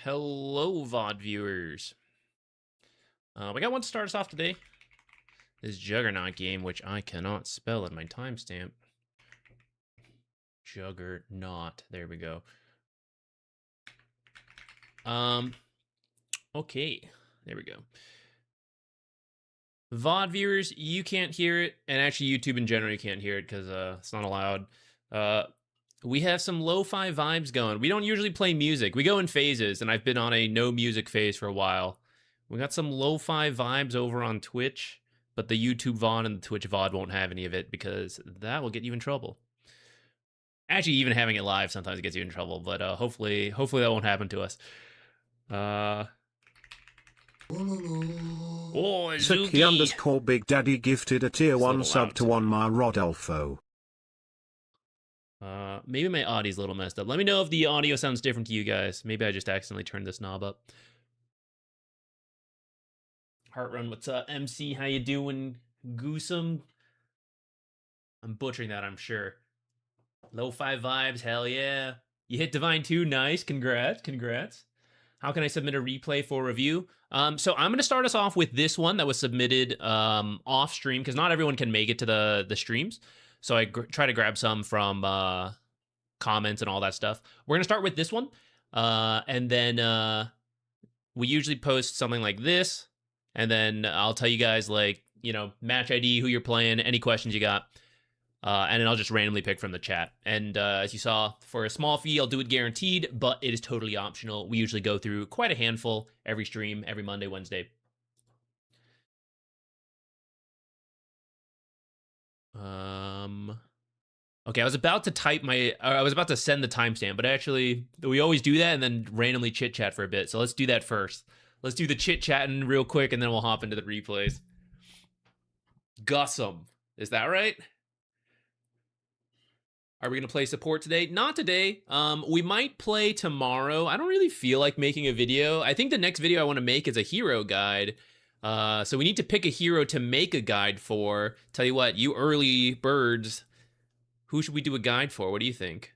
Hello, VOD viewers. We got one to start us off today. This Juggernaut game, which I cannot spell in my timestamp. Juggernaut. There we go. Okay. There we go. VOD viewers, you can't hear it, and actually YouTube in general, you can't hear it because it's not allowed. We have some lo-fi vibes going. We don't usually play music. We go in phases, and I've been on a no music phase for a while. We got some lo-fi vibes over on Twitch, but the YouTube VOD and the Twitch VOD won't have any of it because that will get you in trouble. Actually, even having it live sometimes gets you in trouble, but hopefully that won't happen to us. Oh, Zuki_Big Daddy gifted a tier 1 sub to one my Rodolfo. Maybe my audio's a little messed up. Let me know if the audio sounds different to you guys. Maybe I just accidentally turned this knob up. Heartrun, what's up? MC, how you doing? Goosum? I'm butchering that, I'm sure. Lo-fi vibes, hell yeah. You hit Divine 2, nice. Congrats. How can I submit a replay for review? So I'm going to start us off with this one that was submitted off stream, because not everyone can make it to the streams. So I try to grab some from comments and all that stuff. We're going to start with this one. And then we usually post something like this. And then I'll tell you guys, like, you know, match ID, who you're playing, any questions you got. And then I'll just randomly pick from the chat. And as you saw, for a small fee, I'll do it guaranteed, but it is totally optional. We usually go through quite a handful every stream, every Monday, Wednesday. Okay, I was about to send the timestamp, but actually, we always do that and then randomly chit-chat for a bit. So let's do that first. Let's do the chit-chatting real quick, and then we'll hop into the replays. Gussum. Is that right? Are we going to play support today? Not today. We might play tomorrow. I don't really feel like making a video. I think the next video I want to make is a hero guide. So we need to pick a hero to make a guide for. Tell you what, you early birds, who should we do a guide for? What do you think?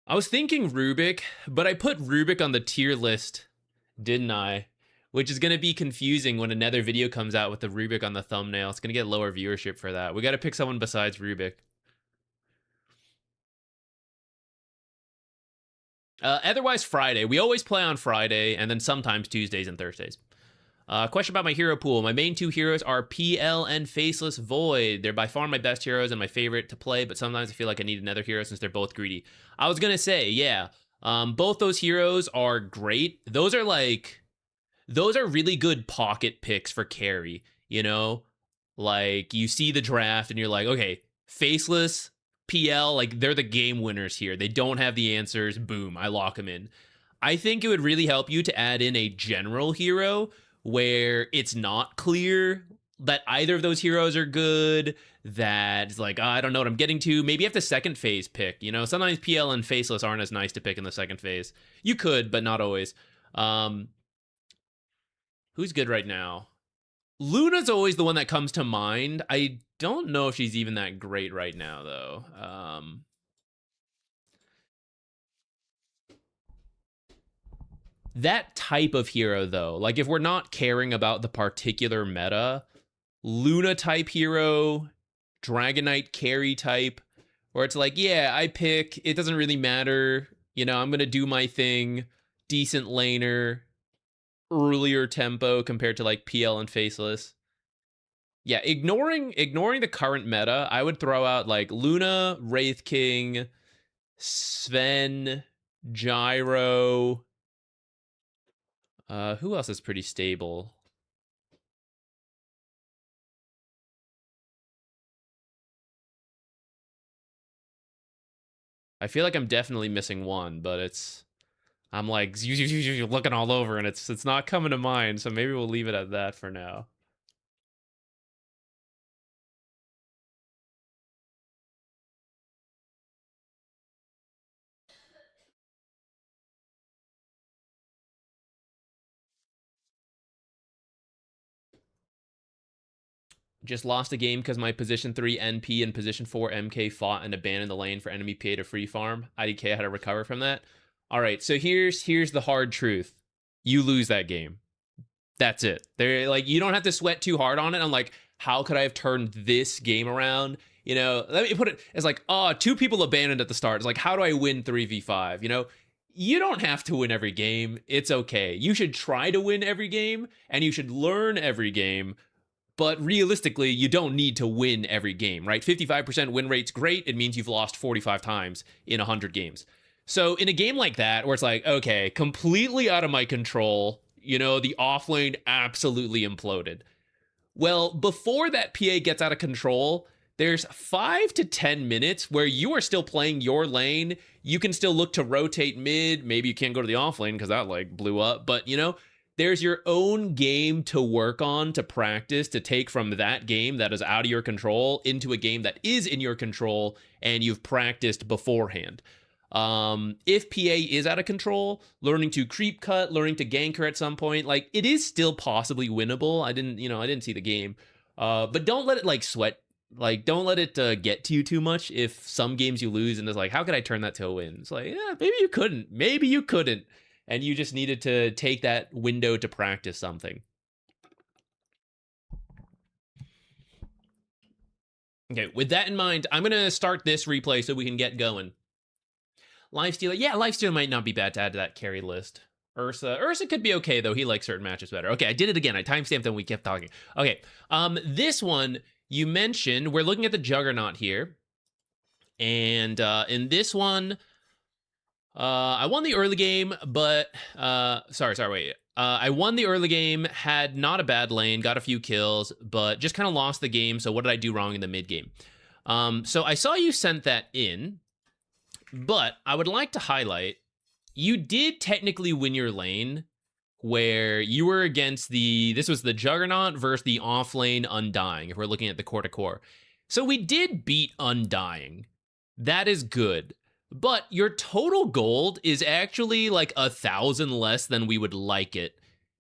I was thinking Rubik, but I put Rubik on the tier list, didn't I? Which is going to be confusing when another video comes out with the Rubik on the thumbnail. It's going to get lower viewership for that. We got to pick someone besides Rubik. Otherwise, Friday. We always play on Friday, and then sometimes Tuesdays and Thursdays. Question about my hero pool. My main two heroes are PL and Faceless Void. They're by far my best heroes and my favorite to play, but sometimes I feel like I need another hero since they're both greedy. I was going to say, yeah, both those heroes are great. Those are really good pocket picks for carry, you know? Like, you see the draft and you're like, okay, Faceless, PL, like, they're the game winners here. They don't have the answers. Boom, I lock them in. I think it would really help you to add in a general hero where it's not clear that either of those heroes are good, that it's like, oh, I don't know what I'm getting to. Maybe you have to second phase pick, you know? Sometimes PL and Faceless aren't as nice to pick in the second phase. You could, but not always. Who's good right now? Luna's always the one that comes to mind. I don't know if she's even that great right now, though. That type of hero, though, like if we're not caring about the particular meta, Luna type hero, Dragonite carry type, where it's like, yeah, I pick, it doesn't really matter. You know, I'm going to do my thing, decent laner, earlier tempo compared to like PL and Faceless. Yeah, ignoring the current meta, I would throw out like Luna, Wraith King, Sven, Gyro. Who else is pretty stable? I feel like I'm definitely missing one, but I'm like looking all over and it's not coming to mind, so maybe we'll leave it at that for now. Just lost a game because my position 3 NP and position 4 MK fought and abandoned the lane for enemy PA to free farm. IDK had to recover from that. All right, so here's the hard truth. You lose that game. That's it. They're like, you don't have to sweat too hard on it. I'm like, how could I have turned this game around? You know, let me put it as like, oh, 2 people abandoned at the start. It's like, how do I win 3v5? You know, you don't have to win every game. It's okay. You should try to win every game and you should learn every game. But realistically, you don't need to win every game, right? 55% win rate's great. It means you've lost 45 times in 100 games. So in a game like that, where it's like, okay, completely out of my control, you know, the offlane absolutely imploded. Well, before that PA gets out of control, there's 5 to 10 minutes where you are still playing your lane. You can still look to rotate mid. Maybe you can't go to the offlane because that like blew up. But, you know, there's your own game to work on, to practice, to take from that game that is out of your control into a game that is in your control and you've practiced beforehand. If PA is out of control, learning to creep cut, learning to gank her at some point, like it is still possibly winnable. I didn't see the game, but don't let it like sweat. Like, don't let it get to you too much. If some games you lose and it's like, how could I turn that to a win? It's like, yeah, maybe you couldn't. And you just needed to take that window to practice something. Okay, with that in mind, I'm going to start this replay so we can get going. Lifestealer. Yeah, Lifestealer might not be bad to add to that carry list. Ursa could be okay, though. He likes certain matches better. Okay, I did it again. I timestamped and we kept talking. Okay, this one, you mentioned, we're looking at the Juggernaut here. And in this one, I won the early game, but... I won the early game, had not a bad lane, got a few kills, but just kind of lost the game, so what did I do wrong in the mid game? So I saw you sent that in, but I would like to highlight, you did technically win your lane, where you were against this was the Juggernaut versus the offlane Undying, if we're looking at the core to core. So we did beat Undying. That is good. But your total gold is actually like 1,000 less than we would like it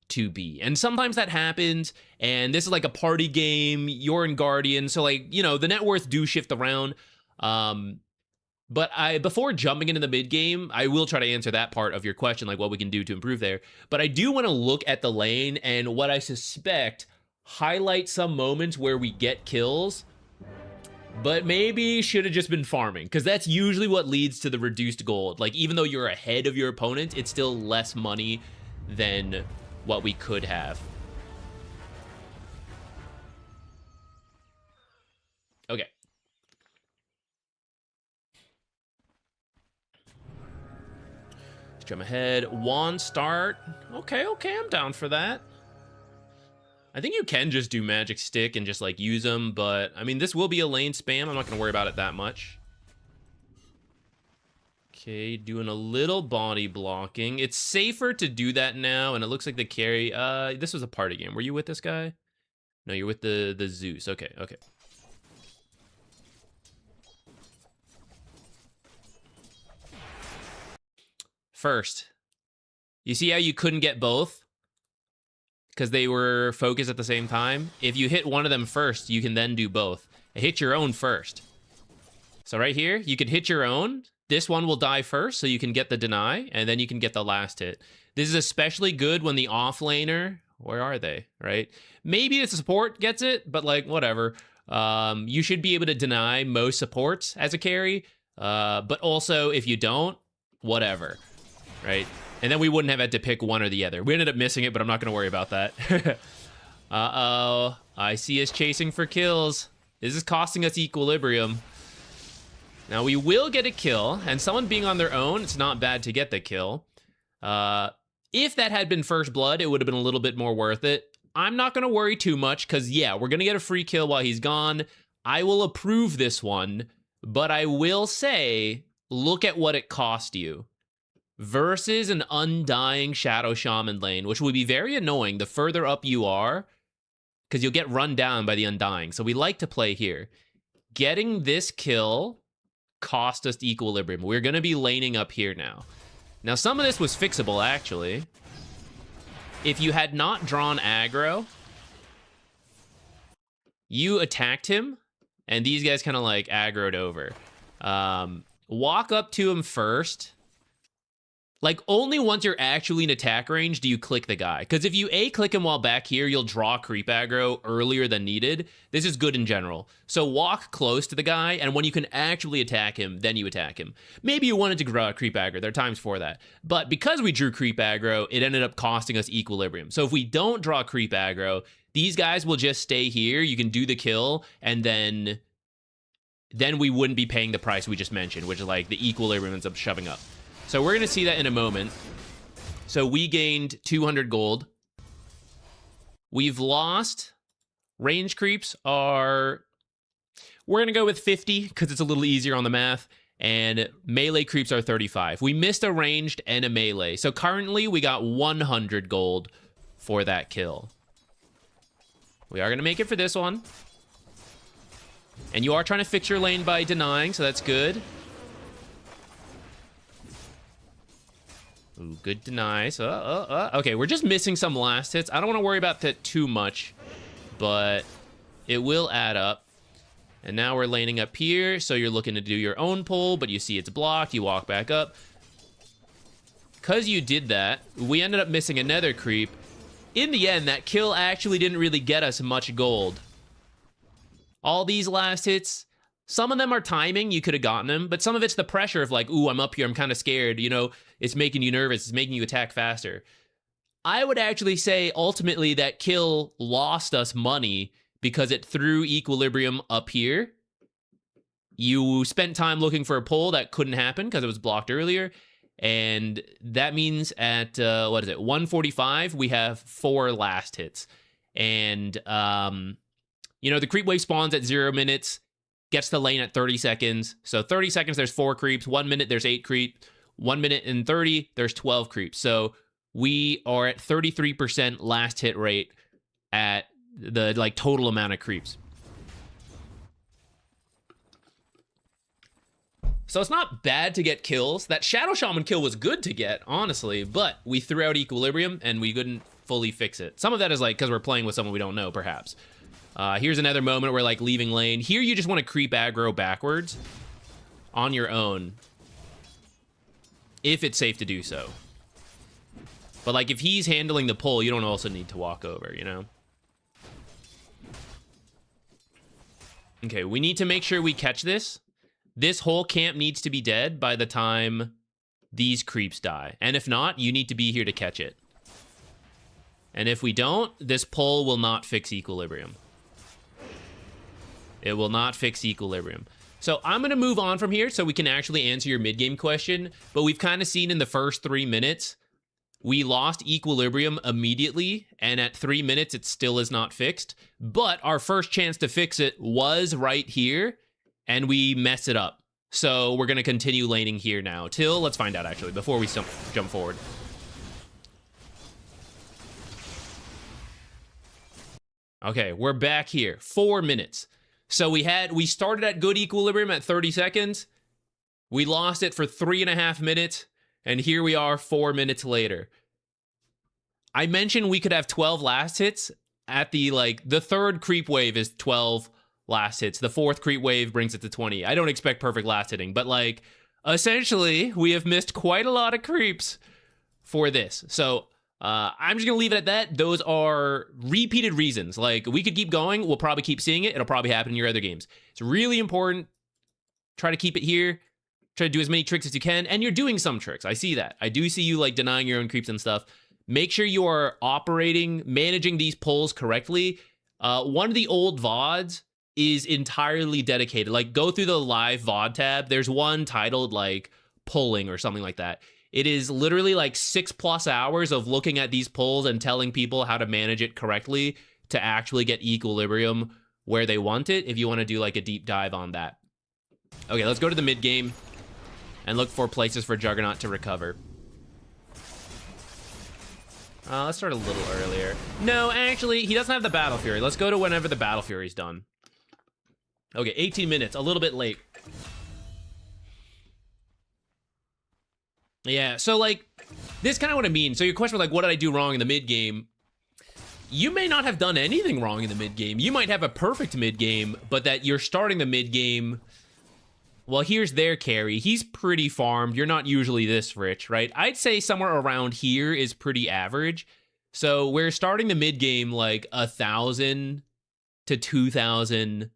to be. And sometimes that happens, and this is like a party game, you're in Guardian, so like, you know, the net worth do shift around. But before jumping into the mid game, I will try to answer that part of your question, like what we can do to improve there. But I do want to look at the lane and what I suspect highlight some moments where we get kills, but maybe should have just been farming, because that's usually what leads to the reduced gold. Like, even though you're ahead of your opponent, it's still less money than what we could have. Okay. Let's jump ahead. Wand start. Okay, I'm down for that. I think you can just do magic stick and just like use them, but I mean, this will be a lane spam. I'm not going to worry about it that much. Okay, doing a little body blocking. It's safer to do that now, and it looks like the carry. This was a party game. Were you with this guy? No, you're with the Zeus. Okay. First, you see how you couldn't get both? Because they were focused at the same time. If you hit one of them first, you can then do both. Hit your own first. So right here, you can hit your own. This one will die first, so you can get the deny, and then you can get the last hit. This is especially good when the offlaner, where are they, right? Maybe the support gets it, but like, whatever. You should be able to deny most supports as a carry, but also if you don't, whatever, right? And then we wouldn't have had to pick one or the other. We ended up missing it, but I'm not going to worry about that. Uh-oh. I see us chasing for kills. This is costing us equilibrium. Now, we will get a kill, and someone being on their own, it's not bad to get the kill. If that had been first blood, it would have been a little bit more worth it. I'm not going to worry too much, because, yeah, we're going to get a free kill while he's gone. I will approve this one, but I will say, look at what it cost you. Versus an Undying Shadow Shaman lane, which would be very annoying the further up you are, because you'll get run down by the Undying. So we like to play here. Getting this kill cost us equilibrium. We're going to be laning up here now. Now, some of this was fixable, actually. If you had not drawn aggro, you attacked him, and these guys kind of like aggroed over. Walk up to him first. Like, only once you're actually in attack range do you click the guy. Because if you click him while back here, you'll draw creep aggro earlier than needed. This is good in general. So walk close to the guy, and when you can actually attack him, then you attack him. Maybe you wanted to draw creep aggro. There are times for that. But because we drew creep aggro, it ended up costing us equilibrium. So if we don't draw creep aggro, these guys will just stay here. You can do the kill, and then we wouldn't be paying the price we just mentioned, which is like the equilibrium ends up shoving up. So we're going to see that in a moment. So we gained 200 gold. We've lost. Range creeps are... We're going to go with 50 because it's a little easier on the math. And melee creeps are 35. We missed a ranged and a melee. So currently we got 100 gold for that kill. We are going to make it for this one. And you are trying to fix your lane by denying, so that's good. Ooh, good denies. Okay, we're just missing some last hits. I don't want to worry about that too much, but it will add up. And now we're laning up here, so you're looking to do your own pull, but you see it's blocked. You walk back up. Because you did that, we ended up missing another creep. In the end, that kill actually didn't really get us much gold. All these last hits, some of them are timing, you could have gotten them, but some of it's the pressure of like, ooh, I'm up here, I'm kind of scared, you know, it's making you nervous, it's making you attack faster. I would actually say, ultimately, that kill lost us money because it threw equilibrium up here. You spent time looking for a pull that couldn't happen because it was blocked earlier, and that means at, 145, we have 4 last hits. And, you know, the creep wave spawns at 0 minutes, gets the lane at 30 seconds. So 30 seconds, there's 4 creeps. 1 minute, there's 8 creeps. 1 minute and 30, there's 12 creeps. So we are at 33% last hit rate at the like total amount of creeps. So it's not bad to get kills. That Shadow Shaman kill was good to get, honestly, but we threw out equilibrium and we couldn't fully fix it. Some of that is like because we're playing with someone we don't know, perhaps. Here's another moment where like leaving lane. Here you just want to creep aggro backwards on your own, if it's safe to do so. But like if he's handling the pull, you don't also need to walk over, you know? Okay, we need to make sure we catch this. This whole camp needs to be dead by the time these creeps die. And if not, you need to be here to catch it. And if we don't, this pull will not fix equilibrium. It will not fix equilibrium. So I'm going to move on from here so we can actually answer your mid-game question. But we've kind of seen in the first 3 minutes, we lost equilibrium immediately. And at 3 minutes, it still is not fixed. But our first chance to fix it was right here. And we messed it up. So we're going to continue laning here now. Till, let's find out actually, before we jump forward. Okay, we're back here. 4 minutes. So we started at good equilibrium at 30 seconds. We lost it for 3.5 minutes. And here we are 4 minutes later. I mentioned we could have 12 last hits at the third creep wave is 12 last hits. The fourth creep wave brings it to 20. I don't expect perfect last hitting, but like essentially we have missed quite a lot of creeps for this. So I'm just gonna leave it at that. Those are repeated reasons. Like we could keep going. We'll probably keep seeing it. It'll probably happen in your other games. It's really important. Try to keep it here. Try to do as many tricks as you can. And you're doing some tricks. I see that. I do see you like denying your own creeps and stuff. Make sure you are managing these pulls correctly. One of the old VODs is entirely dedicated. Like go through the live VOD tab. There's one titled like pulling or something like that. It is literally like 6+ hours of looking at these pulls and telling people how to manage it correctly to actually get equilibrium where they want it, if you want to do like a deep dive on that. Okay, let's go to the mid game and look for places for Juggernaut to recover. Let's start a little earlier. No, actually, he doesn't have the Battle Fury. Let's go to whenever the Battle Fury's done. Okay, 18 minutes, a little bit late. Yeah, so like, this is kind of what I mean. So your question was like, what did I do wrong in the mid game? you may not have done anything wrong in the mid game. You might have a perfect mid game, but that you're starting the mid game. Well, here's their carry. He's pretty farmed. You're not usually this rich, right? I'd say somewhere around here is pretty average. So we're starting the mid game like 1,000 to 2,000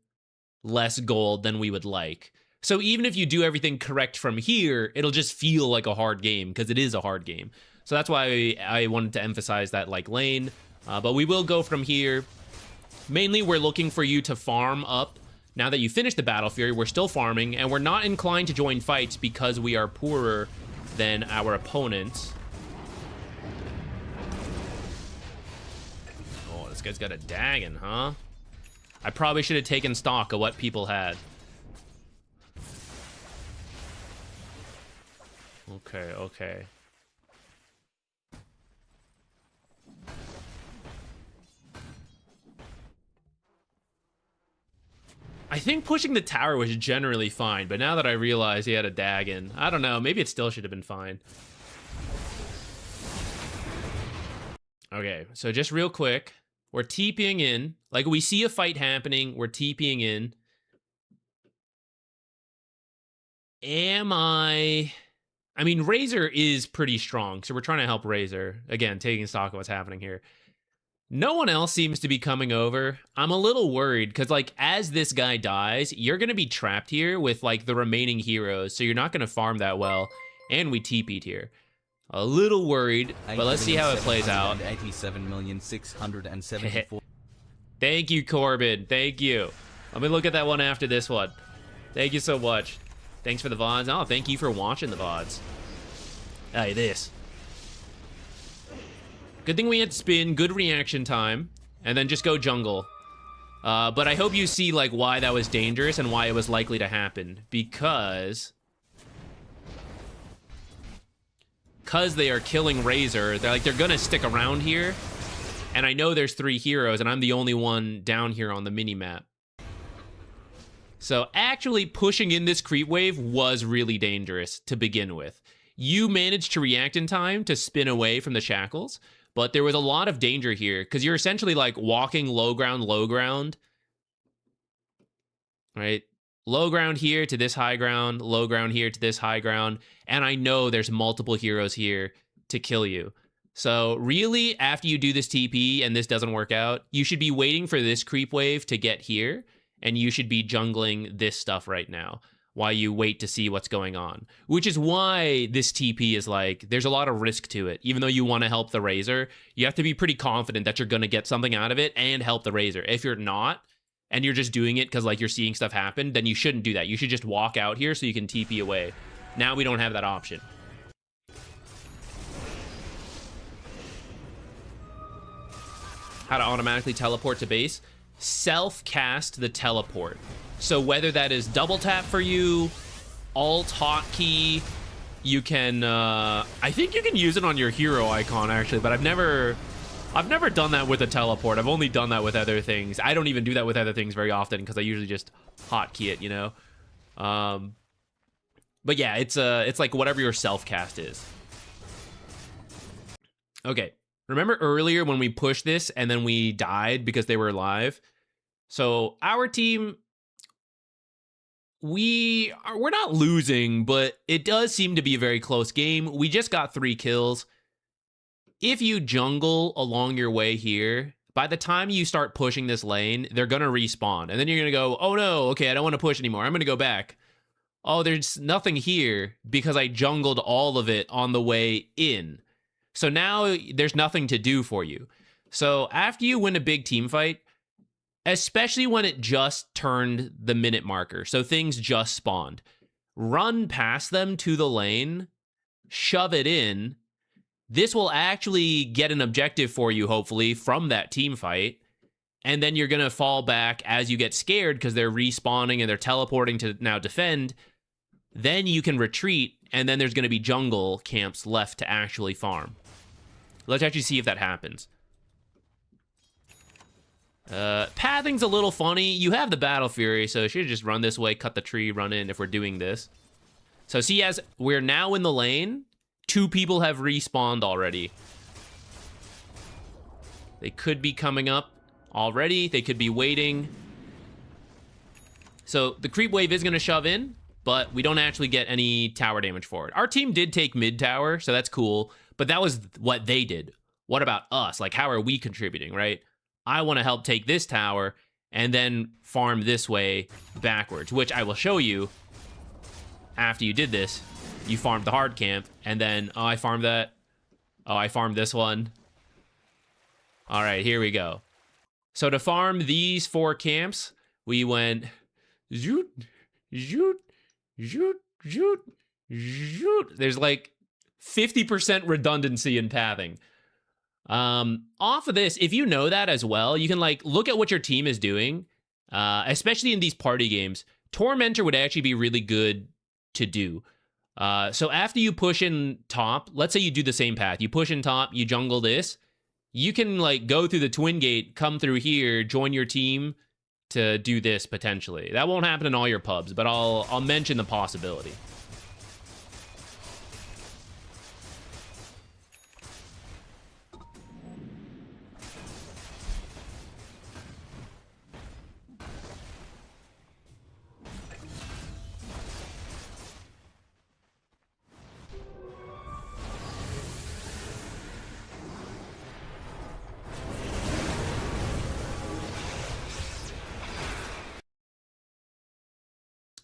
less gold than we would like. So even if you do everything correct from here, it'll just feel like a hard game because it is a hard game. So that's why I wanted to emphasize that like lane. But we will go from here. Mainly, we're looking for you to farm up. Now that you finished the Battle Fury, we're still farming, and we're not inclined to join fights because we are poorer than our opponents. Oh, this guy's got a Dagon, huh? I probably should have taken stock of what people had. Okay, okay. I think pushing the tower was generally fine, but now that I realize he had a Dagon, I don't know, maybe it still should have been fine. Okay, so just real quick, we're TPing in. Like, we see a fight happening, we're TPing in. I mean, Razor is pretty strong, so we're trying to help Razor. Again, taking stock of what's happening here. No one else seems to be coming over. I'm a little worried because, like, as this guy dies, you're going to be trapped here with, like, the remaining heroes, so you're not going to farm that well. And we TP'd here. A little worried, but let's see how it plays out. 87,674. Thank you, Corbin. Thank you. Let me look at that one after this one. Thank you so much. Thanks for the VODs. Oh, thank you for watching the VODs. Hey, this. Good thing we had spin, good reaction time, and then just go jungle. But I hope you see, like, why that was dangerous and why it was likely to happen. Because they are killing Razor. They're gonna stick around here. And I know there's 3 heroes, and I'm the only one down here on the mini-map. So actually pushing in this creep wave was really dangerous to begin with. You managed to react in time to spin away from the shackles, but there was a lot of danger here because you're essentially like walking low ground, right? Low ground here to this high ground, low ground here to this high ground. And I know there's multiple heroes here to kill you. So really, after you do this TP and this doesn't work out, you should be waiting for this creep wave to get here. And you should be jungling this stuff right now while you wait to see what's going on. Which is why this TP is like, there's a lot of risk to it. Even though you want to help the Razor, you have to be pretty confident that you're going to get something out of it and help the Razor. If you're not, and you're just doing it because like you're seeing stuff happen, then you shouldn't do that. You should just walk out here so you can TP away. Now we don't have that option. How to automatically teleport to base? Self-cast the teleport. So whether that is double tap for you, alt hotkey, you can, I think you can use it on your hero icon actually, but I've never done that with a teleport. I've only done that with other things. I don't even do that with other things very often because I usually just hotkey it, you know? But yeah, it's like whatever your self-cast is. Okay. Remember earlier when we pushed this and then we died because they were alive? So our team, we're not losing, but it does seem to be a very close game. We just got 3 kills. If you jungle along your way here, by the time you start pushing this lane, they're going to respawn. And then you're going to go, oh no, okay, I don't want to push anymore. I'm going to go back. Oh, there's nothing here because I jungled all of it on the way in. So now there's nothing to do for you. So after you win a big team fight, especially when it just turned the minute marker, so things just spawned, run past them to the lane, shove it in. This will actually get an objective for you, hopefully, from that team fight. And then you're going to fall back as you get scared because they're respawning and they're teleporting to now defend. Then you can retreat, and then there's going to be jungle camps left to actually farm. Let's actually see if that happens. Pathing's a little funny. You have the Battle Fury, so should just run this way, cut the tree, run in if we're doing this. So see, as we're now in the lane, 2 people have respawned already. They could be coming up already. They could be waiting. So the creep wave is going to shove in, but we don't actually get any tower damage for it. Our team did take mid tower, so that's cool. But that was what they did. What about us? Like, how are we contributing, right? I want to help take this tower and then farm this way backwards, which I will show you after you did this. You farmed the hard camp, and then, oh, I farmed that. Oh, I farmed this one. All right, here we go. So to farm these 4 camps, we went zoot, zoot, zoot, zoot, zoot. There's like 50% redundancy in pathing. Off of this, if you know that as well, you can like look at what your team is doing, especially in these party games. Tormentor would actually be really good to do. So after you push in top, let's say you do the same path. You push in top, you jungle this. You can like go through the twin gate, come through here, join your team to do this potentially. That won't happen in all your pubs, but I'll mention the possibility.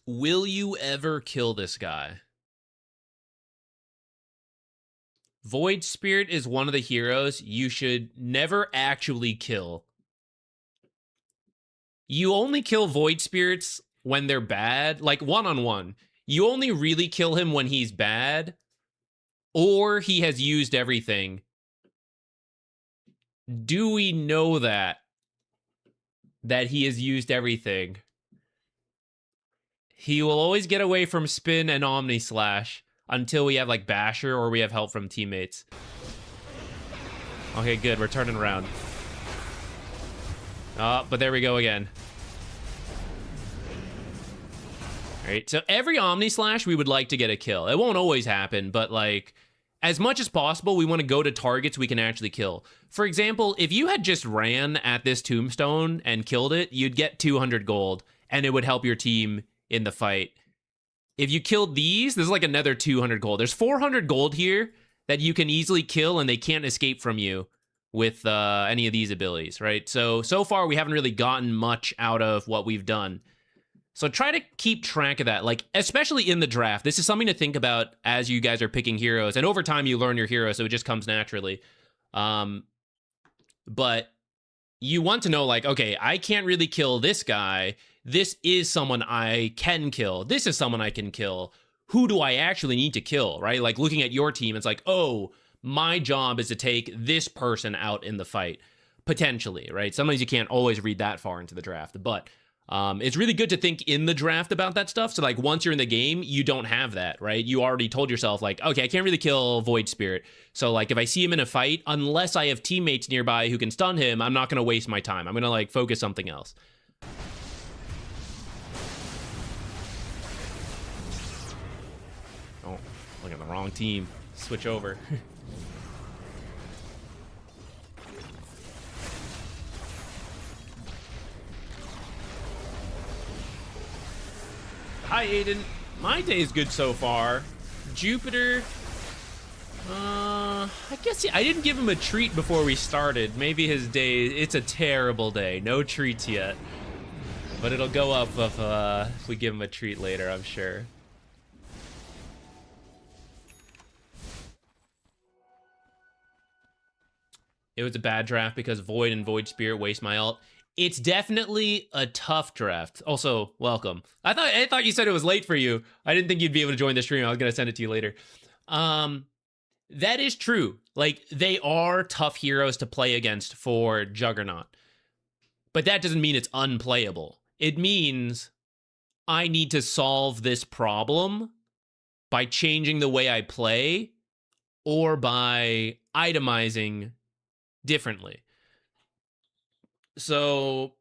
Will you ever kill this guy? Void Spirit is one of the heroes you should never actually kill. You only kill Void Spirits when they're bad, like one-on-one. You only really kill him when he's bad, or he has used everything. Do we know that he has used everything? He will always get away from Spin and Omni Slash until we have like Basher or we have help from teammates. Okay, good. We're turning around. Oh, but there we go again. All right, so every Omni Slash we would like to get a kill. It won't always happen, but like as much as possible, we want to go to targets we can actually kill. For example, if you had just ran at this tombstone and killed it, you'd get 200 gold and it would help your team in the fight. If you killed these, there's like another 200 gold. There's 400 gold here that you can easily kill and they can't escape from you with any of these abilities, right? So far we haven't really gotten much out of what we've done. So try to keep track of that, like especially in the draft. This is something to think about as you guys are picking heroes, and over time you learn your hero, so it just comes naturally. But you want to know, like, okay, I can't really kill this guy. This is someone I can kill. This is someone I can kill. Who do I actually need to kill, right? Like looking at your team, it's like, oh, my job is to take this person out in the fight, potentially, right? Sometimes you can't always read that far into the draft, but it's really good to think in the draft about that stuff. So like once you're in the game, you don't have that, right? You already told yourself like, okay, I can't really kill Void Spirit. So like if I see him in a fight, unless I have teammates nearby who can stun him, I'm not going to waste my time. I'm going to like focus something else. Oh, look at the wrong team. Switch over. Hi, Aiden. My day is good so far. Jupiter, I guess I didn't give him a treat before we started. Maybe his day, it's a terrible day. No treats yet. But it'll go up if we give him a treat later, I'm sure. It was a bad draft because Void and Void Spirit waste my ult. It's definitely a tough draft. Also, welcome. I thought you said it was late for you. I didn't think you'd be able to join the stream. I was gonna send it to you later. That is true. Like, they are tough heroes to play against for Juggernaut. But that doesn't mean it's unplayable. It means I need to solve this problem by changing the way I play or by itemizing differently. So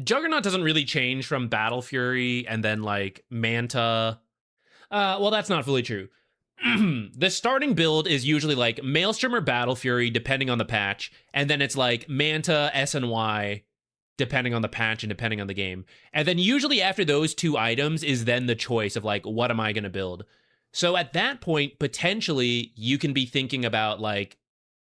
Juggernaut doesn't really change from Battle Fury and then like Manta. Well, that's not fully true. the starting build is usually like Maelstrom or Battle Fury, depending on the patch, and then it's like Manta, SNY, depending on the patch and depending on the game. And then usually after those two items is then the choice of like, what am I going to build? So at that point, potentially you can be thinking about like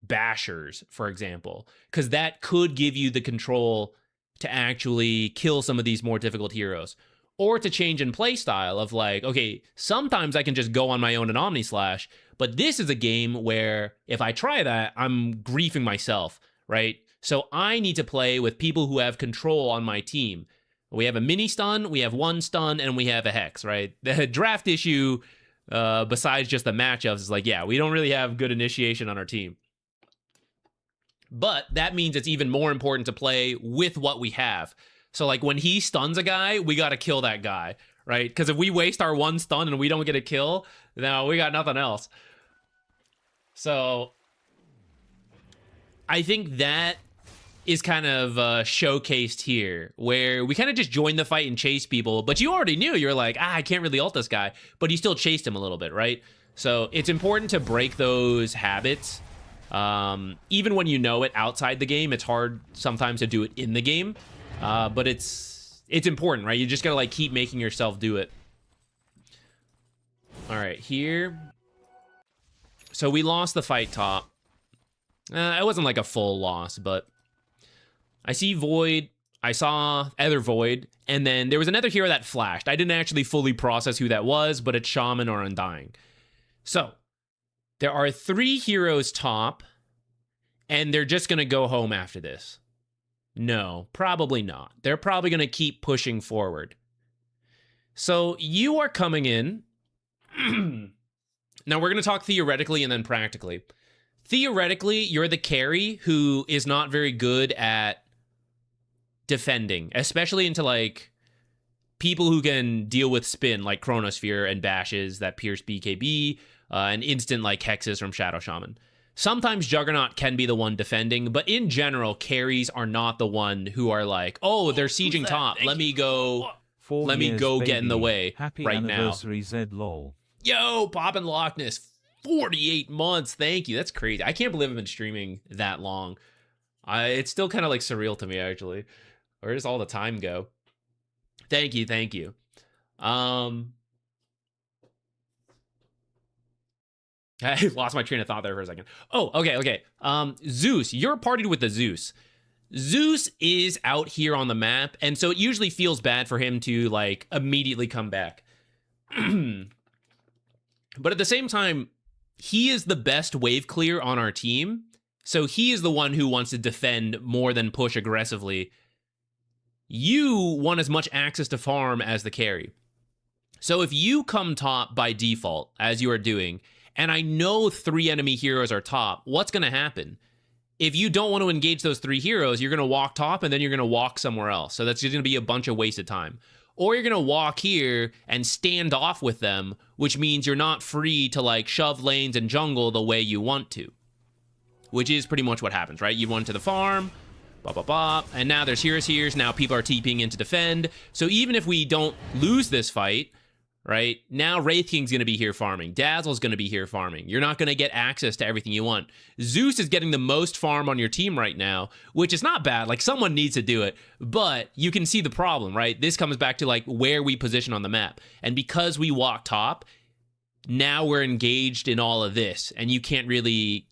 Bashers, for example, because that could give you the control to actually kill some of these more difficult heroes. Or to change in playstyle of like, okay, sometimes I can just go on my own and Omnislash, but this is a game where if I try that, I'm griefing myself, right? So I need to play with people who have control on my team. We have a mini stun, we have one stun, and we have a hex, right? The draft issue, besides just the matchups, is like, yeah, we don't really have good initiation on our team. But that means it's even more important to play with what we have. So, like, when he stuns a guy, we got to kill that guy, right? Because if we waste our one stun and we don't get a kill, now we got nothing else. So, I think that is kind of showcased here, where we kind of just join the fight and chase people, but you already knew. You're like, I can't really ult this guy, but you still chased him a little bit, right? So, it's important to break those habits. Even when you know it outside the game, it's hard sometimes to do it in the game. But it's important, right? You just gotta like keep making yourself do it. All right, here. So we lost the fight top. It wasn't like a full loss, but I see Void. I saw other Void, and then there was another hero that flashed. I didn't actually fully process who that was, but it's Shaman or Undying. So there are 3 heroes top, and they're just gonna go home after this. No, probably not. They're probably going to keep pushing forward. So you are coming in. Now we're going to talk theoretically and then practically. Theoretically, you're the carry who is not very good at defending, especially into like people who can deal with spin like Chronosphere and bashes that pierce BKB, and instant like hexes from Shadow Shaman. Sometimes Juggernaut can be the one defending, but in general, carries are not the one who are like, oh, they're sieging top. Let me go get in the way Happy right now. anniversary, Zed lol. Yo, Poppin' Loch Ness, 48 months. Thank you. That's crazy. I can't believe I've been streaming that long. It's still kind of like surreal to me, actually. Where does all the time go? Thank you. Thank you. I lost my train of thought there for a second. Oh, okay. Zeus, you're partied with the Zeus. Zeus is out here on the map, and so it usually feels bad for him to, like, immediately come back. But at the same time, he is the best wave clear on our team, so he is the one who wants to defend more than push aggressively. You want as much access to farm as the carry. So if you come top by default, as you are doing, and I know 3 enemy heroes are top, what's going to happen? If you don't want to engage those 3 heroes, you're going to walk top and then you're going to walk somewhere else. So that's just going to be a bunch of wasted time. Or you're going to walk here and stand off with them, which means you're not free to like shove lanes and jungle the way you want to. Which is pretty much what happens, right? You went to the farm, and now there's heroes. Now people are TPing in to defend. So even if we don't lose this fight, right? Now Wraith King's going to be here farming. Dazzle's going to be here farming. You're not going to get access to everything you want. Zeus is getting the most farm on your team right now, which is not bad. Like, someone needs to do it, but you can see the problem, right? This comes back to, like, where we position on the map. And because we walk top, now we're engaged in all of this, and you can't really...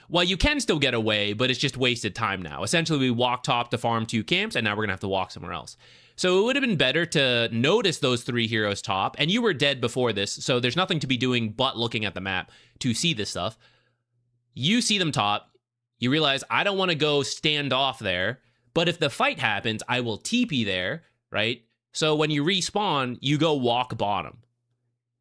Well, you can still get away, but it's just wasted time now. Essentially, we walk top to farm 2 camps, and now we're going to have to walk somewhere else. So it would have been better to notice those 3 heroes top, and you were dead before this, so there's nothing to be doing but looking at the map to see this stuff. You see them top, you realize, I don't want to go stand off there, but if the fight happens, I will TP there, right? So when you respawn, you go walk bottom.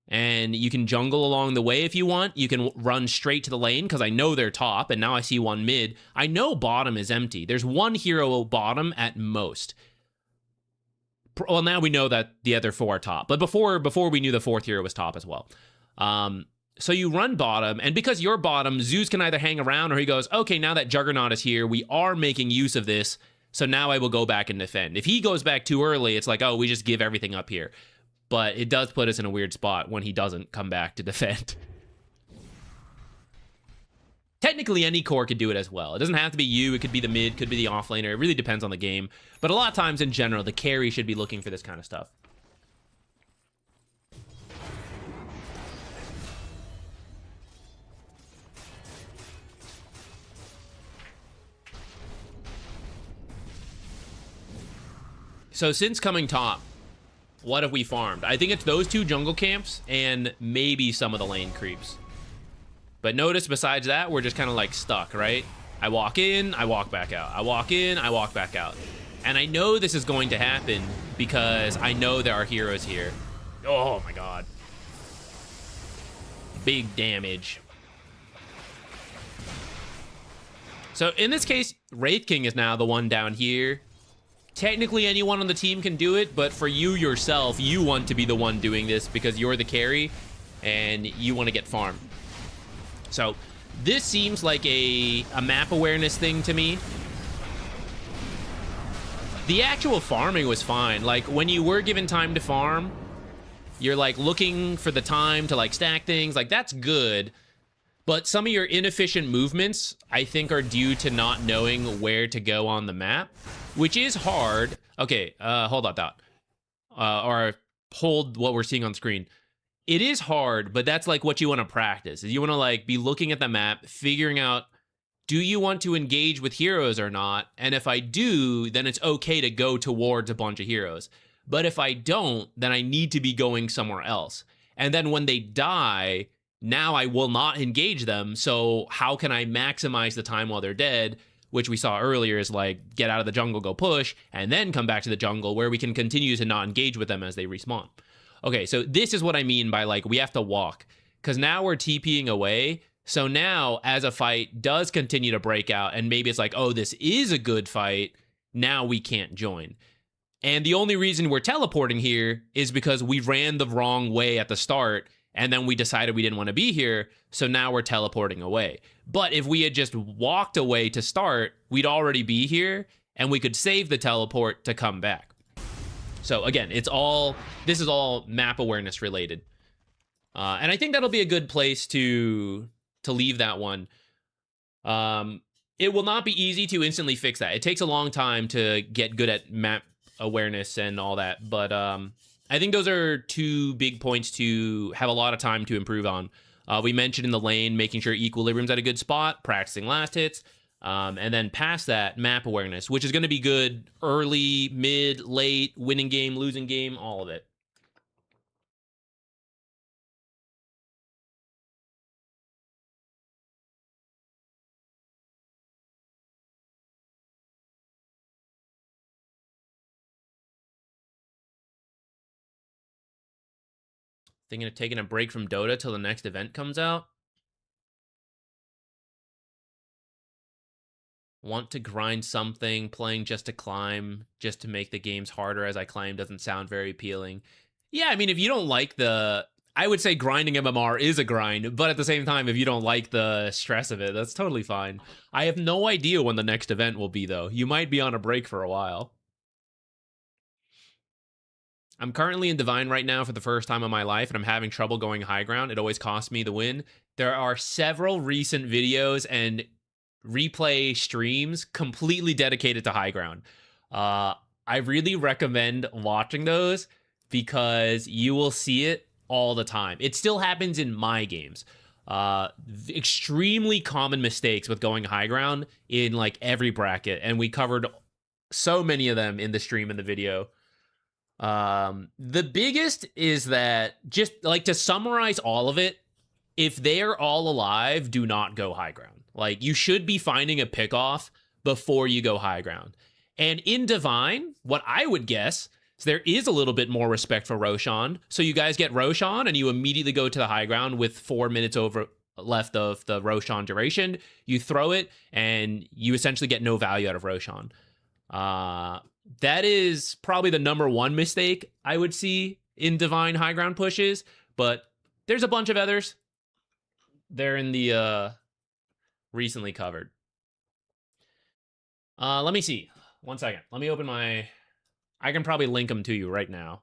And you can jungle along the way if you want. You can run straight to the lane, because I know they're top, and now I see one mid. I know bottom is empty. There's 1 hero bottom at most. Well, now we know that the other 4 are top, but before we knew the 4th hero was top as well. So you run bottom, and because you're bottom, Zeus can either hang around, or he goes, okay, now that Juggernaut is here, we are making use of this, so now I will go back and defend. If he goes back too early, it's like, oh, we just give everything up here. But it does put us in a weird spot when he doesn't come back to defend. technically any core could do it as well. It doesn't have to be you. It could be the mid, could be the offlaner. It really depends on the game. But a lot of times in general, the carry should be looking for this kind of stuff. So since coming top, what have we farmed? I think it's those 2 jungle camps and maybe some of the lane creeps. But notice besides that, we're just kind of like stuck, right? I walk in, I walk back out. I walk in, I walk back out. And I know this is going to happen because I know there are heroes here. Oh my god. Big damage. So in this case, Wraith King is now the one down here. Technically anyone on the team can do it, but for you yourself, you want to be the one doing this because you're the carry and you want to get farmed. So this seems like a map awareness thing to me. The actual farming was fine. Like when you were given time to farm, you're like looking for the time to like stack things. Like that's good. But some of your inefficient movements, I think, are due to not knowing where to go on the map, which is hard. Okay, hold on that. Or hold what we're seeing on screen. It is hard, but that's like what you want to practice. You want to like be looking at the map, figuring out, do you want to engage with heroes or not? And if I do, then it's okay to go towards a bunch of heroes. But if I don't, then I need to be going somewhere else. And then when they die, now I will not engage them. So how can I maximize the time while they're dead? Which we saw earlier is like get out of the jungle, go push, and then come back to the jungle where we can continue to not engage with them as they respawn. Okay, so this is what I mean by like we have to walk, because now we're TPing away. So now as a fight does continue to break out and maybe it's like, oh, this is a good fight, now we can't join. And the only reason we're teleporting here is because we ran the wrong way at the start and then we decided we didn't want to be here, so now we're teleporting away. But if we had just walked away to start, we'd already be here and we could save the teleport to come back. So again, this is all map awareness related. And I think that'll be a good place to leave that one. It will not be easy to instantly fix that. It takes a long time to get good at map awareness and all that. But I think those are 2 big points to have a lot of time to improve on. We mentioned in the lane, making sure equilibrium's at a good spot, practicing last hits. And then past that, map awareness, which is going to be good early, mid, late, winning game, losing game, all of it. Thinking of taking a break from Dota till the next event comes out. Want to grind something, playing just to climb, just to make the games harder as I climb doesn't sound very appealing. Yeah, I mean, if you don't like I would say grinding MMR is a grind, but at the same time, if you don't like the stress of it, that's totally fine. I have no idea when the next event will be, though. You might be on a break for a while. I'm currently in Divine right now for the first time in my life, and I'm having trouble going high ground. It always costs me the win. There are several recent videos and replay streams completely dedicated to high ground. I really recommend watching those because you will see it all the time. It still happens in my games. Extremely common mistakes with going high ground in like every bracket, and we covered so many of them in the stream and the video. The biggest is that, just like to summarize all of it, if they're all alive, do not go high ground. Like, you should be finding a pick off before you go high ground. And in Divine, what I would guess is there is a little bit more respect for Roshan. So you guys get Roshan and you immediately go to the high ground with 4 minutes left of the Roshan duration. You throw it and you essentially get no value out of Roshan. That is probably the #1 mistake I would see in Divine high ground pushes, but there's a bunch of others. They're in the recently covered. Let me see. 1 second. Let me open I can probably link them to you right now.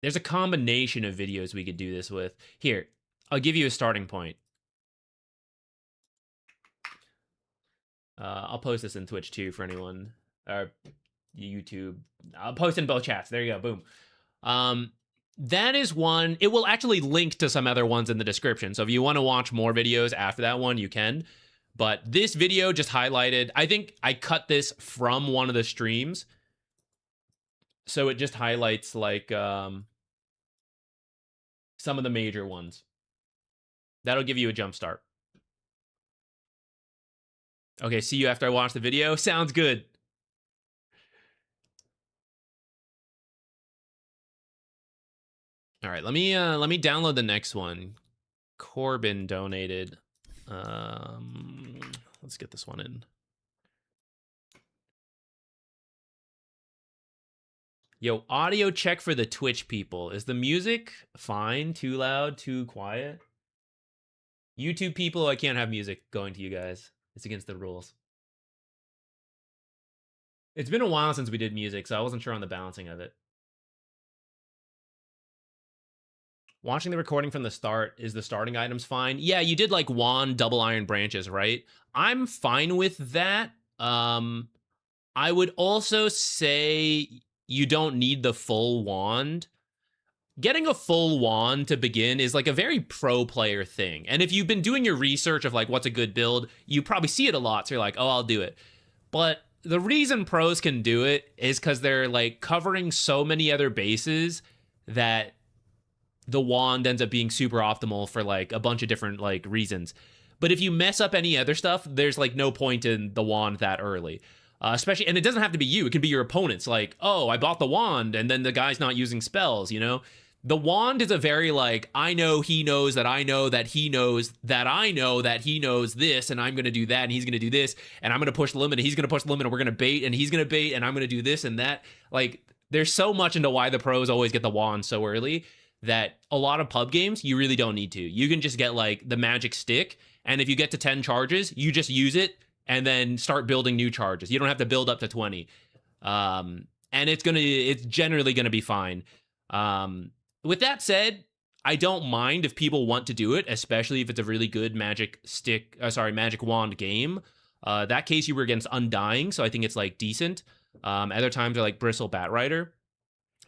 There's a combination of videos we could do this with. Here, I'll give you a starting point. I'll post this in Twitch too for anyone, or YouTube. I'll post in both chats. There you go. Boom. That is one. It will actually link to some other ones in the description. So if you want to watch more videos after that one, you can. But this video just highlighted, I think I cut this from one of the streams. So it just highlights like some of the major ones. That'll give you a jump start. Okay, see you after I watch the video. Sounds good. All right, let me download the next one. Corbin donated. Let's get this one in. Yo, audio check for the Twitch people. Is the music fine? Too loud? Too quiet? YouTube people, I can't have music going to you guys. It's against the rules. It's been a while since we did music, so I wasn't sure on the balancing of it. Watching the recording from the start, is the starting items fine? Yeah, you did like wand, double iron branches, right? I'm fine with that. I would also say you don't need the full wand. Getting a full wand to begin is like a very pro player thing. And if you've been doing your research of like what's a good build, you probably see it a lot. So you're like, oh, I'll do it. But the reason pros can do it is because they're like covering so many other bases that the wand ends up being super optimal for like a bunch of different like reasons. But if you mess up any other stuff, there's like no point in the wand that early. Especially, and it doesn't have to be you. It can be your opponents. Like, oh, I bought the wand, and then the guy's not using spells. You know, the wand is a very like, I know he knows that I know that he knows that I know that he knows this, and I'm gonna do that, and he's gonna do this, and I'm gonna push the limit, and he's gonna push the limit, and we're gonna bait, and he's gonna bait, and I'm gonna do this and that. Like, there's so much into why the pros always get the wand so early that a lot of pub games you really don't need to. You can just get like the magic stick, and if you get to 10 charges, you just use it and then start building new charges. You don't have to build up to 20. And it's generally gonna be fine. With that said, I don't mind if people want to do it, especially if it's a really good magic wand game. That case you were against Undying, so I think it's like decent. Other times are like Bristle Batrider.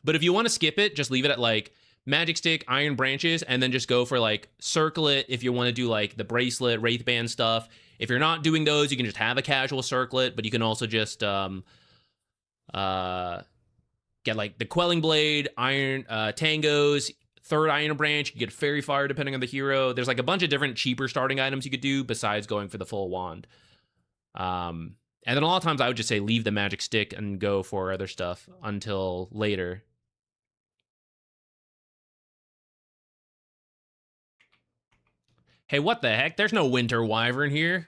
But if you want to skip it, just leave it at like magic stick, iron branches, and then just go for like circlet if you want to do like the bracelet, wraithband stuff. If you're not doing those, you can just have a casual circlet, but you can also just get like the quelling blade, iron tangos, third iron branch. You get fairy fire depending on the hero. There's like a bunch of different cheaper starting items you could do besides going for the full wand. And then a lot of times I would just say leave the magic stick and go for other stuff until later. Hey, what the heck? There's no winter wyvern here.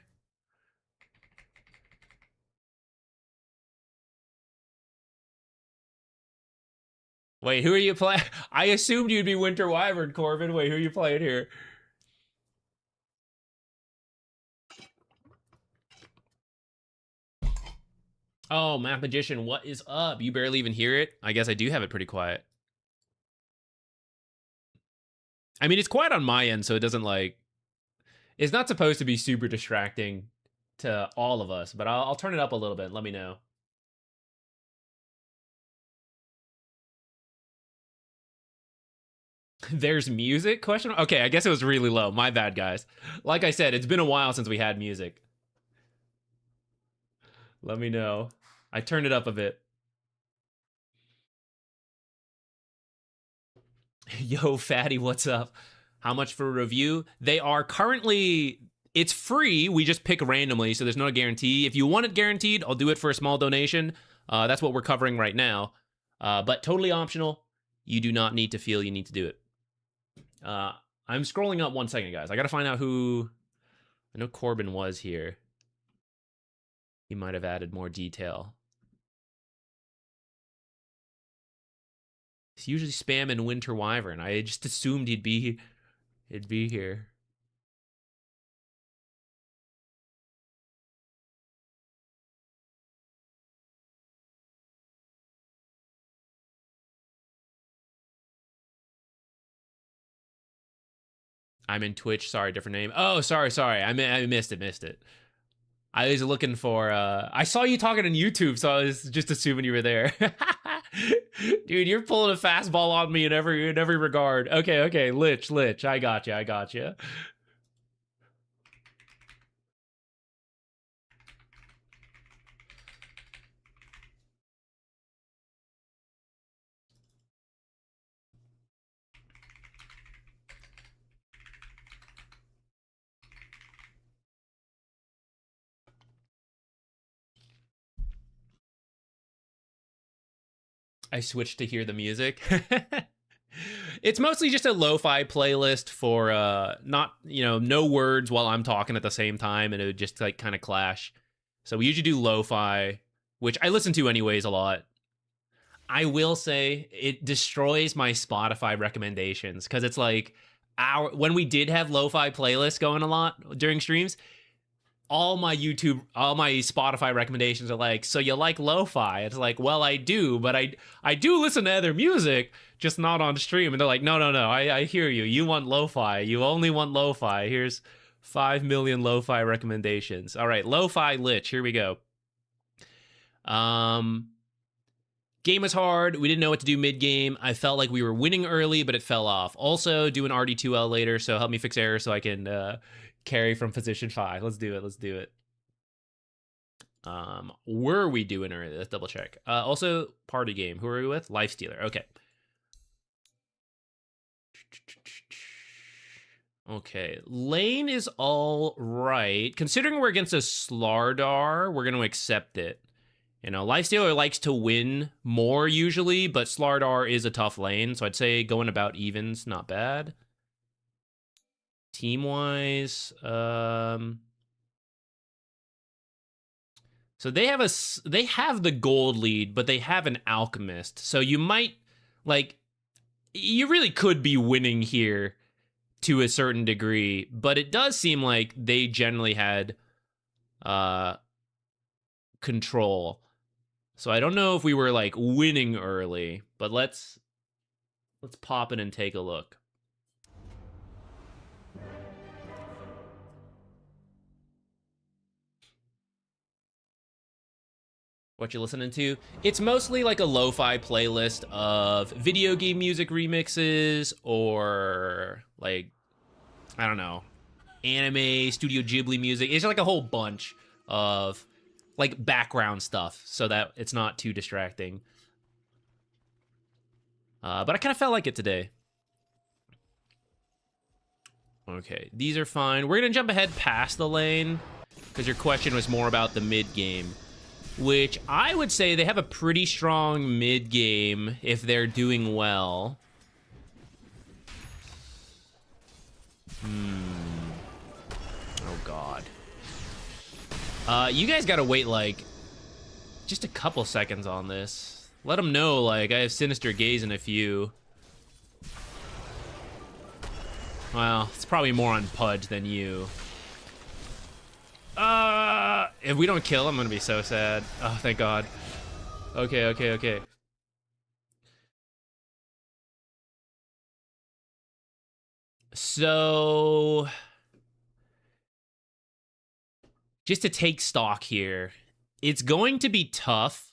Wait, who are you playing? I assumed you'd be winter wyvern, Corbin. Wait, who are you playing here? Oh, Map Magician, what is up? You barely even hear it? I guess I do have it pretty quiet. I mean, it's quiet on my end, so it doesn't like... It's not supposed to be super distracting to all of us, but I'll turn it up a little bit. Let me know. There's music? Question? Okay, I guess it was really low. My bad, guys. Like I said, it's been a while since we had music. Let me know. I turned it up a bit. Yo, fatty, what's up? How much for a review? They are currently... It's free. We just pick randomly, so there's no guarantee. If you want it guaranteed, I'll do it for a small donation. That's what we're covering right now. But totally optional. You do not need to feel you need to do it. I'm scrolling up 1 second, guys. I gotta find out who... I know Corbin was here. He might have added more detail. He's usually spamming Winter Wyvern. I just assumed he'd be here. I'm in Twitch. Sorry, different name. Oh, sorry. I missed it. I was looking for, I saw you talking on YouTube, so I was just assuming you were there. Dude, you're pulling a fastball on me in every regard. Okay, Lich, I got you. I switched to hear the music. It's mostly just a lo-fi playlist for not, no words while I'm talking at the same time, and it would just like kind of clash. So we usually do lo-fi, which I listen to anyways a lot. I will say it destroys my Spotify recommendations because it's like when we did have lo-fi playlists going a lot during streams, all my Spotify recommendations are like, so you like lo-fi? It's like, well, I do, but I do listen to other music, just not on stream. And they're like, no, I hear you. You want lo-fi. You only want lo-fi. Here's 5 million lo-fi recommendations. All right, lo-fi Lich. Here we go. Game was hard. We didn't know what to do mid-game. I felt like we were winning early, but it fell off. Also, do an RD2L later, so help me fix errors so I can carry from position 5. Let's do it. Were we doing early? Let's double check. Also, party game. Who are we with? Lifestealer. Okay. Okay. Lane is all right. Considering we're against a Slardar, we're going to accept it. Lifestealer likes to win more usually, but Slardar is a tough lane, so I'd say going about evens, not bad. Team-wise, so they have the gold lead, but they have an Alchemist, so you might, you really could be winning here to a certain degree, but it does seem like they generally had control. So I don't know if we were winning early, but let's pop in and take a look. What you listening to? It's mostly like a lo-fi playlist of video game music remixes or I don't know, anime, Studio Ghibli music. It's like a whole bunch of background stuff so that it's not too distracting. But I kind of felt like it today. Okay, these are fine. We're gonna jump ahead past the lane because your question was more about the mid game, which I would say they have a pretty strong mid game if they're doing well. Oh god. You guys gotta wait just a couple seconds on this. Let them know I have Sinister Gaze in a few. Well, it's probably more on Pudge than you. If we don't kill him, I'm gonna be so sad. Oh, thank God. Okay. So, just to take stock here, it's going to be tough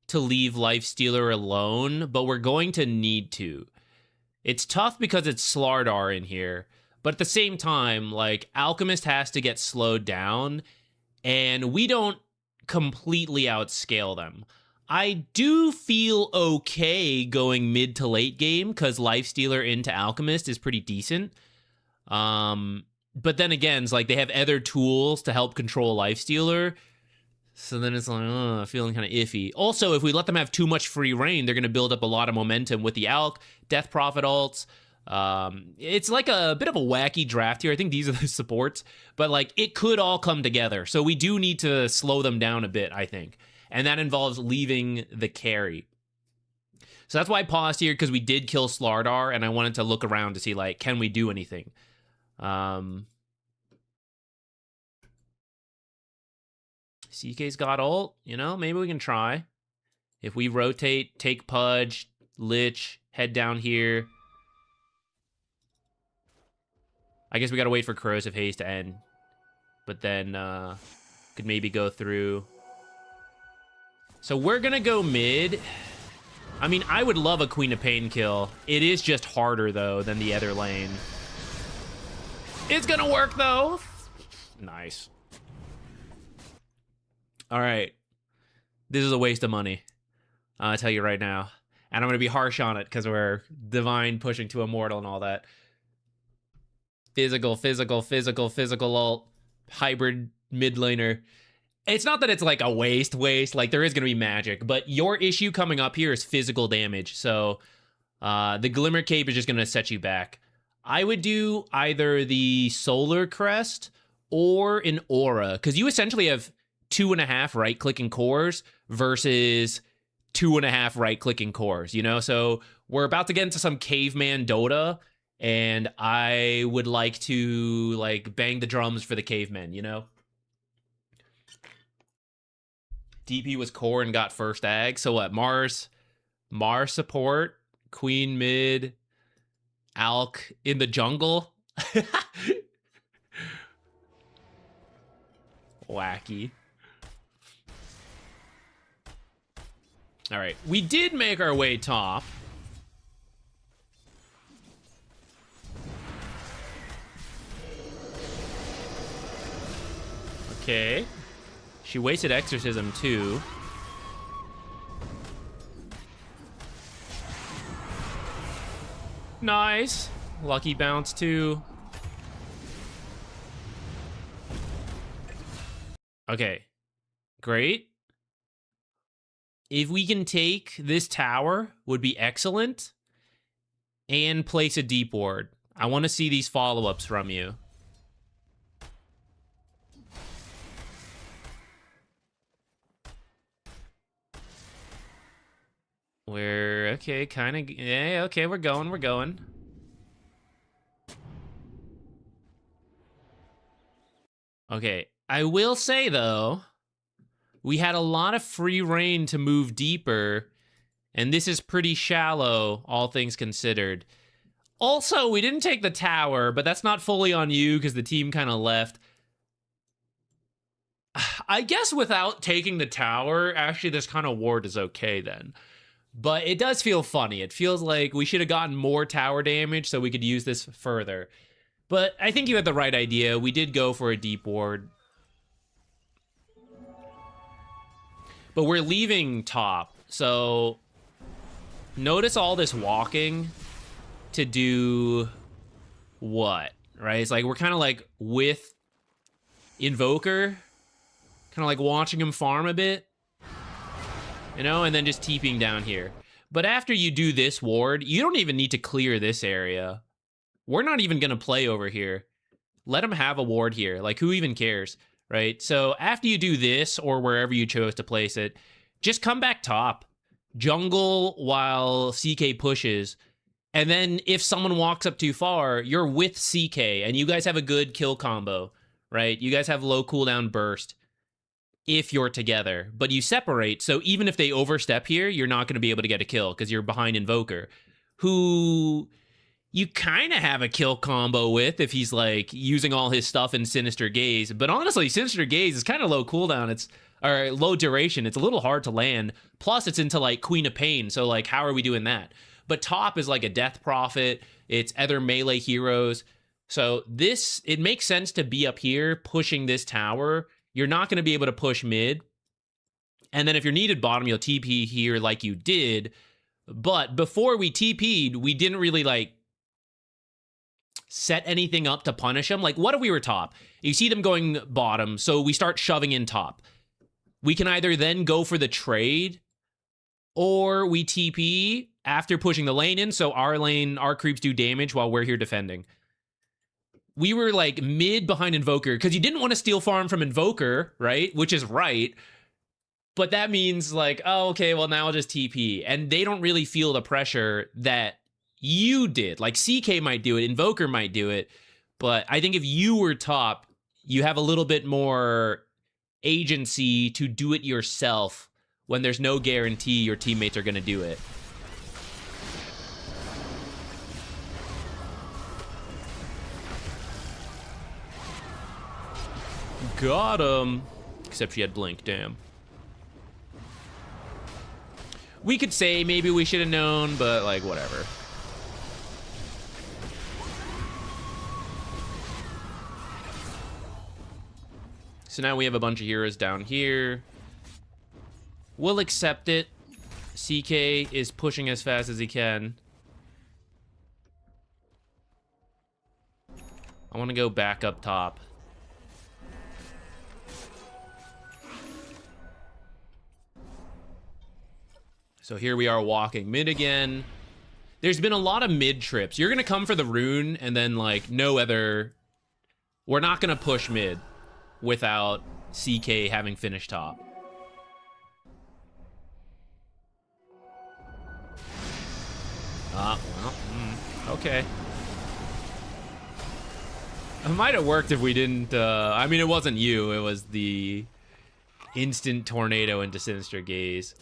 to leave Lifestealer alone, but we're going to need to. It's tough because it's Slardar in here, but at the same time, Alchemist has to get slowed down, and we don't completely outscale them. I do feel okay going mid to late game because Lifestealer into Alchemist is pretty decent. But then again, it's they have other tools to help control Lifestealer. So then it's feeling kind of iffy. Also, if we let them have too much free reign, they're going to build up a lot of momentum with the Alch, Death Prophet ults. It's a bit of a wacky draft here. I think these are the supports, but it could all come together. So we do need to slow them down a bit, I think. And that involves leaving the carry. So that's why I paused here, because we did kill Slardar, and I wanted to look around to see, can we do anything? CK's got ult, maybe we can try. If we rotate, take Pudge, Lich, head down here. I guess we gotta wait for Corrosive Haze to end. But then, could maybe go through. So we're gonna go mid. I mean, I would love a Queen of Pain kill. It is just harder, though, than the other lane. It's gonna work, though. Nice. All right. This is a waste of money. I'll tell you right now. And I'm gonna be harsh on it because we're Divine pushing to Immortal and all that. Physical ult. Hybrid mid laner. It's not that it's like a waste. Like, there is going to be magic. But your issue coming up here is physical damage. So the Glimmer Cape is just going to set you back. I would do either the Solar Crest or an Aura. Because you essentially have 2.5 right-clicking cores versus 2.5 right-clicking cores, you know? So we're about to get into some caveman Dota. And I would like to, like, bang the drums for the cavemen, you know? DP was core and got first ag. So what? Mars support, Queen mid, Alk in the jungle. Wacky. All right, we did make our way top. Okay. She wasted Exorcism, too. Nice. Lucky bounce, too. Okay. Great. If we can take this tower, would be excellent. And place a deep ward. I want to see these follow-ups from you. We're, okay, kind of, yeah, okay, we're going. Okay, I will say, though, we had a lot of free reign to move deeper, and this is pretty shallow, all things considered. Also, we didn't take the tower, but that's not fully on you, because the team kind of left. I guess without taking the tower, actually, this kind of ward is okay, then. But it does feel funny. It feels like we should have gotten more tower damage so we could use this further. But I think you had the right idea. We did go for a deep ward. But we're leaving top. So notice all this walking to do what? Right? It's like we're kind of like with Invoker. Kind of like watching him farm a bit. You know, and then just TPing down here. But after you do this ward, you don't even need to clear this area. We're not even going to play over here. Let him have a ward here. Like, who even cares, right? So after you do this, or wherever you chose to place it, just come back top. Jungle while CK pushes. And then if someone walks up too far, you're with CK, and you guys have a good kill combo, right? You guys have low cooldown burst. If you're together, but you separate, so even if they overstep here, you're not going to be able to get a kill because you're behind Invoker, who you kind of have a kill combo with if he's like using all his stuff in Sinister Gaze. But honestly, Sinister Gaze is kind of low cooldown. Or low duration. It's a little hard to land. Plus, it's into like Queen of Pain. So like, how are we doing that? But top is like a Death Prophet. It's other melee heroes. So this, it makes sense to be up here pushing this tower. You're not going to be able to push mid. And then if you're needed bottom, you'll TP here like you did. But before we TP'd, we didn't really, like, set anything up to punish them. Like, what if we were top? You see them going bottom, so we start shoving in top. We can either then go for the trade, or we TP after pushing the lane in, so our creeps do damage while we're here defending. We were like mid behind Invoker because you didn't want to steal farm from Invoker, right? Which is right. But that means like, oh, okay, well now I'll just TP. And they don't really feel the pressure that you did. Like CK might do it, Invoker might do it. But I think if you were top, you have a little bit more agency to do it yourself when there's no guarantee your teammates are going to do it. Got him. Except she had blink, damn. We could say maybe we should have known, but like, whatever. So now we have a bunch of heroes down here. We'll accept it. CK is pushing as fast as he can. I want to go back up top. So here we are walking mid again. There's been a lot of mid trips. You're going to come for the rune and then like no other... We're not going to push mid without CK having finished top. Well, okay. It might have worked if we didn't, I mean, it wasn't you, it was the instant tornado into Sinister Gaze.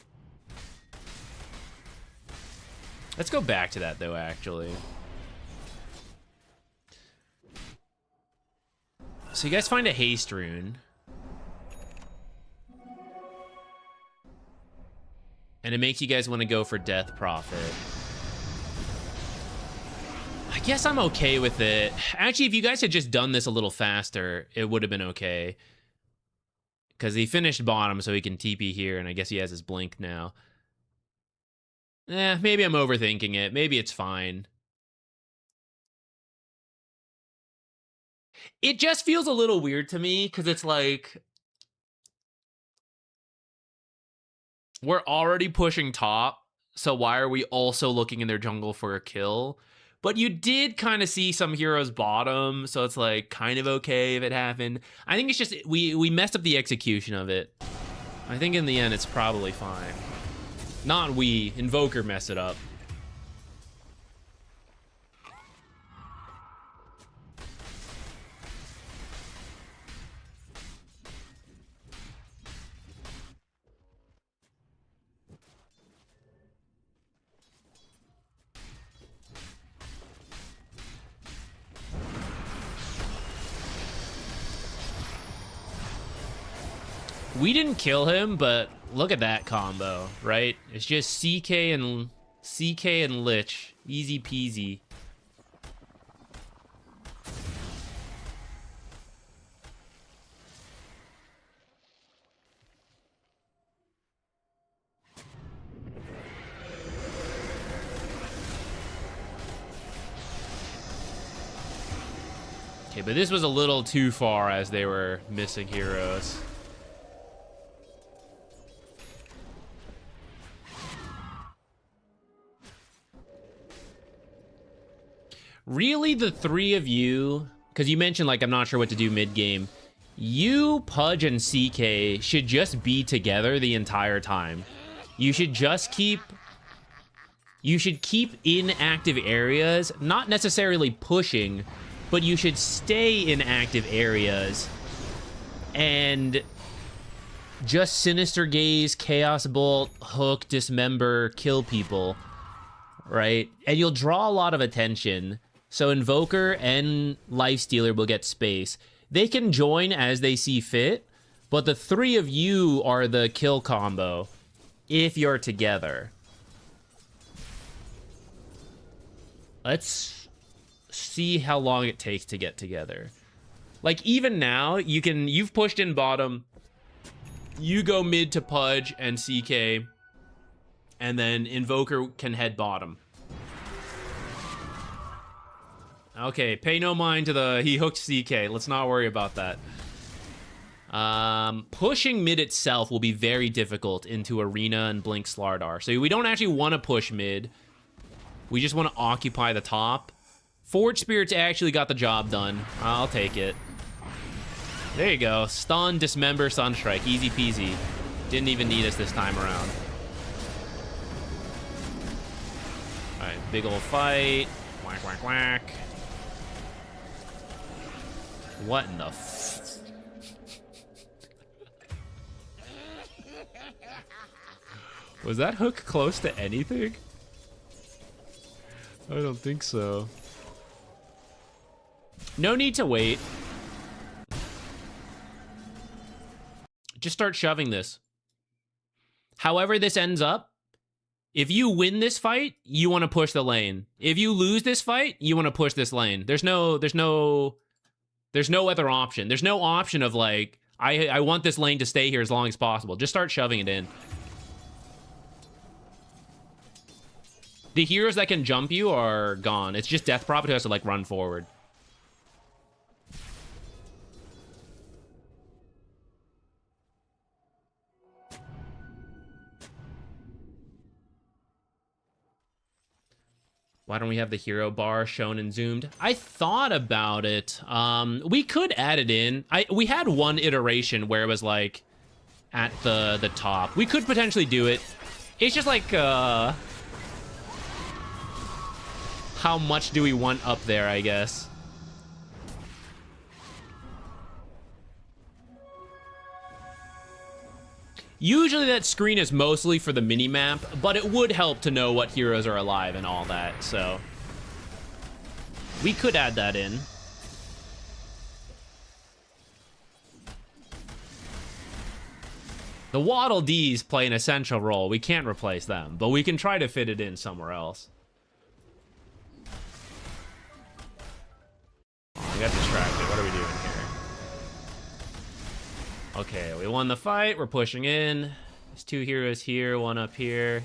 Let's go back to that, though, actually. So you guys find a haste rune. And it makes you guys want to go for Death Prophet. I guess I'm okay with it. Actually, if you guys had just done this a little faster, it would have been okay. Because he finished bottom, so he can TP here, and I guess he has his blink now. Maybe I'm overthinking it. Maybe it's fine. It just feels a little weird to me, because it's like... We're already pushing top, so why are we also looking in their jungle for a kill? But you did kind of see some heroes bottom, so it's like kind of okay if it happened. I think it's just we messed up the execution of it. I think in the end it's probably fine. Not we, Invoker messed it up. We didn't kill him, but look at that combo, right? It's just CK and Lich, easy peasy. Okay, but this was a little too far as they were missing heroes. Really, the three of you, because you mentioned, like, I'm not sure what to do mid-game. You, Pudge, and CK should just be together the entire time. You should just keep... You should keep in active areas, not necessarily pushing, but you should stay in active areas and just Sinister Gaze, Chaos Bolt, Hook, Dismember, kill people, right? And you'll draw a lot of attention. So Invoker and Lifestealer will get space. They can join as they see fit, but the three of you are the kill combo if you're together. Let's see how long it takes to get together. Like, even now, you've pushed in bottom. You go mid to Pudge and CK, and then Invoker can head bottom. Okay, pay no mind to the he hooked CK. Let's not worry about that. Pushing mid itself will be very difficult into Arena and Blink Slardar. So we don't actually want to push mid. We just want to occupy the top. Forge Spirits actually got the job done. I'll take it. There you go. Stun, Dismember, Sunstrike. Easy peasy. Didn't even need us this time around. Alright, big ol' fight. Whack, whack, whack. What in the f... Was that hook close to anything? I don't think so. No need to wait. Just start shoving this. However this ends up, if you win this fight, you want to push the lane. If you lose this fight, you want to push this lane. There's no other option. There's no option of like, I want this lane to stay here as long as possible. Just start shoving it in. The heroes that can jump you are gone. It's just Death Prophet who has to like run forward. Why don't we have the hero bar shown and zoomed? I thought about it. We could add it in. We had one iteration where it was like at the top. We could potentially do it. It's just like how much do we want up there, I guess. Usually that screen is mostly for the mini-map, but it would help to know what heroes are alive and all that, so we could add that in. The Waddle Dees play an essential role. We can't replace them, but we can try to fit it in somewhere else. Oh, I got distracted. What are we doing here? Okay, we won the fight. We're pushing in. There's two heroes here, one up here.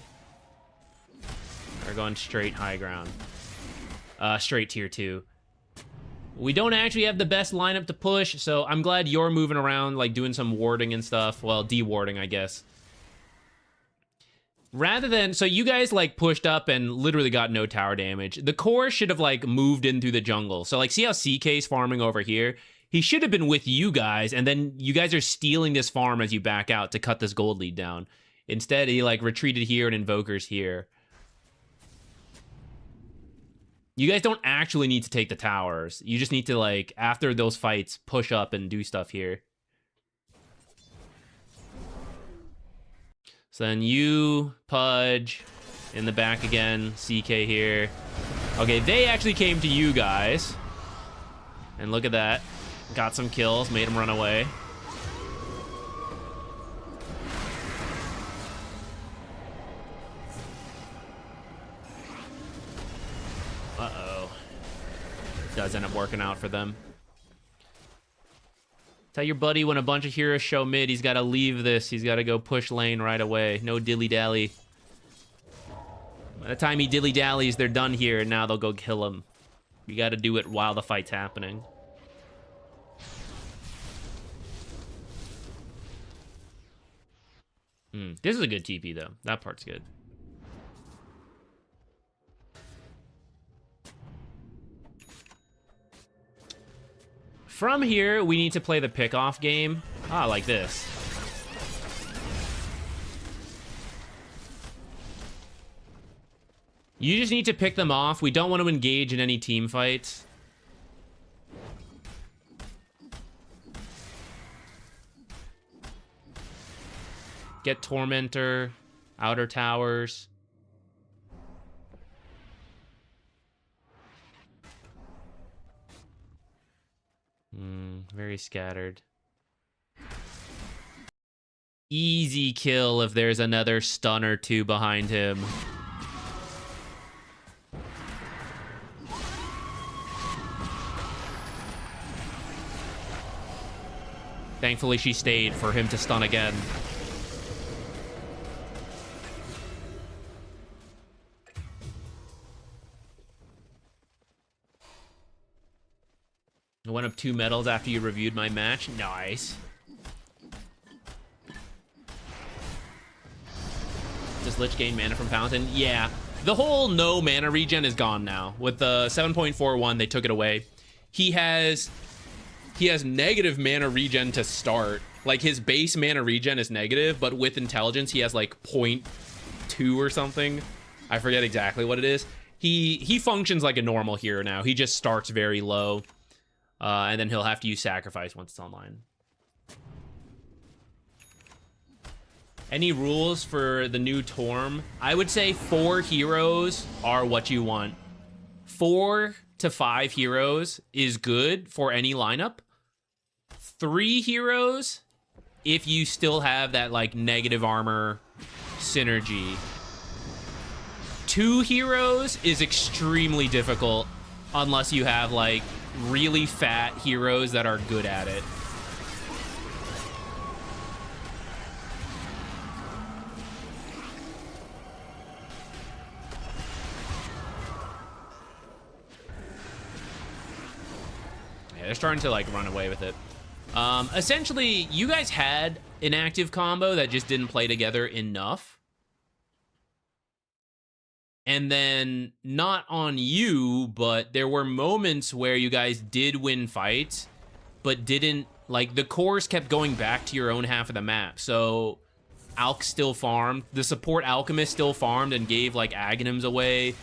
We're going straight high ground. Straight tier 2. We don't actually have the best lineup to push, so I'm glad you're moving around, like doing some warding and stuff. Well, de-warding, I guess. Rather than, so you guys like pushed up and literally got no tower damage. The core should have like moved in through the jungle. So like, see how CK's farming over here? He should have been with you guys, and then you guys are stealing this farm as you back out to cut this gold lead down. Instead, he like retreated here and invokers here. You guys don't actually need to take the towers. You just need to like, after those fights, push up and do stuff here. So then you, Pudge, in the back again, CK here. Okay, they actually came to you guys. And look at that. Got some kills, made him run away. Uh-oh. Does end up working out for them. Tell your buddy when a bunch of heroes show mid, he's got to leave this. He's got to go push lane right away. No dilly-dally. By the time he dilly-dallies, they're done here, and now they'll go kill him. You got to do it while the fight's happening. This is a good TP, though. That part's good. From here, we need to play the pick-off game. Like this. You just need to pick them off. We don't want to engage in any team fights. Get Tormentor, outer towers. Very scattered. Easy kill if there's another stun or two behind him. Thankfully, she stayed for him to stun again. I went up 2 medals after you reviewed my match. Nice. Does Lich gain mana from Fountain? Yeah. The whole no mana regen is gone now. With the 7.41, they took it away. He has negative mana regen to start. Like, his base mana regen is negative, but with intelligence, he has like 0.2 or something. I forget exactly what it is. He functions like a normal hero now. He just starts very low. And then he'll have to use Sacrifice once it's online. Any rules for the new Torm? I would say 4 heroes are what you want. 4 to 5 heroes is good for any lineup. 3 heroes if you still have that like negative armor synergy. 2 heroes is extremely difficult unless you have like really fat heroes that are good at it. Yeah, they're starting to like run away with it. Essentially, you guys had an active combo that just didn't play together enough. And then, not on you, but there were moments where you guys did win fights, but didn't, like, the cores kept going back to your own half of the map. So, Alk still farmed. The support Alchemist still farmed and gave, like, Aghanims away.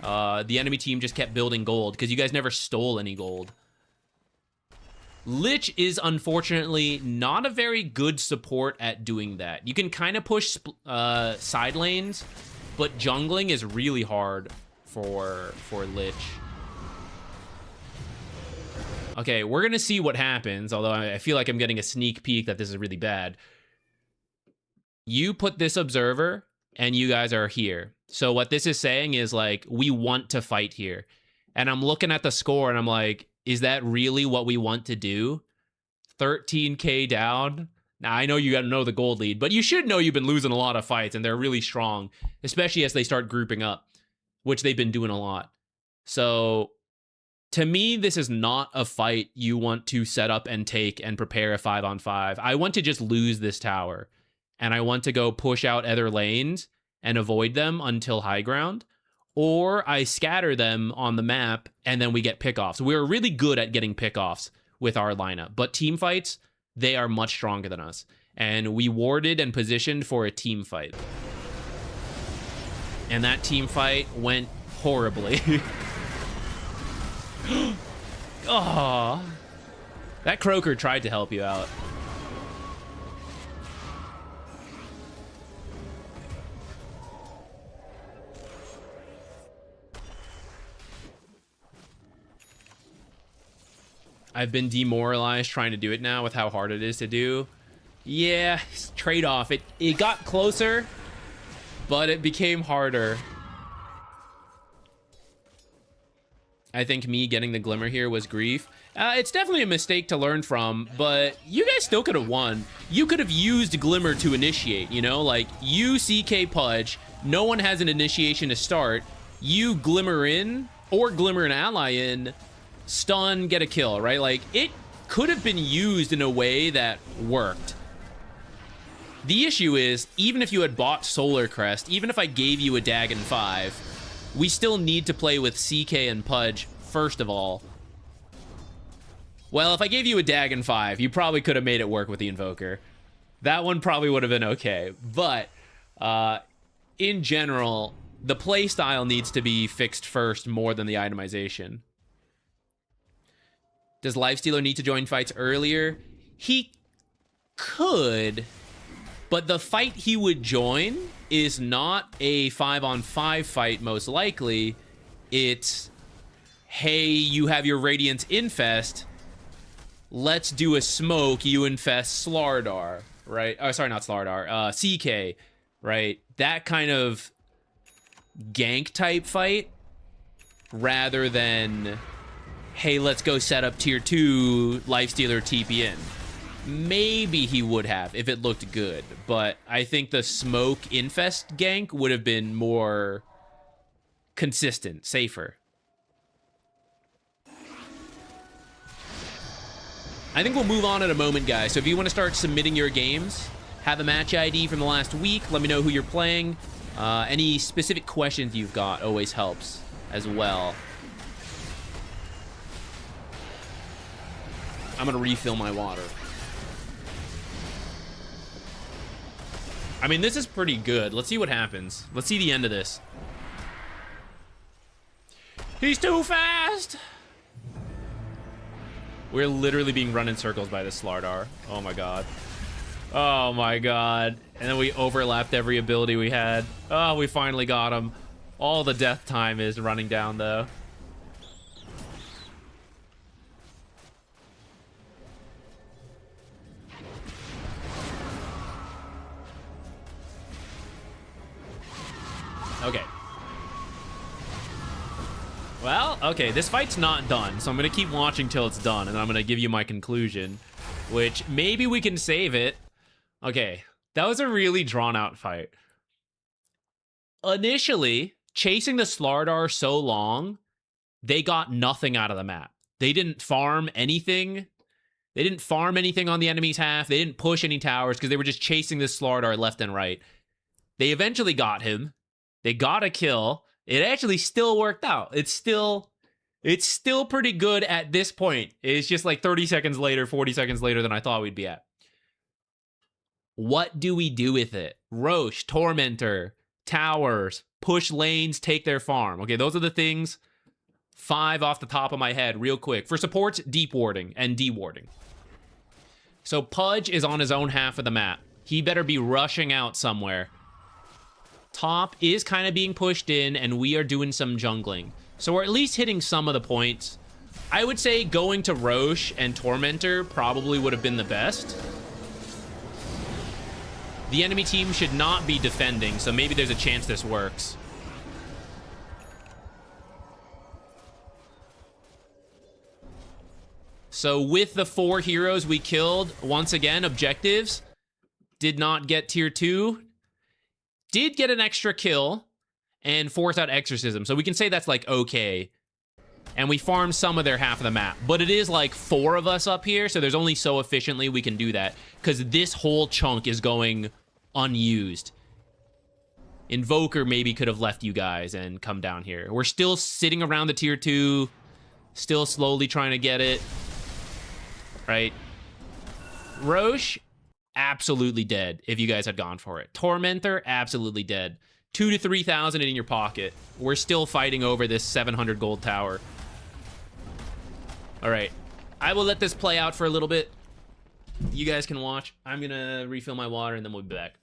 The enemy team just kept building gold, because you guys never stole any gold. Lich is, unfortunately, not a very good support at doing that. You can kind of push side lanes, but jungling is really hard for Lich. Okay, we're gonna see what happens, although I feel like I'm getting a sneak peek that this is really bad. You put this observer, and you guys are here. So what this is saying is, like, we want to fight here. And I'm looking at the score, and I'm like, is that really what we want to do? 13k down? Now, I know you got to know the gold lead, but you should know you've been losing a lot of fights, and they're really strong, especially as they start grouping up, which they've been doing a lot. So, to me, this is not a fight you want to set up and take and prepare a 5-on-5. I want to just lose this tower, and I want to go push out other lanes and avoid them until high ground, or I scatter them on the map, and then we get pickoffs. We're really good at getting pickoffs with our lineup, but team fights, they are much stronger than us. And we warded and positioned for a team fight. And that team fight went horribly. Oh, that Croaker tried to help you out. I've been demoralized trying to do it now with how hard it is to do. Yeah, trade-off. It got closer, but it became harder. I think me getting the Glimmer here was grief. It's definitely a mistake to learn from, but you guys still could have won. You could have used Glimmer to initiate, you know? Like, you CK Pudge, no one has an initiation to start. You Glimmer in, or Glimmer an ally in, stun, get a kill, right? Like, it could have been used in a way that worked. The issue is, even if you had bought Solar Crest, even if I gave you a Dagon 5, we still need to play with CK and Pudge, first of all. Well, if I gave you a Dagon 5, you probably could have made it work with the Invoker. That one probably would have been okay. But, in general, the playstyle needs to be fixed first more than the itemization. Does Lifestealer need to join fights earlier? He could, but the fight he would join is not a 5-on-5 fight, most likely. It's, hey, you have your Radiance infest. Let's do a smoke. You infest Slardar, right? Oh, sorry, not Slardar. CK, right? That kind of gank type fight, rather than, hey, let's go set up tier 2 Lifestealer TP in. Maybe he would have if it looked good, but I think the smoke infest gank would have been more consistent, safer. I think we'll move on in a moment, guys. So if you want to start submitting your games, have a match ID from the last week, let me know who you're playing. Any specific questions you've got always helps as well. I'm gonna refill my water. I mean, this is pretty good. Let's see what happens. Let's see the end of this. He's too fast! We're literally being run in circles by this Slardar. Oh my god. Oh my god. And then we overlapped every ability we had. Oh, we finally got him. All the death time is running down, though. Okay. Well, okay, this fight's not done, so I'm going to keep watching till it's done, and then I'm going to give you my conclusion, which maybe we can save it. Okay, that was a really drawn-out fight. Initially, chasing the Slardar so long, they got nothing out of the map. They didn't farm anything. They didn't farm anything on the enemy's half. They didn't push any towers because they were just chasing this Slardar left and right. They eventually got him. They got a kill. It actually still worked out. It's still pretty good at this point. It's just like 30 seconds later, 40 seconds later than I thought we'd be at. What do we do with it? Roche, Tormentor, towers, push lanes, take their farm. Okay, those are the things. 5 off the top of my head real quick. For supports, deep warding and dewarding. So Pudge is on his own half of the map. He better be rushing out somewhere. Top is kind of being pushed in, and we are doing some jungling. So we're at least hitting some of the points. I would say going to Roche and Tormentor probably would have been the best. The enemy team should not be defending, so maybe there's a chance this works. So with the 4 heroes we killed, once again, objectives. Did not get tier 2. Did get an extra kill and force out exorcism. So we can say that's like okay. And we farmed some of their half of the map. But it is like 4 of us up here, so there's only so efficiently we can do that. Because this whole chunk is going unused. Invoker maybe could have left you guys and come down here. We're still sitting around the tier 2. Still slowly trying to get it. Right? Roche, absolutely dead if you guys had gone for it. Tormentor, absolutely dead. 2,000 to 3,000 in your pocket. We're still fighting over this 700 gold tower. All right. I will let this play out for a little bit. You guys can watch. I'm going to refill my water and then we'll be back.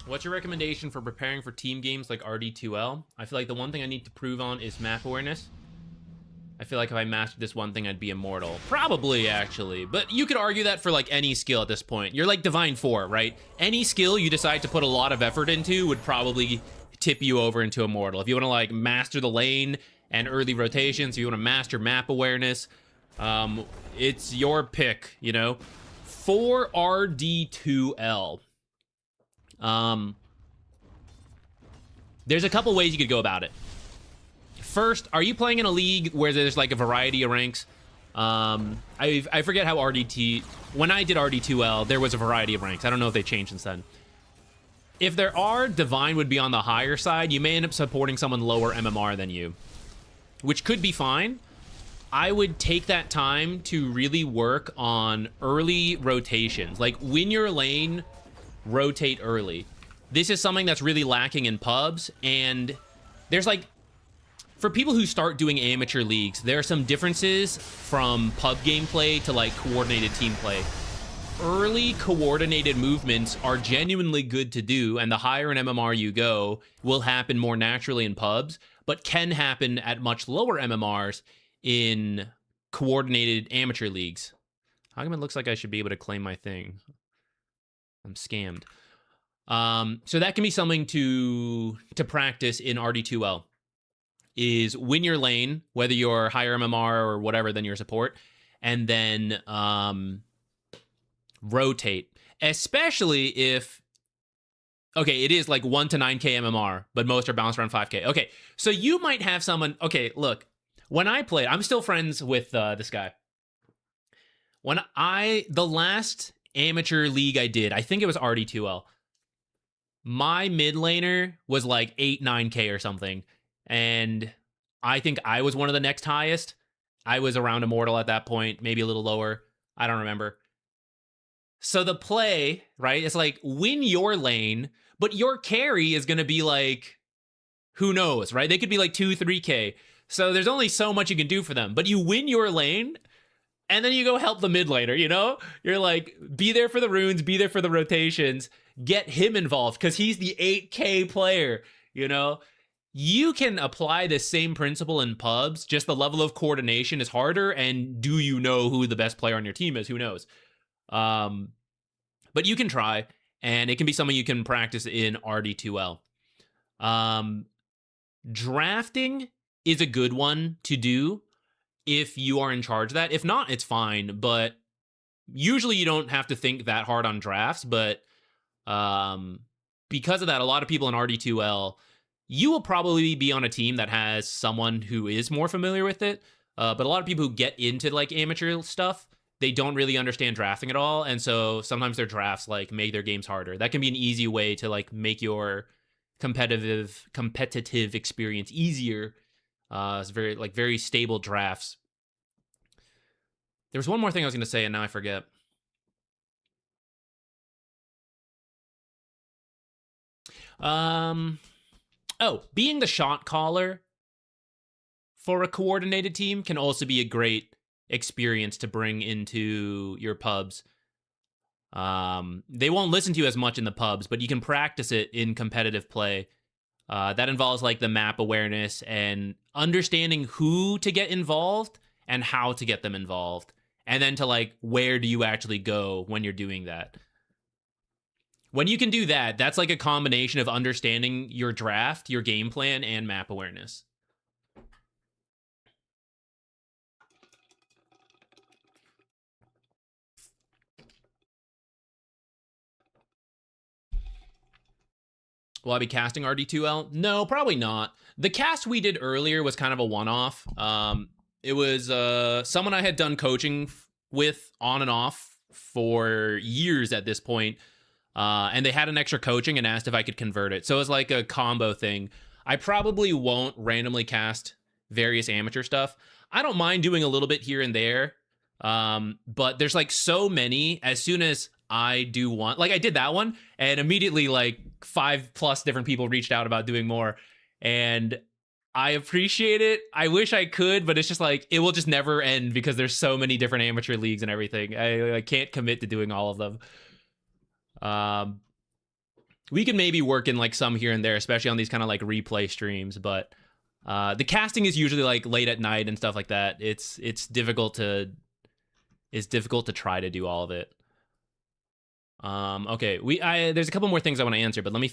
What's your recommendation for preparing for team games like RD2L? I feel like the one thing I need to prove on is map awareness. I feel like if I mastered this one thing, I'd be immortal. Probably, actually. But you could argue that for, like, any skill at this point. You're like Divine 4, right? Any skill you decide to put a lot of effort into would probably tip you over into immortal. If you want to, like, master the lane and early rotations, if you want to master map awareness, it's your pick, you know? For RD2L, there's a couple ways you could go about it. First, are you playing in a league where there's like a variety of ranks? I forget how RDT... When I did RD2L, there was a variety of ranks. I don't know if they changed since then. If there are, Divine would be on the higher side. You may end up supporting someone lower MMR than you, which could be fine. I would take that time to really work on early rotations. Like, win your lane, rotate early. This is something that's really lacking in pubs, and there's like... For people who start doing amateur leagues, there are some differences from pub gameplay to like coordinated team play. Early coordinated movements are genuinely good to do, and the higher in MMR you go will happen more naturally in pubs, but can happen at much lower MMRs in coordinated amateur leagues. How come it looks like I should be able to claim my thing? I'm scammed. So that can be something to practice in RD2L. Is win your lane, whether you're higher MMR or whatever than your support, and then rotate. Especially if, okay, it is like 1 to 9k MMR, but most are bounced around 5k. Okay, so you might have someone, okay, look, when I played, I'm still friends with this guy. The last amateur league I did, I think it was RD2L, my mid laner was like 8, 9k or something. And I think I was one of the next highest. I was around Immortal at that point, maybe a little lower. I don't remember. So the play, right, it's like win your lane, but your carry is going to be like, who knows, right? They could be like 2, 3k. So there's only so much you can do for them. But you win your lane, and then you go help the mid laner, you know? You're like, be there for the runes, be there for the rotations, get him involved, because he's the 8k player, you know? You can apply the same principle in pubs, just the level of coordination is harder, and do you know who the best player on your team is? Who knows? But you can try, and it can be something you can practice in RD2L. Drafting is a good one to do if you are in charge of that. If not, it's fine, but usually you don't have to think that hard on drafts, but because of that, a lot of people in RD2L, you will probably be on a team that has someone who is more familiar with it. But a lot of people who get into like amateur stuff, they don't really understand drafting at all. And so sometimes their drafts like make their games harder. That can be an easy way to like make your competitive experience easier. It's very stable drafts. There was one more thing I was going to say, and now I forget. Oh, being the shot caller for a coordinated team can also be a great experience to bring into your pubs. They won't listen to you as much in the pubs, but you can practice it in competitive play. That involves like the map awareness and understanding who to get involved and how to get them involved. And then to like, where do you actually go when you're doing that? When you can do that, that's like a combination of understanding your draft, your game plan, and map awareness. Will I be casting RD2L? No, probably not. The cast we did earlier was kind of a one-off. It was someone I had done coaching with on and off for years at this point. And they had an extra coaching and asked if I could convert it. So it was like a combo thing. I probably won't randomly cast various amateur stuff. I don't mind doing a little bit here and there. But there's like so many. As soon as I do one, like I did that one, and immediately like 5+ different people reached out about doing more. And I appreciate it. I wish I could, but it's just like, it will just never end because there's so many different amateur leagues and everything. I can't commit to doing all of them. We could maybe work in like some here and there, especially on these kind of like replay streams, but the casting is usually like late at night and stuff like that. It's difficult to try to do all of it. Okay, there's a couple more things I want to answer, but let me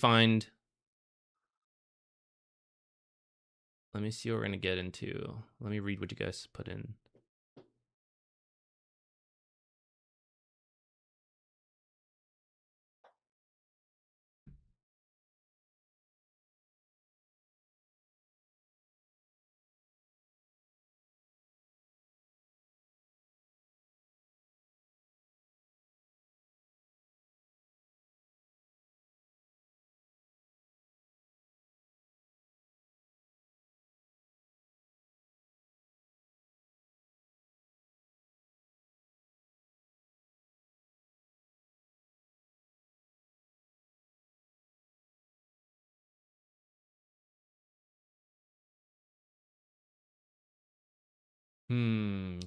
see what we're gonna get into. Let me read what you guys put in.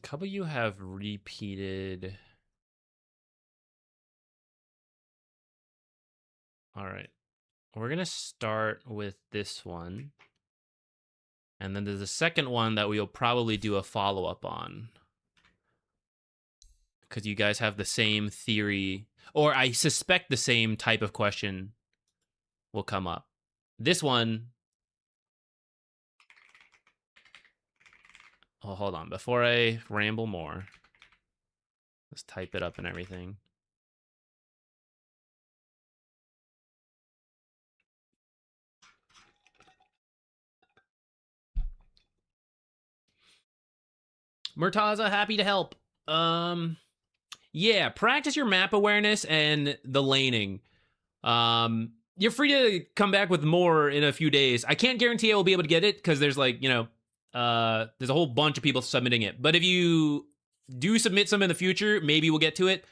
Couple you have repeated. All right. We're going to start with this one. And then there's a second one that we'll probably do a follow-up on. Because you guys have the same theory, or I suspect the same type of question will come up. This one... Oh, hold on. Before I ramble more, let's type it up and everything. Murtaza, happy to help. Yeah, practice your map awareness and the laning. You're free to come back with more in a few days. I can't guarantee I will be able to get it because there's like, there's a whole bunch of people submitting it. But if you do submit some in the future, maybe we'll get to it.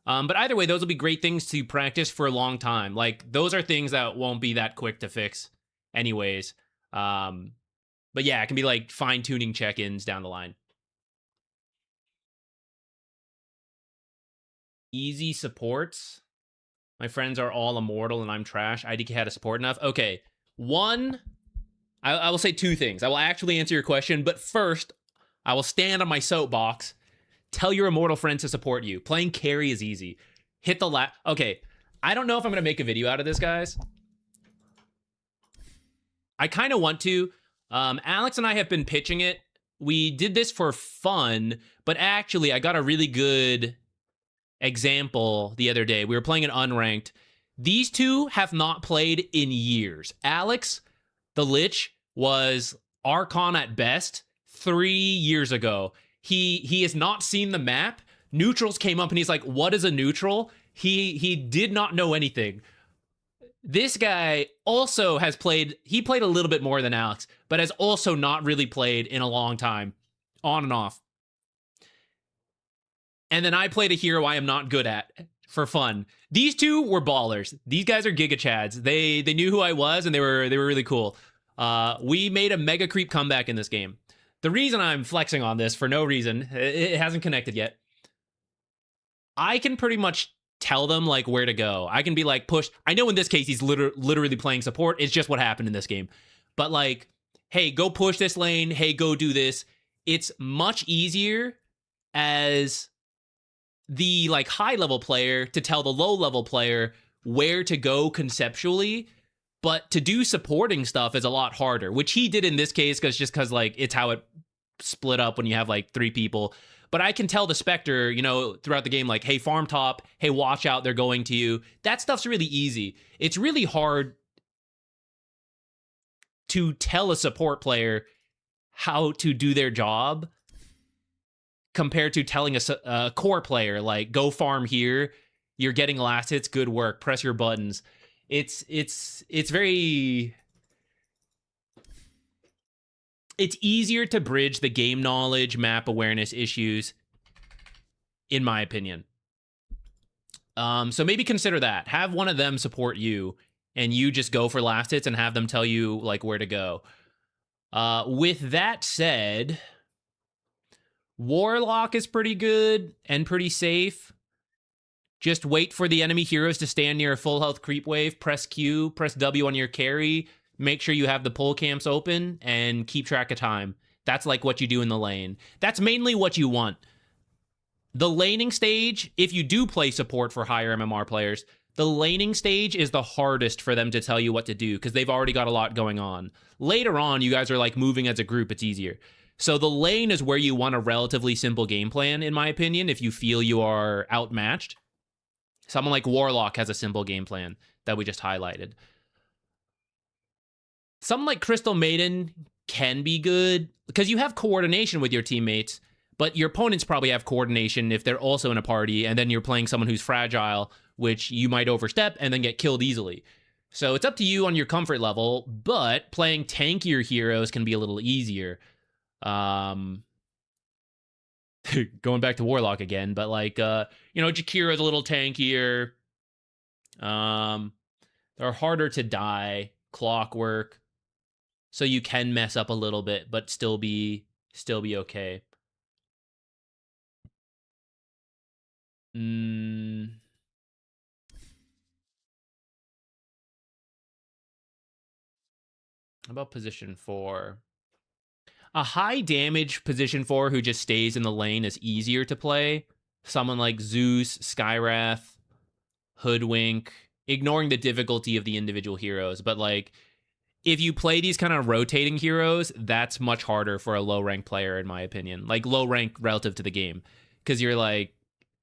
But either way, those will be great things to practice for a long time. Like, those are things that won't be that quick to fix anyways. But yeah, it can be like fine-tuning check-ins down the line. Easy supports. My friends are all immortal and I'm trash. IDK had a support enough. Okay, one, I will say two things. I will actually answer your question, but first, I will stand on my soapbox. Tell your immortal friends to support you. Playing carry is easy. Hit the Okay, I don't know if I'm going to make a video out of this, guys. I kind of want to. Alex and I have been pitching it. We did this for fun, but actually, I got a really good example the other day. We were playing an unranked. These two have not played in years. Alex, the Lich, was Archon at best 3 years ago. He has not seen the map. Neutrals came up and he's like, what is a neutral? He did not know anything. This guy also has played, he played a little bit more than Alex, but has also not really played in a long time, on and off. And then I played a hero I am not good at for fun. These two were ballers. These guys are Giga Chads. They knew who I was, and they were really cool. We made a mega creep comeback in this game. The reason I'm flexing on this for no reason, it hasn't connected yet. I can pretty much tell them like where to go. I can be like, push. I know in this case he's literally playing support. It's just what happened in this game. But like, hey, go push this lane. Hey, go do this. It's much easier as the like high level player to tell the low level player where to go conceptually, but to do supporting stuff is a lot harder, which he did in this case because like it's how it split up when you have like 3 people. But I can tell the Spectre, throughout the game, like, hey, farm top, hey, watch out, they're going to you. That stuff's really easy. It's really hard to tell a support player how to do their job compared to telling a core player, like, go farm here, you're getting last hits, good work, press your buttons. It's very... It's easier to bridge the game knowledge, map awareness issues, in my opinion. So maybe consider that. Have one of them support you, and you just go for last hits and have them tell you, like, where to go. With that said, Warlock is pretty good and pretty safe. Just wait for the enemy heroes to stand near a full health creep wave, press Q, press W on your carry, make sure you have the pull camps open, and keep track of time. That's like what you do in the lane. That's mainly what you want. The laning stage, if you do play support for higher MMR players, the laning stage is the hardest for them to tell you what to do because they've already got a lot going on. Later on, you guys are like moving as a group, it's easier. So the lane is where you want a relatively simple game plan, in my opinion, if you feel you are outmatched. Someone like Warlock has a simple game plan that we just highlighted. Someone like Crystal Maiden can be good because you have coordination with your teammates, but your opponents probably have coordination if they're also in a party, and then you're playing someone who's fragile, which you might overstep and then get killed easily. So it's up to you on your comfort level, but playing tankier heroes can be a little easier. Going back to Warlock again, but like, Jakira's a little tankier. They're harder to die. Clockwork. So you can mess up a little bit, but still be okay. How about position 4? A high damage position 4 who just stays in the lane is easier to play. Someone like Zeus, Skywrath, Hoodwink, ignoring the difficulty of the individual heroes. But like, if you play these kind of rotating heroes, that's much harder for a low rank player, in my opinion. Like low rank relative to the game. Because you're like,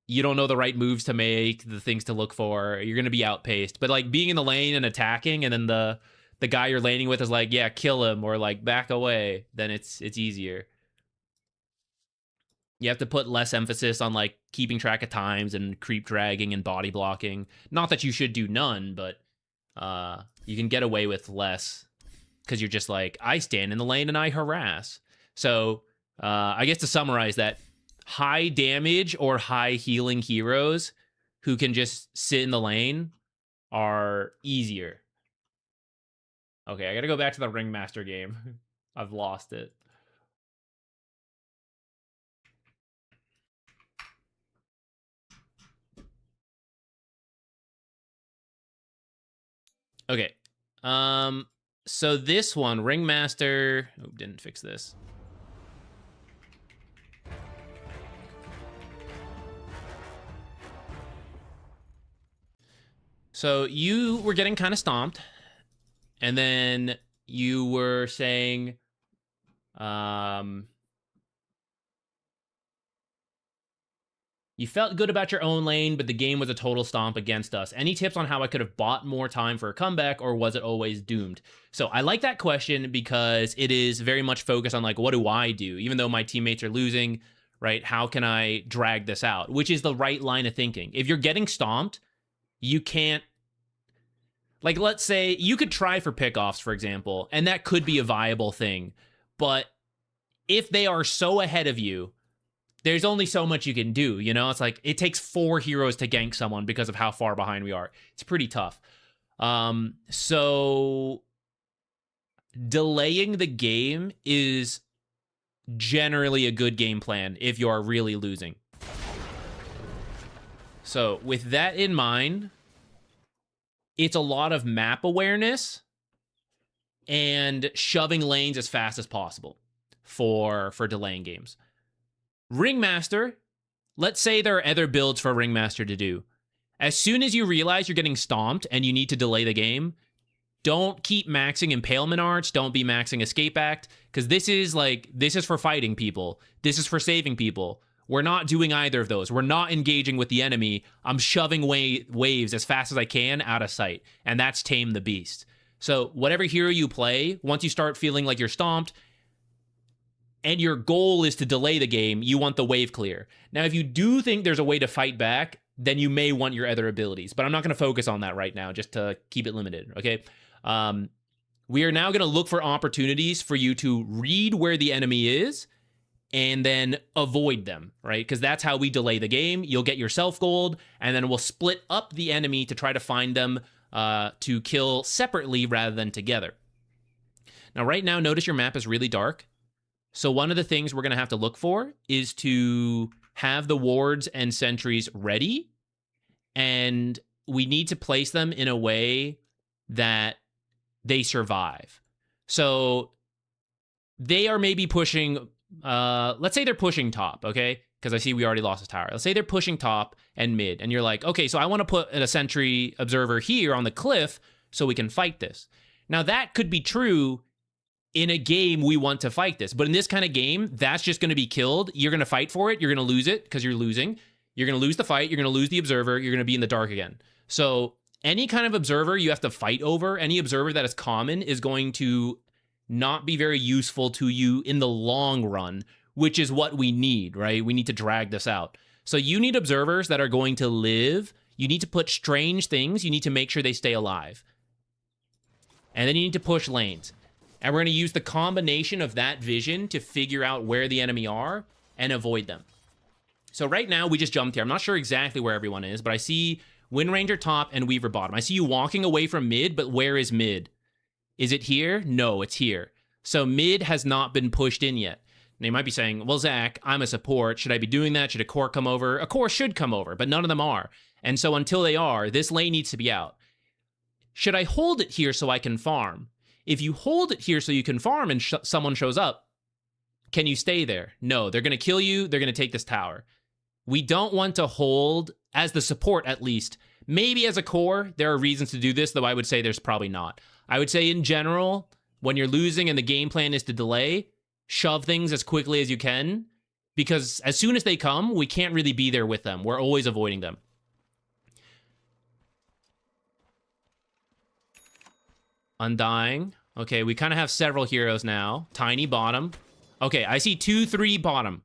you don't know the right moves to make, the things to look for. You're going to be outpaced. But like being in the lane and attacking, and then the guy you're laning with is like, yeah, kill him, or like back away, then it's easier. You have to put less emphasis on like keeping track of times and creep dragging and body blocking. Not that you should do none, but you can get away with less because you're just like, I stand in the lane and I harass. So I guess to summarize that, high damage or high healing heroes who can just sit in the lane are easier. Okay, I gotta go back to the Ringmaster game. I've lost it. Okay. So this one, Ringmaster... Oh, didn't fix this. So you were getting kind of stomped. And then you were saying, you felt good about your own lane, but the game was a total stomp against us. Any tips on how I could have bought more time for a comeback, or was it always doomed? So I like that question because it is very much focused on like, what do I do? Even though my teammates are losing, right? How can I drag this out? Which is the right line of thinking. If you're getting stomped, you can't, like, let's say you could try for pickoffs, for example, and that could be a viable thing. But if they are so ahead of you, there's only so much you can do, you know? It's like, it takes 4 heroes to gank someone because of how far behind we are. It's pretty tough. So delaying the game is generally a good game plan if you are really losing. So with that in mind, it's a lot of map awareness and shoving lanes as fast as possible for delaying games. Ringmaster, let's say there are other builds for Ringmaster to do. As soon as you realize you're getting stomped and you need to delay the game, don't keep maxing Impalement Arch, don't be maxing Escape Act, because this is for fighting people. This is for saving people. We're not doing either of those. We're not engaging with the enemy. I'm shoving waves as fast as I can out of sight, and that's Tame the Beast. So whatever hero you play, once you start feeling like you're stomped, and your goal is to delay the game, you want the wave clear. Now, if you do think there's a way to fight back, then you may want your other abilities, but I'm not going to focus on that right now, just to keep it limited, okay? We are now going to look for opportunities for you to read where the enemy is, and then avoid them, right? Because that's how we delay the game. You'll get yourself gold, and then we'll split up the enemy to try to find them to kill separately rather than together. Now, right now, notice your map is really dark. So one of the things we're going to have to look for is to have the wards and sentries ready and we need to place them in a way that they survive. So they are maybe pushing, let's say they're pushing top, okay? Because I see we already lost a tower. Let's say they're pushing top and mid, and you're like, okay, so I want to put a sentry observer here on the cliff so we can fight this. Now that could be true in a game we want to fight this, but in this kind of game, that's just going to be killed. You're going to fight for it. You're going to lose it because you're losing. You're going to lose the fight. You're going to lose the observer. You're going to be in the dark again. So any kind of observer you have to fight over, any observer that is common is going to not be very useful to you in the long run, which is what we need, right? We need to drag this out. So you need observers that are going to live. You need to put strange things. You need to make sure they stay alive. And then you need to push lanes. And we're going to use the combination of that vision to figure out where the enemy are and avoid them. So right now, we just jumped here. I'm not sure exactly where everyone is, but I see Wind Ranger top and Weaver bottom. I see you walking away from mid, but where is mid? Is it here? No, it's here. So mid has not been pushed in yet. Now you might be saying, well, Zach, I'm a support. Should I be doing that? Should a core come over? A core should come over, but none of them are. And so until they are, this lane needs to be out. Should I hold it here so I can farm? If you hold it here so you can farm and someone shows up, can you stay there? No, they're going to kill you. They're going to take this tower. We don't want to hold, as the support at least. Maybe as a core, there are reasons to do this, though I would say there's probably not. I would say in general, when you're losing and the game plan is to delay, shove things as quickly as you can, because as soon as they come, we can't really be there with them. We're always avoiding them. Undying. Okay, we kind of have several heroes now. Tiny bottom. Okay, I see 2-3 bottom.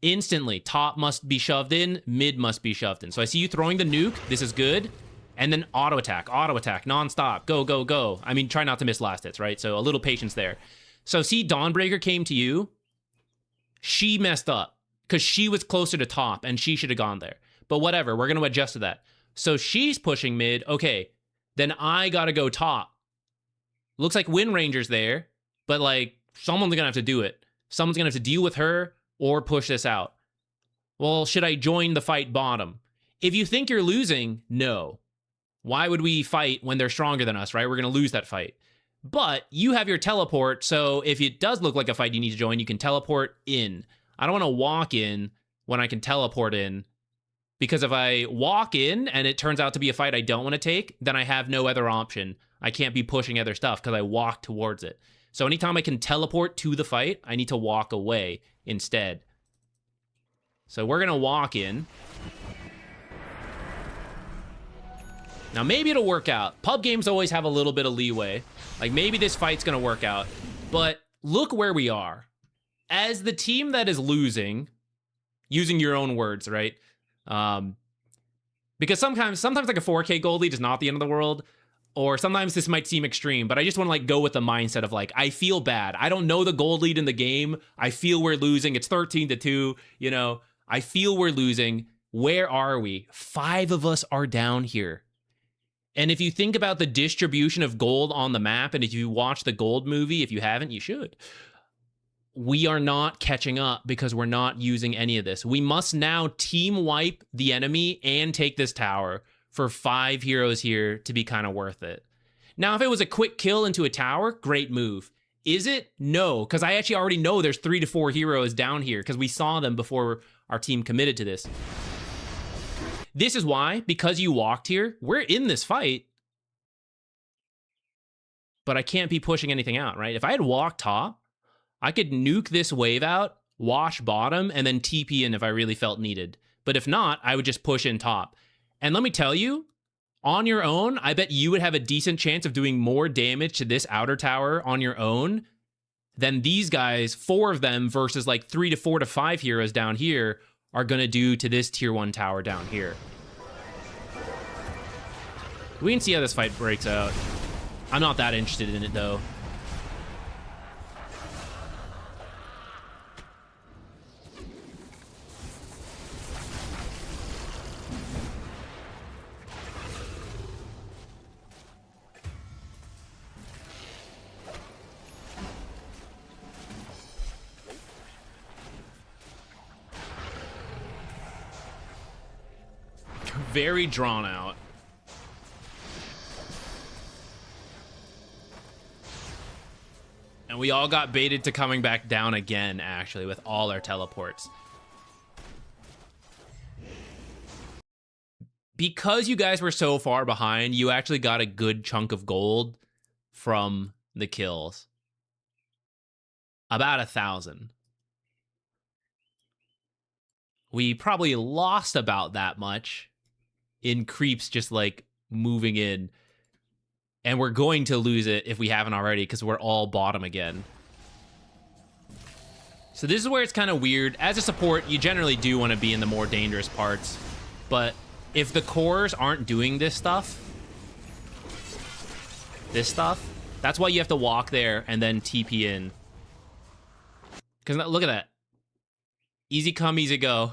Instantly, top must be shoved in, mid must be shoved in. So I see you throwing the nuke. This is good. And then auto attack, nonstop. Go, go, go. I mean, try not to miss last hits, right? So a little patience there. So see, Dawnbreaker came to you. She messed up because she was closer to top and she should have gone there. But whatever, we're going to adjust to that. So she's pushing mid. Okay, then I got to go top. Looks like Wind Ranger's there, but like someone's going to have to do it. Someone's going to have to deal with her or push this out. Well, should I join the fight bottom? If you think you're losing, no. Why would we fight when they're stronger than us, right? We're going to lose that fight. But you have your teleport, so if it does look like a fight you need to join, you can teleport in. I don't want to walk in when I can teleport in, because if I walk in and it turns out to be a fight I don't want to take, then I have no other option. I can't be pushing other stuff because I walk towards it. So anytime I can teleport to the fight, I need to walk away instead. So we're going to walk in. Now, maybe it'll work out. Pub games always have a little bit of leeway. Like, maybe this fight's going to work out. But look where we are. As the team that is losing, using your own words, right? Because sometimes like a 4K gold lead is not the end of the world. Or sometimes this might seem extreme, but I just want to like go with the mindset of like, I feel bad. I don't know the gold lead in the game. I feel we're losing. It's 13-2, you know. I feel we're losing. Where are we? 5 of us are down here. And if you think about the distribution of gold on the map, and if you watch the gold movie, if you haven't, you should. We are not catching up because we're not using any of this. We must now team wipe the enemy and take this tower for 5 heroes here to be kind of worth it. Now, if it was a quick kill into a tower, great move. Is it? No, because I actually already know there's 3 to 4 heroes down here because we saw them before our team committed to this. This is why, because you walked here, we're in this fight, but I can't be pushing anything out, right? If I had walked top, I could nuke this wave out, wash bottom, and then TP in if I really felt needed. But if not, I would just push in top. And let me tell you, on your own, I bet you would have a decent chance of doing more damage to this outer tower on your own than these guys, 4 of them versus like 3 to 4 to 5 heroes down here are going to do to this tier 1 tower down here. We can see how this fight breaks out. I'm not that interested in it, though. very drawn out. And we all got baited to coming back down again, actually, with all our teleports. Because you guys were so far behind, you actually got a good chunk of gold from the kills. About 1,000. We probably lost about that much in creeps just like moving in. And we're going to lose it if we haven't already because we're all bottom again. So this is where it's kind of weird. As a support, you generally do want to be in the more dangerous parts. But if the cores aren't doing this stuff, that's why you have to walk there and then TP in. Because look at that. Easy come, easy go.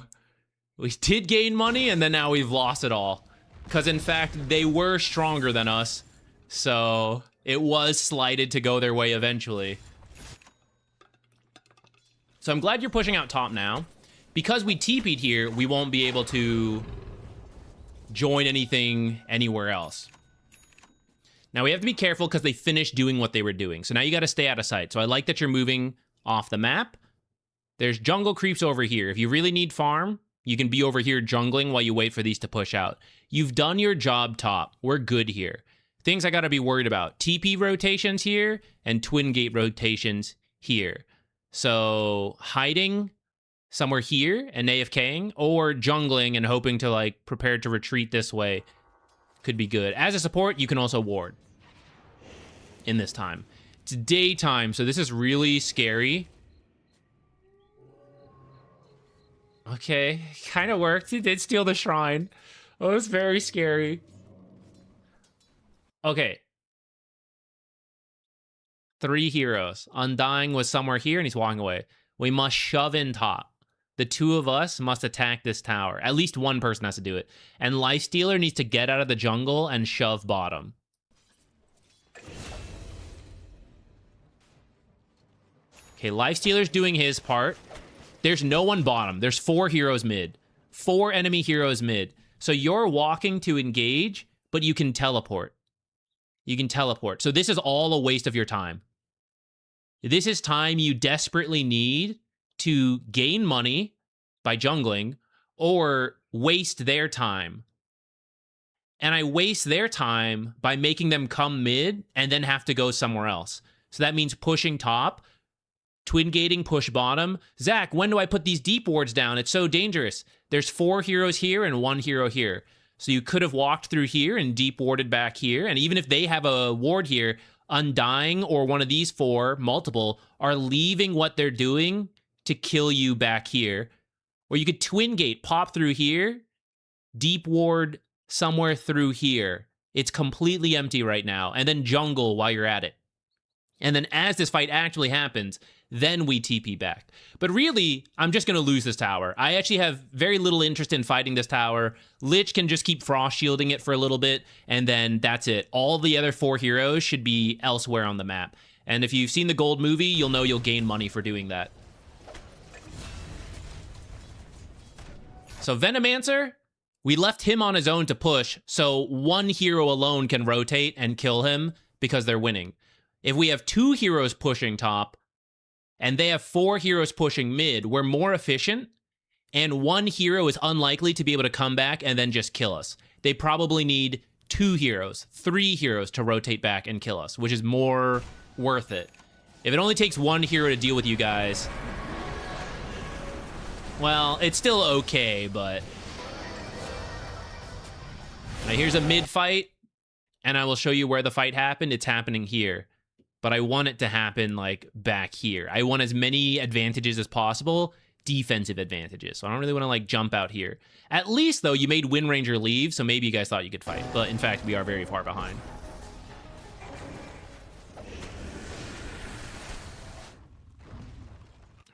We did gain money, and then now we've lost it all. Because, in fact, they were stronger than us. So, it was slighted to go their way eventually. So, I'm glad you're pushing out top now. Because we TP'd here, we won't be able to join anything anywhere else. Now, we have to be careful because they finished doing what they were doing. So, now you got to stay out of sight. So, I like that you're moving off the map. There's jungle creeps over here. If you really need farm, you can be over here jungling while you wait for these to push out. You've done your job top. We're good here. Things I gotta be worried about. TP rotations here and twin gate rotations here. So hiding somewhere here and AFKing or jungling and hoping to like prepare to retreat this way could be good. As a support, you can also ward in this time. It's daytime, so this is really scary. Okay, kind of worked. He did steal the shrine. Oh, it's very scary. Okay. 3 heroes. Undying was somewhere here, and he's walking away. We must shove in top. The 2 of us must attack this tower. At least one person has to do it. And Lifestealer needs to get out of the jungle and shove bottom. Okay, Lifestealer's doing his part. There's no one bottom. There's 4 heroes mid. 4 enemy heroes mid. So you're walking to engage, but you can teleport. You can teleport. So this is all a waste of your time. This is time you desperately need to gain money by jungling or waste their time. And I waste their time by making them come mid and then have to go somewhere else. So that means pushing top, twin gating, push bottom. Zach, when do I put these deep wards down? It's so dangerous. There's 4 heroes here and 1 hero here. So you could have walked through here and deep warded back here. And even if they have a ward here, Undying or one of these 4, multiple, are leaving what they're doing to kill you back here. Or you could twin gate, pop through here, deep ward somewhere through here. It's completely empty right now. And then jungle while you're at it. And then as this fight actually happens, then we TP back. But really, I'm just going to lose this tower. I actually have very little interest in fighting this tower. Lich can just keep frost shielding it for a little bit, and then that's it. All the other 4 heroes should be elsewhere on the map. And if you've seen the Gold movie, you'll know you'll gain money for doing that. So Venomancer, we left him on his own to push, so 1 hero alone can rotate and kill him because they're winning. If we have 2 heroes pushing top, and they have 4 heroes pushing mid, we're more efficient, and 1 hero is unlikely to be able to come back and then just kill us. They probably need 2 heroes, 3 heroes to rotate back and kill us, which is more worth it. If it only takes 1 hero to deal with you guys, well, it's still okay, but... Now here's a mid fight, and I will show you where the fight happened. It's happening here. But I want it to happen, like, back here. I want as many advantages as possible, defensive advantages. So I don't really want to, like, jump out here. At least, though, you made Wind Ranger leave, so maybe you guys thought you could fight. But, in fact, we are very far behind.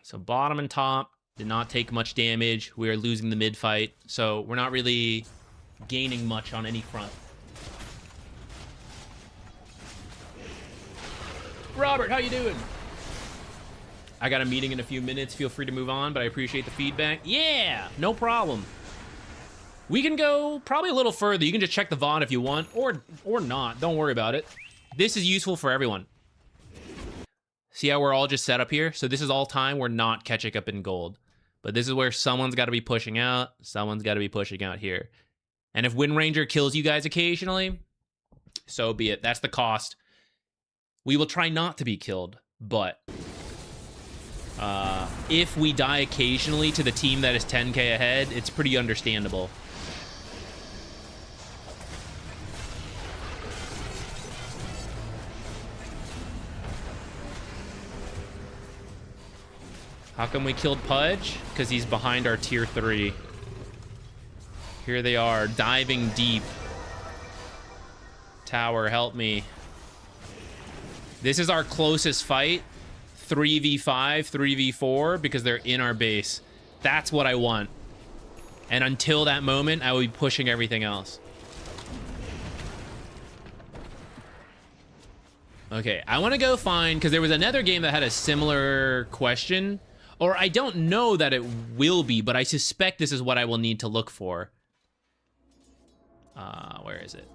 So bottom and top did not take much damage. We are losing the mid fight, so we're not really gaining much on any front. Robert, how you doing? I got a meeting in a few minutes. Feel free to move on, but I appreciate the feedback. Yeah, no problem. We can go probably a little further. You can just check the VOD if you want, or not. Don't worry about it. This is useful for everyone. See how we're all just set up here? So this is all time we're not catching up in gold. But this is where someone's got to be pushing out. Someone's got to be pushing out here. And if Wind Ranger kills you guys occasionally, so be it. That's the cost. We will try not to be killed, but if we die occasionally to the team that is 10k ahead, it's pretty understandable. How come we killed Pudge? Because he's behind our tier 3. Here they are, diving deep. Tower, help me. This is our closest fight. 3v5, 3v4, because they're in our base. That's what I want. And until that moment, I will be pushing everything else. Okay, I want to go find, because there was another game that had a similar question. Or I don't know that it will be, but I suspect this is what I will need to look for. Where is it?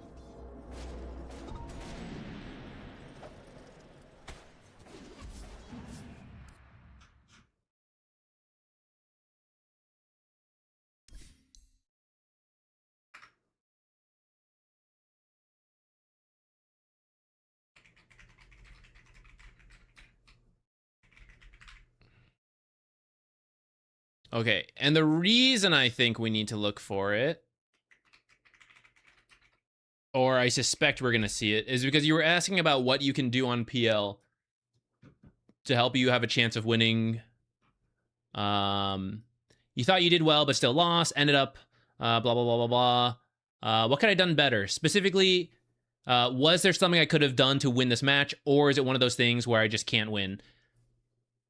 Okay, and the reason I think we need to look for it, or I suspect we're going to see it, is because you were asking about what you can do on PL to help you have a chance of winning. You thought you did well, but still lost, ended up, blah, blah, blah, blah, blah. What could I have done better? Specifically, was there something I could have done to win this match, or is it one of those things where I just can't win?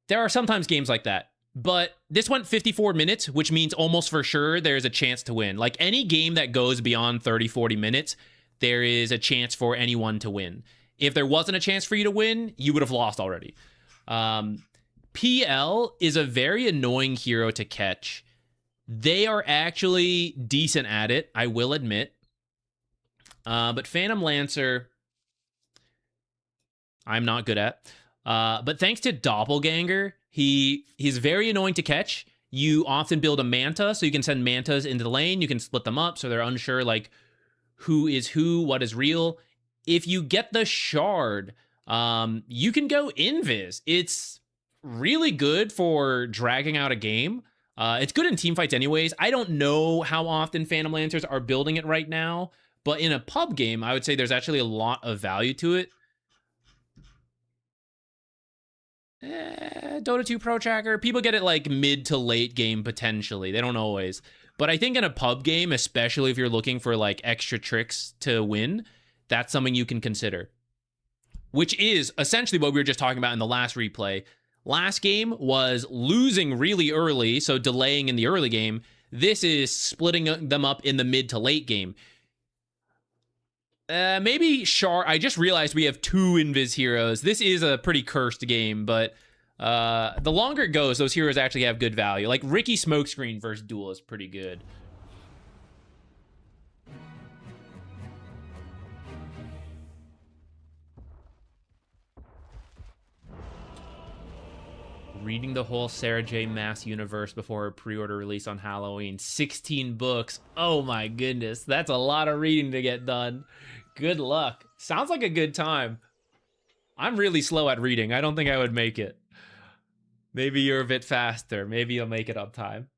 There are sometimes games like that. But this went 54 minutes, which means almost for sure there's a chance to win. Like any game that goes beyond 30, 40 minutes, there is a chance for anyone to win. If there wasn't a chance for you to win, you would have lost already. PL is a very annoying hero to catch. They are actually decent at it, I will admit. But Phantom Lancer, I'm not good at. But thanks to Doppelganger, he's very annoying to catch. You often build a Manta, so you can send Mantas into the lane. You can split them up, so they're unsure, like, who is who, what is real. If you get the Shard, you can go Invis. It's really good for dragging out a game. It's good in teamfights anyways. I don't know how often Phantom Lancers are building it right now, but in a pub game, I would say there's actually a lot of value to it. Dota 2 Pro Tracker, people get it like mid to late game potentially. They don't always. But I think in a pub game, especially if you're looking for like extra tricks to win, that's something you can consider. Which is essentially what we were just talking about in the last replay. Last game was losing really early, so delaying in the early game. This is splitting them up in the mid to late game. Maybe Shard. I just realized we have 2 Invis heroes. This is a pretty cursed game, but the longer it goes, those heroes actually have good value. Like Ricky Smokescreen versus Duel is pretty good. Reading the whole Sarah J. Maas universe before her pre-order release on Halloween. 16 books. Oh my goodness. That's a lot of reading to get done. Good luck. Sounds like a good time. I'm really slow at reading. I don't think I would make it. Maybe you're a bit faster. Maybe you'll make it on time.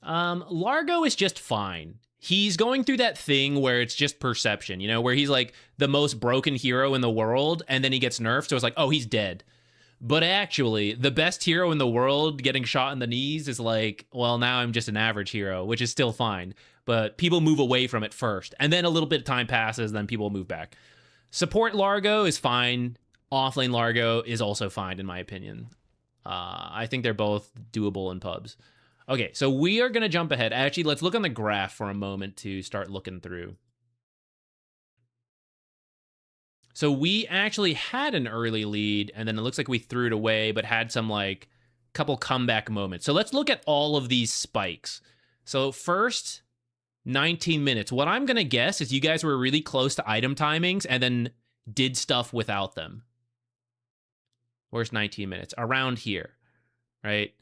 Largo is just fine. He's going through that thing where it's just perception, you know, where he's like the most broken hero in the world, and then he gets nerfed, so it's like, oh, he's dead. But actually, the best hero in the world getting shot in the knees is like, well, now I'm just an average hero, which is still fine. But people move away from it first, and then a little bit of time passes, then people move back. Support Largo is fine. Offlane Largo is also fine, in my opinion. I think they're both doable in pubs. Okay, so we are going to jump ahead. Actually, let's look on the graph for a moment to start looking through. So we actually had an early lead, and then it looks like we threw it away, but had some, like, couple comeback moments. So let's look at all of these spikes. So first 19 minutes. What I'm going to guess is you guys were really close to item timings and then did stuff without them. Where's 19 minutes? Around here, right?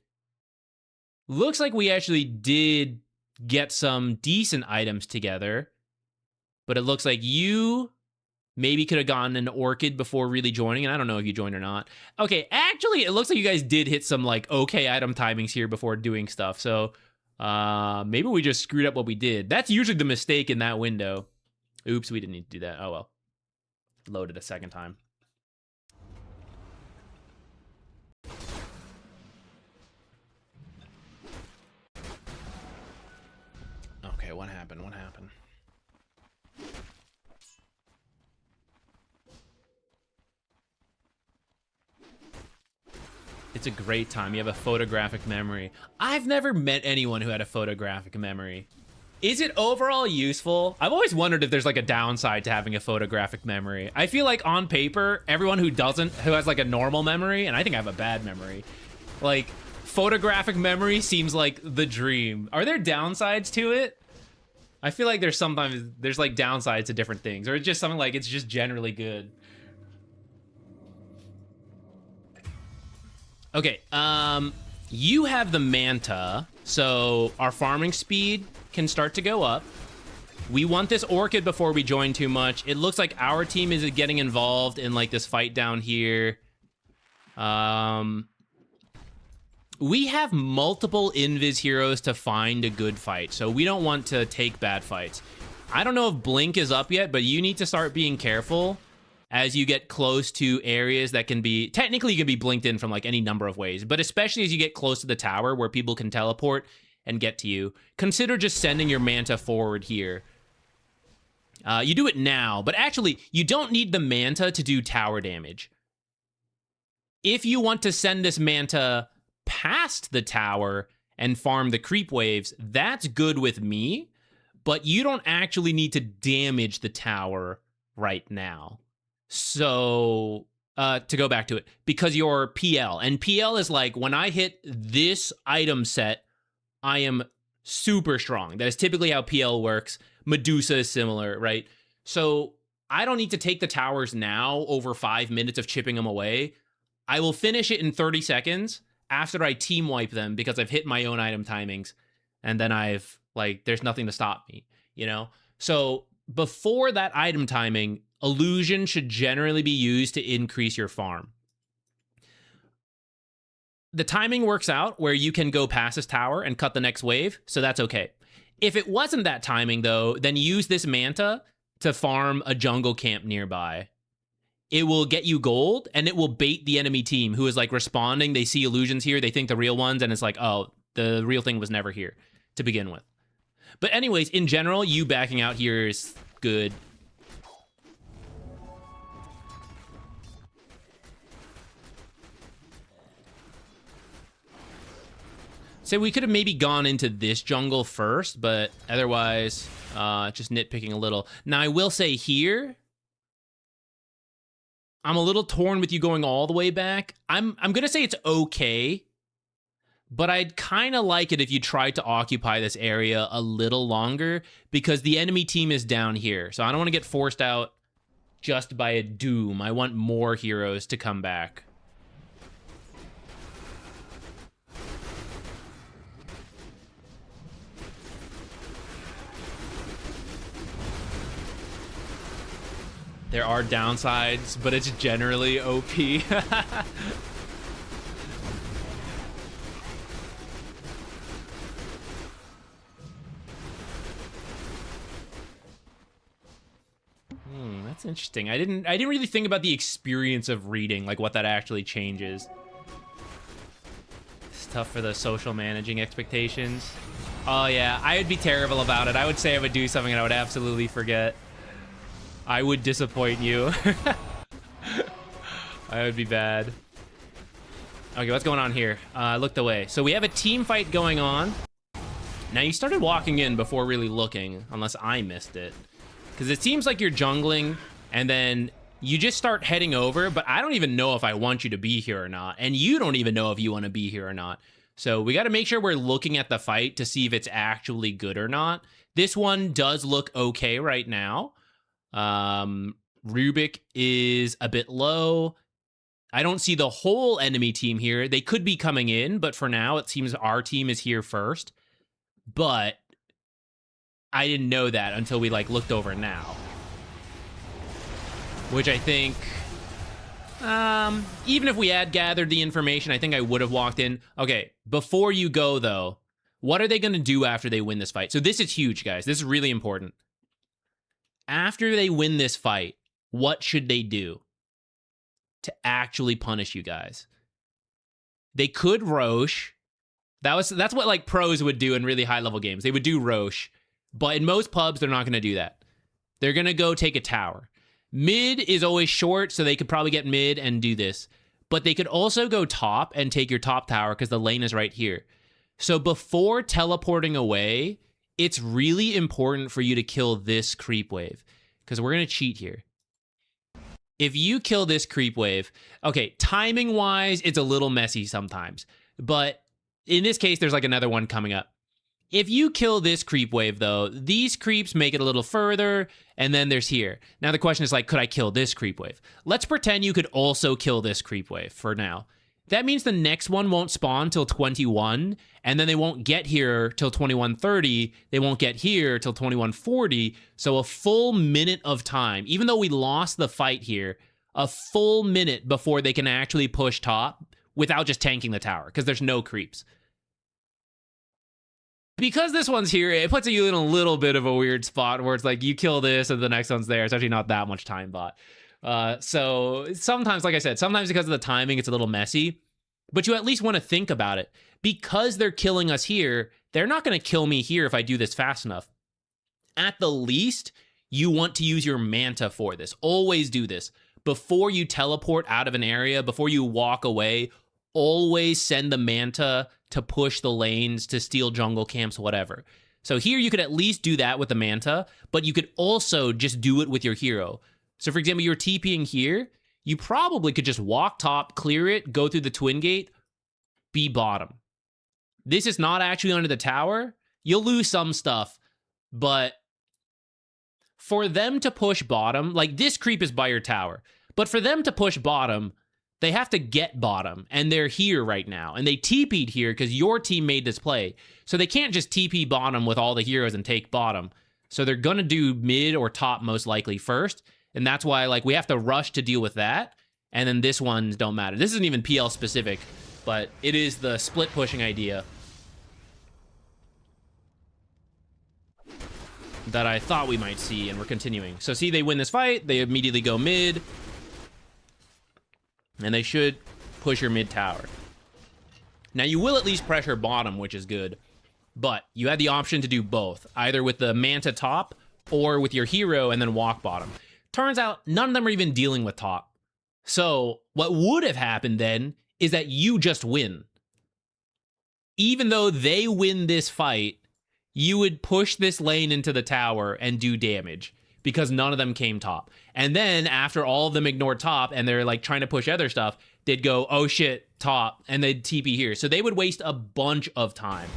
Looks like we actually did get some decent items together, but it looks like you maybe could have gotten an orchid before really joining, and I don't know if you joined or not. Okay, actually, it looks like you guys did hit some, like, okay item timings here before doing stuff, so maybe we just screwed up what we did. That's usually the mistake in that window. Oops, we didn't need to do that. Oh, well. Loaded a second time. Okay, what happened? What happened? It's a great time. You have a photographic memory. I've never met anyone who had a photographic memory. Is it overall useful? I've always wondered if there's like a downside to having a photographic memory. I feel like on paper, everyone who has like a normal memory, and I think I have a bad memory, like photographic memory seems like the dream. Are there downsides to it? I feel like there's like downsides to different things, or it's just something like it's just generally good. Okay, you have the Manta, so our farming speed can start to go up. We want this Orchid before we join too much. It looks like our team is getting involved in like this fight down here. We have multiple invis heroes to find a good fight, so we don't want to take bad fights. I don't know if Blink is up yet, but you need to start being careful as you get close to areas that can be, technically you can be blinked in from like any number of ways, but especially as you get close to the tower where people can teleport and get to you, consider just sending your Manta forward here. You do it now, but actually you don't need the Manta to do tower damage. If you want to send this Manta past the tower and farm the creep waves, that's good with me, but you don't actually need to damage the tower right now. So, to go back to it, because you're PL, and PL is like, when I hit this item set, I am super strong. That is typically how PL works. Medusa is similar, right? So, I don't need to take the towers now over 5 minutes of chipping them away. I will finish it in 30 seconds after I team wipe them because I've hit my own item timings, and then I've, like, there's nothing to stop me, you know? So, before that item timing, illusion should generally be used to increase your farm. The timing works out where you can go past this tower and cut the next wave, so that's okay. If it wasn't that timing, though, then use this Manta to farm a jungle camp nearby. It will get you gold, and it will bait the enemy team who is, like, responding. They see illusions here, they think the real ones, and it's like, oh, the real thing was never here to begin with. But anyways, in general, you backing out here is good. So we could have maybe gone into this jungle first, but otherwise, just nitpicking a little. Now, I will say here, I'm a little torn with you going all the way back. I'm gonna say it's okay, but I'd kind of like it if you tried to occupy this area a little longer, because the enemy team is down here. So I don't want to get forced out just by a doom. I want more heroes to come back. There are downsides, but it's generally OP. That's interesting. I didn't really think about the experience of reading, like what that actually changes. It's tough for the social managing expectations. Oh yeah, I would be terrible about it. I would say I would do something and I would absolutely forget. I would disappoint you. I would be bad. Okay, what's going on here? I looked away. So we have a team fight going on. Now, you started walking in before really looking, unless I missed it. Because it seems like you're jungling, and then you just start heading over, but I don't even know if I want you to be here or not. And you don't even know if you want to be here or not. So we got to make sure we're looking at the fight to see if it's actually good or not. This one does look okay right now. Rubik is a bit low. I don't see the whole enemy team here. They could be coming in, but for now, it seems our team is here first. But I didn't know that until we like looked over now. Which I think, even if we had gathered the information, I think I would have walked in. Okay, before you go though, what are they going to do after they win this fight? So this is huge, guys. This is really important. After they win this fight, what should they do to actually punish you guys? They could Roche. That's what like pros would do in really high level games. They would do Roche, but in most pubs, they're not going to do that. They're going to go take a tower. Mid is always short, so they could probably get mid and do this. But they could also go top and take your top tower because the lane is right here. So before teleporting away, it's really important for you to kill this creep wave because we're going to cheat here. If you kill this creep wave, okay, timing-wise, it's a little messy sometimes. But in this case, there's like another one coming up. If you kill this creep wave, though, these creeps make it a little further, and then there's here. Now the question is like, could I kill this creep wave? Let's pretend you could also kill this creep wave for now. That means the next one won't spawn till 21, and then they won't get here till 21:30. They won't get here till 21:40. So a full minute of time, even though we lost the fight here, a full minute before they can actually push top without just tanking the tower, because there's no creeps. Because this one's here, it puts you in a little bit of a weird spot where it's like you kill this and the next one's there. It's actually not that much time bot. So sometimes, like I said, sometimes because of the timing, it's a little messy. But you at least want to think about it. Because they're killing us here, they're not going to kill me here if I do this fast enough. At the least, you want to use your Manta for this. Always do this. Before you teleport out of an area, before you walk away, always send the Manta to push the lanes, to steal jungle camps, whatever. So here you could at least do that with the Manta, but you could also just do it with your hero. So for example, you're TPing here, you probably could just walk top, clear it, go through the twin gate, be bottom. This is not actually under the tower. You'll lose some stuff, but for them to push bottom, like this creep is by your tower, but for them to push bottom, they have to get bottom, and they're here right now. And they TP'd here because your team made this play. So they can't just TP bottom with all the heroes and take bottom. So they're going to do mid or top most likely first. And that's why like we have to rush to deal with that. And then this one don't matter. This isn't even PL specific, but it is the split pushing idea that I thought we might see, and we're continuing. So see, they win this fight. They immediately go mid. And they should push your mid tower. Now, you will at least pressure bottom, which is good. But you had the option to do both, either with the Manta top or with your hero and then walk bottom. Turns out, none of them are even dealing with top. So what would have happened then is that you just win. Even though they win this fight, you would push this lane into the tower and do damage, because none of them came top. And then after all of them ignored top and they're like trying to push other stuff, they'd go, oh shit, top, and they'd TP here. So they would waste a bunch of time.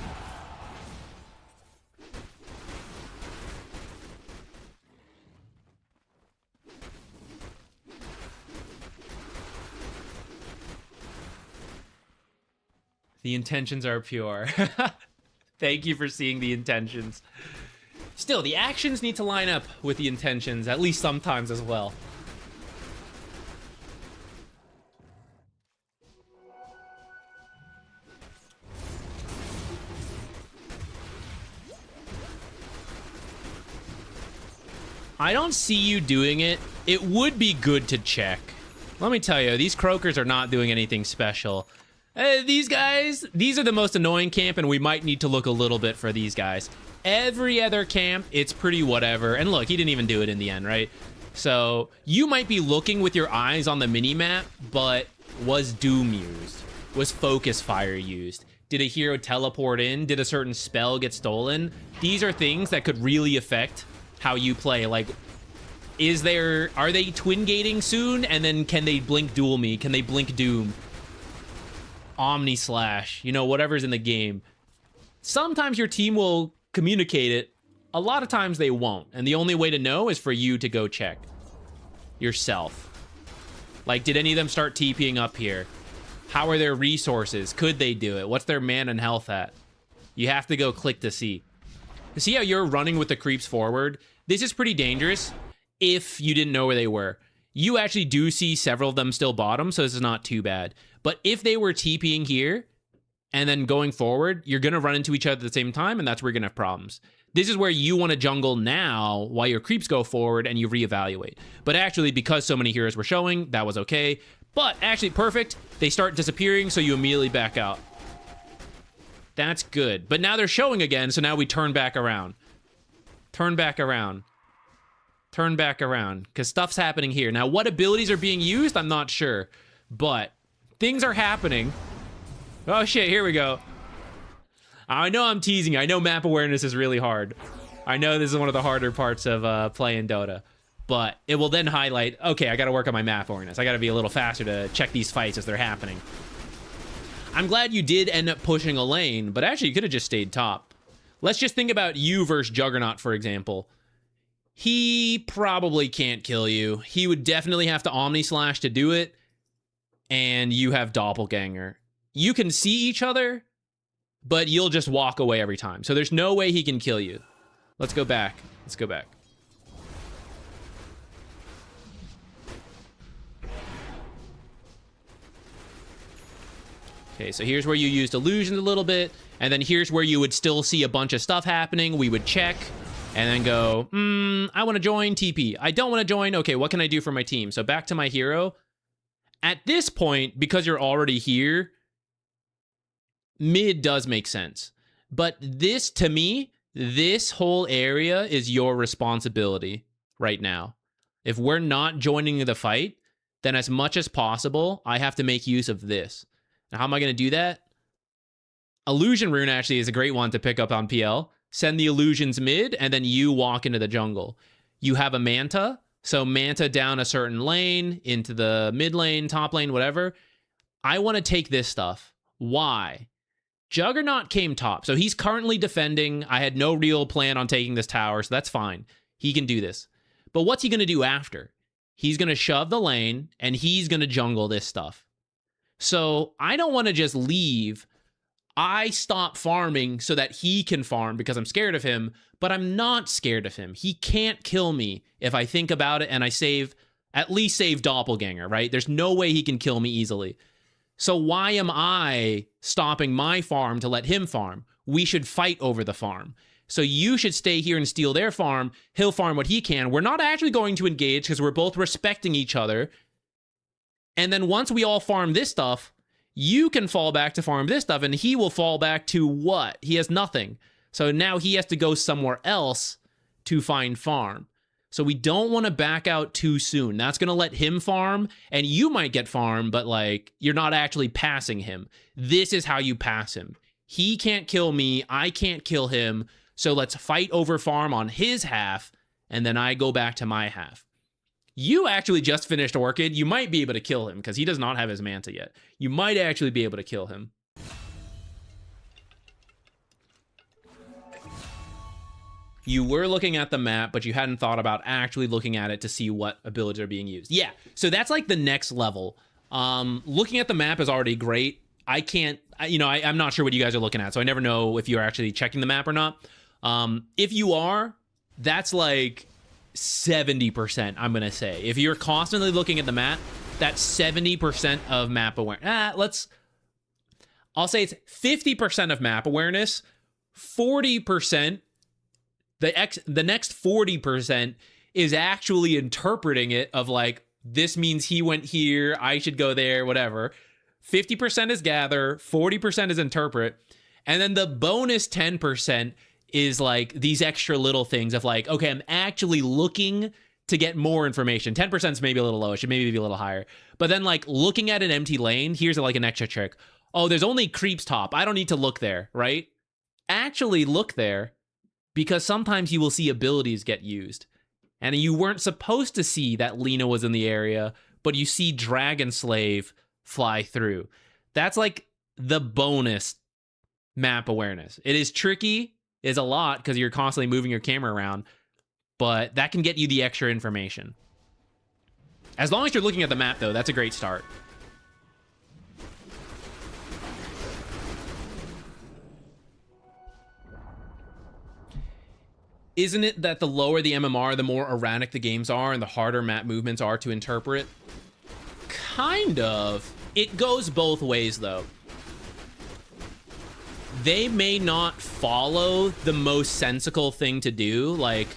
The intentions are pure. Thank you for seeing the intentions. Still, the actions need to line up with the intentions, at least sometimes as well. I don't see you doing it. It would be good to check. Let me tell you, these croakers are not doing anything special. These guys, these are the most annoying camp, and we might need to look a little bit for these guys. Every other camp, it's pretty whatever. And look, he didn't even do it in the end, right? So you might be looking with your eyes on the minimap, but was Doom used? Was Focus Fire used? Did a hero teleport in? Did a certain spell get stolen? These are things that could really affect how you play. Like, are they twin gating soon? And then can they blink duel me? Can they blink Doom? Omni Slash, you know, whatever's in the game. Sometimes your team will communicate it. A lot of times they won't. And the only way to know is for you to go check yourself. Like, did any of them start TPing up here? How are their resources? Could they do it? What's their mana and health at? You have to go click to see. See how you're running with the creeps forward? This is pretty dangerous if you didn't know where they were. You actually do see several of them still bottom, so this is not too bad. But if they were TPing here and then going forward, you're going to run into each other at the same time, and that's where you're going to have problems. This is where you want to jungle now while your creeps go forward and you reevaluate. But actually, because so many heroes were showing, that was okay. But actually, perfect. They start disappearing, so you immediately back out. That's good. But now they're showing again, so now we turn back around. Turn back around. Turn back around. Because stuff's happening here. Now, what abilities are being used? I'm not sure. But things are happening. Oh, shit. Here we go. I know I'm teasing you. I know map awareness is really hard. I know this is one of the harder parts of playing Dota. But it will then highlight, okay, I got to work on my map awareness. I got to be a little faster to check these fights as they're happening. I'm glad you did end up pushing a lane, but actually you could have just stayed top. Let's just think about you versus Juggernaut, for example. He probably can't kill you. He would definitely have to Omni Slash to do it. And you have Doppelganger. You can see each other, but you'll just walk away every time. So there's no way he can kill you. Let's go back. Let's go back. Okay, so here's where you used illusions a little bit, and then here's where you would still see a bunch of stuff happening. We would check, and then go, I want to join TP. I don't want to join. Okay, what can I do for my team? So back to my hero. At this point, because you're already here, mid does make sense. But this, to me, this whole area is your responsibility right now. If we're not joining the fight, then as much as possible, I have to make use of this. Now, how am I going to do that? Illusion Rune actually is a great one to pick up on PL. Send the illusions mid, and then you walk into the jungle. You have a Manta, so Manta down a certain lane, into the mid lane, top lane, whatever. I want to take this stuff. Why? Juggernaut came top, so he's currently defending. I had no real plan on taking this tower, so that's fine. He can do this. But what's he going to do after? He's going to shove the lane, and he's going to jungle this stuff. So I don't want to just leave. I stop farming so that he can farm because I'm scared of him, but I'm not scared of him. He can't kill me if I think about it and I at least save Doppelganger, right? There's no way he can kill me easily. So why am I stopping my farm to let him farm? We should fight over the farm. So you should stay here and steal their farm. He'll farm what he can. We're not actually going to engage because we're both respecting each other. And then once we all farm this stuff, you can fall back to farm this stuff, and he will fall back to what? He has nothing. So now he has to go somewhere else to find farm. So we don't want to back out too soon. That's going to let him farm, and you might get farm, but like, you're not actually passing him. This is how you pass him. He can't kill me, I can't kill him, so let's fight over farm on his half, and then I go back to my half. You actually just finished Orchid. You might be able to kill him because he does not have his Manta yet. You might actually be able to kill him. You were looking at the map, but you hadn't thought about actually looking at it to see what abilities are being used. Yeah, so that's like the next level. Looking at the map is already great. I can't, I'm not sure what you guys are looking at, so I never know if you're actually checking the map or not. If you are, that's like 70%, I'm gonna say. If you're constantly looking at the map, that's 70% of map awareness. I'll say it's 50% of map awareness, 40%, the next 40% is actually interpreting it of like, this means he went here, I should go there, whatever. 50% is gather, 40% is interpret, and then the bonus 10% is like these extra little things of like, okay, I'm actually looking to get more information. 10% is maybe a little low. It should maybe be a little higher. But then like looking at an empty lane, here's like an extra trick. Oh, there's only creeps top. I don't need to look there, right? Actually look there because sometimes you will see abilities get used. And you weren't supposed to see that Lina was in the area, but you see Dragon Slave fly through. That's like the bonus map awareness. It is tricky, is a lot, because you're constantly moving your camera around, but that can get you the extra information. As long as you're looking at the map, though, that's a great start. Isn't it that the lower the MMR, the more erratic the games are and the harder map movements are to interpret? Kind of. It goes both ways, though. They may not follow the most sensical thing to do, like,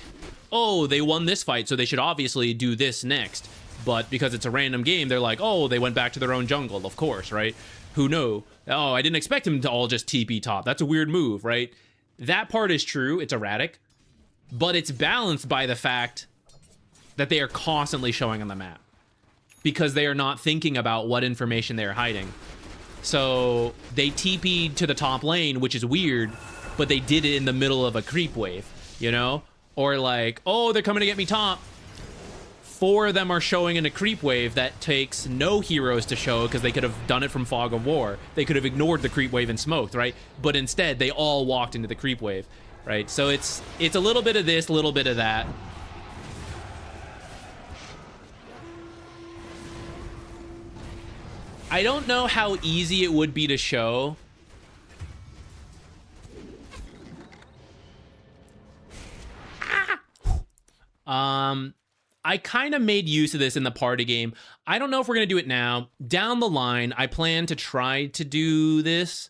oh, they won this fight, so they should obviously do this next. But because it's a random game, they're like, oh, they went back to their own jungle, of course, right? Who knew? Oh, I didn't expect him to all just TP top. That's a weird move, right? That part is true. It's erratic. But it's balanced by the fact that they are constantly showing on the map because they are not thinking about what information they're hiding. So they TP'd to the top lane, which is weird, but they did it in the middle of a creep wave, you know? Or like, oh, they're coming to get me top. 4 of them are showing in a creep wave that takes no heroes to show because they could have done it from Fog of War. They could have ignored the creep wave and smoked, right? But instead, they all walked into the creep wave. Right, so it's a little bit of this, a little bit of that. I don't know how easy it would be to show. I kind of made use of this in the party game. I don't know if we're gonna do it now. Down the line, I plan to try to do this.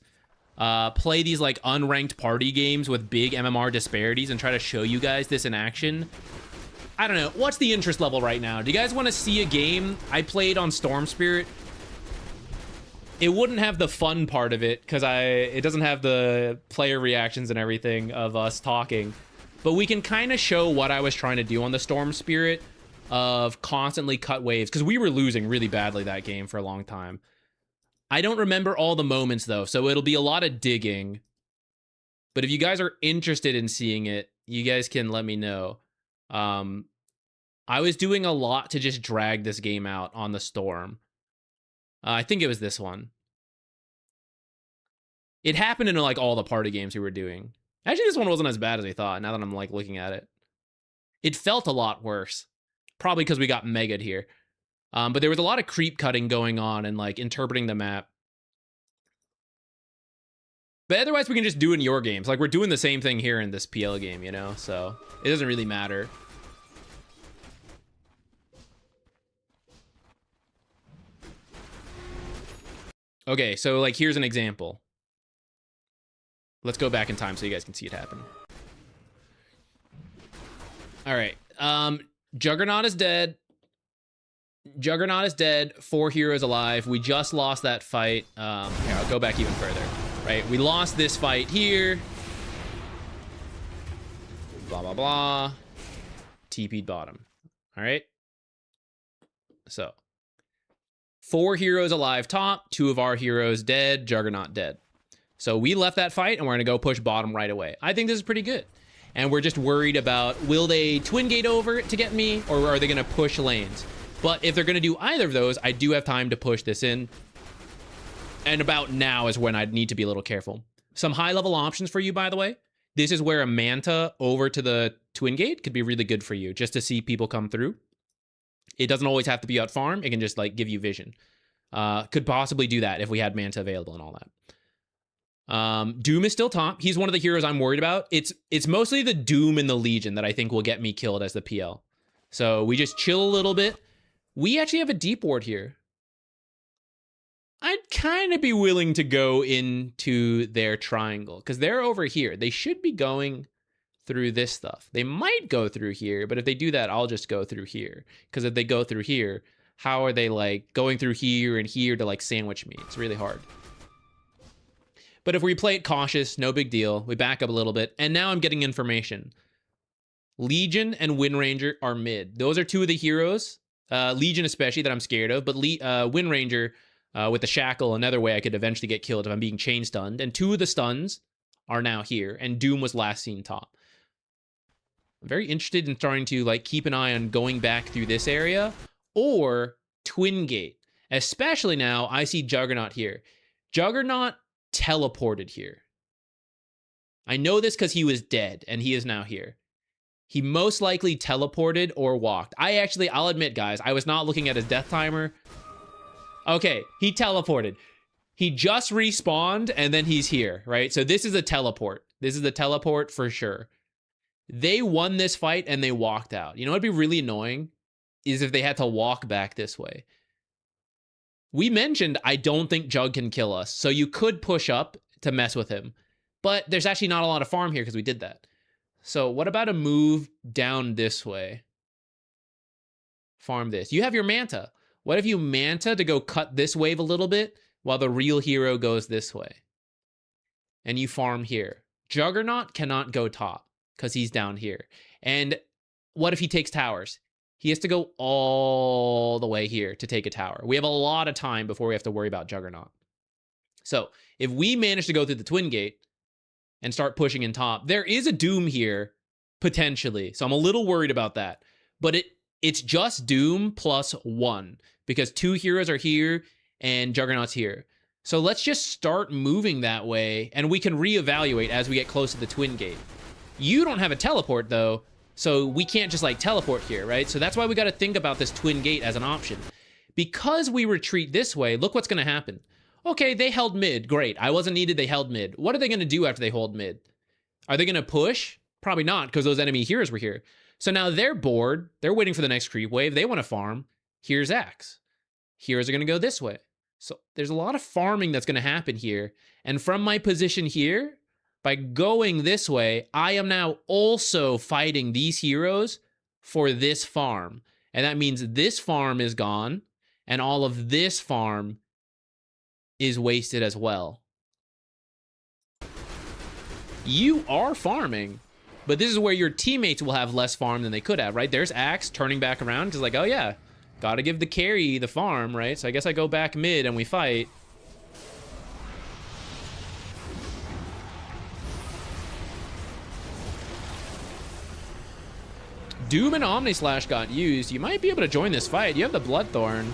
Play these like unranked party games with big MMR disparities and try to show you guys this in action. I don't know. What's the interest level right now? Do you guys want to see a game I played on Storm Spirit? It wouldn't have the fun part of it because it doesn't have the player reactions and everything of us talking. But we can kind of show what I was trying to do on the Storm Spirit of constantly cut waves because we were losing really badly that game for a long time. I don't remember all the moments, though, so it'll be a lot of digging. But if you guys are interested in seeing it, you guys can let me know. I was doing a lot to just drag this game out on the Storm. I think it was this one. It happened in, like, all the party games we were doing. Actually, this one wasn't as bad as I thought, now that I'm, like, looking at it. It felt a lot worse. Probably because we got mega'd here. But there was a lot of creep cutting going on and like interpreting the map. But otherwise we can just do it in your games. Like we're doing the same thing here in this PL game, you know? So it doesn't really matter. Okay, so like here's an example. Let's go back in time so you guys can see it happen. All right. Juggernaut is dead. Juggernaut is dead. 4 heroes alive. We just lost that fight. Here, I'll go back even further. Right, we lost this fight here. Blah, blah, blah. TP'd bottom. All right. So, 4 heroes alive top. 2 of our heroes dead. Juggernaut dead. So we left that fight and we're going to go push bottom right away. I think this is pretty good. And we're just worried about, will they twin gate over to get me or are they going to push lanes? But if they're going to do either of those, I do have time to push this in. And about now is when I'd need to be a little careful. Some high-level options for you, by the way. This is where a Manta over to the twin gate could be really good for you, just to see people come through. It doesn't always have to be out farm. It can just, like, give you vision. Could possibly do that if we had Manta available and all that. Doom is still top. He's one of the heroes I'm worried about. It's mostly the Doom and the Legion that I think will get me killed as the PL. So we just chill a little bit. We actually have a deep ward here. I'd kind of be willing to go into their triangle because they're over here. They should be going through this stuff. They might go through here, but if they do that, I'll just go through here. Because if they go through here, how are they like going through here and here to like sandwich me? It's really hard. But if we play it cautious, no big deal. We back up a little bit. And now I'm getting information. Legion and Wind Ranger are mid. Those are 2 of the heroes. Legion especially that I'm scared of. But Wind Ranger with the shackle, another way I could eventually get killed if I'm being chain stunned. And 2 of the stuns are now here. And Doom was last seen top. I'm very interested in starting to like keep an eye on going back through this area. Or Twin Gate. Especially now I see Juggernaut here. Juggernaut teleported here. I know this because he was dead, and he is now here. He most likely teleported or walked. I'll admit, guys, I was not looking at his death timer. Okay, he teleported. He just respawned, and then he's here, right? So this is a teleport. This is a teleport for sure. They won this fight, and they walked out. You know what'd be really annoying? Is if they had to walk back this way. We mentioned I don't think Jug can kill us, so you could push up to mess with him. But there's actually not a lot of farm here because we did that. So what about a move down this way? Farm this. You have your Manta. What if you Manta to go cut this wave a little bit while the real hero goes this way? And you farm here. Juggernaut cannot go top because he's down here. And what if he takes towers? He has to go all the way here to take a tower. We have a lot of time before we have to worry about Juggernaut. So if we manage to go through the Twin Gate and start pushing in top, there is a Doom here, potentially. So I'm a little worried about that. But it's just Doom plus 1, because 2 heroes are here and Juggernaut's here. So let's just start moving that way, and we can reevaluate as we get close to the Twin Gate. You don't have a teleport, though, so we can't just, like, teleport here, right? So that's why we got to think about this Twin Gate as an option. Because we retreat this way, look what's going to happen. Okay, they held mid. Great. I wasn't needed. They held mid. What are they going to do after they hold mid? Are they going to push? Probably not, because those enemy heroes were here. So now they're bored. They're waiting for the next creep wave. They want to farm. Here's Axe. Heroes are going to go this way. So there's a lot of farming that's going to happen here. And from my position here, by going this way, I am now also fighting these heroes for this farm. And that means this farm is gone, and all of this farm is wasted as well. You are farming, but this is where your teammates will have less farm than they could have, right? There's Axe turning back around because, like, oh yeah, gotta give the carry the farm, right? So I guess I go back mid and we fight. Doom and Omnislash got used. You might be able to join this fight. You have the Bloodthorn.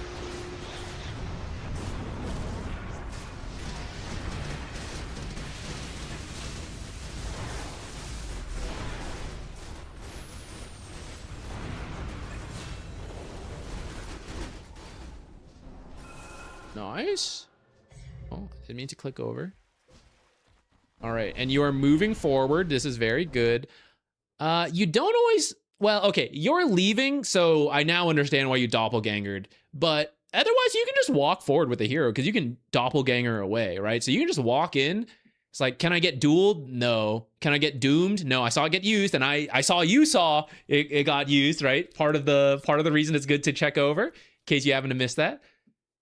Nice. Oh, I didn't mean to click over. All right, and you are moving forward. This is very good. You don't always... Well, okay, you're leaving, so I now understand why you doppelgangered. But otherwise, you can just walk forward with the hero, because you can doppelganger away, right? So you can just walk in. It's like, can I get dueled? No. Can I get doomed? No. I saw it get used, and I saw you saw it got used, right? Part of the reason it's good to check over, in case you happen to miss that.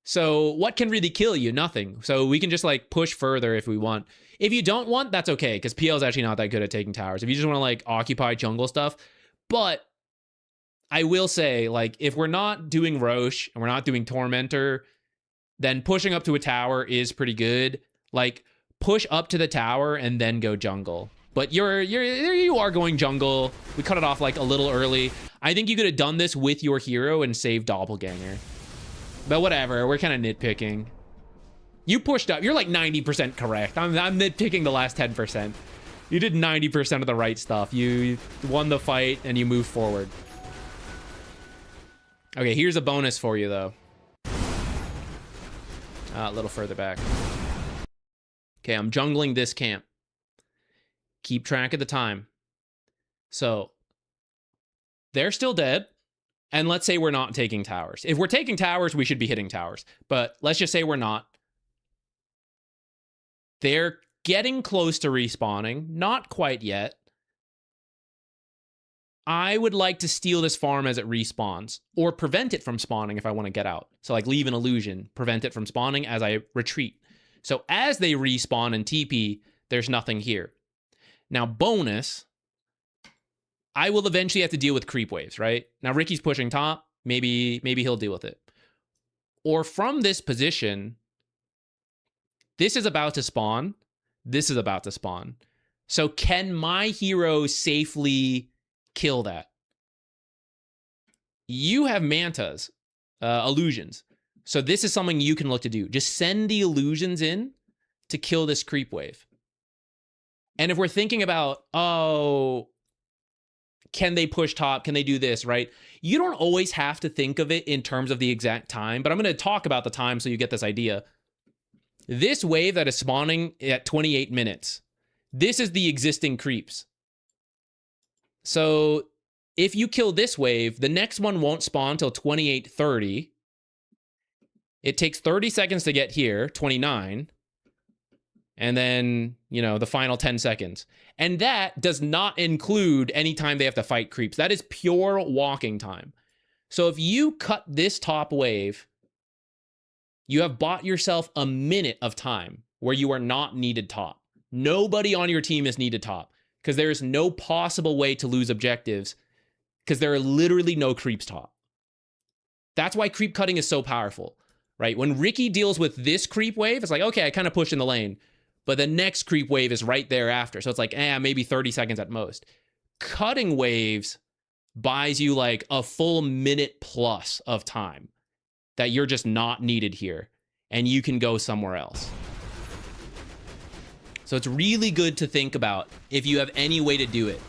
So what can really kill you? Nothing. So we can just, like, push further if we want. If you don't want, that's okay, because PL is actually not that good at taking towers. If you just want to, like, occupy jungle stuff. But I will say, like, if we're not doing Roche and we're not doing Tormentor, then pushing up to a tower is pretty good. Like, push up to the tower and then go jungle. But you are going jungle. We cut it off, like, a little early. I think you could have done this with your hero and saved Doppelganger. But whatever, we're kind of nitpicking. You pushed up. You're like 90% correct. I'm nitpicking the last 10%. You did 90% of the right stuff. You won the fight and you moved forward. Okay, here's a bonus for you, though. A little further back. Okay, I'm jungling this camp. Keep track of the time. So, they're still dead. And let's say we're not taking towers. If we're taking towers, we should be hitting towers. But let's just say we're not. They're getting close to respawning. Not quite yet. I would like to steal this farm as it respawns. Or prevent it from spawning if I want to get out. So like leave an illusion. Prevent it from spawning as I retreat. So as they respawn and TP, there's nothing here. Now bonus... I will eventually have to deal with creep waves, right? Now, Ricky's pushing top. Maybe he'll deal with it. Or from this position, this is about to spawn. This is about to spawn. So can my hero safely kill that? You have mantas, illusions. So this is something you can look to do. Just send the illusions in to kill this creep wave. And if we're thinking about, oh, can they push top? Can they do this, right? You don't always have to think of it in terms of the exact time, but I'm going to talk about the time so you get this idea. This wave that is spawning at 28 minutes, this is the existing creeps. So if you kill this wave, the next one won't spawn till 28:30. It takes 30 seconds to get here, 29. And then, you know, the final 10 seconds. And that does not include any time they have to fight creeps. That is pure walking time. So if you cut this top wave, you have bought yourself a minute of time where you are not needed top. Nobody on your team is needed top because there is no possible way to lose objectives because there are literally no creeps top. That's why creep cutting is so powerful, right? When Ricky deals with this creep wave, it's like, okay, I kind of push in the lane. But the next creep wave is right there after. So it's like, maybe 30 seconds at most. Cutting waves buys you like a full minute plus of time that you're just not needed here. And you can go somewhere else. So it's really good to think about if you have any way to do it.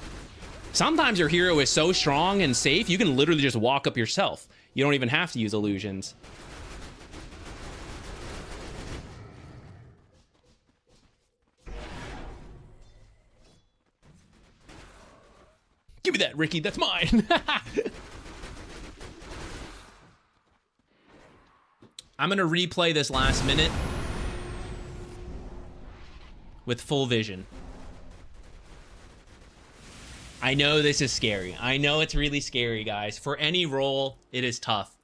Sometimes your hero is so strong and safe, you can literally just walk up yourself. You don't even have to use illusions. Give me that, Ricky. That's mine. I'm going to replay this last minute with full vision. I know this is scary. I know it's really scary, guys. For any role, it is tough.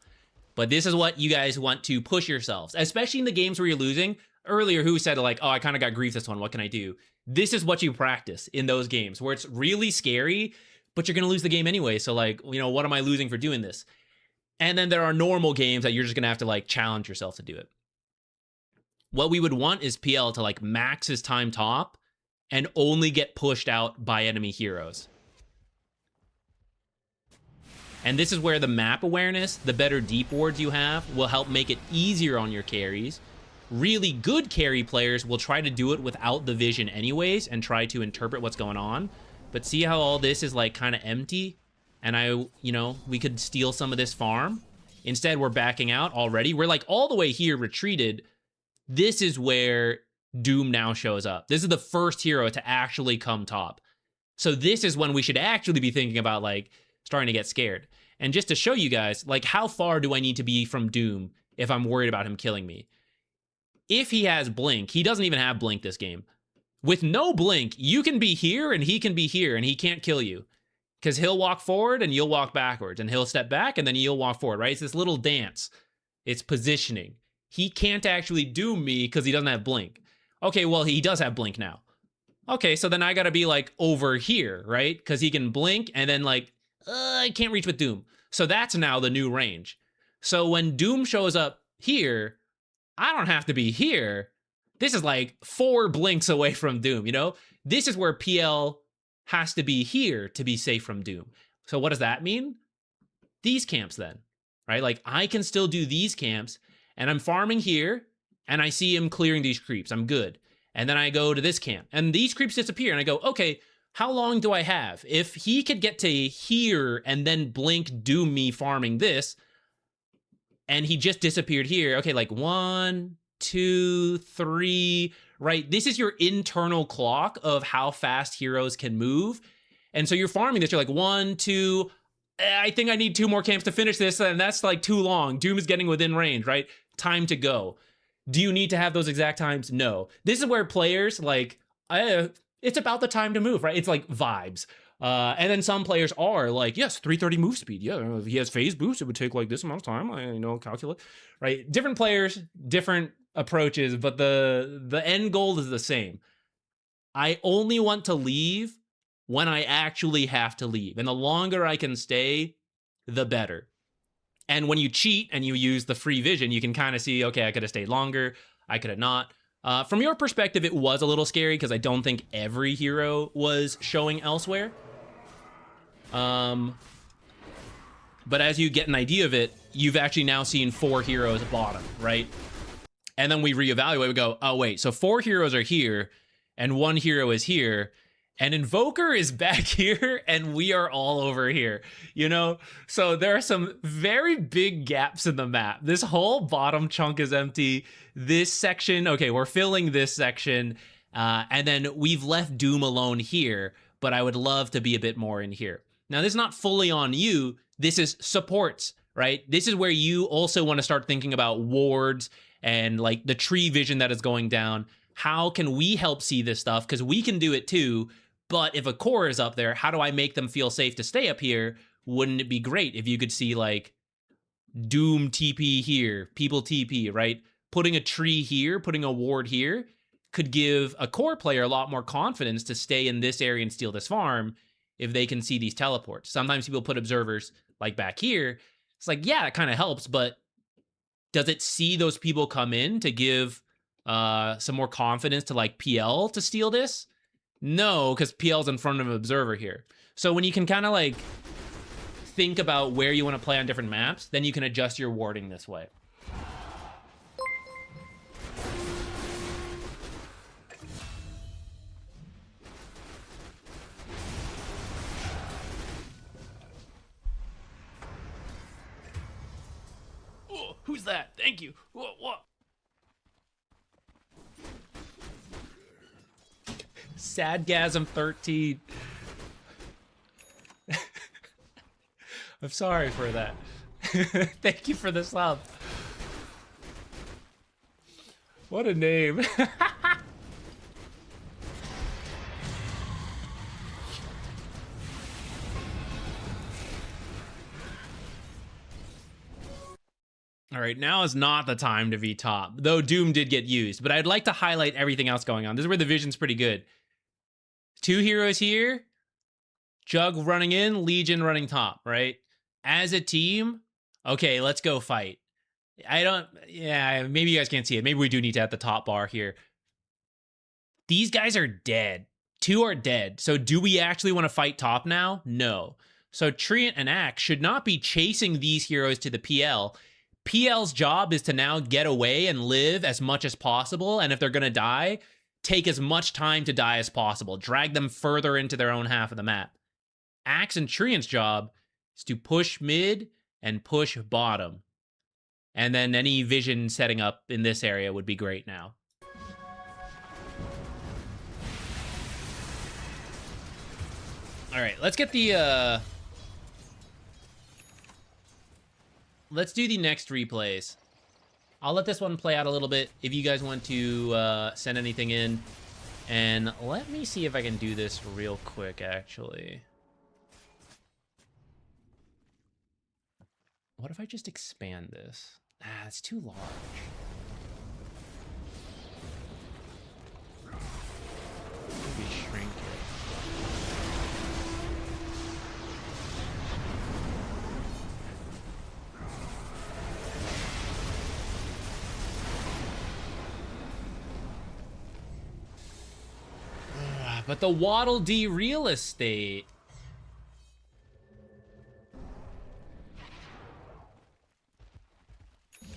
But this is what you guys want to push yourselves, especially in the games where you're losing. Earlier, who said, like, oh, I kind of got grief this one. What can I do? This is what you practice in those games where it's really scary, but you're going to lose the game anyway. So, like, you know, what am I losing for doing this? And then there are normal games that you're just going to have to, like, challenge yourself to do it. What we would want is PL to, like, max his time top and only get pushed out by enemy heroes. And this is where the map awareness, the better deep wards you have, will help make it easier on your carries. Really good carry players will try to do it without the vision anyways and try to interpret what's going on. But see how all this is like kind of empty? And we could steal some of this farm. Instead, we're backing out already. We're like all the way here retreated. This is where Doom now shows up. This is the first hero to actually come top. So this is when we should actually be thinking about like starting to get scared. And just to show you guys, like how far do I need to be from Doom if I'm worried about him killing me? If he has Blink, he doesn't even have Blink this game. With no Blink, you can be here and he can be here and he can't kill you. Because he'll walk forward and you'll walk backwards. And he'll step back and then you'll walk forward, right? It's this little dance. It's positioning. He can't actually doom me because he doesn't have Blink. Okay, well, he does have Blink now. Okay, so then I gotta be like over here, right? Because he can Blink and then like, I can't reach with Doom. So that's now the new range. So when Doom shows up here, I don't have to be here. This is like 4 blinks away from Doom, you know? This is where PL has to be here to be safe from Doom. So what does that mean? These camps then, right? Like I can still do these camps and I'm farming here and I see him clearing these creeps. I'm good. And then I go to this camp and these creeps disappear and I go, okay, how long do I have? If he could get to here and then blink Doom me farming this and he just disappeared here. Okay, like 1, 2, 3, right? This is your internal clock of how fast heroes can move. And so you're farming this, you're like 1, 2, I think I need 2 more camps to finish this, and that's like too long. Doom is getting within range, right? Time to go. Do you need to have those exact times? No. This is where players like, it's about the time to move, right? It's like vibes. And then some players are like, yes, 330 move speed. Yeah, if he has phase boost, it would take like this amount of time. Calculate, right? Different players, different approaches, but the end goal is the same. I only want to leave when I actually have to leave. And the longer I can stay, the better. And when you cheat and you use the free vision, you can kind of see, okay, I could have stayed longer. I could have not. From your perspective, it was a little scary because I don't think every hero was showing elsewhere. But as you get an idea of it, you've actually now seen 4 heroes bottom, right? And then we reevaluate. We go, oh, wait, so 4 heroes are here and 1 hero is here. And Invoker is back here and we are all over here, you know? So there are some very big gaps in the map. This whole bottom chunk is empty. This section, okay, we're filling this section. And then we've left Doom alone here, but I would love to be a bit more in here. Now, this is not fully on you. This is supports, right? This is where you also want to start thinking about wards and like the tree vision that is going down. How can we help see this stuff? Because we can do it too. But if a core is up there, how do I make them feel safe to stay up here? Wouldn't it be great if you could see like Doom TP here, people TP, right? Putting a tree here, putting a ward here could give a core player a lot more confidence to stay in this area and steal this farm if they can see these teleports. Sometimes people put observers like back here. It's like, yeah, it kind of helps, but does it see those people come in to give some more confidence to like PL to steal this? No, because PL's in front of an observer here. So when you can kind of like think about where you want to play on different maps, then you can adjust your warding this way. Oh, who's that? Thank you. What? Sadgasm 13. I'm sorry for that. Thank you for the sub. What a name. All right, now is not the time to be top, though Doom did get used, but I'd like to highlight everything else going on. This is where the vision's pretty good. 2 heroes here, Jug running in, Legion running top, right? As a team, okay, let's go fight. Yeah, maybe you guys can't see it. Maybe we do need to have the top bar here. These guys are dead. 2 are dead. So do we actually want to fight top now? No. So Treant and Axe should not be chasing these heroes to the PL. PL's job is to now get away and live as much as possible. And if they're going to die, take as much time to die as possible. Drag them further into their own half of the map. Axe and Treant's job is to push mid and push bottom. And then any vision setting up in this area would be great now. All right, let's get the... Let's do the next replays. I'll let this one play out a little bit if you guys want to send anything in. And let me see if I can do this real quick, actually. What if I just expand this? Ah, it's too large. Maybe shrink it. But the Waddle Dee real estate.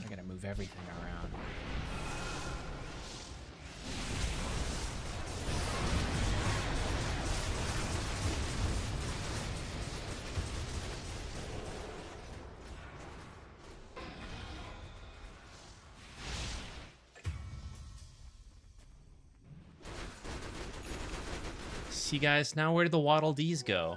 I gotta move everything around. See, guys, now where did the Waddle Dees go?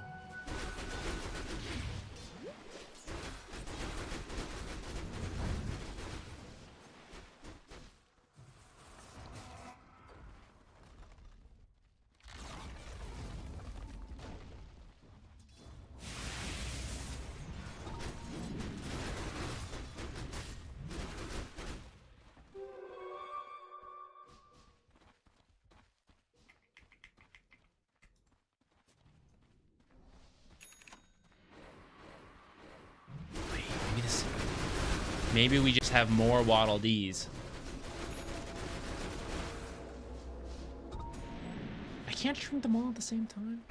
Maybe we just have more Waddle Dees. I can't shrink them all at the same time.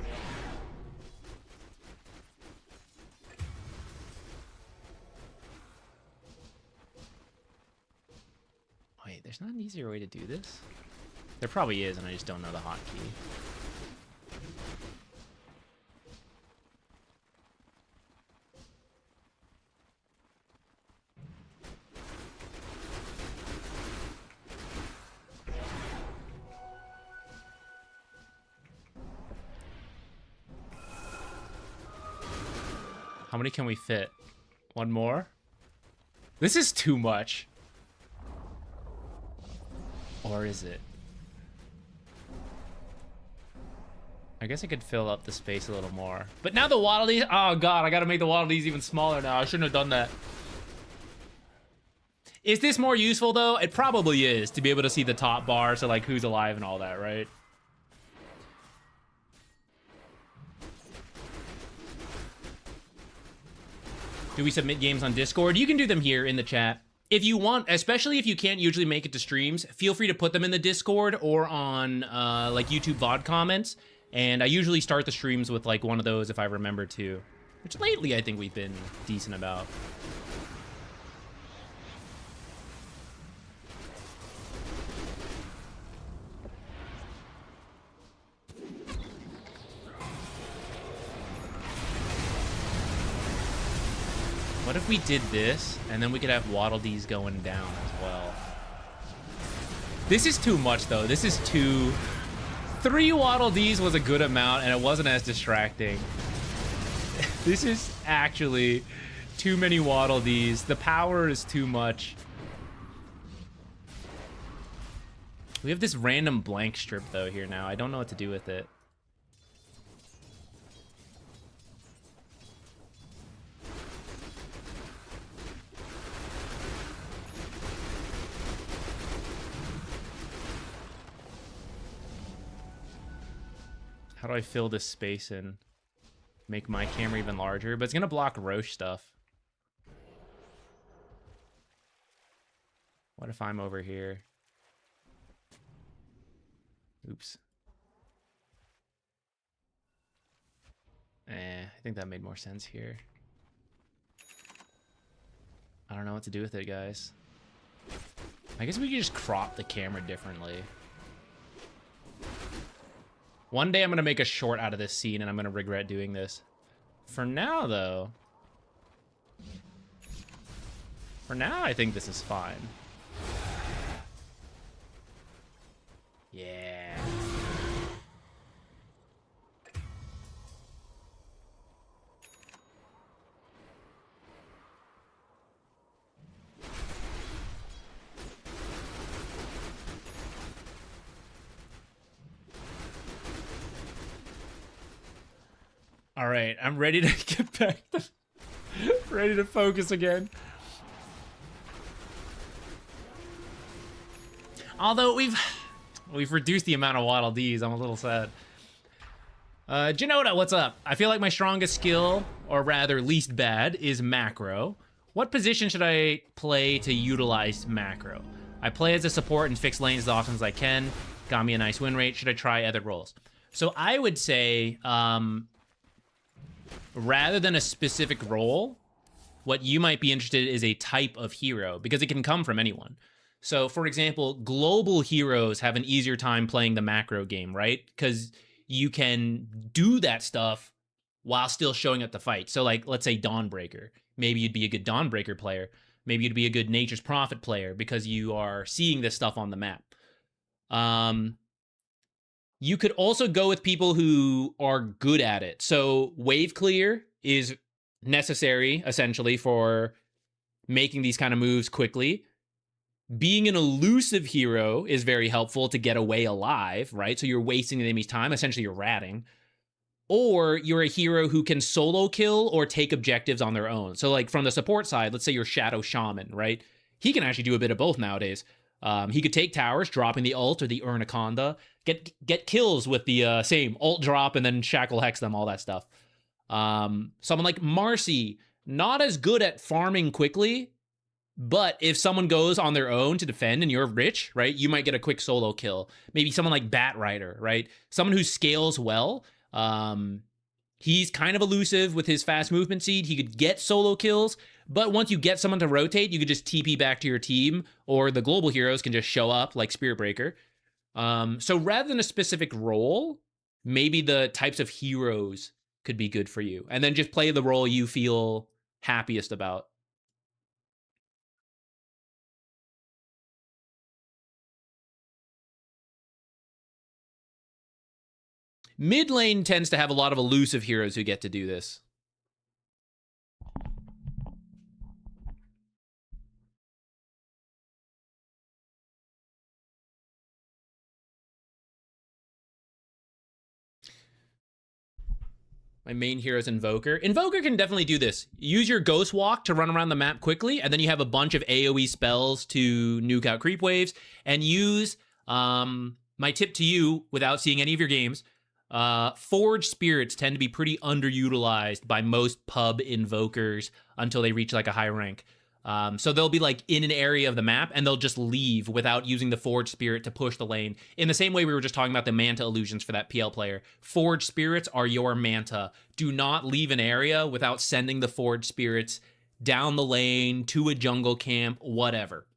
Wait, there's There's not an easier way to do this. There probably is, and I just don't know the hotkey. How many can we fit? One more? This is too much. Or is it? I guess I could fill up the space a little more. But now the Waddle Dees... Oh god, I gotta make the Waddle Dees even smaller now. I shouldn't have done that. Is this more useful though? It probably is, to be able to see the top bar, so like who's alive and all that, right? Do we submit games on Discord? You can do them here in the chat. If you want, especially if you can't usually make it to streams, feel free to put them in the Discord or on like YouTube VOD comments. And I usually start the streams with like one of those if I remember to. Which lately I think we've been decent about. What if we did this, and then we could have Waddle Dees going down as well? This is too much, though. This is too... 3 Waddle Dees was a good amount, and it wasn't as distracting. This is actually too many Waddle Dees. The power is too much. We have this random blank strip, though, here now. I don't know what to do with it. How do I fill this space in? Make my camera even larger, but it's gonna block Roche stuff. What if I'm over here? Oops. I think that made more sense here. I don't know what to do with it, guys. I guess we could just crop the camera differently. One day I'm gonna make a short out of this scene and I'm gonna regret doing this. For now, though... For now, I think this is fine. Yeah. All right, I'm ready to get back to... ready to focus again. Although we've reduced the amount of Waddle Dees, I'm a little sad. Juggernaut, what's up? I feel like my strongest skill, or rather least bad, is macro. What position should I play to utilize macro? I play as a support and fix lanes as often as I can. Got me a nice win rate. Should I try other roles? So I would say, rather than a specific role, what you might be interested in is a type of hero, because it can come from anyone. So, for example, global heroes have an easier time playing the macro game, right? Because you can do that stuff while still showing up to fight. So, like, let's say Dawnbreaker. Maybe you'd be a good Dawnbreaker player. Maybe you'd be a good Nature's Prophet player because you are seeing this stuff on the map. You could also go with people who are good at it. So wave clear is necessary, essentially, for making these kind of moves quickly. Being an elusive hero is very helpful to get away alive, right? So you're wasting the enemy's time. Essentially, you're ratting. Or you're a hero who can solo kill or take objectives on their own. So like from the support side, let's say you're Shadow Shaman, right? He can actually do a bit of both nowadays. He could take towers, dropping the ult or the Urnaconda, get kills with the same ult drop and then shackle hex them, all that stuff. Someone like Marcy, not as good at farming quickly, but if someone goes on their own to defend and you're rich, right, you might get a quick solo kill. Maybe someone like Bat Rider, right? Someone who scales well. He's kind of elusive with his fast movement seed. He could get solo kills, but once you get someone to rotate, you could just TP back to your team, or the global heroes can just show up like Spirit Breaker. So rather than a specific role, maybe the types of heroes could be good for you. And then just play the role you feel happiest about. Mid lane tends to have a lot of elusive heroes who get to do this. My main hero is Invoker. Invoker can definitely do this. Use your Ghost Walk to run around the map quickly, and then you have a bunch of AoE spells to nuke out creep waves, and use, my tip to you, without seeing any of your games, Forge Spirits tend to be pretty underutilized by most pub Invokers until they reach like a high rank. So they'll be like in an area of the map and they'll just leave without using the Forge Spirit to push the lane. In the same way we were just talking about the Manta illusions for that PL player. Forge Spirits are your Manta. Do not leave an area without sending the Forge Spirits down the lane, to a jungle camp, whatever.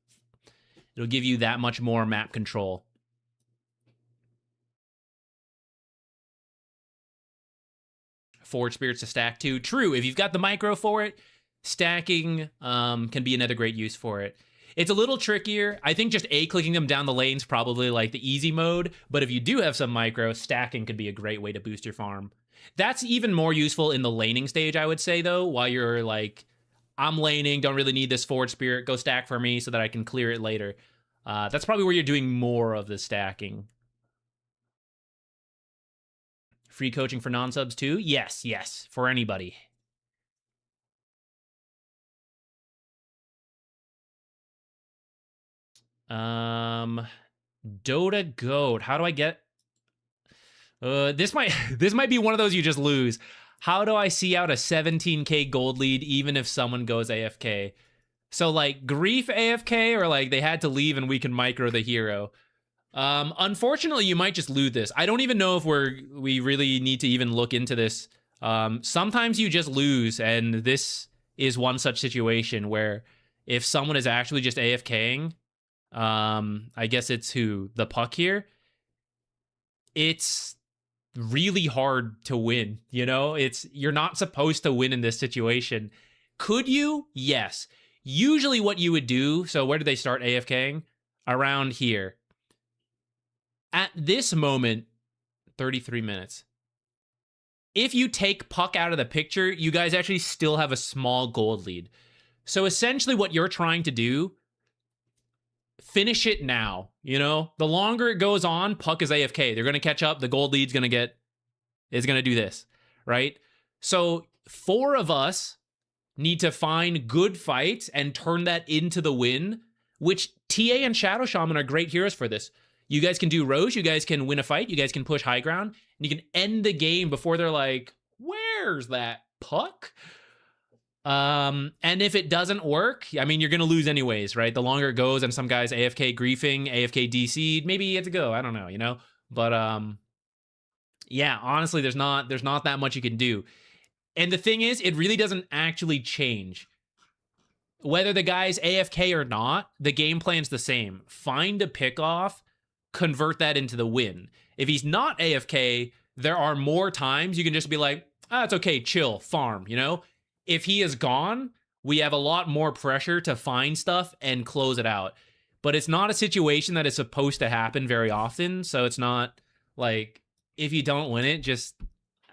It'll give you that much more map control. Forge Spirits to stack too. True, if you've got the micro for it, stacking can be another great use for it. It's a little trickier. I think just clicking them down the lane's probably like the easy mode, but if you do have some micro, stacking could be a great way to boost your farm. That's even more useful in the laning stage, I would say, though, while you're like, I'm laning, don't really need this Forge Spirit, go stack for me so that I can clear it later. That's probably where you're doing more of the stacking. Free coaching for non-subs too? Yes, for anybody. Dota Goat. How do I get? This might be one of those you just lose. How do I see out a 17k gold lead even if someone goes AFK? So like Grief AFK, or like they had to leave and we can micro the hero. Unfortunately, you might just lose this. I don't even know if we really need to even look into this. Sometimes you just lose, and this is one such situation where if someone is actually just AFKing, I guess it's the Puck here. It's really hard to win, you know? You're not supposed to win in this situation. Could you? Yes. Usually what you would do, so where did they start AFKing? Around here. At this moment, 33 minutes. If you take Puck out of the picture, you guys actually still have a small gold lead. So essentially what you're trying to do, finish it now, you know? The longer it goes on, Puck is AFK. They're going to catch up. The gold lead's going to do this, right? So 4 of us need to find good fights and turn that into the win, which TA and Shadow Shaman are great heroes for this. You guys can do Roche, you guys can win a fight, you guys can push high ground, and you can end the game before they're like, where's that Puck? And if it doesn't work, I mean, you're going to lose anyways, right? The longer it goes and some guys AFK griefing, AFK DC'd, maybe you have to go. I don't know, you know? But yeah, honestly, there's not that much you can do. And the thing is, it really doesn't actually change. Whether the guy's AFK or not, the game plan's the same. Find a pick off, convert that into the win. If he's not AFK, there are more times you can just be like, it's okay, chill, farm, you know? If he is gone, we have a lot more pressure to find stuff and close it out. But it's not a situation that is supposed to happen very often, so it's not like, if you don't win it, just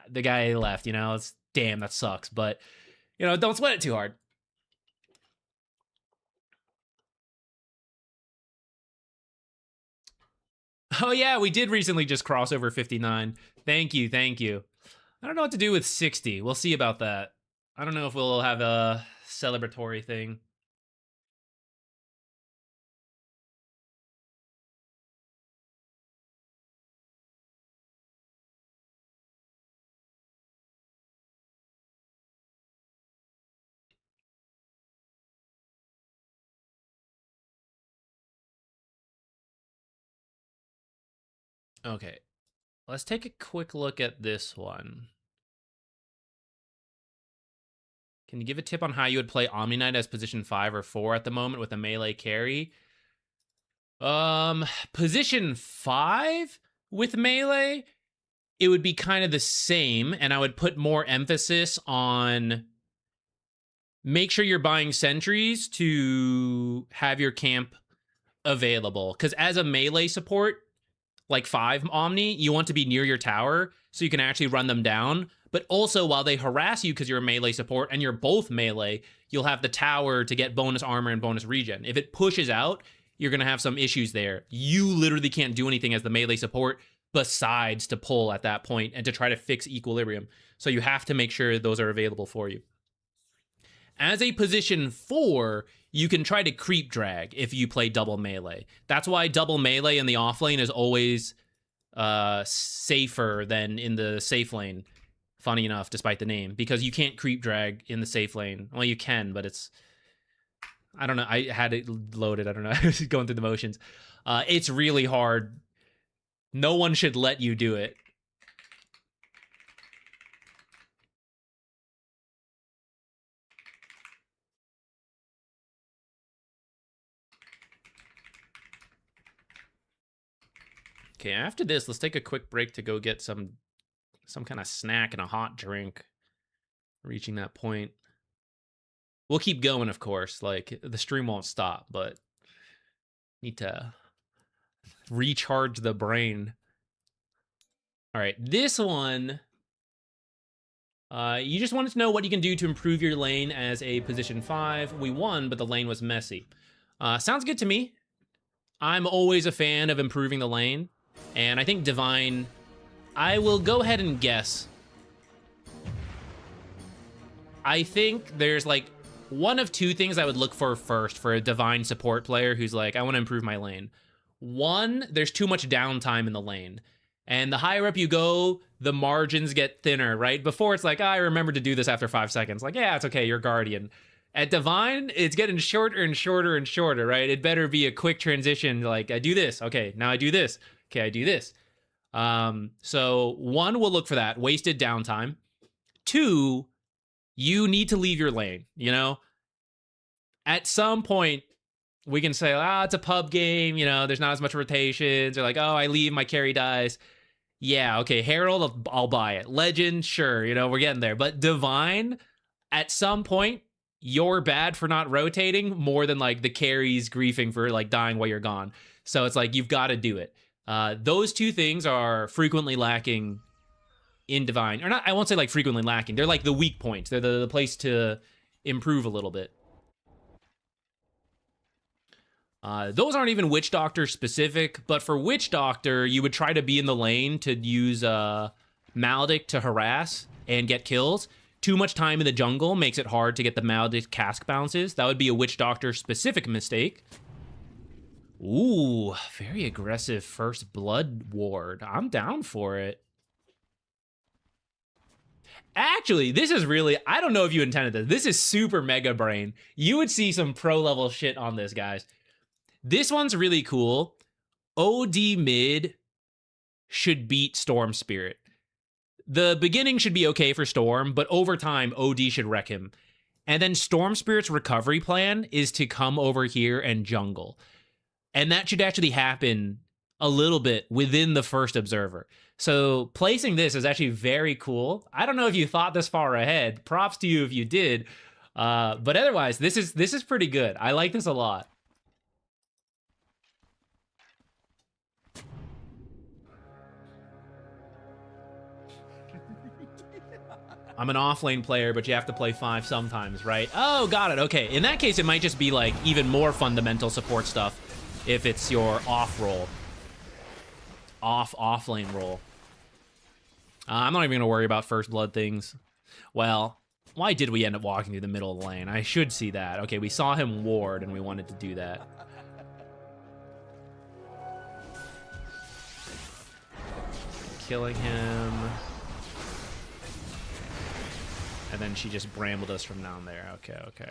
the guy left, you know? It's damn, that sucks. But, you know, don't sweat it too hard. Oh yeah, we did recently just cross over 59. Thank you. I don't know what to do with 60. We'll see about that. I don't know if we'll have a celebratory thing. Okay, let's take a quick look at this one. Can you give a tip on how you would play Omni Knight as position 5 or 4 at the moment with a melee carry? Position 5 with melee, it would be kind of the same, and I would put more emphasis on make sure you're buying sentries to have your camp available. Because as a melee support, like 5 Omni, you want to be near your tower so you can actually run them down. But also, while they harass you because you're a melee support and you're both melee, you'll have the tower to get bonus armor and bonus regen. If it pushes out, you're going to have some issues there. You literally can't do anything as the melee support besides to pull at that point and to try to fix equilibrium. So you have to make sure those are available for you. As a position 4, you can try to creep drag if you play double melee. That's why double melee in the off lane is always safer than in the safe lane. Funny enough, despite the name, because you can't creep drag in the safe lane. Well, you can, but it's... I don't know. I had it loaded. I don't know. I was going through the motions. It's really hard. No one should let you do it. Okay, after this, let's take a quick break to go get some kind of snack and a hot drink. Reaching that point. We'll keep going, of course. Like, the stream won't stop, but need to recharge the brain. All right, this one, you just wanted to know what you can do to improve your lane as a position 5. We won, but the lane was messy. Sounds good to me. I'm always a fan of improving the lane, and I think Divine, I will go ahead and guess. I think there's like one of 2 things I would look for first for a Divine support player who's like, I want to improve my lane. One, there's too much downtime in the lane. And the higher up you go, the margins get thinner, right? Before it's like, I remember to do this after 5 seconds. Like, yeah, it's okay, you're Guardian. At Divine, it's getting shorter and shorter and shorter, right? It better be a quick transition. Like, I do this. Okay, now I do this. Okay, I do this. So 1, we'll look for that. Wasted downtime. 2, you need to leave your lane, you know? At some point, we can say, it's a pub game, you know, there's not as much rotations. Or like, I leave, my carry dies. Yeah, okay, Herald, I'll buy it. Legend, sure, you know, we're getting there. But Divine, at some point, you're bad for not rotating more than, like, the carries griefing for, like, dying while you're gone. So it's like, you've got to do it. Those 2 things are frequently lacking in Divine. Or not, I won't say, like, frequently lacking. They're, like, the weak points. They're the place to improve a little bit. Those aren't even Witch Doctor specific, but for Witch Doctor, you would try to be in the lane to use Maledict to harass and get kills. Too much time in the jungle makes it hard to get the Maledict cask bounces. That would be a Witch Doctor specific mistake. Ooh, very aggressive first blood ward. I'm down for it. Actually, this is really, I don't know if you intended this. This is super mega brain. You would see some pro level shit on this, guys. This one's really cool. OD mid should beat Storm Spirit. The beginning should be okay for Storm, but over time, OD should wreck him. And then Storm Spirit's recovery plan is to come over here and jungle. And that should actually happen a little bit within the first Observer. So placing this is actually very cool. I don't know if you thought this far ahead. Props to you if you did. But otherwise, this is pretty good. I like this a lot. I'm an offlane player, but you have to play 5 sometimes, right? Oh, got it. Okay. In that case, it might just be like even more fundamental support stuff if it's your off role. Off lane role. I'm not even going to worry about first blood things. Well, why did we end up walking through the middle of the lane? I should see that. Okay, we saw him ward and we wanted to do that. Killing him. And then she just brambled us from down there. Okay, okay.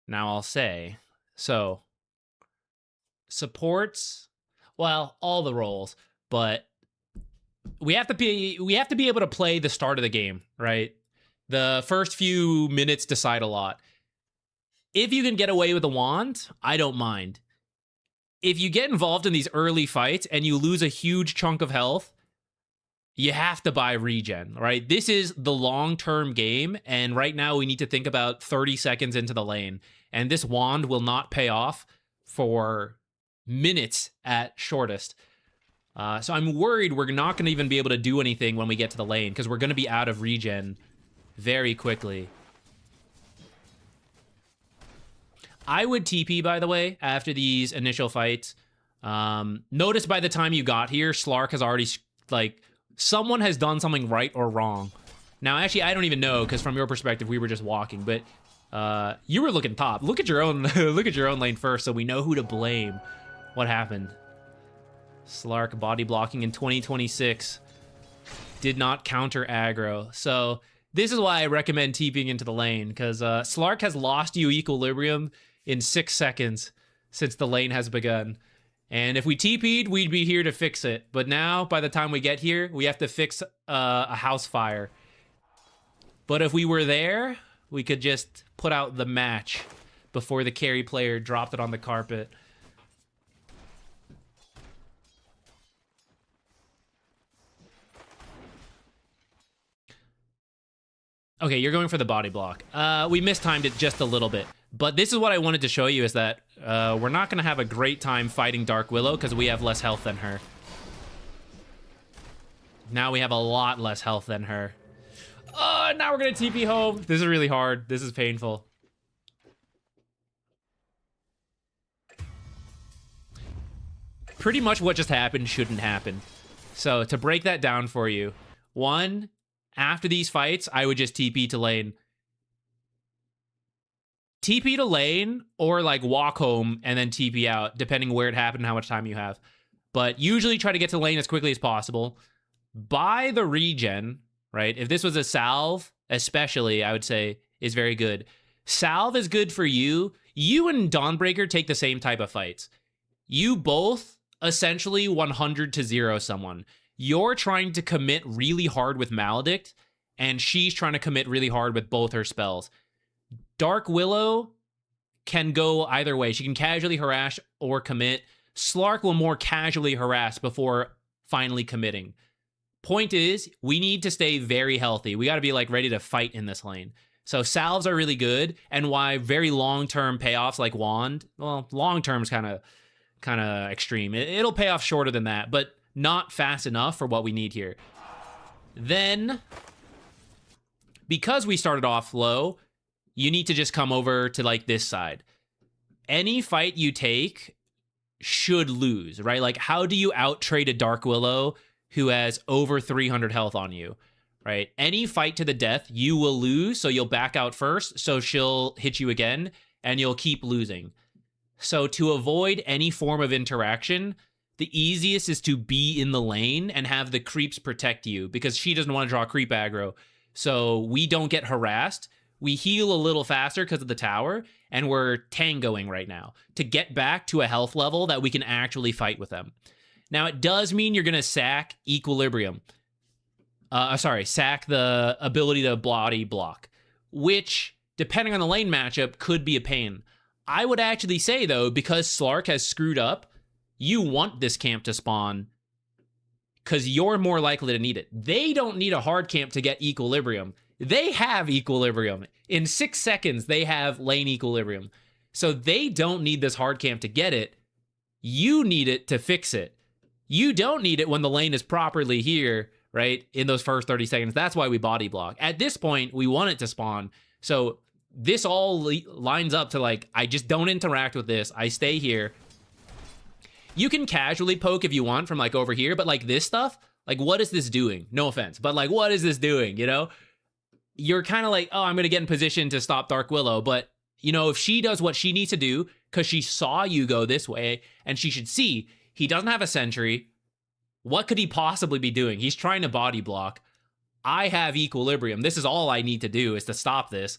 Now I'll say, so supports, well, all the roles, but we have to be able to play the start of the game, right? The first few minutes decide a lot. If you can get away with a wand, I don't mind. If you get involved in these early fights and you lose a huge chunk of health, you have to buy regen, right? This is the long-term game, and right now we need to think about 30 seconds into the lane, and this wand will not pay off for minutes at shortest. So I'm worried we're not going to even be able to do anything when we get to the lane, because we're going to be out of regen very quickly. I would TP, by the way, after these initial fights. Notice by the time you got here, Slark has already, like, someone has done something right or wrong. Now, actually, I don't even know, because from your perspective, we were just walking, but you were looking top. Look at your own look at your own lane first, so we know who to blame. What happened? Slark body blocking in 2026 did not counter aggro. So this is why I recommend TPing into the lane, because Slark has lost you equilibrium in 6 seconds since the lane has begun. And if we TP'd, we'd be here to fix it. But now, by the time we get here, we have to fix a house fire. But if we were there, we could just put out the match before the carry player dropped it on the carpet. Okay, you're going for the body block. We mistimed it just a little bit. But this is what I wanted to show you, is that we're not going to have a great time fighting Dark Willow because we have less health than her. Now we have a lot less health than her. Oh, now we're going to TP home. This is really hard. This is painful. Pretty much what just happened shouldn't happen. So to break that down for you, one, after these fights, I would just TP to lane. TP to lane or like walk home and then TP out, depending where it happened and how much time you have. But usually try to get to lane as quickly as possible. Buy the regen, right? If this was a salve, especially, I would say, is very good. Salve is good for you. You and Dawnbreaker take the same type of fights. You both essentially 100 to 0 someone. You're trying to commit really hard with Maledict, and she's trying to commit really hard with both her spells. Dark Willow can go either way. She can casually harass or commit. Slark will more casually harass before finally committing. Point is, we need to stay very healthy. We got to be like ready to fight in this lane. So salves are really good, and why very long-term payoffs like Wand, well, long-term is kind of extreme. It'll pay off shorter than that, but not fast enough for what we need here. Then, because we started off low, you need to just come over to like this side. Any fight you take should lose, right? Like, how do you out-trade a Dark Willow who has over 300 health on you, right? Any fight to the death, you will lose, so you'll back out first, so she'll hit you again, and you'll keep losing. So to avoid any form of interaction, the easiest is to be in the lane and have the creeps protect you, because she doesn't want to draw creep aggro. So we don't get harassed. We heal a little faster because of the tower, and we're tangoing right now to get back to a health level that we can actually fight with them. Now, it does mean you're going to sack equilibrium. Sack the ability to body block, which, depending on the lane matchup, could be a pain. I would actually say, though, because Slark has screwed up, you want this camp to spawn because you're more likely to need it. They don't need a hard camp to get equilibrium. They have equilibrium. In 6 seconds, they have lane equilibrium. So they don't need this hard camp to get it. You need it to fix it. You don't need it when the lane is properly here, right? In those first 30 seconds. That's why we body block. At this point, we want it to spawn. So this all lines up to like, I just don't interact with this. I stay here. You can casually poke if you want from like over here, but like this stuff, like what is this doing? No offense, but like what is this doing, you know? You're kind of like, oh, I'm going to get in position to stop Dark Willow, but you know, if she does what she needs to do, because she saw you go this way, and she should see, he doesn't have a sentry. What could he possibly be doing? He's trying to body block. I have equilibrium. This is all I need to do is to stop this.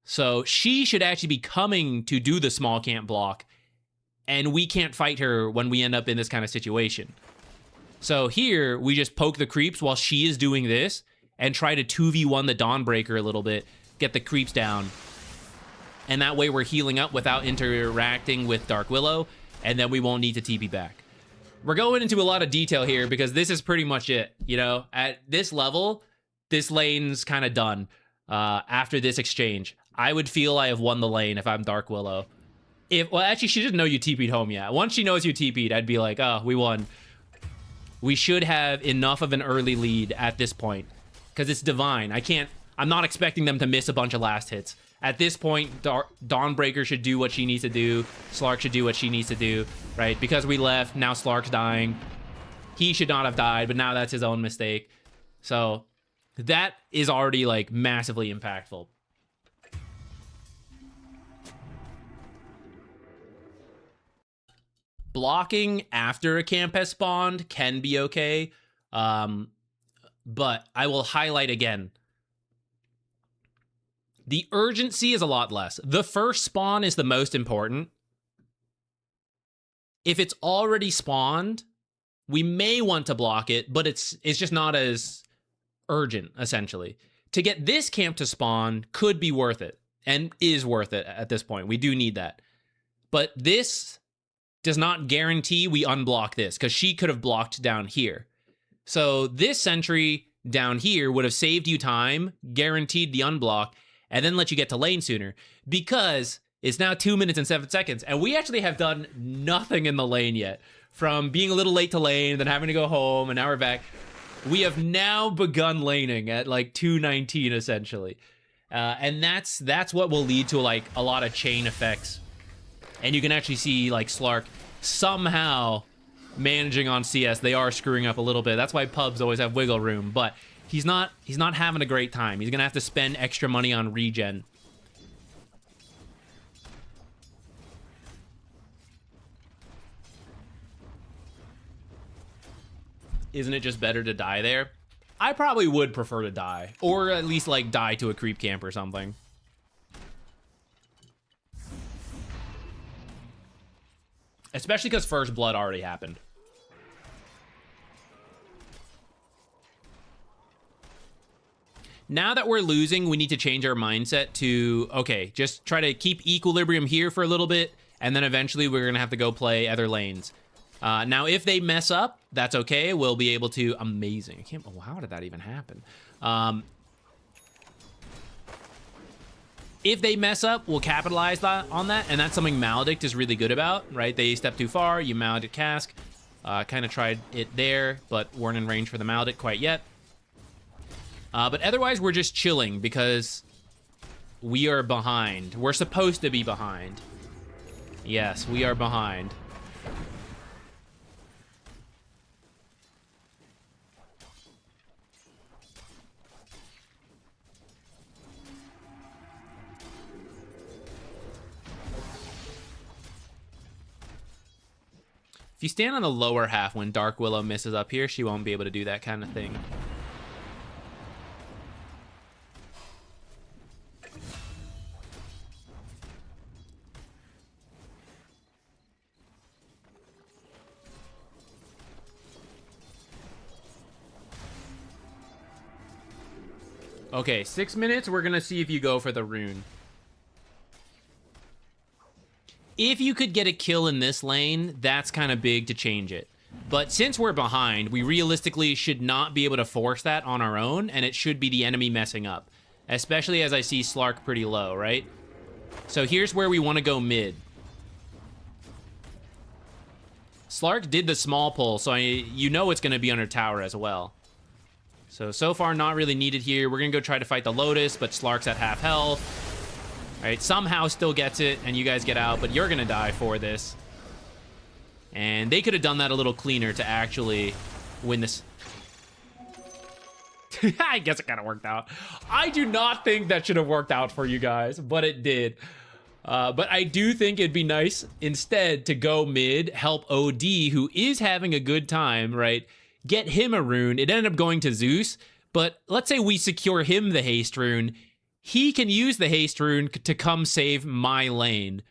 So she should actually be coming to do the small camp block, and we can't fight her when we end up in this kind of situation. So here, we just poke the creeps while she is doing this and try to 2v1 the Dawnbreaker a little bit, get the creeps down. And that way we're healing up without interacting with Dark Willow, and then we won't need to TP back. We're going into a lot of detail here because this is pretty much it. You know, at this level, this lane's kind of done after this exchange. I would feel I have won the lane if I'm Dark Willow. Well, actually, she didn't know you TP'd home yet. Once she knows you TP'd, I'd be like, oh, we won. We should have enough of an early lead at this point because it's divine. I'm not expecting them to miss a bunch of last hits. At this point, Dawnbreaker should do what she needs to do. Slark should do what she needs to do, right? Because we left, now Slark's dying. He should not have died, but now that's his own mistake. So that is already, like, massively impactful. Blocking after a camp has spawned can be okay, but I will highlight again. The urgency is a lot less. The first spawn is the most important. If it's already spawned, we may want to block it, but it's just not as urgent, essentially. To get this camp to spawn could be worth it, and is worth it at this point. We do need that. But this does not guarantee we unblock this, because she could have blocked down here. So this sentry down here would have saved you time, guaranteed the unblock, and then let you get to lane sooner, because it's now 2 minutes and 7 seconds, and we actually have done nothing in the lane yet. From being a little late to lane, then having to go home, and now we're back. We have now begun laning at like 2:19 essentially, and that's what will lead to like a lot of chain effects. And you can actually see like Slark somehow managing on CS. They are screwing up a little bit. That's why pubs always have wiggle room, but he's not having a great time. He's gonna have to spend extra money on regen. Isn't it just better to die there? I probably would prefer to die, or at least like die to a creep camp or something. Especially because first blood already happened. Now that we're losing, we need to change our mindset to, okay, just try to keep equilibrium here for a little bit, and then eventually we're going to have to go play other lanes. Now, if they mess up, that's okay. We'll be able to... Amazing. Oh, how did that even happen? If they mess up, we'll capitalize on that, and that's something Maledict is really good about, right? They step too far, you Maledict Cask. Kind of tried it there, but weren't in range for the Maledict quite yet. But otherwise, we're just chilling because we are behind. We're supposed to be behind. Yes, we are behind. If you stand on the lower half when Dark Willow misses up here, she won't be able to do that kind of thing. Okay, 6 minutes. We're going to see if you go for the rune. If you could get a kill in this lane, that's kind of big to change it. But since we're behind, we realistically should not be able to force that on our own, and it should be the enemy messing up. Especially as I see Slark pretty low, right? So here's where we want to go mid. Slark did the small pull, so you know it's going to be under tower as well. So far not really needed here. We're going to go try to fight the Lotus, but Slark's at half health. All right, somehow still gets it, and you guys get out, but you're going to die for this. And they could have done that a little cleaner to actually win this. I guess it kind of worked out. I do not think that should have worked out for you guys, but it did. But I do think it'd be nice instead to go mid, help OD, who is having a good time, right? Get him a rune. It ended up going to Zeus, but let's say we secure him the haste rune. He can use the haste rune to come save my lane.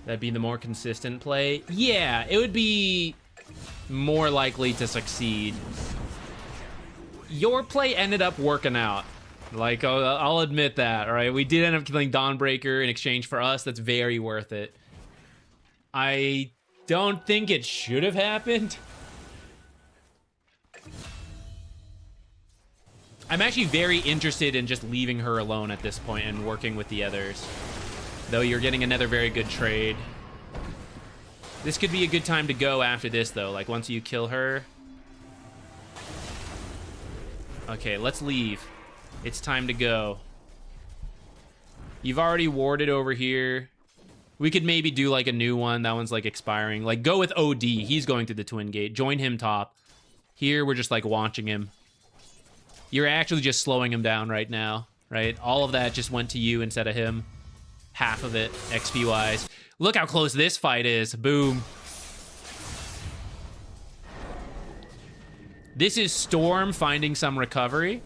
That'd be the more consistent play. Yeah, it would be more likely to succeed. Your play ended up working out. Like, I'll admit that, all right? We did end up killing Dawnbreaker in exchange for us. That's very worth it. I don't think it should have happened. I'm actually very interested in just leaving her alone at this point and working with the others. Though you're getting another very good trade. This could be a good time to go after this, though. Like, once you kill her. Okay, let's leave. It's time to go. You've already warded over here. We could maybe do, like, a new one. That one's, like, expiring. Like, go with OD. He's going through the Twin Gate. Join him top. Here, we're just, like, watching him. You're actually just slowing him down right now, right? All of that just went to you instead of him. Half of it, XP-wise. Look how close this fight is. Boom. This is Storm finding some recovery.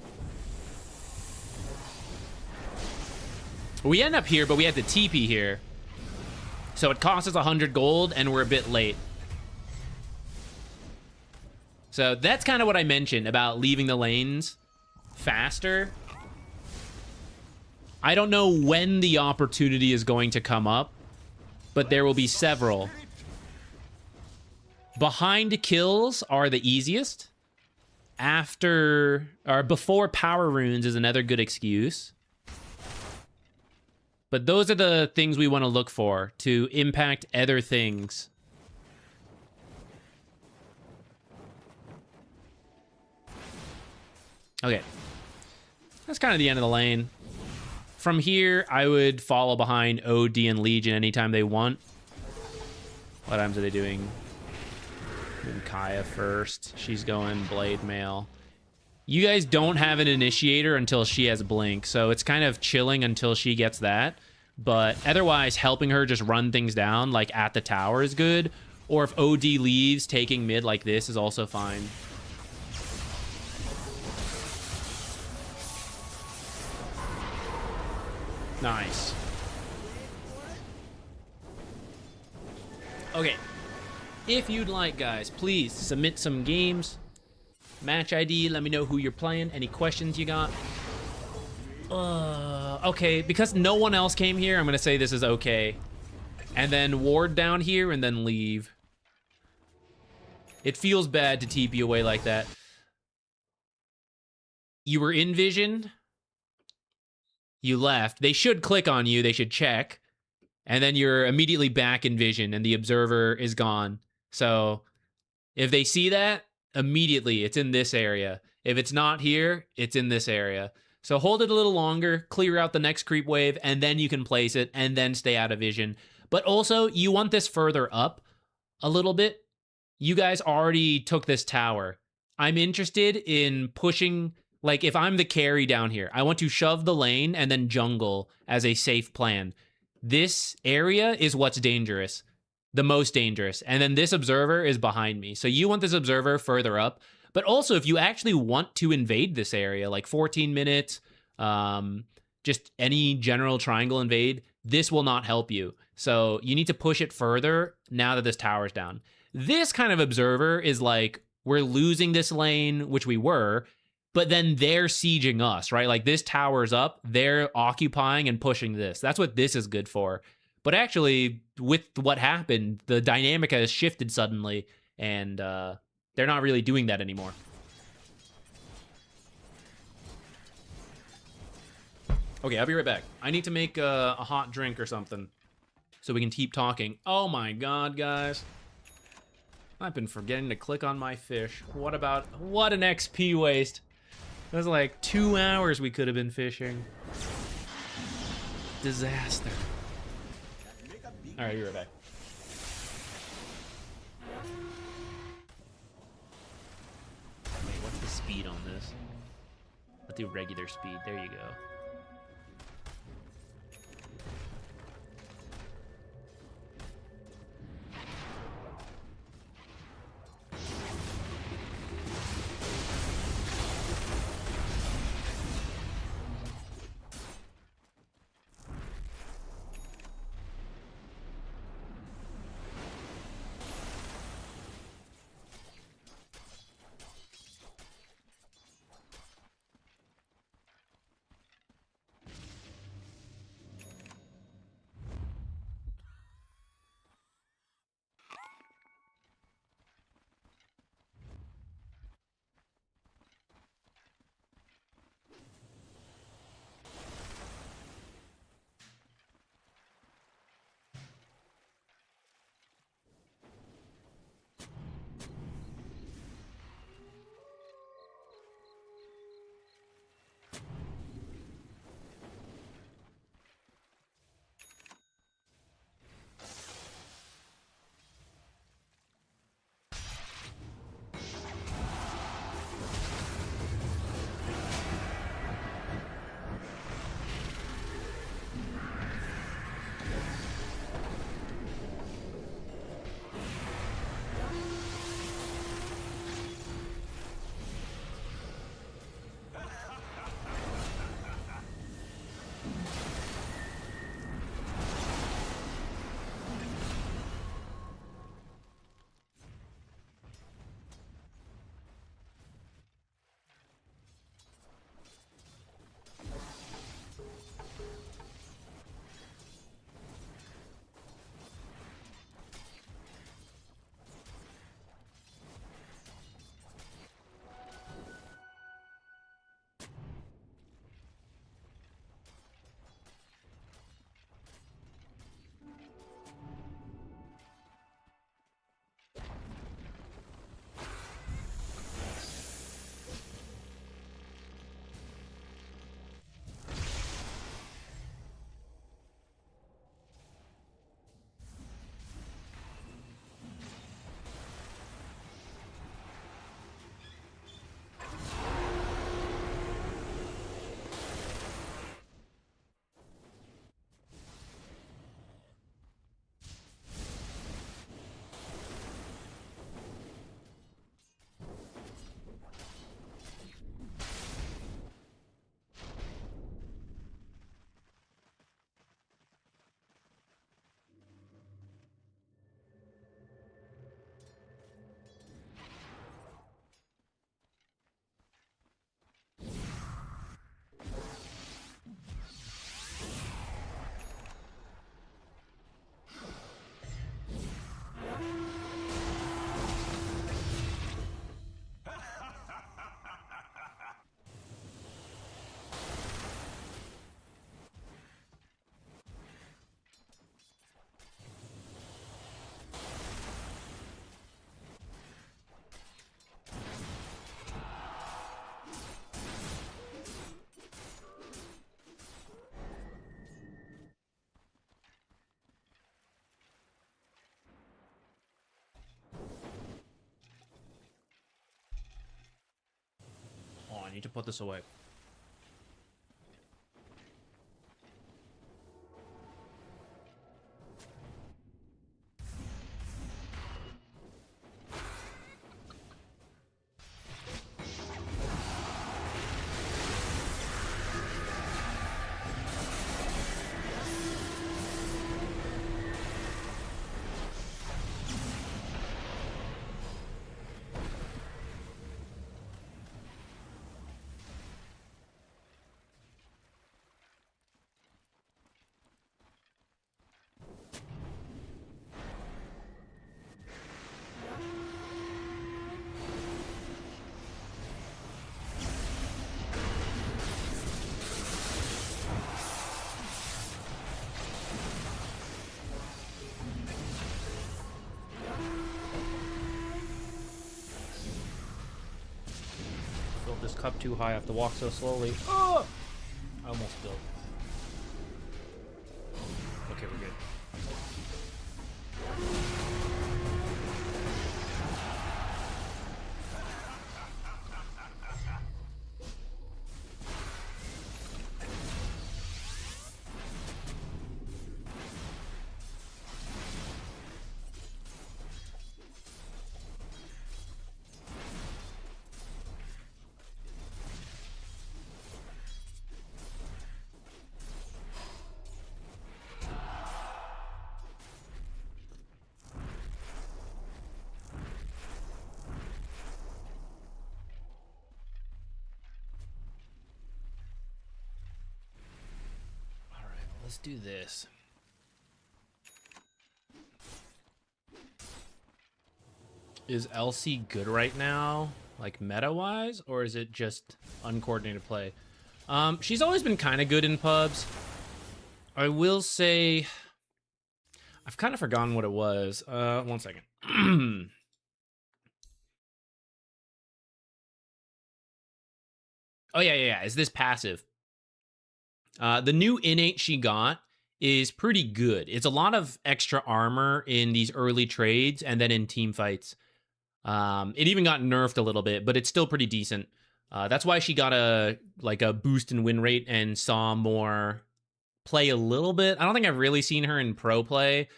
We end up here, but we had the TP here. So it costs us 100 gold, and we're a bit late. So that's kind of what I mentioned about leaving the lanes faster. I don't know when the opportunity is going to come up, but there will be several. Behind kills are the easiest. After, or before power runes is another good excuse. But those are the things we want to look for to impact other things. Okay. That's kind of the end of the lane. From here, I would follow behind OD and Legion anytime they want. What items are they doing? Doing Kaya first. She's going Blade Mail. You guys don't have an initiator until she has Blink, so it's kind of chilling until she gets that. But otherwise, helping her just run things down, like at the tower, is good. Or if OD leaves, taking mid like this is also fine. Nice. Okay. If you'd like, guys, please submit some games. Match ID, let me know who you're playing. Any questions you got? Okay, because no one else came here, I'm going to say this is okay. And then ward down here and then leave. It feels bad to TP away like that. You were in vision. You left. They should click on you. They should check. And then you're immediately back in vision and the observer is gone. So if they see that, immediately it's in this area. If it's not here, it's in this area. So hold it a little longer, clear out the next creep wave, and then you can place it and then stay out of vision. But also, you want this further up a little bit. You guys already took this tower. I'm interested in pushing, like if I'm the carry down here, I want to shove the lane and then jungle as a safe plan. This area is what's dangerous, the most dangerous. And then this observer is behind me. So you want this observer further up. But also, if you actually want to invade this area, like 14 minutes, just any general triangle invade, this will not help you. So you need to push it further now that this tower's down. This kind of observer is like, we're losing this lane, which we were, but then they're sieging us, right? Like this tower's up, they're occupying and pushing this. That's what this is good for. But actually, with what happened, the dynamic has shifted suddenly, and they're not really doing that anymore. Okay, I'll be right back. I need to make a hot drink or something so we can keep talking. Oh my god, guys. I've been forgetting to click on my fish. What an XP waste. It was like 2 hours we could have been fishing. Disaster. All right, be right back. Wait, what's the speed on this? Let's do regular speed. There you go. need to put this away. This cup too high, I have to walk so slowly. Oh! I almost spilled. Okay, we're good. Let's do this. Is Elsie good right now, like meta-wise, or is it just uncoordinated play? She's always been kind of good in pubs. I will say, I've kind of forgotten what it was. 1 second. Oh, yeah. Is this passive? The new innate she got is pretty good. It's a lot of extra armor in these early trades and then in team fights. It even got nerfed a little bit, but it's still pretty decent. That's why she got a boost in win rate and saw more play a little bit. I don't think I've really seen her in pro play.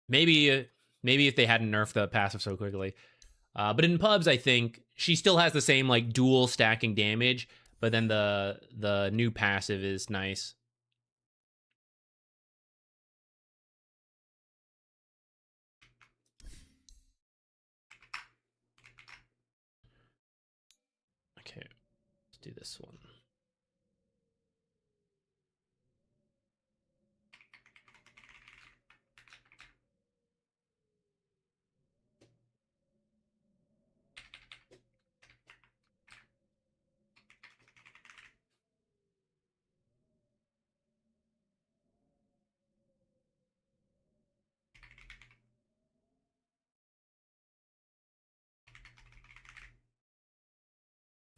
Maybe if they hadn't nerfed the passive so quickly. But in pubs, I think she still has the same like dual stacking damage, but then the new passive is nice. Okay, let's do this one.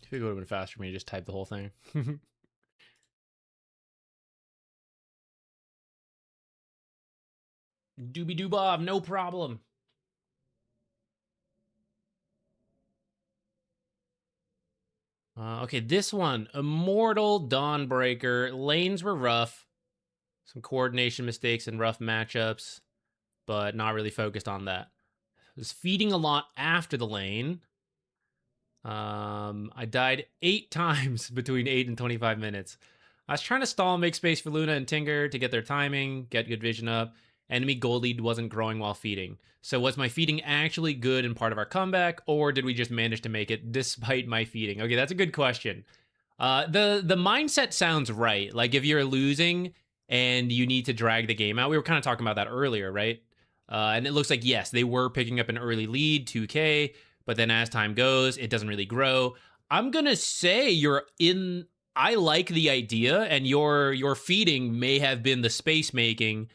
I think it would have been faster for me to just type the whole thing. Doobie doo bob, no problem. Okay, this one, Immortal, Dawnbreaker. Lanes were rough. Some coordination mistakes and rough matchups, but not really focused on that. Was feeding a lot after the lane. I died 8 times between 8 and 25 minutes. I was trying to stall and make space for Luna and Tinker to get their timing, get good vision up. Enemy gold lead wasn't growing while feeding. So was my feeding actually good and part of our comeback, or did we just manage to make it despite my feeding? Okay, that's a good question. The mindset sounds right. Like if you're losing and you need to drag the game out, we were kind of talking about that earlier, right? And it looks like, yes, they were picking up an early lead, 2K, but then as time goes, it doesn't really grow. I'm going to say I like the idea, and your feeding may have been the space making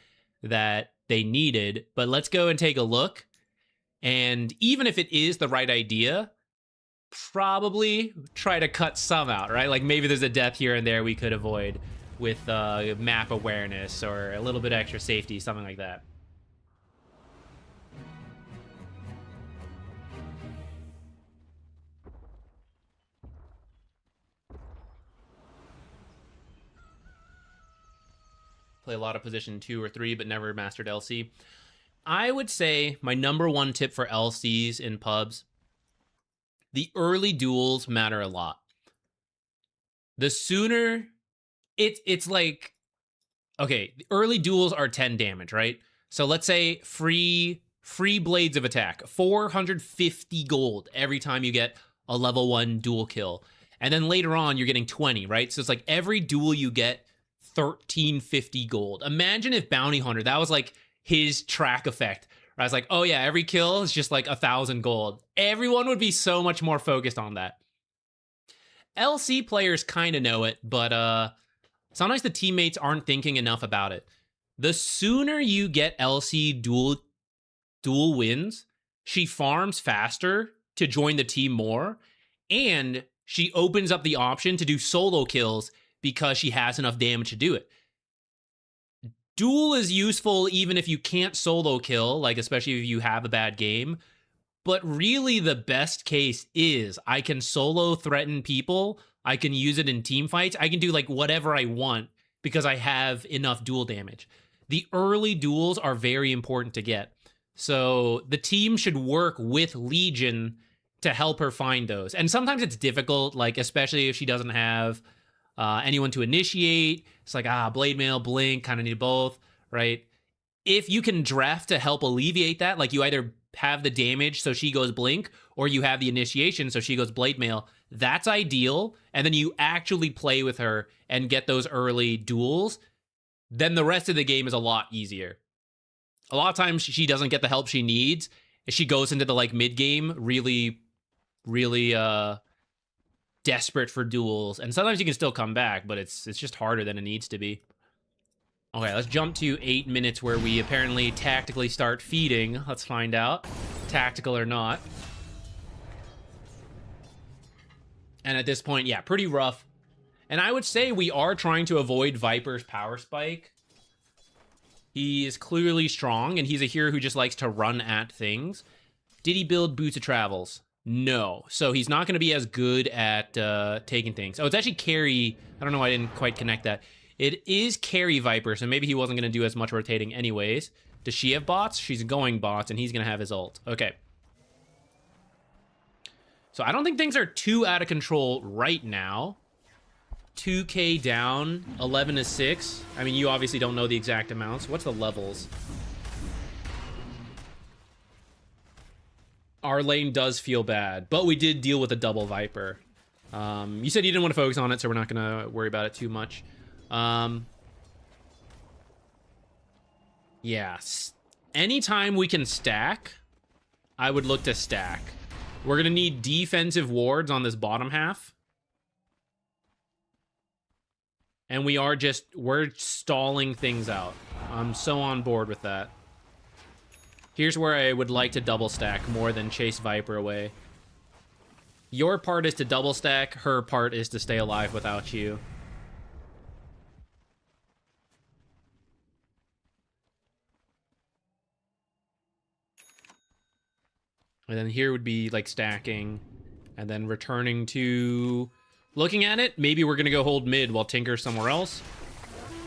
that they needed, but let's go and take a look. And even if it is the right idea, probably try to cut some out, right? Like maybe there's a death here and there we could avoid with map awareness or a little bit extra safety, something like that. Play a lot of position 2 or 3, but never mastered LC. I would say my number one tip for LCs in pubs, the early duels matter a lot. The sooner it's like, okay, the early duels are 10 damage, right? So let's say free blades of attack, 450 gold every time you get a level 1 duel kill. And then later on, you're getting 20, right? So it's like every duel you get 1350 gold. Imagine if Bounty Hunter, that was like his track effect. I was like, oh yeah, every kill is just like 1,000 gold. Everyone would be so much more focused on that. LC players kind of know it, but sometimes the teammates aren't thinking enough about it. The sooner you get LC dual wins, she farms faster to join the team more, and she opens up the option to do solo kills because she has enough damage to do it. Duel is useful even if you can't solo kill, like especially if you have a bad game. But really the best case is I can solo threaten people. I can use it in team fights. I can do like whatever I want because I have enough duel damage. The early duels are very important to get. So the team should work with Legion to help her find those. And sometimes it's difficult, like especially if she doesn't have anyone to initiate. It's like, Blade Mail, Blink, kind of need both, right? If you can draft to help alleviate that, like you either have the damage so she goes Blink, or you have the initiation so she goes Blade Mail, that's ideal. And then you actually play with her and get those early duels, then the rest of the game is a lot easier. A lot of times she doesn't get the help she needs. She goes into the like mid game really desperate for duels, and sometimes you can still come back, but it's just harder than it needs to be. Okay, let's jump to 8 minutes where we apparently tactically start feeding. Let's find out, tactical or not. And at this point, yeah, pretty rough. And I would say we are trying to avoid Viper's power spike. He is clearly strong, and he's a hero who just likes to run at things. Did he build Boots of Travels? No. So he's not going to be as good at taking things. Oh, it's actually carry. I don't know why I didn't quite connect that. It is carry Viper, so maybe he wasn't going to do as much rotating anyways. Does she have bots? She's going bots, and he's going to have his ult. Okay. So I don't think things are too out of control right now. 2k down, 11 to 6. I mean, you obviously don't know the exact amounts. What's the levels? Our lane does feel bad, but we did deal with a double Viper. You said you didn't want to focus on it, so we're not going to worry about it too much. Yeah. Anytime we can stack, I would look to stack. We're going to need defensive wards on this bottom half. And we're stalling things out. I'm so on board with that. Here's where I would like to double stack more than chase Viper away. Your part is to double stack, her part is to stay alive without you. And then here would be like stacking and then returning to looking at it. Maybe we're going to go hold mid while Tinker's somewhere else,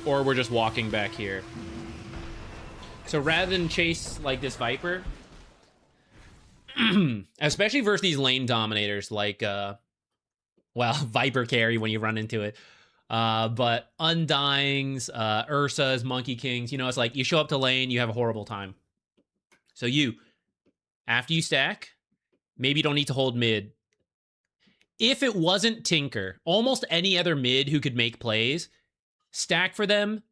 or we're just walking back here. So rather than chase like this Viper, especially versus these lane dominators like, well, Viper carry when you run into it. But Undyings, Ursas, Monkey Kings, you know, it's like you show up to lane, you have a horrible time. So after you stack, maybe you don't need to hold mid. If it wasn't Tinker, almost any other mid who could make plays, stack for them,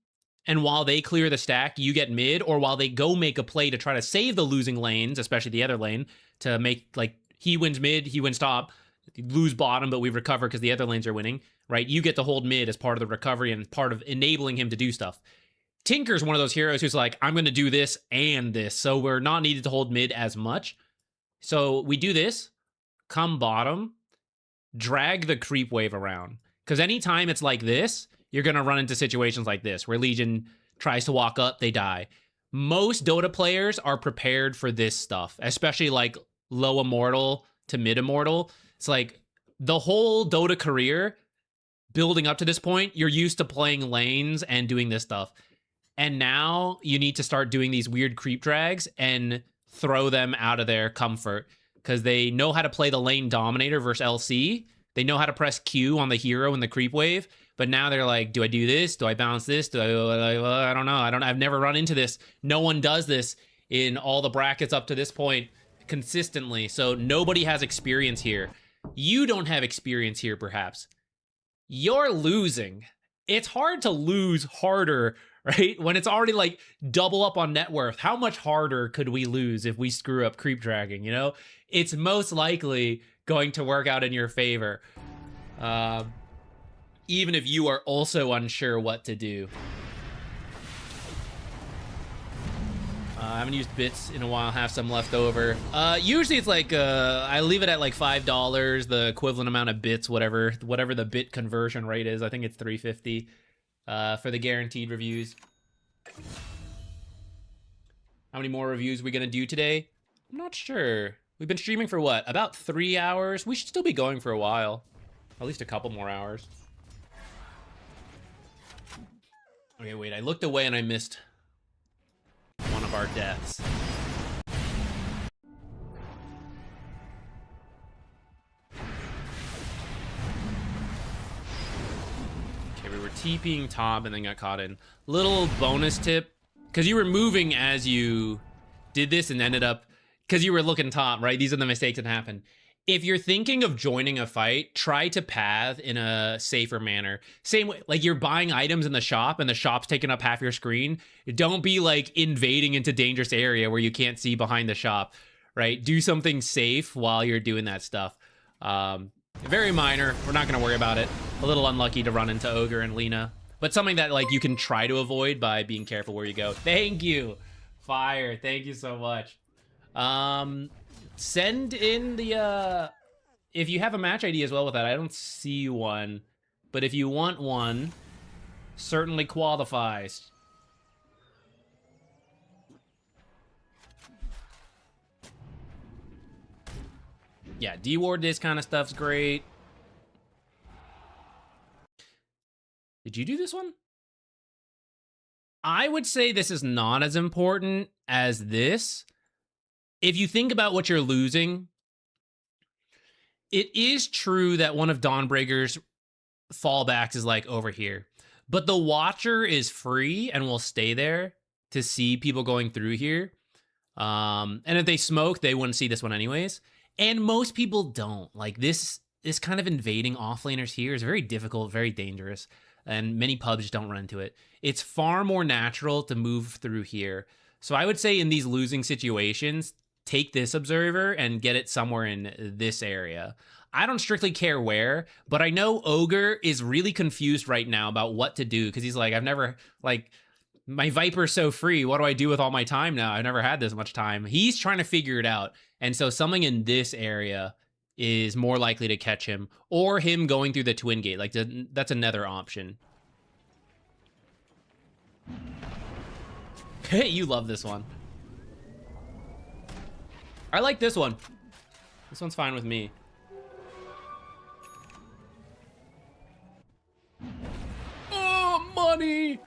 and while they clear the stack, you get mid, or while they go make a play to try to save the losing lanes, especially the other lane, to make, like, he wins mid, he wins top, lose bottom, but we recover because the other lanes are winning, right? You get to hold mid as part of the recovery and part of enabling him to do stuff. Tinker's one of those heroes who's like, I'm going to do this and this, so we're not needed to hold mid as much. So we do this, come bottom, drag the creep wave around. Because anytime it's like this, you're going to run into situations like this, where Legion tries to walk up, they die. Most Dota players are prepared for this stuff, especially like low Immortal to mid Immortal. It's like the whole Dota career, building up to this point, you're used to playing lanes and doing this stuff. And now you need to start doing these weird creep drags and throw them out of their comfort because they know how to play the lane dominator versus LC. They know how to press Q on the hero in the creep wave. But now they're like, do I do this? Do I bounce this? I don't know. I've never run into this. No one does this in all the brackets up to this point consistently. So nobody has experience here. You don't have experience here, perhaps. You're losing. It's hard to lose harder, right? When it's already like double up on net worth. How much harder could we lose if we screw up creep dragging, you know? It's most likely going to work out in your favor. Even if you are also unsure what to do. I haven't used bits in a while, have some left over. Usually it's like, I leave it at like $5, the equivalent amount of bits, whatever the bit conversion rate is. I think it's $3.50 for the guaranteed reviews. How many more reviews are we gonna do today? I'm not sure. We've been streaming for what, about 3 hours? We should still be going for a while. At least a couple more hours. Okay, wait, I looked away and I missed one of our deaths. Okay, we were TPing top and then got caught in. Little bonus tip, because you were moving as you did this and ended up, because you were looking top, right? These are the mistakes that happen. If you're thinking of joining a fight, try to path in a safer manner. Same way, like you're buying items in the shop and the shop's taking up half your screen. Don't be like invading into dangerous area where you can't see behind the shop, right? Do something safe while you're doing that stuff. Very minor. We're not going to worry about it. A little unlucky to run into Ogre and Lena, but something that like you can try to avoid by being careful where you go. Thank you. Fire. Thank you so much. Send in the, if you have a match ID as well with that. I don't see one, but if you want one, certainly qualifies. Yeah, D-Ward, this kind of stuff's great. Did you do this one? I would say this is not as important as this. If you think about what you're losing, it is true that one of Dawnbreaker's fallbacks is like over here. But the Watcher is free and will stay there to see people going through here. And if they smoke, they wouldn't see this one anyways. And most people don't. Like this kind of invading offlaners here is very difficult, very dangerous. And many pubs don't run into it. It's far more natural to move through here. So I would say in these losing situations, take this observer and get it somewhere in this area. I don't strictly care where, but I know Ogre is really confused right now about what to do because he's like, I've never, like, my Viper's so free. What do I do with all my time now? I've never had this much time. He's trying to figure it out. And so something in this area is more likely to catch him, or him going through the twin gate. Like, that's another option. Hey, you love this one. I like this one. This one's fine with me. Oh, money!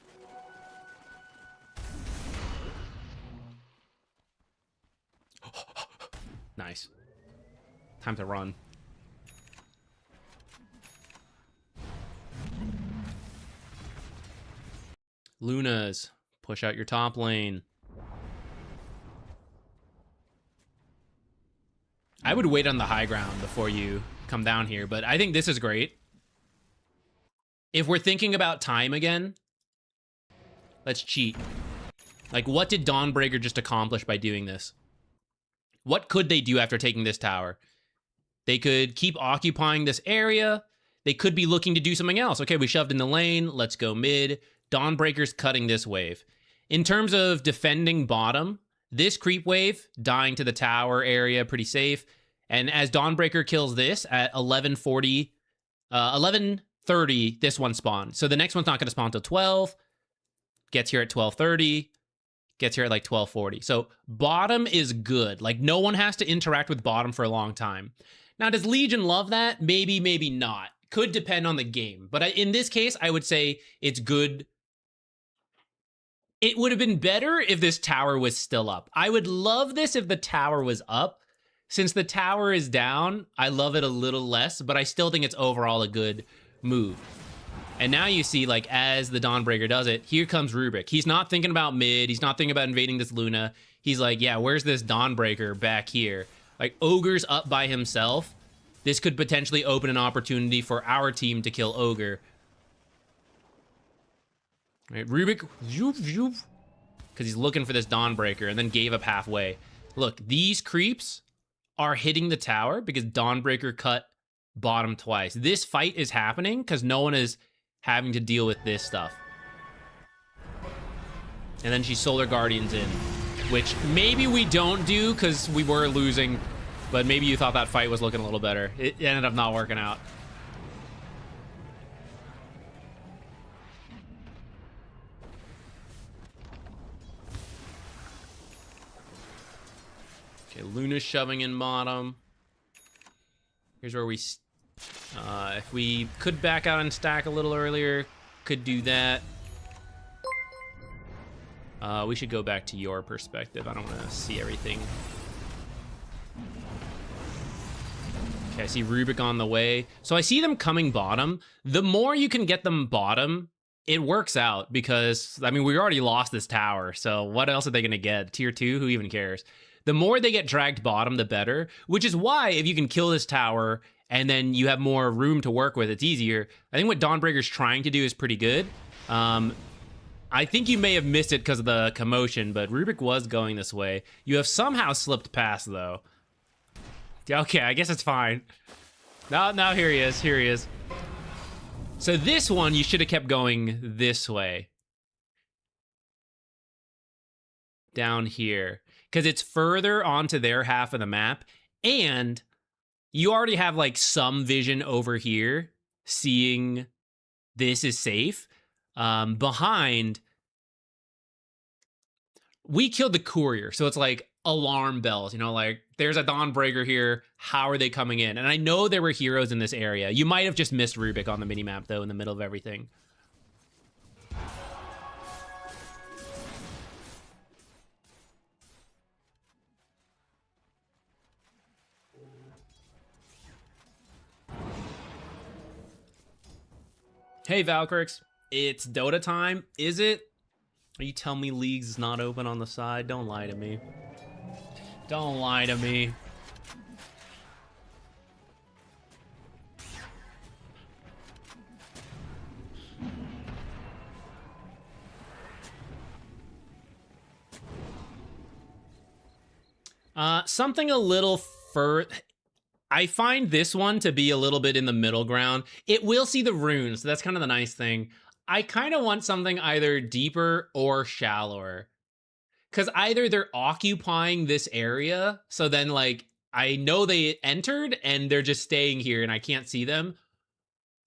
Nice. Time to run. Lunas, push out your top lane. I would wait on the high ground before you come down here, but I think this is great. If we're thinking about time again, let's cheat. Like, what did Dawnbreaker just accomplish by doing this? What could they do after taking this tower? They could keep occupying this area. They could be looking to do something else. Okay, we shoved in the lane. Let's go mid. Dawnbreaker's cutting this wave. In terms of defending bottom, this creep wave, dying to the tower area, pretty safe. And as Dawnbreaker kills this at 11:40, 11:30, this one spawns. So the next one's not going to spawn until 12. Gets here at 12:30. Gets here at like 12:40. So bottom is good. Like, no one has to interact with bottom for a long time. Now, does Legion love that? Maybe, maybe not. Could depend on the game. But in this case, I would say it's good It would have been better if this tower was still up. I would love this if the tower was up. Since the tower is down, I love it a little less, but I still think it's overall a good move. And now you see, like, as the Dawnbreaker does it, here comes Rubik. He's not thinking about mid. He's not thinking about invading this Luna. He's like, yeah, where's this Dawnbreaker back here? Like, Ogre's up by himself. This could potentially open an opportunity for our team to kill Ogre. All right, Rubik, because he's looking for this Dawnbreaker and then gave up halfway. Look, these creeps are hitting the tower because Dawnbreaker cut bottom twice. This fight is happening because no one is having to deal with this stuff. And then she Solar Guardians in, which maybe we don't do because we were losing, but maybe you thought that fight was looking a little better. It ended up not working out. Okay, Luna's shoving in bottom. Here's where we... if we could back out and stack a little earlier, could do that. We should go back to your perspective. I don't want to see everything. Okay, I see Rubik on the way. So I see them coming bottom. The more you can get them bottom, it works out because, I mean, we already lost this tower. So what else are they going to get? Tier 2? Who even cares? The more they get dragged bottom, the better. Which is why if you can kill this tower and then you have more room to work with, it's easier. I think what Dawnbreaker's trying to do is pretty good. I think you may have missed it because of the commotion, but Rubik was going this way. You have somehow slipped past, though. Okay, I guess it's fine. Now here he is. Here he is. So this one, you should have kept going this way. Down here. Because it's further onto their half of the map. And you already have, like, some vision over here. Seeing this is safe. Behind, we killed the courier. So it's like alarm bells, you know, like there's a Dawnbreaker here. How are they coming in? And I know there were heroes in this area. You might have just missed Rubik on the minimap, though, in the middle of everything. Hey, Valkrix. It's Dota time. Is it? Are you telling me Leagues is not open on the side? Don't lie to me. Don't lie to me. Something a little further... I find this one to be a little bit in the middle ground. It will see the runes, so that's kind of the nice thing. I kind of want something either deeper or shallower. Because either they're occupying this area, so then, like, I know they entered and they're just staying here and I can't see them.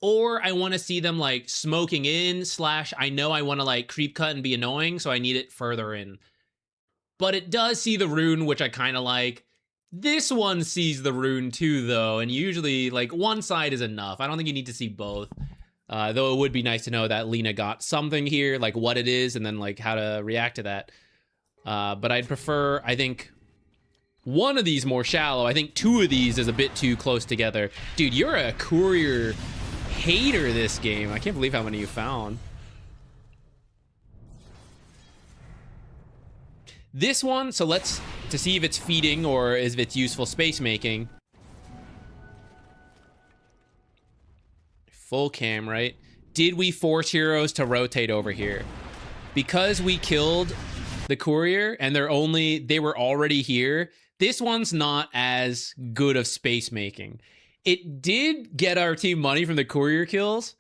Or I want to see them, like, smoking in, / I know I want to, like, creep cut and be annoying, so I need it further in. But it does see the rune, which I kind of like. This one sees the rune too, though, and usually, like, one side is enough. I don't think you need to see both. Though it would be nice to know that Lena got something here, like what it is, and then, like, how to react to that. But I'd prefer, I think, one of these more shallow. I think 2 of these is a bit too close together. Dude, you're a courier hater this game. I can't believe how many you found. This one, so let's, to see if it's feeding or if it's useful space making. Full cam, right? Did we force heroes to rotate over here? Because we killed the courier and they were already here, this one's not as good of space making. It did get our team money from the courier kills,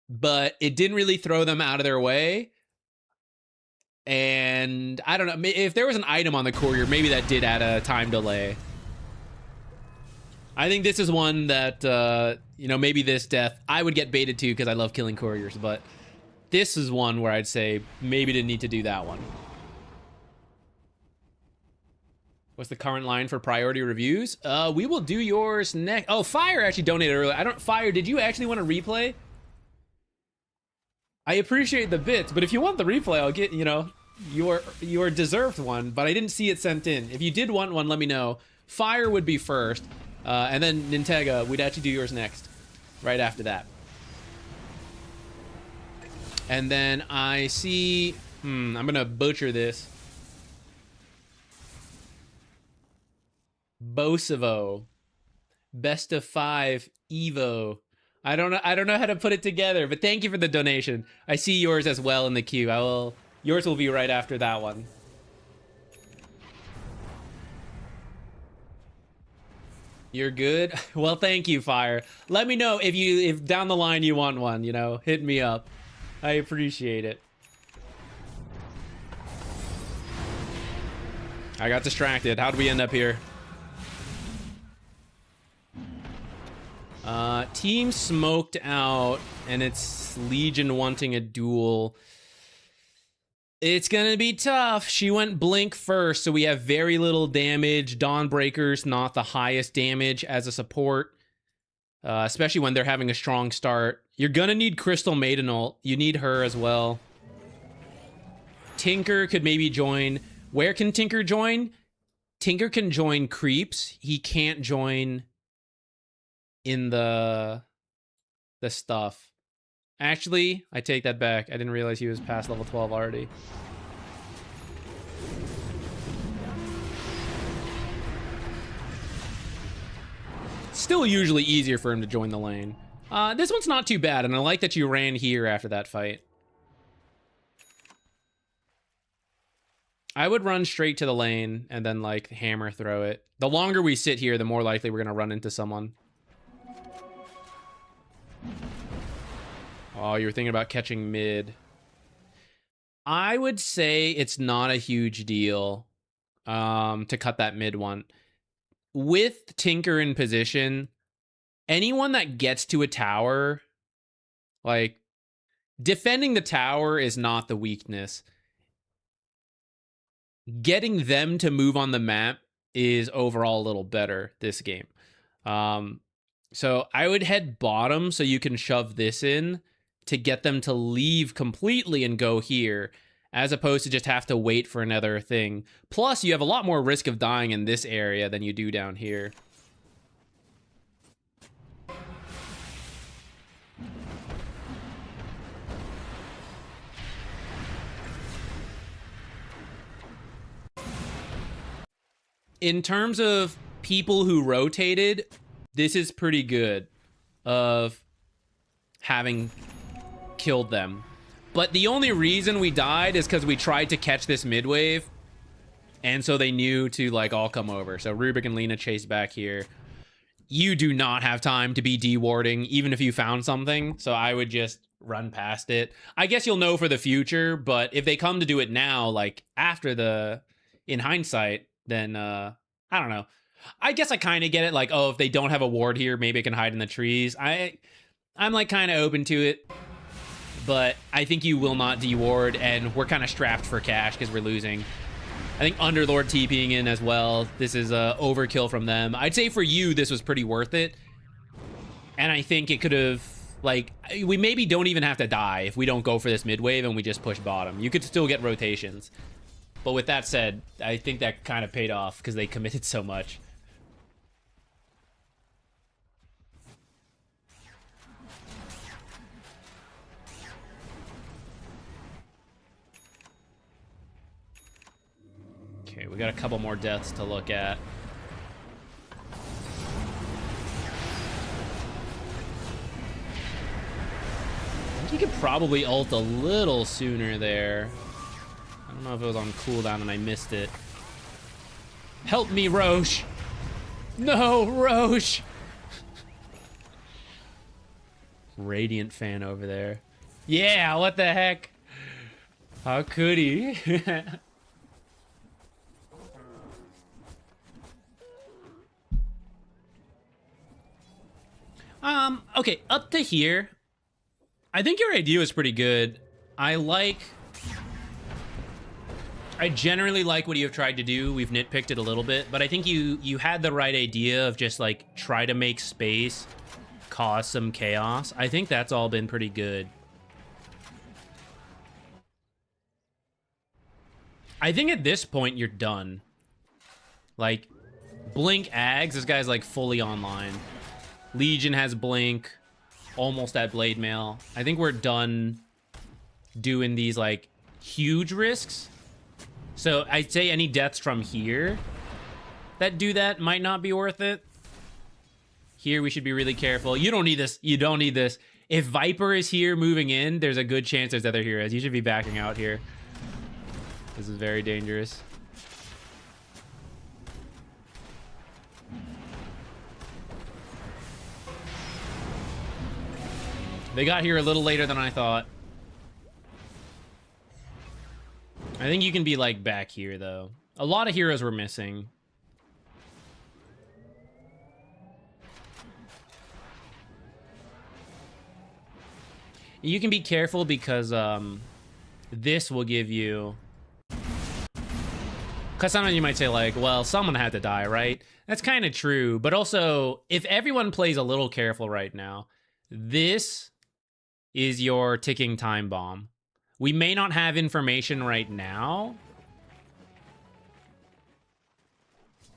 but it didn't really throw them out of their way. And I don't know, if there was an item on the courier, maybe that did add a time delay. I think this is one that, you know, maybe this death, I would get baited too because I love killing couriers, but this is one where I'd say maybe didn't need to do that one. What's the current line for priority reviews? We will do yours next. Oh, Fire actually donated earlier. Fire, did you actually want to replay? I appreciate the bits, but if you want the replay, I'll get, you know, your deserved one, but I didn't see it sent in. If you did want one, let me know. Fire would be first, and then Nintega, we'd actually do yours next, right after that. And then I see, I'm gonna butcher this. Bosevo, best of 5 Evo. I don't know how to put it together, but thank you for the donation. I see yours as well in the queue. Yours will be right after that one. You're good? Well, thank you, Fire. Let me know if down the line you want one, you know, hit me up. I appreciate it. I got distracted. How'd we end up here? Team smoked out, and it's Legion wanting a duel. It's gonna be tough. She went Blink first, so we have very little damage. Dawnbreaker's not the highest damage as a support, especially when they're having a strong start. You're gonna need Crystal Maiden ult. You need her as well. Tinker could maybe join. Where can Tinker join? Tinker can join creeps. He can't join in the stuff. Actually, I take that back. I didn't realize he was past level 12 already. Still usually easier for him to join the lane. This one's not too bad, and I like that you ran here after that fight. I would run straight to the lane and then, like, hammer throw it. The longer we sit here, the more likely we're going to run into someone. Oh, you were thinking about catching mid. I would say it's not a huge deal to cut that mid one. With Tinker in position, anyone that gets to a tower, like, defending the tower is not the weakness. Getting them to move on the map is overall a little better this game. So I would head bottom so you can shove this in to get them to leave completely and go here, as opposed to just have to wait for another thing. Plus, you have a lot more risk of dying in this area than you do down here. In terms of people who rotated, this is pretty good of having killed them. But the only reason we died is because we tried to catch this mid wave, and so they knew to, like, all come over. So Rubik and Lena chased back here. You do not have time to be dewarding, even if you found something, so I would just run past it. I guess you'll know for the future, but if they come to do it now, like, after the... in hindsight, then, I don't know. I guess I kind of get it, like, oh, if they don't have a ward here, maybe it can hide in the trees. I'm, like, kind of open to it. But I think you will not deward, and we're kind of strapped for cash because we're losing. I think Underlord TPing in as well. This is overkill from them. I'd say for you, this was pretty worth it. And I think it could have, like, we maybe don't even have to die if we don't go for this mid wave and we just push bottom. You could still get rotations. But with that said, I think that kind of paid off because they committed so much. Okay, we got a couple more deaths to look at. I think you could probably ult a little sooner there. I don't know if it was on cooldown and I missed it. Help me, Roche! No, Roche! Radiant fan over there. Yeah, what the heck? How could he? Okay, up to here, I think your idea was pretty good. I generally like what you've tried to do. We've nitpicked it a little bit, but I think you had the right idea of just, like, try to make space, cause some chaos. I think that's all been pretty good. I think at this point you're done. Like, Blink Ags, this guy's like fully online. Legion has Blink, almost at Blade Mail. I think we're done doing these like huge risks. So I'd say any deaths from here that do that might not be worth it. Here we should be really careful. You don't need this. You don't need this. If Viper is here moving in, there's a good chance there's other heroes. You should be backing out here. This is very dangerous. They got here a little later than I thought. I think you can be like back here though. A lot of heroes were missing. You can be careful because this will give you... Because sometimes you might say like, well, someone had to die, right? That's kind of true. But also, if everyone plays a little careful right now, this is your ticking time bomb. We may not have information right now.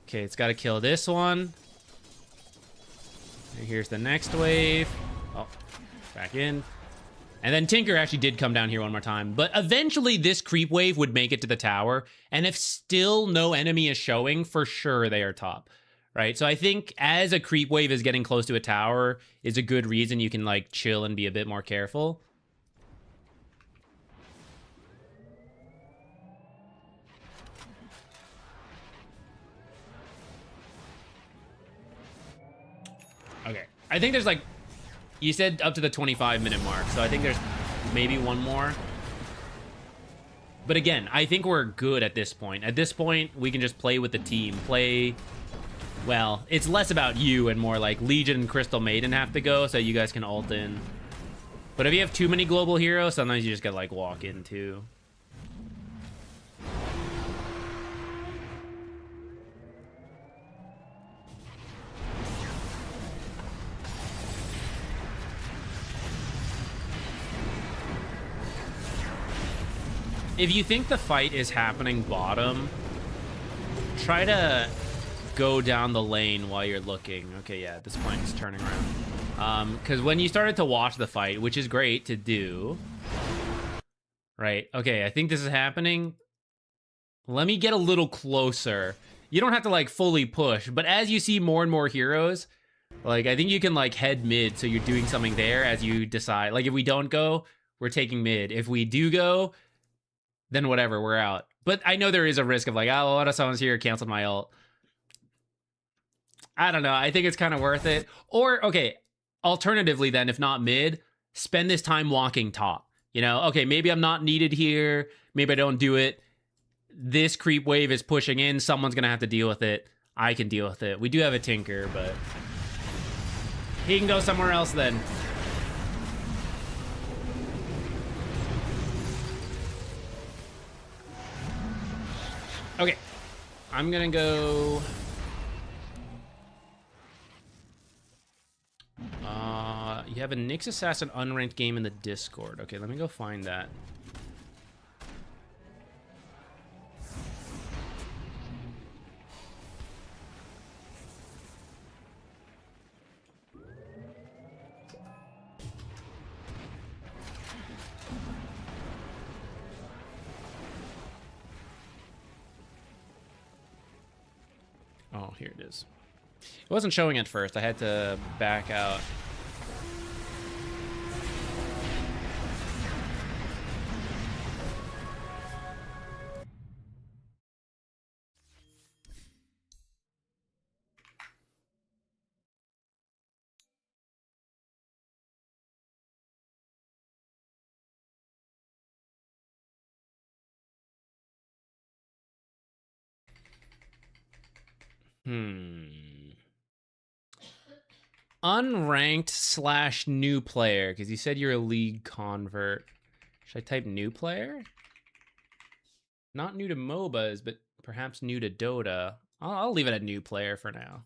Okay, it's got to kill this one. And here's the next wave. Oh, back in. And then Tinker actually did come down here one more time. But eventually this creep wave would make it to the tower. And if still no enemy is showing, for sure they are top. Right? So I think as a creep wave is getting close to a tower is a good reason you can like chill and be a bit more careful. Okay. I think there's like... You said up to the 25-minute mark, so I think there's maybe one more. But again, I think we're good at this point. At this point, we can just play with the team. Play... Well, it's less about you and more like Legion and Crystal Maiden have to go, so you guys can ult in. But if you have too many global heroes, sometimes you just gotta like walk in too. If you think the fight is happening bottom, try to go down the lane while you're looking. Okay, yeah, at this point it's turning around. Because when you started to watch the fight, which is great to do, right? Okay, I think this is happening. Let me get a little closer. You don't have to like fully push, but as you see more and more heroes, like I think you can like head mid, so you're doing something there as you decide. Like if we don't go, we're taking mid. If we do go, then whatever, we're out. But I know there is a risk of like, oh, what if someone's here, canceled my ult. I don't know. I think it's kind of worth it. Or, okay, alternatively then, if not mid, spend this time walking top. You know, okay, maybe I'm not needed here. Maybe I don't do it. This creep wave is pushing in. Someone's going to have to deal with it. I can deal with it. We do have a Tinker, but he can go somewhere else then. Okay, I'm gonna go... You have a Nyx Assassin unranked game in the Discord. Okay, let me go find that. Oh, here it is. It wasn't showing at first. I had to back out. Unranked / new player, because you said you're a league convert. Should I type new player? Not new to MOBAs, but perhaps new to Dota. I'll leave it at new player for now.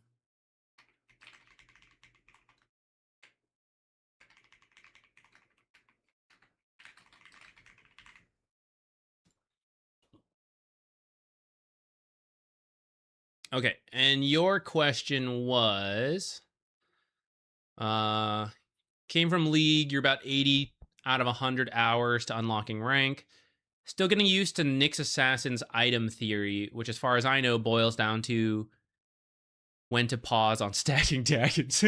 Okay, and your question was, came from League, you're about 80 out of 100 hours to unlocking rank. Still getting used to Nyx Assassin's item theory, which as far as I know boils down to when to pause on stacking Daggons.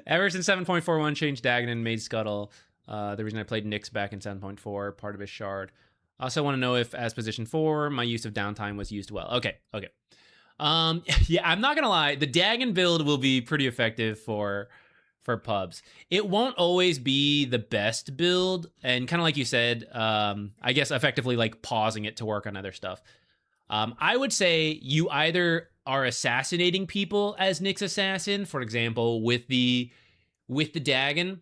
Ever since 7.41 changed Dagon and made Scuttle, the reason I played Nyx back in 7.4, part of his shard. I also want to know if, as position 4, my use of downtime was used well. Okay. Yeah, I'm not gonna lie. The Dagon build will be pretty effective for pubs. It won't always be the best build, and kind of like you said, I guess effectively like pausing it to work on other stuff. I would say you either are assassinating people as Nyx Assassin, for example, with the Dagon.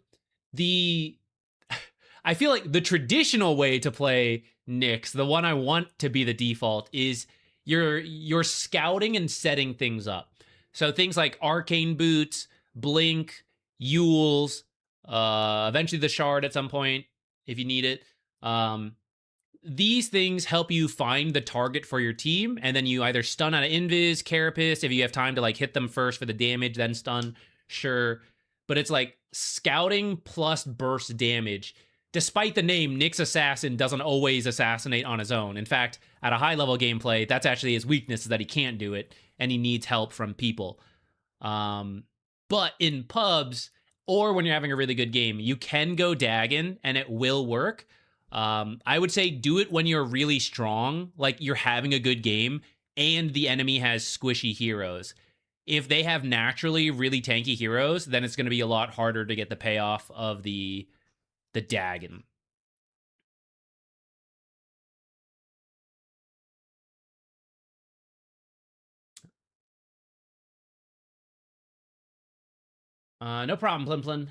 I feel like the traditional way to play Nyx, the one I want to be the default, is you're scouting and setting things up. So things like arcane boots, blink, Yules, eventually the shard at some point if you need it. These things help you find the target for your team, and then you either stun out of invis, carapace, if you have time to like hit them first for the damage, then stun, sure. But it's like scouting plus burst damage. Despite the name, Nyx Assassin doesn't always assassinate on his own. In fact, at a high level gameplay, that's actually his weakness, is that he can't do it, and he needs help from people. But in pubs, or when you're having a really good game, you can go Dagon, and it will work. I would say do it when you're really strong, like you're having a good game, and the enemy has squishy heroes. If they have naturally really tanky heroes, then it's going to be a lot harder to get the payoff of the Dagon. No problem, Plimplin.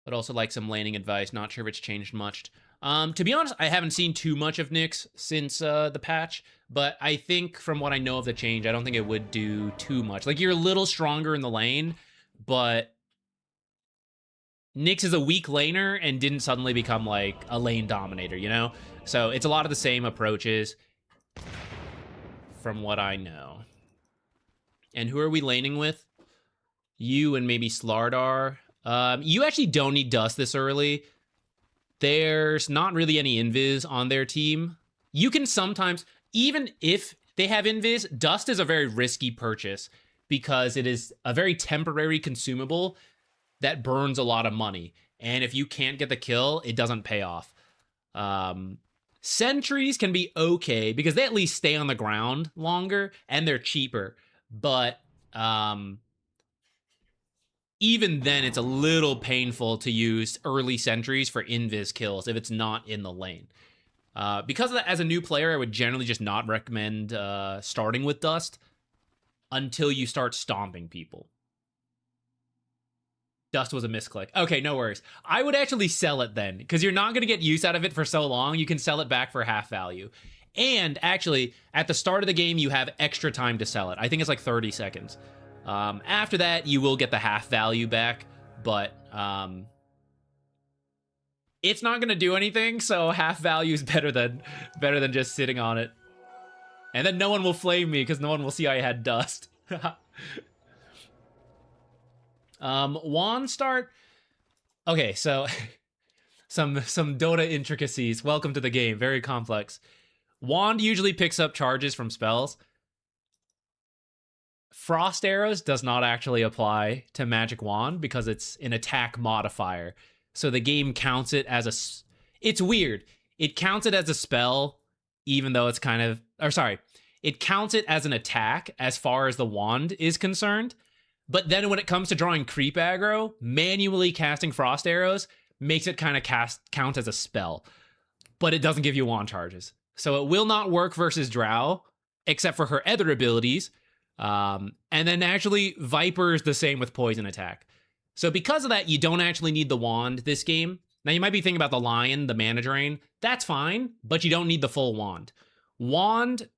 But also like some laning advice. Not sure if it's changed much. To be honest, I haven't seen too much of Nyx since the patch, but I think from what I know of the change, I don't think it would do too much. Like, you're a little stronger in the lane, but Nyx is a weak laner and didn't suddenly become like a lane dominator, you know? So it's a lot of the same approaches from what I know. And who are we laning with? You and maybe Slardar. You actually don't need Dust this early. There's not really any invis on their team. You can sometimes, even if they have invis, Dust is a very risky purchase because it is a very temporary consumable that burns a lot of money. And if you can't get the kill, it doesn't pay off. Sentries can be okay because they at least stay on the ground longer and they're cheaper. But even then, it's a little painful to use early sentries for invis kills if it's not in the lane. Because of that, as a new player, I would generally just not recommend starting with Dust until you start stomping people. Dust was a misclick. Okay, no worries. I would actually sell it then, because you're not going to get use out of it for so long. You can sell it back for half value. And actually, at the start of the game, you have extra time to sell it. I think it's like 30 seconds. After that, you will get the half value back, but it's not going to do anything, so half value is better than just sitting on it. And then no one will flame me, because no one will see I had Dust. Wand start. Okay, so some Dota intricacies. Welcome to the game. Very complex. Wand usually picks up charges from spells. Frost arrows does not actually apply to Magic Wand because it's an attack modifier. So the game counts it as a... It's weird. It counts it as a spell, even though it's kind of... Or sorry. It counts it as an attack as far as the wand is concerned. But then when it comes to drawing creep aggro, manually casting Frost arrows makes it kind of count as a spell. But it doesn't give you wand charges. So it will not work versus Drow, except for her other abilities. And then actually, Viper is the same with poison attack. So because of that, you don't actually need the wand this game. Now, you might be thinking about the Lion, the Mana Drain. That's fine, but you don't need the full wand. Wand,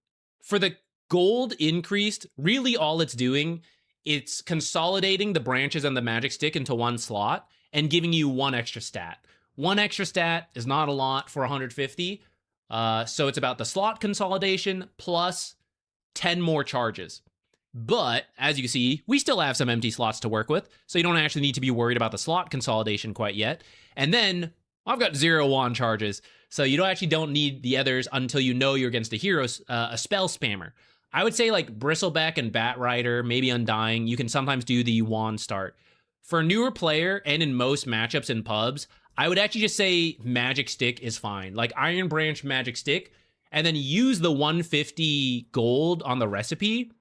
for the gold increased, really all it's doing, it's consolidating the branches and the magic stick into one slot and giving you one extra stat. One extra stat is not a lot for 150, So it's about the slot consolidation plus 10 more charges. But as you can see, we still have some empty slots to work with, so you don't actually need to be worried about the slot consolidation quite yet. And then I've got 0 wand charges, so you don't need the others until you know you're against a hero, a spell spammer. I would say like Bristleback and Bat Rider, maybe Undying, you can sometimes do the wand start. For a newer player and in most matchups in pubs, I would actually just say Magic Stick is fine. Like Iron Branch Magic Stick, and then use the 150 gold on the recipe.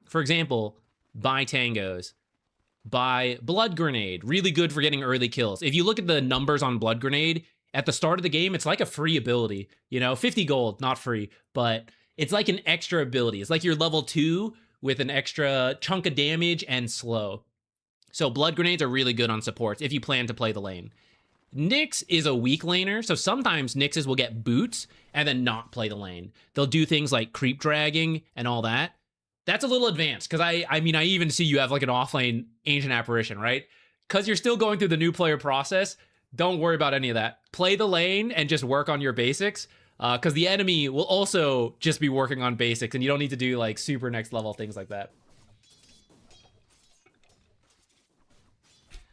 For example, buy Tangos, buy Blood Grenade, really good for getting early kills. If you look at the numbers on Blood Grenade, at the start of the game, it's like a free ability. 50 gold, not free, but it's like an extra ability. It's like you're level 2 with an extra chunk of damage and slow. So Blood Grenades are really good on supports if you plan to play the lane. Nyx is a weak laner, so sometimes Nyxes will get boots and then not play the lane. They'll do things like creep dragging and all that. That's a little advanced, because I even see you have like an offlane Ancient Apparition, right? Because you're still going through the new player process, don't worry about any of that. Play the lane and just work on your basics, because the enemy will also just be working on basics, and you don't need to do like super next level things like that.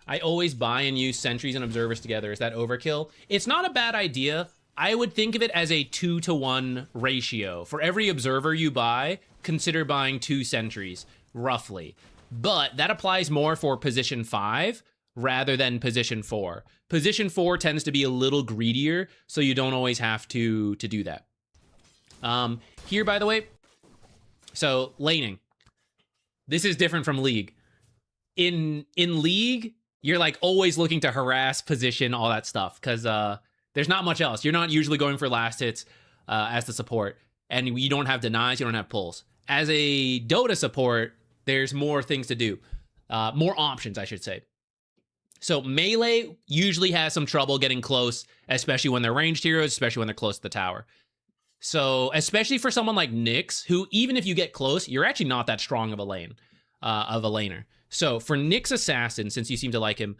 I always buy and use sentries and observers together. Is that overkill? It's not a bad idea. I would think of it as a 2-to-1 ratio. For every observer you buy, consider buying 2 sentries, roughly. But that applies more for position 5 rather than position 4. Position 4 tends to be a little greedier, so you don't always have to do that. Here, by the way, so laning. This is different from League. In League, you're like always looking to harass, position, all that stuff, because there's not much else. You're not usually going for last hits as the support, and you don't have denies, you don't have pulls. As a Dota support, there's more things to do. More options, I should say. So melee usually has some trouble getting close, especially when they're ranged heroes, especially when they're close to the tower. So especially for someone like Nyx, who even if you get close, you're actually not that strong of a laner. So for Nyx Assassin, since you seem to like him,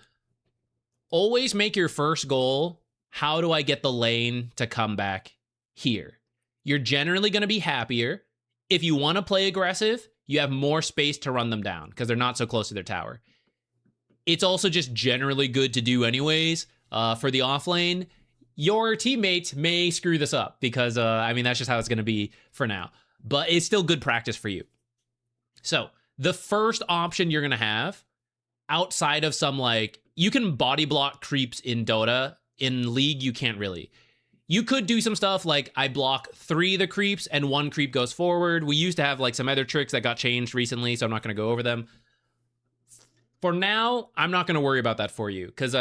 always make your first goal, how do I get the lane to come back here? You're generally going to be happier. If you want to play aggressive, you have more space to run them down because they're not so close to their tower. It's also just generally good to do anyways. For the off lane, your teammates may screw this up because, that's just how it's going to be for now. But it's still good practice for you. So the first option you're going to have, outside of some you can body block creeps in Dota. In League, you can't really. You could do some stuff like I block 3 of the creeps and 1 creep goes forward. We used to have some other tricks that got changed recently, so I'm not going to go over them. For now, I'm not going to worry about that for you, because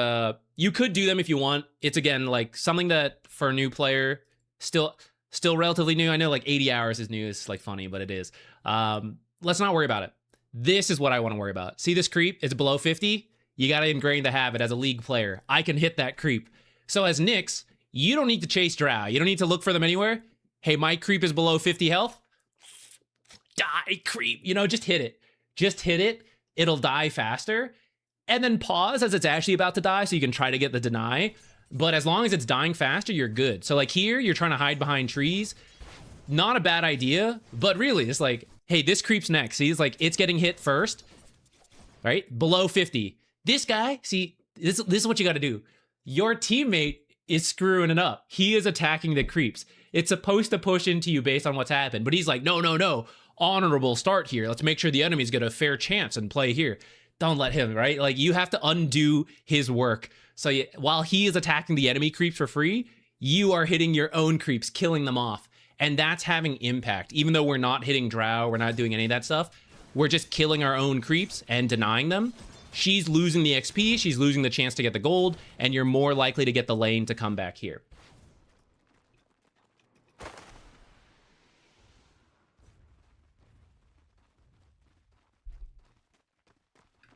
you could do them if you want. It's, again, something that for a new player, still relatively new. I know 80 hours is new. It's funny, but it is. Let's not worry about it. This is what I want to worry about. See this creep? It's below 50. You got to ingrain the habit as a League player. I can hit that creep. So as Nyx, you don't need to chase Drow. You don't need to look for them anywhere. Hey, my creep is below 50 health. Die, creep. Just hit it. Just hit it. It'll die faster. And then pause as it's actually about to die so you can try to get the deny. But as long as it's dying faster, you're good. So here, you're trying to hide behind trees. Not a bad idea. But really, it's hey, this creep's next. See, it's getting hit first. Right? Below 50. This guy, see, this is what you got to do. Your teammate is screwing it up. He is attacking the creeps. It's supposed to push into you based on what's happened, but he's no. Honorable start here. Let's make sure the enemies get a fair chance and play here. Don't let him, right? You have to undo his work. So while he is attacking the enemy creeps for free, you are hitting your own creeps, killing them off. And that's having impact. Even though we're not hitting Drow, we're not doing any of that stuff, we're just killing our own creeps and denying them. She's losing the XP, she's losing the chance to get the gold, and you're more likely to get the lane to come back here.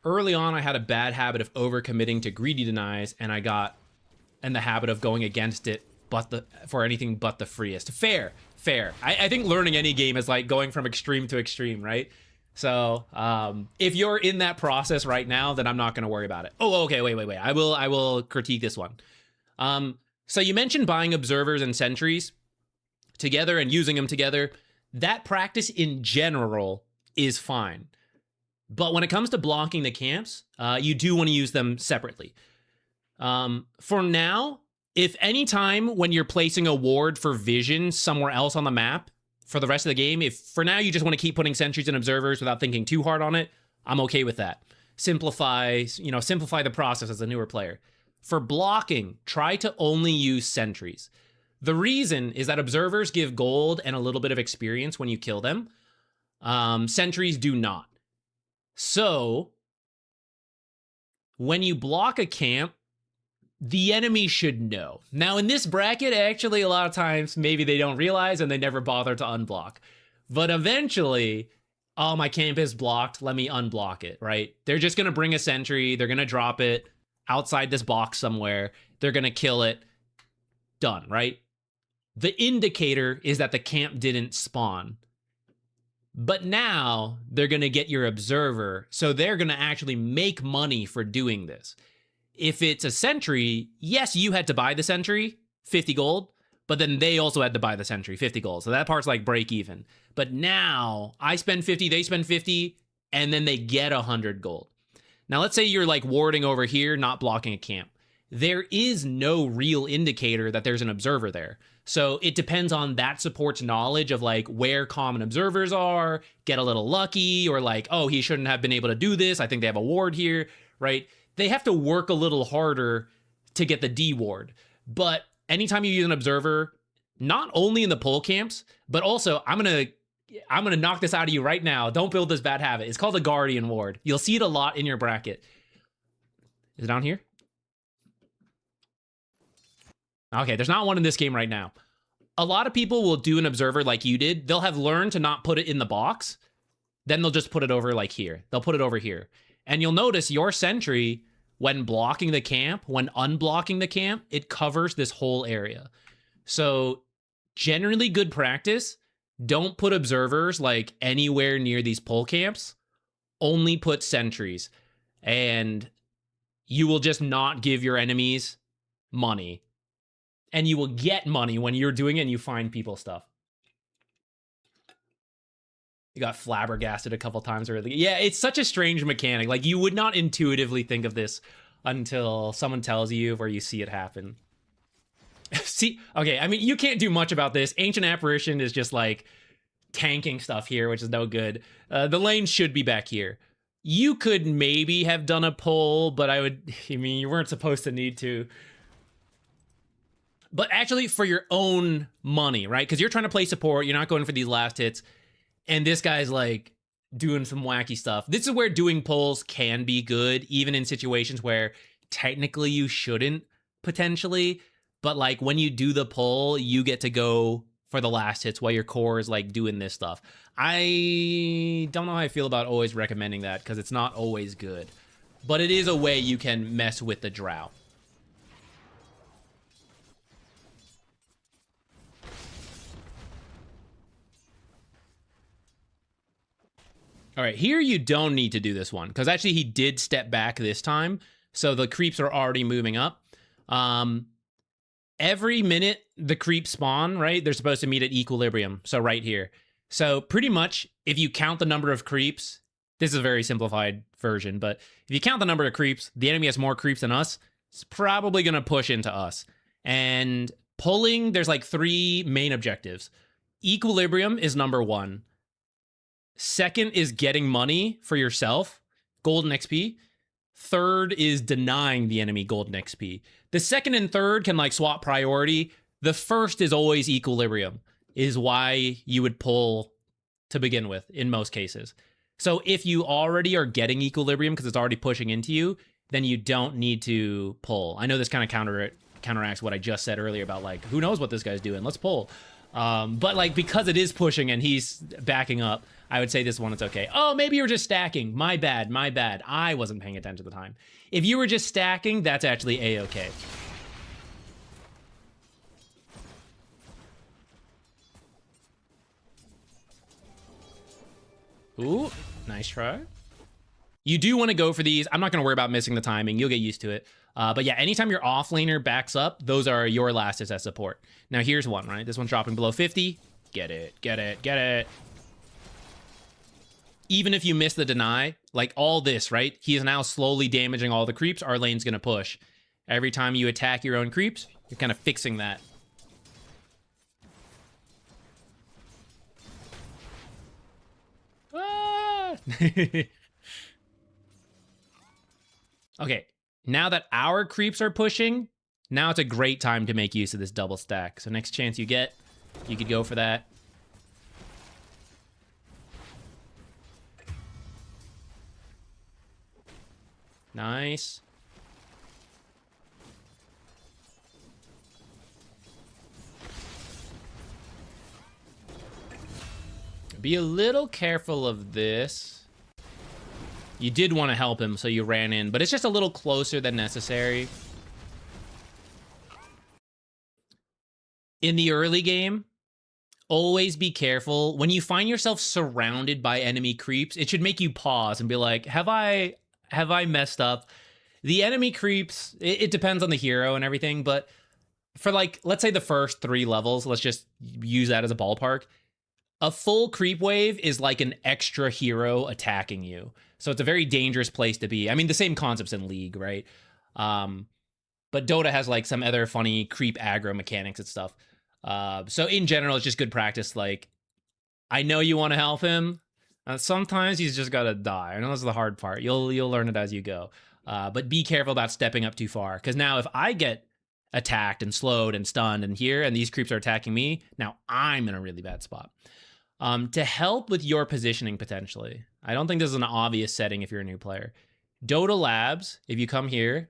Early on, I had a bad habit of overcommitting to greedy denies, and I got in the habit of going against it for anything but the freest. Fair. I think learning any game is going from extreme to extreme, right? So if you're in that process right now, then I'm not going to worry about it. Oh, okay, wait. I will critique this one. So you mentioned buying observers and sentries. together and using them together, that practice in general is fine. But when it comes to blocking the camps, you do want to use them separately. For now, if any time when you're placing a ward for vision somewhere else on the map for the rest of the game, if for now you just want to keep putting sentries and observers without thinking too hard on it, I'm okay with that. Simplify the process as a newer player. For blocking, try to only use sentries. The reason is that observers give gold and a little bit of experience when you kill them. Sentries do not. So, when you block a camp, the enemy should know. Now, in this bracket, actually, a lot of times, maybe they don't realize and they never bother to unblock. But eventually, oh, my camp is blocked, let me unblock it, right? They're just going to bring a sentry, they're going to drop it outside this box somewhere, they're going to kill it, done, right? The indicator is that the camp didn't spawn. But now they're going to get your observer, so they're going to actually make money for doing this. If it's a sentry, yes, you had to buy the sentry, 50 gold, but then they also had to buy the sentry, 50 gold. So that part's like break even. But now I spend 50, they spend 50, and then they get 100 gold. Now let's say you're like warding over here, not blocking a camp. There is no real indicator that there's an observer there. So it depends on that support's knowledge of like where common observers are, get a little lucky, or like, oh, he shouldn't have been able to do this. I think they have a ward here, right? They have to work a little harder to get the D ward. But anytime you use an observer, not only in the pull camps, but also I'm gonna knock this out of you right now. Don't build this bad habit. It's called a Guardian ward. You'll see it a lot in your bracket. Is it down here? Okay, there's not one in this game right now. A lot of people will do an observer like you did. They'll have learned to not put it in the box. Then they'll just put it over like here. They'll put it over here. And you'll notice your sentry, when blocking the camp, when unblocking the camp, it covers this whole area. So generally good practice, don't put observers like anywhere near these pull camps. Only put sentries. And you will just not give your enemies money. And you will get money when you're doing it and you find people stuff. You got flabbergasted a couple times earlier. Yeah, it's such a strange mechanic. Like, you would not intuitively think of this until someone tells you or you see it happen. See, okay, I mean, you can't do much about this. Ancient Apparition is just like tanking stuff here, which is no good. The lane should be back here. You could maybe have done a pull, but I mean, you weren't supposed to need to. But actually for your own money, right? Because you're trying to play support, you're not going for these last hits, and this guy's like doing some wacky stuff. This is where doing pulls can be good, even in situations where technically you shouldn't, potentially. But like when you do the pull, you get to go for the last hits while your core is like doing this stuff. I don't know how I feel about always recommending that, because it's not always good. But it is a way you can mess with the drow. All right, here you don't need to do this one, because actually he did step back this time, so the creeps are already moving up. Every minute the creeps spawn, right, they're supposed to meet at equilibrium, so right here. So pretty much, if you count the number of creeps, this is a very simplified version, but if you count the number of creeps, the enemy has more creeps than us, it's probably going to push into us. And pulling, there's like 3 main objectives. Equilibrium is number 1. Second is getting money for yourself, golden XP. Third is denying the enemy golden XP. The second and third can like swap priority. The first is always equilibrium, is why you would pull to begin with in most cases. So if you already are getting equilibrium because it's already pushing into you, then you don't need to pull. I know this kind of counteracts what I just said earlier about like, who knows what this guy's doing, let's pull. But like, because it is pushing and he's backing up, I would say this one, it's okay. Oh, maybe you were just stacking. My bad. I wasn't paying attention at the time. If you were just stacking, that's actually A-okay. Ooh, nice try. You do want to go for these. I'm not going to worry about missing the timing. You'll get used to it. But yeah, anytime your offlaner backs up, those are your last as support. Now here's one, right? This one's dropping below 50. Get it, get it, get it. Even if you miss the deny, like all this, right? He is now slowly damaging all the creeps. Our lane's gonna push. Every time you attack your own creeps, you're kind of fixing that. Ah! Okay, now that our creeps are pushing, now it's a great time to make use of this double stack. So next chance you get, you could go for that. Nice. Be a little careful of this. You did want to help him, so you ran in, but it's just a little closer than necessary. In the early game, always be careful. When you find yourself surrounded by enemy creeps, it should make you pause and be like, have I messed up? The enemy creeps, it depends on the hero and everything, but for like, let's say the first 3 levels, let's just use that as a ballpark. A full creep wave is like an extra hero attacking you. So it's a very dangerous place to be. I mean, the same concepts in League, right? But Dota has like some other funny creep aggro mechanics and stuff. So in general, it's just good practice. Like, I know you want to help him. Sometimes he's just got to die. I know that's the hard part. You'll learn it as you go. But be careful about stepping up too far. Because now if I get attacked and slowed and stunned and these creeps are attacking me, now I'm in a really bad spot. To help with your positioning potentially, I don't think this is an obvious setting if you're a new player. Dota Labs, if you come here,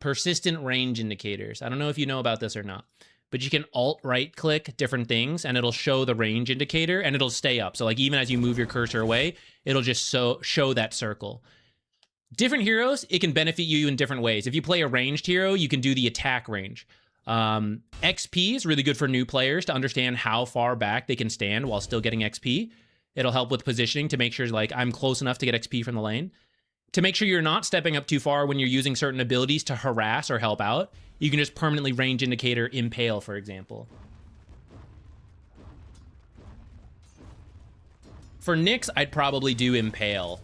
persistent range indicators. I don't know if you know about this or not, but you can alt-right click different things and it'll show the range indicator and it'll stay up. So like even as you move your cursor away, it'll just show that circle. Different heroes, it can benefit you in different ways. If you play a ranged hero, you can do the attack range. XP is really good for new players to understand how far back they can stand while still getting XP. It'll help with positioning to make sure like I'm close enough to get XP from the lane. To make sure you're not stepping up too far when you're using certain abilities to harass or help out, you can just permanently range indicator Impale, for example. For Nyx, I'd probably do Impale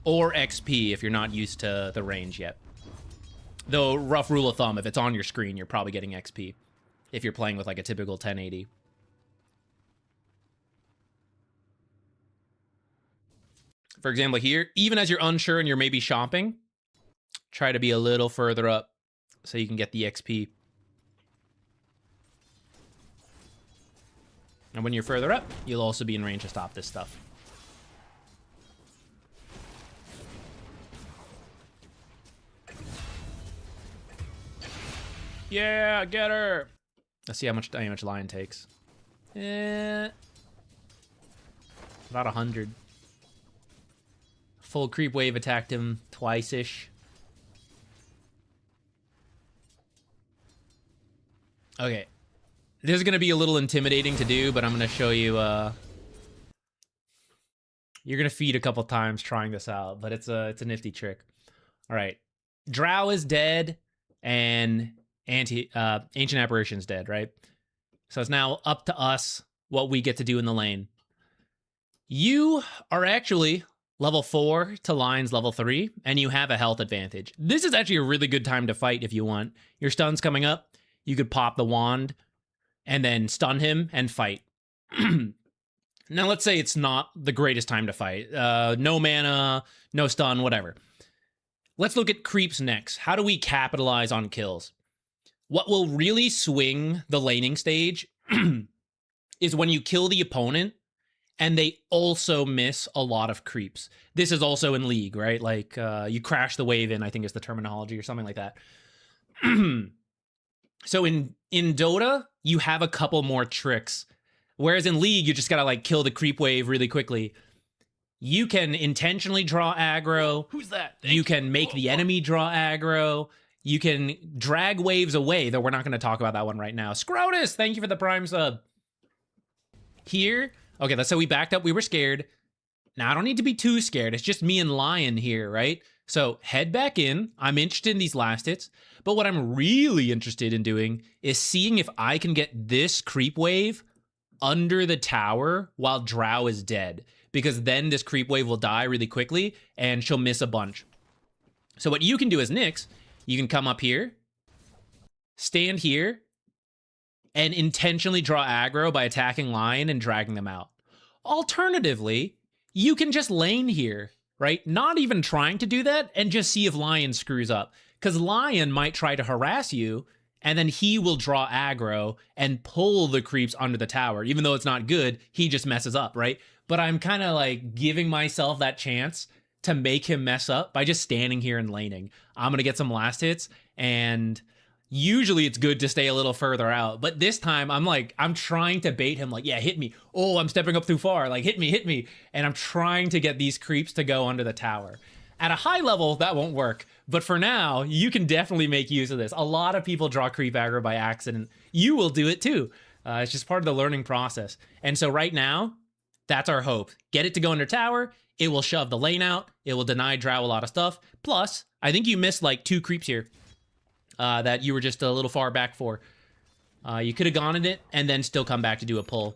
or XP if you're not used to the range yet. Though, rough rule of thumb, if it's on your screen, you're probably getting XP if you're playing with like a typical 1080. For example, here, even as you're unsure and you're maybe shopping, try to be a little further up so you can get the XP. And when you're further up, you'll also be in range to stop this stuff. Yeah, get her. Let's see how much Lion takes. About 100. Full creep wave attacked him twice-ish. Okay. This is going to be a little intimidating to do, but I'm going to show you... You're going to feed a couple times trying this out, but it's a nifty trick. All right. Drow is dead, and Ancient Apparition's dead, right? So it's now up to us what we get to do in the lane. You are actually level 4 to Lion's level 3, and you have a health advantage. This is actually a really good time to fight if you want. Your stun's coming up. You could pop the wand and then stun him and fight. Now, let's say it's not the greatest time to fight. No mana, no stun, whatever. Let's look at creeps next. How do we capitalize on kills? What will really swing the laning stage is when you kill the opponent and they also miss a lot of creeps. This is also in League, right? Like, you crash the wave in, I think is the terminology or something like that. So in Dota, you have a couple more tricks. Whereas in League, you just gotta like kill the creep wave really quickly. You can intentionally draw aggro. Who's that? You can make the enemy draw aggro. You can drag waves away, though we're not going to talk about that one right now. Scrotus, thank you for the Prime sub. Here, okay, that's how we backed up. We were scared. Now, I don't need to be too scared. It's just me and Lion here, right? So head back in. I'm interested in these last hits. But what I'm really interested in doing is seeing if I can get this creep wave under the tower while Drow is dead. Because then this creep wave will die really quickly and she'll miss a bunch. So what you can do as Nyx, you can come up here, stand here, and intentionally draw aggro by attacking Lion and dragging them out. Alternatively, you can just lane here, right? Not even trying to do that, and just see if Lion screws up. Because Lion might try to harass you, and then he will draw aggro and pull the creeps under the tower. Even though it's not good, he just messes up, right? But I'm kind of like giving myself that chance to make him mess up by just standing here and laning. I'm going to get some last hits, and usually it's good to stay a little further out. But this time I'm trying to bait him, like, yeah, hit me. Oh, I'm stepping up too far. Like, hit me. And I'm trying to get these creeps to go under the tower. At a high level, that won't work. But for now, you can definitely make use of this. A lot of people draw creep aggro by accident. You will do it too. It's just part of the learning process. And so right now, that's our hope. Get it to go under tower. It will shove the lane out. It will deny Drow a lot of stuff. Plus, I think you missed like 2 creeps here that you were just a little far back for. You could have gone in it and then still come back to do a pull.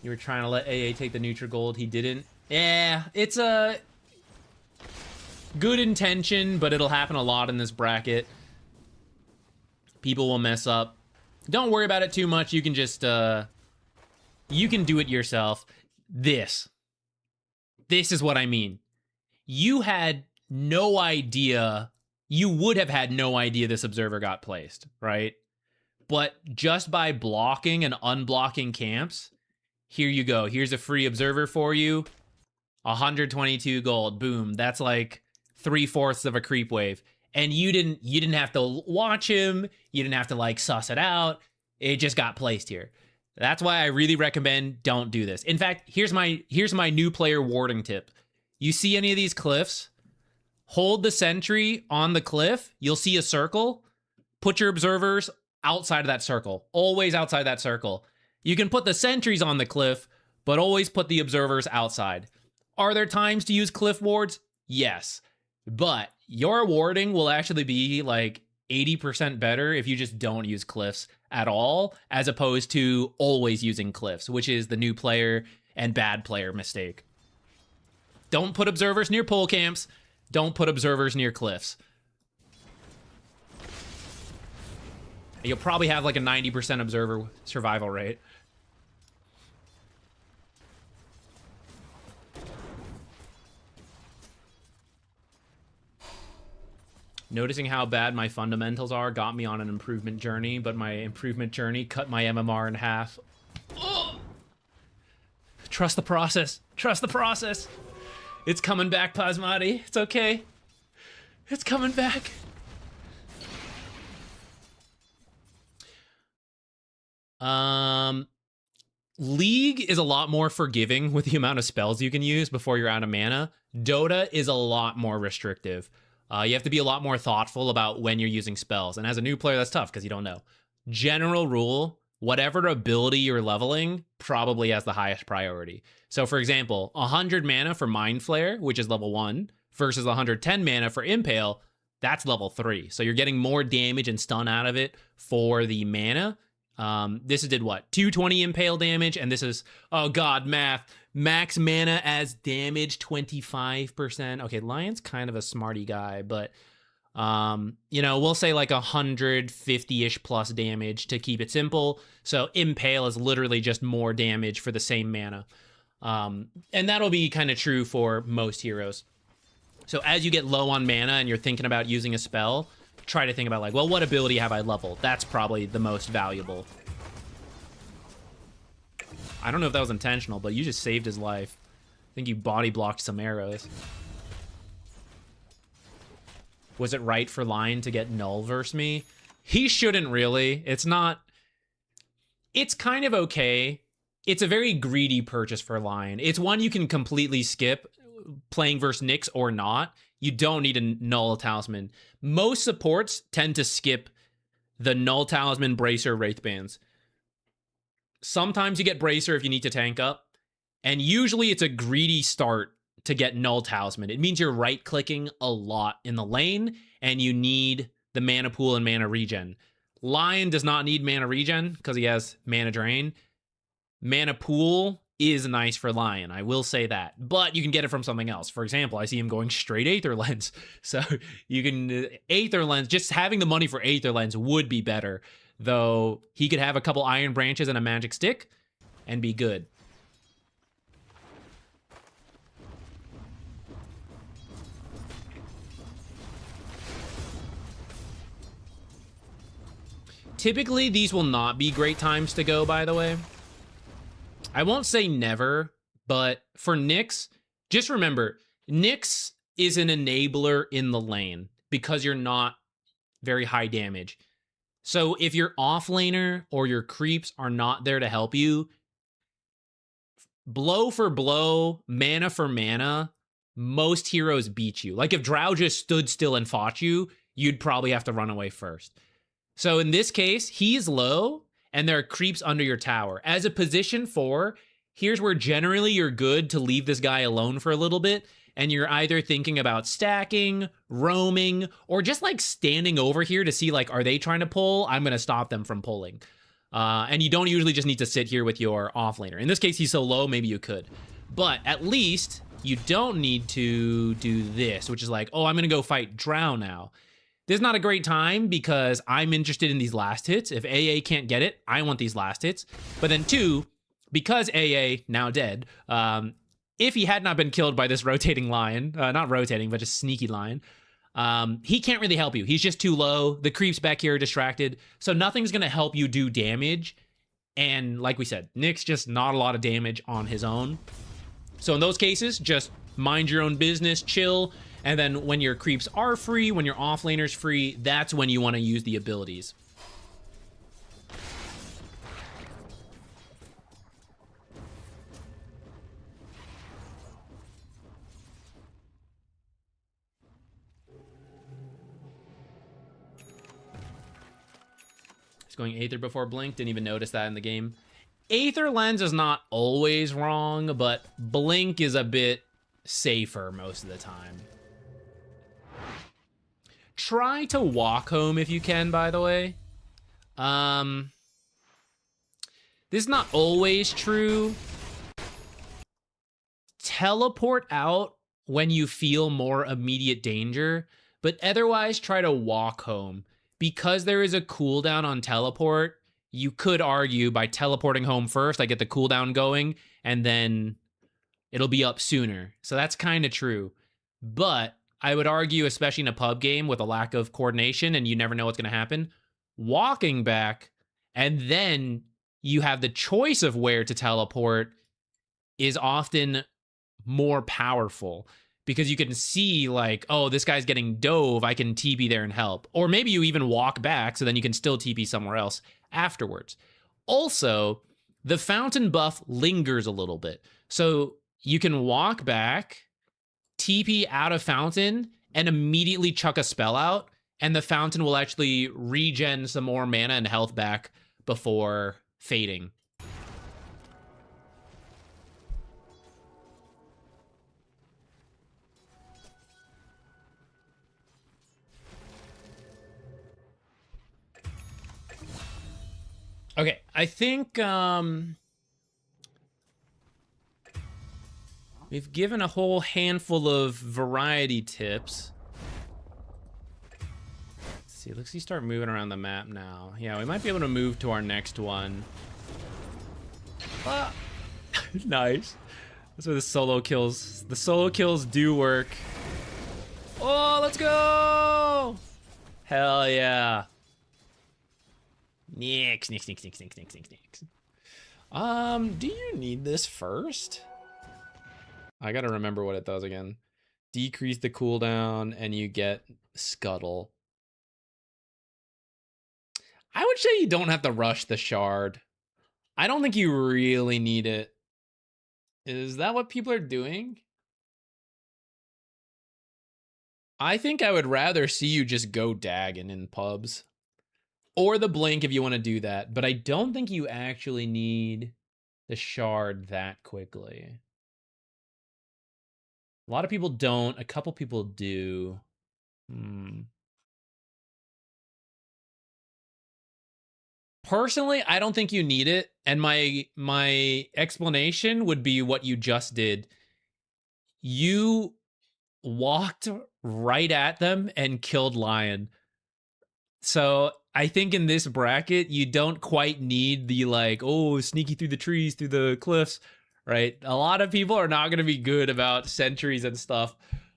You were trying to let AA take the neutral gold. He didn't. Yeah, it's a good intention, but it'll happen a lot in this bracket. People will mess up. Don't worry about it too much. You can just, you can do it yourself. This is what I mean. You had no idea. You would have had no idea this observer got placed, right? But just by blocking and unblocking camps, here you go. Here's a free observer for you. 122 gold. Boom. That's like 3/4 of a creep wave. And you didn't have to watch him. You didn't have to like suss it out. It just got placed here. That's why I really recommend don't do this. In fact, here's my new player warding tip. You see any of these cliffs? Hold the sentry on the cliff. You'll see a circle. Put your observers outside of that circle. Always outside that circle. You can put the sentries on the cliff, but always put the observers outside. Are there times to use cliff wards? Yes. But your warding will actually be like 80% better if you just don't use cliffs at all, as opposed to always using cliffs, which is the new player and bad player mistake. Don't put observers near pole camps. Don't put observers near cliffs. You'll probably have like a 90% observer survival rate. Noticing how bad my fundamentals are got me on an improvement journey, but my improvement journey cut my MMR in half. Ugh. Trust the process. Trust the process. It's coming back, Pasmati. It's okay. It's coming back. League is a lot more forgiving with the amount of spells you can use before you're out of mana. Dota is a lot more restrictive. You have to be a lot more thoughtful about when you're using spells. And as a new player, that's tough because you don't know. General rule, whatever ability you're leveling probably has the highest priority. So for example, 100 mana for Mind Flare, which is level 1, versus 110 mana for Impale, that's level 3. So you're getting more damage and stun out of it for the mana. This did what? 220 Impale damage, and this is, oh god, math. Max mana as damage, 25%. Okay, Lion's kind of a smarty guy, but, you know, we'll say like 150-ish plus damage to keep it simple. So Impale is literally just more damage for the same mana. And that'll be kind of true for most heroes. So as you get low on mana and you're thinking about using a spell, try to think about like, well, what ability have I leveled? That's probably the most valuable. I don't know if that was intentional, but you just saved his life. I think you body blocked some arrows. Was it right for Lion to get null versus me? He shouldn't really. It's not... It's kind of okay. It's a very greedy purchase for Lion. It's one you can completely skip, playing versus Nyx or not. you don't need a null talisman. Most supports tend to skip the null talisman, bracer, wraith bands. Sometimes you get bracer if you need to tank up, and usually it's a greedy start to get null talisman. It means you're right clicking a lot in the lane and you need the mana pool and mana regen. Lion does not need mana regen because he has mana drain. Mana pool is nice for Lion, I will say that, but you can get it from something else. For example, I see him going straight Aether Lens, so you can Aether Lens. Just having the money for Aether Lens would be better, though. He could have a couple Iron Branches and a Magic Stick and be good. Typically, these will not be great times to go, by the way. I won't say never, but for Nyx, just remember, Nyx is an enabler in the lane because you're not very high damage. So if your offlaner or your creeps are not there to help you, blow for blow, mana for mana, most heroes beat you. Like if Drow just stood still and fought you, you'd probably have to run away first. So in this case, he's low and there are creeps under your tower. As a position 4, here's where generally you're good to leave this guy alone for a little bit, and you're either thinking about stacking, roaming, or just like standing over here to see like, are they trying to pull? I'm going to stop them from pulling. And you don't usually just need to sit here with your offlaner. In this case, he's so low, maybe you could. But at least you don't need to do this, which is like, oh, I'm going to go fight Drow now. This is not a great time because I'm interested in these last hits. If AA can't get it, I want these last hits. But then 2, because AA, now dead, if he had not been killed by this rotating lion, not rotating, but just sneaky lion, he can't really help you. He's just too low. The creeps back here are distracted. So nothing's going to help you do damage. And like we said, Nyx just not a lot of damage on his own. So in those cases, just mind your own business, chill. And then when your creeps are free, when your offlaner's free, that's when you want to use the abilities. He's going Aether before Blink, didn't even notice that in the game. Aether Lens is not always wrong, but Blink is a bit safer most of the time. Try to walk home if you can, by the way. This is not always true. Teleport out when you feel more immediate danger, but otherwise try to walk home. Because there is a cooldown on teleport, you could argue by teleporting home first, I get the cooldown going, and then it'll be up sooner. So that's kind of true. But I would argue, especially in a pub game with a lack of coordination and you never know what's going to happen, walking back and then you have the choice of where to teleport is often more powerful because you can see like, oh, this guy's getting dove, I can TP there and help. Or maybe you even walk back so then you can still TP somewhere else afterwards. Also, the fountain buff lingers a little bit. So you can walk back, TP out of fountain, and immediately chuck a spell out, and the fountain will actually regen some more mana and health back before fading. Okay, I think we've given a whole handful of variety tips. Let's see, let's start moving around the map now. Yeah, we might be able to move to our next one. Ah. Nice. That's where the solo kills do work. Oh, let's go! Hell yeah. Nyx. Do you need this first? I gotta remember what it does again. Decrease the cooldown and you get Scuttle. I would say you don't have to rush the shard. I don't think you really need it. Is that what people are doing? I think I would rather see you just go Dagon in pubs. Or the Blink if you want to do that. But I don't think you actually need the Shard that quickly. A lot of people don't. A couple people do. Personally, I don't think you need it. And my explanation would be what you just did. You walked right at them and killed Lion. So I think in this bracket, you don't quite need the like, oh, sneaky through the trees, through the cliffs, right? A lot of people are not going to be good about sentries and stuff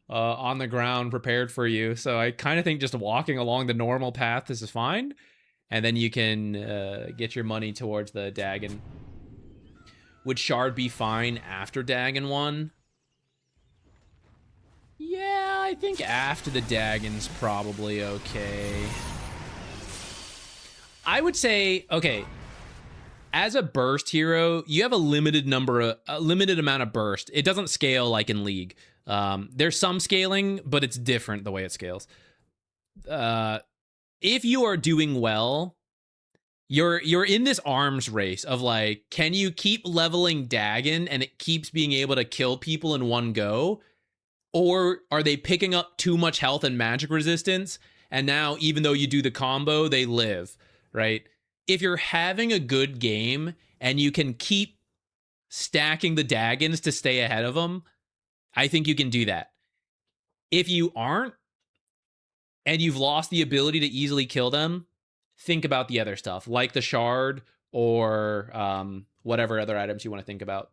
on the ground prepared for you. So I kind of think just walking along the normal path is fine. And then you can get your money towards the Dagon. Would Shard be fine after Dagon 1? Yeah, I think after the Dagon's probably okay. I would say, okay, as a burst hero, you have a limited amount of burst. It doesn't scale like in League. There's some scaling, but it's different the way it scales. If you are doing well, you're in this arms race of like, can you keep leveling Dagon and it keeps being able to kill people in one go? Or are they picking up too much health and magic resistance? And now, even though you do the combo, they live, right? If you're having a good game and you can keep stacking the Dagons to stay ahead of them, I think you can do that. If you aren't, and you've lost the ability to easily kill them, think about the other stuff, like the Shard or whatever other items you want to think about.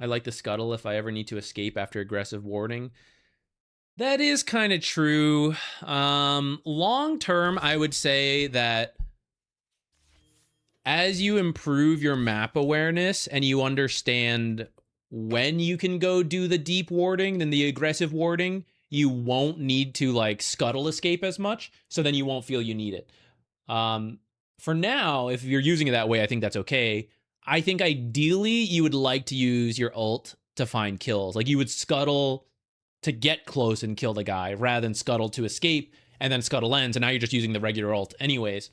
I like the Scuttle if I ever need to escape after aggressive warding. That is kind of true. Long term, I would say that as you improve your map awareness and you understand when you can go do the deep warding and the aggressive warding, you won't need to like Scuttle escape as much. So then you won't feel you need it. For now, if you're using it that way, I think that's okay. I think ideally you would like to use your ult to find kills. Like you would Scuttle to get close and kill the guy rather than Scuttle to escape and then Scuttle ends. And now you're just using the regular ult anyways.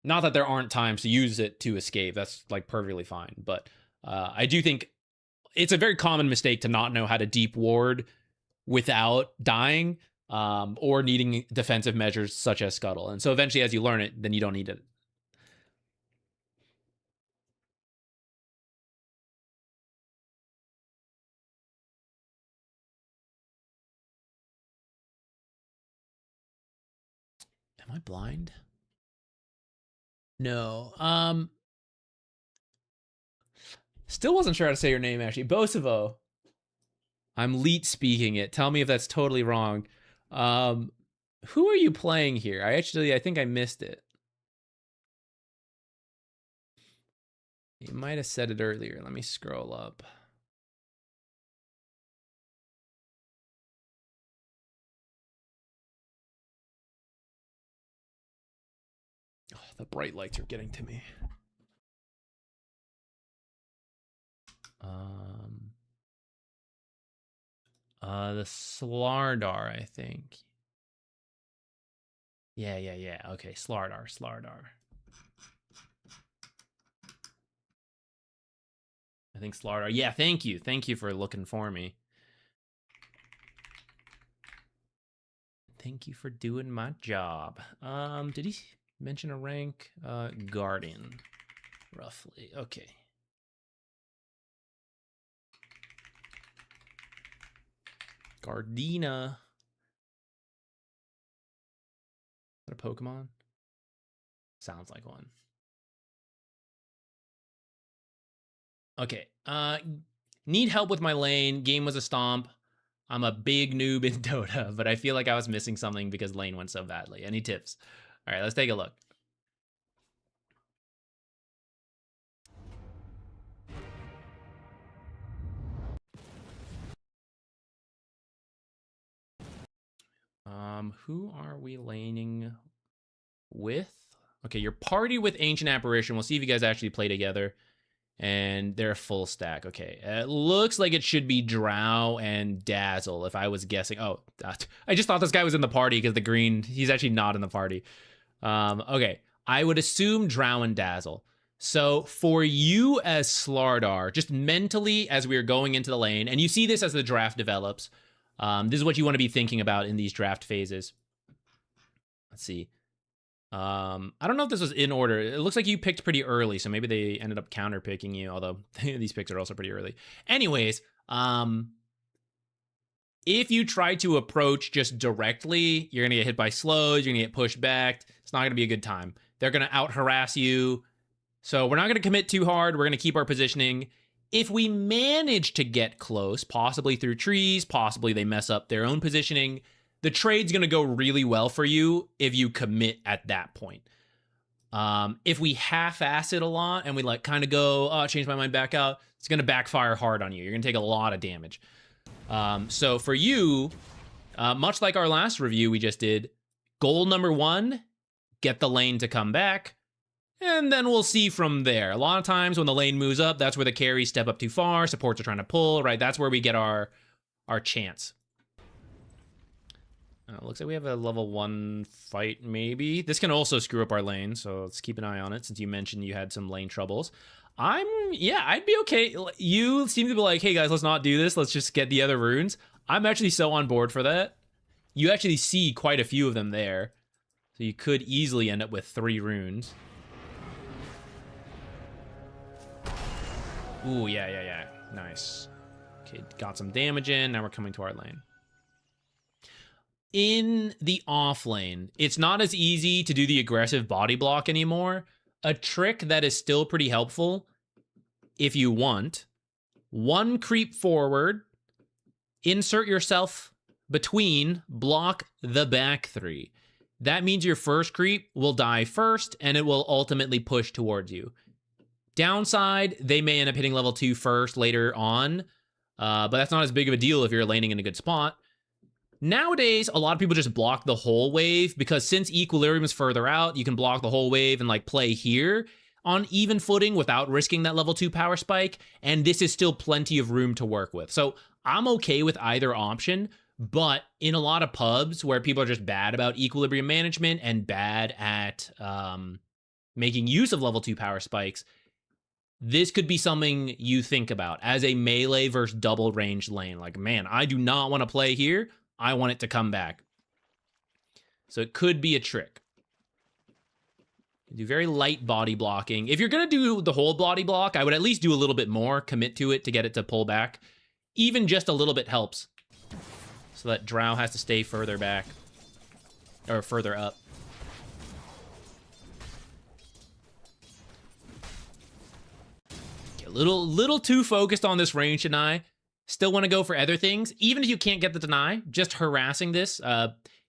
Not that there aren't times to use it to escape. That's like perfectly fine. But I do think it's a very common mistake to not know how to deep ward without dying or needing defensive measures such as Scuttle. And so eventually as you learn it, then you don't need it. Am I blind? No. Still wasn't sure how to say your name, actually. Bosevo. I'm leet speaking it. Tell me if that's totally wrong. Who are you playing here? I think I missed it. You might have said it earlier. Let me scroll up. Oh, the bright lights are getting to me. The Slardar, I think. Yeah. Okay, Slardar. I think Slardar. Yeah, thank you. Thank you for looking for me. Thank you for doing my job. Did he mention a rank? Guardian, roughly. Okay. Gardena. Is that a Pokemon? Sounds like one. Okay. Need help with my lane. Game was a stomp. I'm a big noob in Dota, but I feel like I was missing something because lane went so badly. Any tips? All right, let's take a look. Who are we laning with? Okay, your party with Ancient Apparition. We'll see if you guys actually play together. And they're a full stack. Okay, it looks like it should be Drow and Dazzle if I was guessing. Oh, I just thought this guy was in the party because the green, he's actually not in the party. Okay, I would assume Drow and Dazzle. So for you as Slardar, just mentally as we are going into the lane, and you see this as the draft develops, this is what you want to be thinking about in these draft phases. Let's see. I don't know if this was in order. It looks like you picked pretty early, so maybe they ended up counter picking you, although these picks are also pretty early. Anyways, if you try to approach just directly, you're gonna get hit by slows, you're gonna get pushed back. It's not gonna be a good time. They're gonna out harass you. So we're not gonna commit too hard. We're gonna keep our positioning. If we manage to get close, possibly through trees, possibly they mess up their own positioning, the trade's going to go really well for you if you commit at that point. If we half-ass it a lot and we like kind of go, oh, change my mind, back out, it's going to backfire hard on you. You're going to take a lot of damage. So for you, much like our last review we just did, goal number 1, get the lane to come back, and then we'll see from there. A lot of times when the lane moves up, that's where the carries step up too far, supports are trying to pull, right? That's where we get our chance. Looks like we have a level 1 fight, maybe. This can also screw up our lane, so let's keep an eye on it, since you mentioned you had some lane troubles. I'd be okay. You seem to be like, hey guys, let's not do this. Let's just get the other runes. I'm actually so on board for that. You actually see quite a few of them there. So you could easily end up with 3 runes. Ooh, yeah. Nice. Okay, got some damage in. Now we're coming to our lane. In the off lane, it's not as easy to do the aggressive body block anymore. A trick that is still pretty helpful, if you want, 1 creep forward, insert yourself between, block the back 3. That means your first creep will die first, and it will ultimately push towards you. Downside, they may end up hitting level 2 first later on, but that's not as big of a deal if you're laning in a good spot. Nowadays, a lot of people just block the whole wave because since Equilibrium is further out, you can block the whole wave and like play here on even footing without risking that level 2 power spike, and this is still plenty of room to work with. So I'm okay with either option, but in a lot of pubs where people are just bad about Equilibrium management and bad at making use of level 2 power spikes, this could be something you think about as a melee versus double range lane. Like, man, I do not want to play here. I want it to come back. So it could be a trick. Do very light body blocking. If you're going to do the whole body block, I would at least do a little bit more, commit to it to get it to pull back. Even just a little bit helps. So that Drow has to stay further back. Or further up. Okay, little too focused on this range deny. Still want to go for other things. Even if you can't get the deny, just harassing this,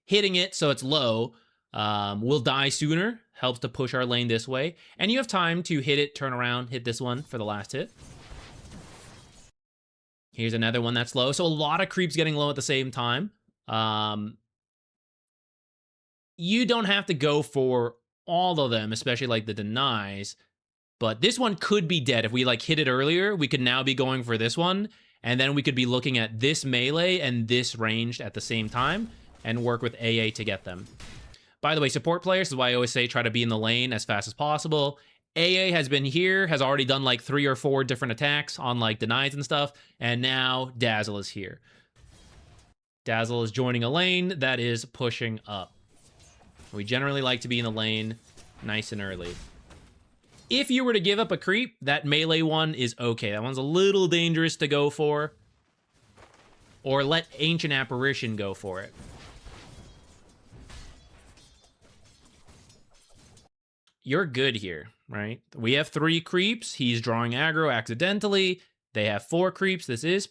hitting it so it's low, will die sooner. Helps to push our lane this way. And you have time to hit it, turn around, hit this one for the last hit. Here's another one that's low. So a lot of creeps getting low at the same time. You don't have to go for all of them, especially like the denies. But this one could be dead. If we like hit it earlier, we could now be going for this one. And then we could be looking at this melee and this ranged at the same time and work with AA to get them. By the way, support players, this is why I always say try to be in the lane as fast as possible. AA has been here, has already done like 3 or 4 different attacks on like denies and stuff. And now Dazzle is here. Dazzle is joining a lane that is pushing up. We generally like to be in the lane nice and early. If you were to give up a creep, that melee one is okay. That one's a little dangerous to go for. Or let Ancient Apparition go for it. You're good here, right? We have 3 creeps. He's drawing aggro accidentally. They have 4 creeps. This is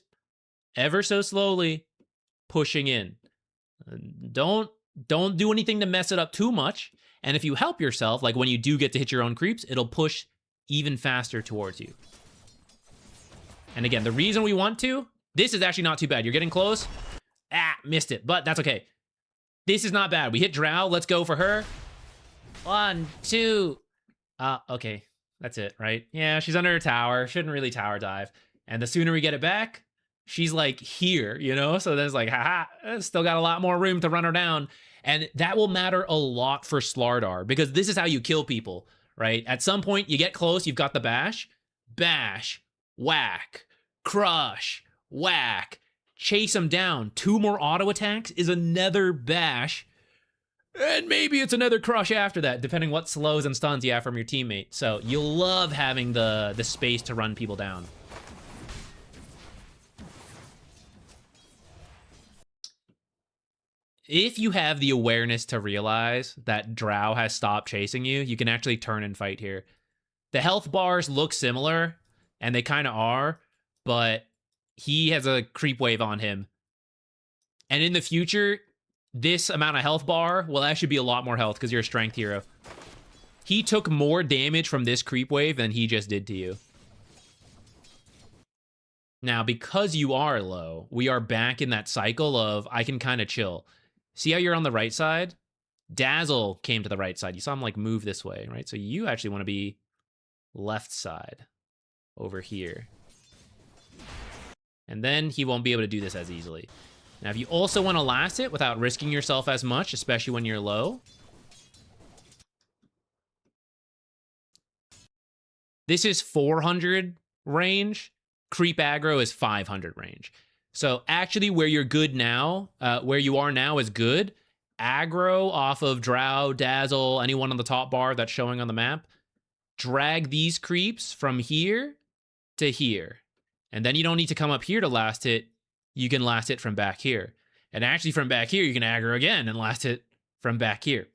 ever so slowly pushing in. Don't do anything to mess it up too much. And if you help yourself, like when you do get to hit your own creeps, it'll push even faster towards you. And again, the reason we want to, this is actually not too bad. You're getting close. Missed it, but that's okay. This is not bad. We hit Drow. Let's go for her. 1, 2. Okay. That's it, right? Yeah, she's under a tower. Shouldn't really tower dive. And the sooner we get it back, she's like here, you know? So there's like, haha, still got a lot more room to run her down. And that will matter a lot for Slardar, because this is how you kill people, right? At some point, you get close, you've got the bash, whack, crush, whack, chase them down. 2 more auto attacks is another bash, and maybe it's another crush after that, depending what slows and stuns you have from your teammate. So you'll love having the space to run people down. If you have the awareness to realize that Drow has stopped chasing you, you can actually turn and fight here. The health bars look similar, and they kind of are, but he has a creep wave on him. And in the future, this amount of health bar will actually be a lot more health because you're a strength hero. He took more damage from this creep wave than he just did to you. Now, because you are low, we are back in that cycle of I can kind of chill. See how you're on the right side? Dazzle came to the right side. You saw him like move this way, right? So you actually want to be left side over here. And then he won't be able to do this as easily. Now, if you also want to last it without risking yourself as much, especially when you're low, this is 400 range. Creep aggro is 500 range. So actually where you're good now, where you are now is good. Aggro off of Drow, Dazzle, anyone on the top bar that's showing on the map. Drag these creeps from here to here. And then you don't need to come up here to last hit. You can last hit from back here. And actually from back here, you can aggro again and last hit from back here.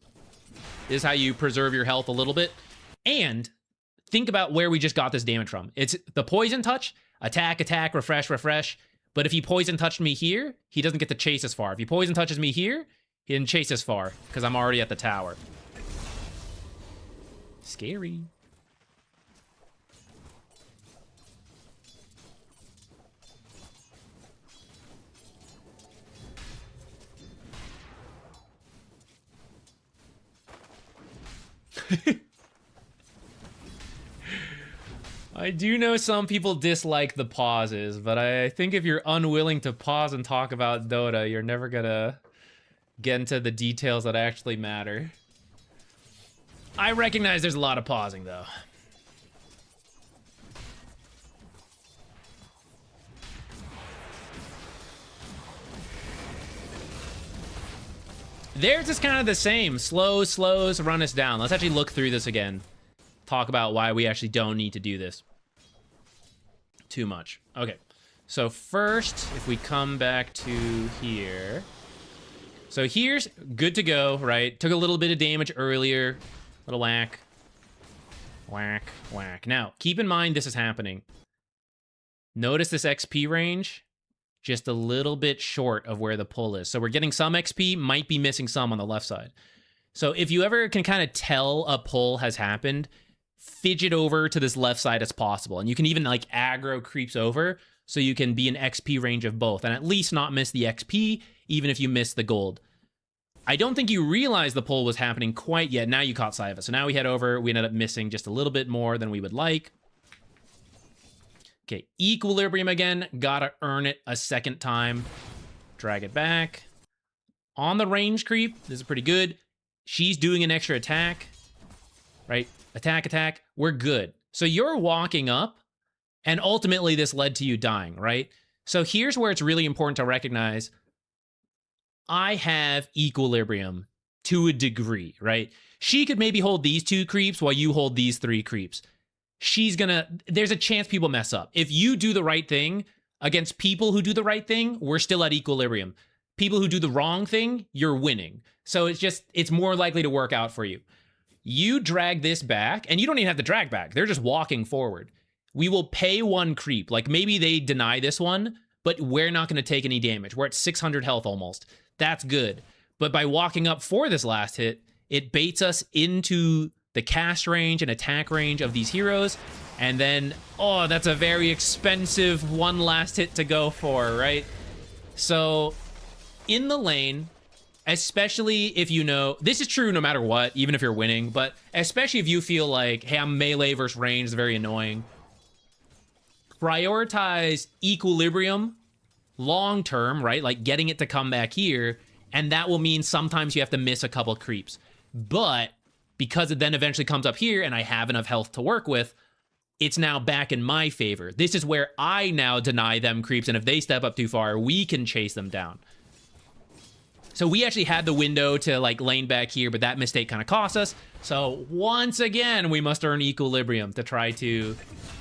This is how you preserve your health a little bit. And think about where we just got this damage from. It's the poison touch, attack, attack, refresh, refresh. But if he poison touched me here, he doesn't get to chase as far. If he poison touches me here, he didn't chase as far because I'm already at the tower. Scary. I do know some people dislike the pauses, but I think if you're unwilling to pause and talk about Dota, you're never gonna get into the details that actually matter. I recognize there's a lot of pausing, though. Theirs is kind of the same. Slows, run us down. Let's actually look through this again. Talk about why we actually don't need to do this too much. Okay, so first, if we come back to here. So here's good to go, right? Took a little bit of damage earlier. Little whack. Whack, whack. Now, keep in mind this is happening. Notice this XP range? Just a little bit short of where the pull is. So we're getting some XP, might be missing some on the left side. So if you ever can kind of tell a pull has happened, fidget over to this left side as possible. And you can even like aggro creeps over so you can be an XP range of both and at least not miss the XP, even if you miss the gold. I don't think you realized the pull was happening quite yet. Now you caught sight of it. So now we head over. We ended up missing just a little bit more than we would like. Okay, equilibrium again. Gotta earn it a second time. Drag it back. On the range creep, this is pretty good. She's doing an extra attack, right? Attack, attack. We're good. So you're walking up, and ultimately this led to you dying, right? So here's where it's really important to recognize I have equilibrium to a degree, right? She could maybe hold these 2 creeps while you hold these 3 creeps. There's a chance people mess up. If you do the right thing against people who do the right thing, we're still at equilibrium. People who do the wrong thing, you're winning. So it's more likely to work out for you. You drag this back, and you don't even have to drag back. They're just walking forward. We will pay 1 creep. Like maybe they deny this one, but we're not going to take any damage. We're at 600 health almost. That's good. But by walking up for this last hit, it baits us into the cast range and attack range of these heroes. And then, oh, that's a very expensive one last hit to go for, right? So in the lane, especially if you know, this is true no matter what, even if you're winning, but especially if you feel like, hey, I'm melee versus range, it's very annoying. Prioritize equilibrium long term, right? Like getting it to come back here, and that will mean sometimes you have to miss a couple creeps. But because it then eventually comes up here and I have enough health to work with, it's now back in my favor. This is where I now deny them creeps, and if they step up too far, we can chase them down. So we actually had the window to like lane back here, but that mistake kind of cost us. So once again, we must earn equilibrium to try to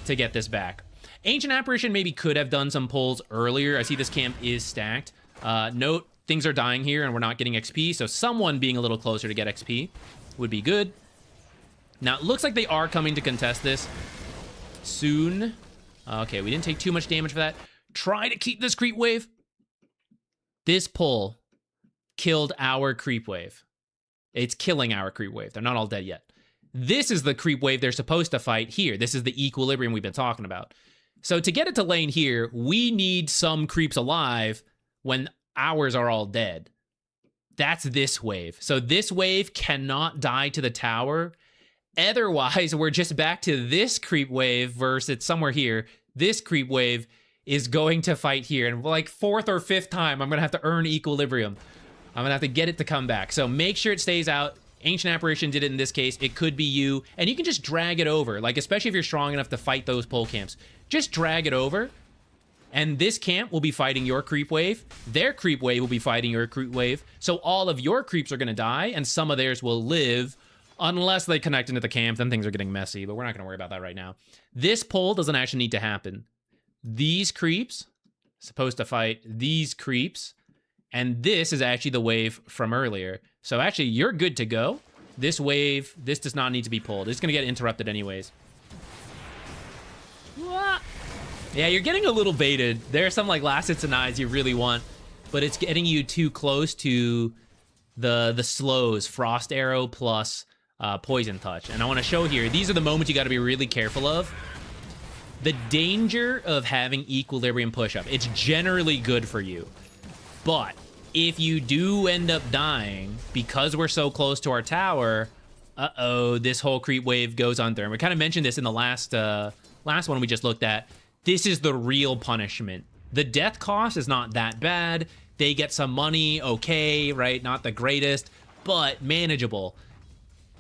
get this back. Ancient Apparition maybe could have done some pulls earlier. I see this camp is stacked. Note, things are dying here and we're not getting XP, so someone being a little closer to get XP would be good. Now, it looks like they are coming to contest this soon. Okay, we didn't take too much damage for that. Try to keep this creep wave. This pull killed our creep wave. It's killing our creep wave. They're not all dead yet. This is the creep wave they're supposed to fight here. This is the equilibrium we've been talking about. So to get it to lane here, we need some creeps alive when ours are all dead. That's this wave. So this wave cannot die to the tower. Otherwise, we're just back to this creep wave versus it's somewhere here. This creep wave is going to fight here. And like 4th or 5th time, I'm going to have to earn equilibrium. I'm going to have to get it to come back. So make sure it stays out. Ancient Apparition did it in this case. It could be you. And you can just drag it over. Like, especially if you're strong enough to fight those pole camps. Just drag it over. And this camp will be fighting your creep wave. Their creep wave will be fighting your creep wave. So all of your creeps are going to die. And some of theirs will live. Unless they connect into the camp, then things are getting messy. But we're not going to worry about that right now. This pull doesn't actually need to happen. These creeps supposed to fight these creeps. And this is actually the wave from earlier. So actually, you're good to go. This wave, this does not need to be pulled. It's going to get interrupted anyways. What? Yeah, you're getting a little baited. There are some like last hits and eyes you really want, but it's getting you too close to the slows. Frost Arrow plus Poison Touch. And I want to show here, these are the moments you got to be really careful of. The danger of having Equilibrium push-up. It's generally good for you. But if you do end up dying because we're so close to our tower, this whole creep wave goes on there. And we kind of mentioned this in the last one we just looked at. This is the real punishment. The death cost is not that bad. They get some money, okay, right? Not the greatest, but manageable.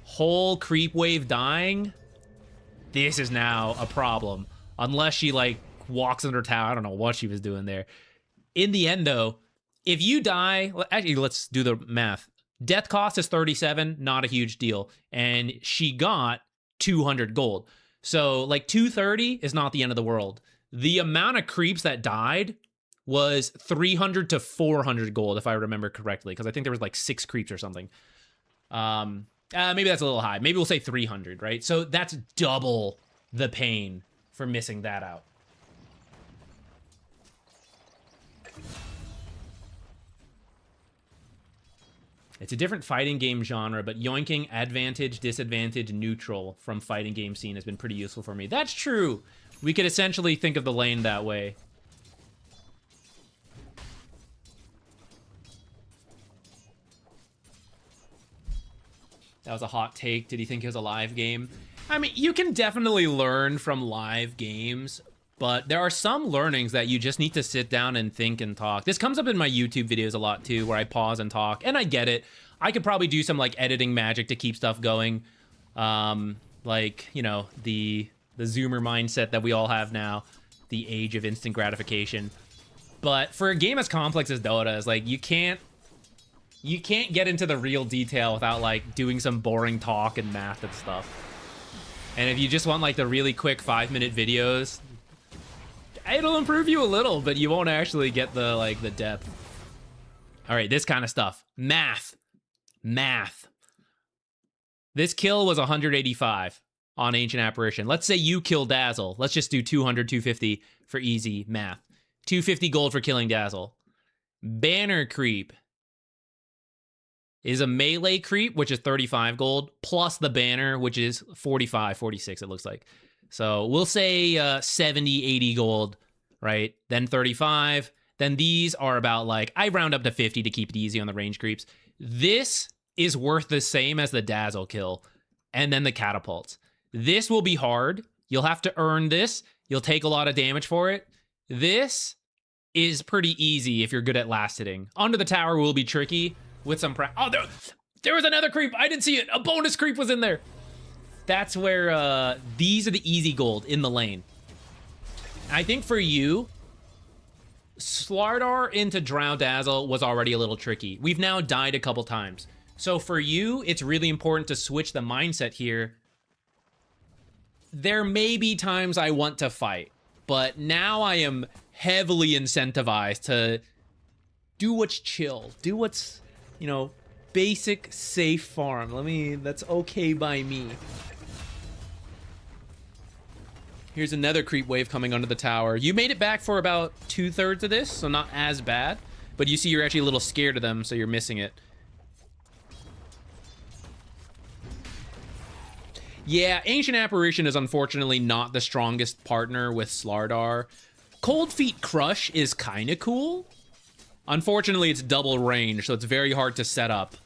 Whole creep wave dying, this is now a problem. Unless she, like, walks under tower. I don't know what she was doing there. In the end, though, if you die, actually, let's do the math. Death cost is 37, not a huge deal. And she got 200 gold. So, like, 230 is not the end of the world. The amount of creeps that died was 300 to 400 gold, if I remember correctly, because I think there was, like, 6 creeps or something. Maybe that's a little high. Maybe we'll say 300, right? So that's double the pain for missing that out. It's a different fighting game genre, but yoinking advantage, disadvantage, neutral from fighting game scene has been pretty useful for me. That's true. We could essentially think of the lane that way. That was a hot take. Did he think it was a live game? I mean, you can definitely learn from live games, but there are some learnings that you just need to sit down and think and talk. This comes up in my YouTube videos a lot too, where I pause and talk, and I get it. I could probably do some like editing magic to keep stuff going. Like, you know, the zoomer mindset that we all have now, the age of instant gratification. But for a game as complex as Dota, it's like you can't get into the real detail without like doing some boring talk and math and stuff. And if you just want like the really quick 5-minute videos, it'll improve you a little, but you won't actually get the like the depth. All right, this kind of stuff. Math. This kill was 185 on Ancient Apparition. Let's say you kill Dazzle. Let's just do 200, 250 for easy math. 250 gold for killing Dazzle. Banner creep is a melee creep, which is 35 gold, plus the banner, which is 45, 46, it looks like. So we'll say 70, 80 gold, right? Then 35. Then these are about like, I round up to 50 to keep it easy on the range creeps. This is worth the same as the dazzle kill and then the catapults. This will be hard. You'll have to earn this. You'll take a lot of damage for it. This is pretty easy if you're good at last hitting. Onto the tower will be tricky with some oh, there was another creep. I didn't see it. A bonus creep was in there. That's where these are the easy gold in the lane. I think for you, Slardar into Drow Dazzle was already a little tricky. We've now died a couple times. So for you, it's really important to switch the mindset here. There may be times I want to fight, but now I am heavily incentivized to do what's chill. Do what's, you know, basic, safe farm. That's okay by me. Here's another creep wave coming under the tower. You made it back for about 2/3 of this, so not as bad. But you see you're actually a little scared of them, so you're missing it. Yeah, Ancient Apparition is unfortunately not the strongest partner with Slardar. Cold Feet Crush is kind of cool. Unfortunately, it's double range, so it's very hard to set up.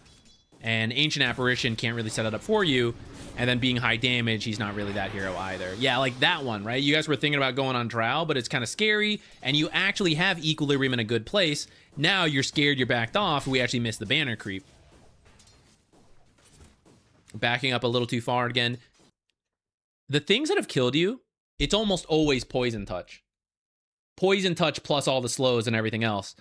And Ancient Apparition can't really set it up for you. And then being high damage, he's not really that hero either. Yeah, like that one, right? You guys were thinking about going on Drow, but it's kind of scary, and you actually have Equilibrium in a good place. Now you're scared, you're backed off, we actually missed the banner creep. Backing up a little too far again. The things that have killed you, it's almost always Poison Touch. Poison Touch plus all the slows and everything else.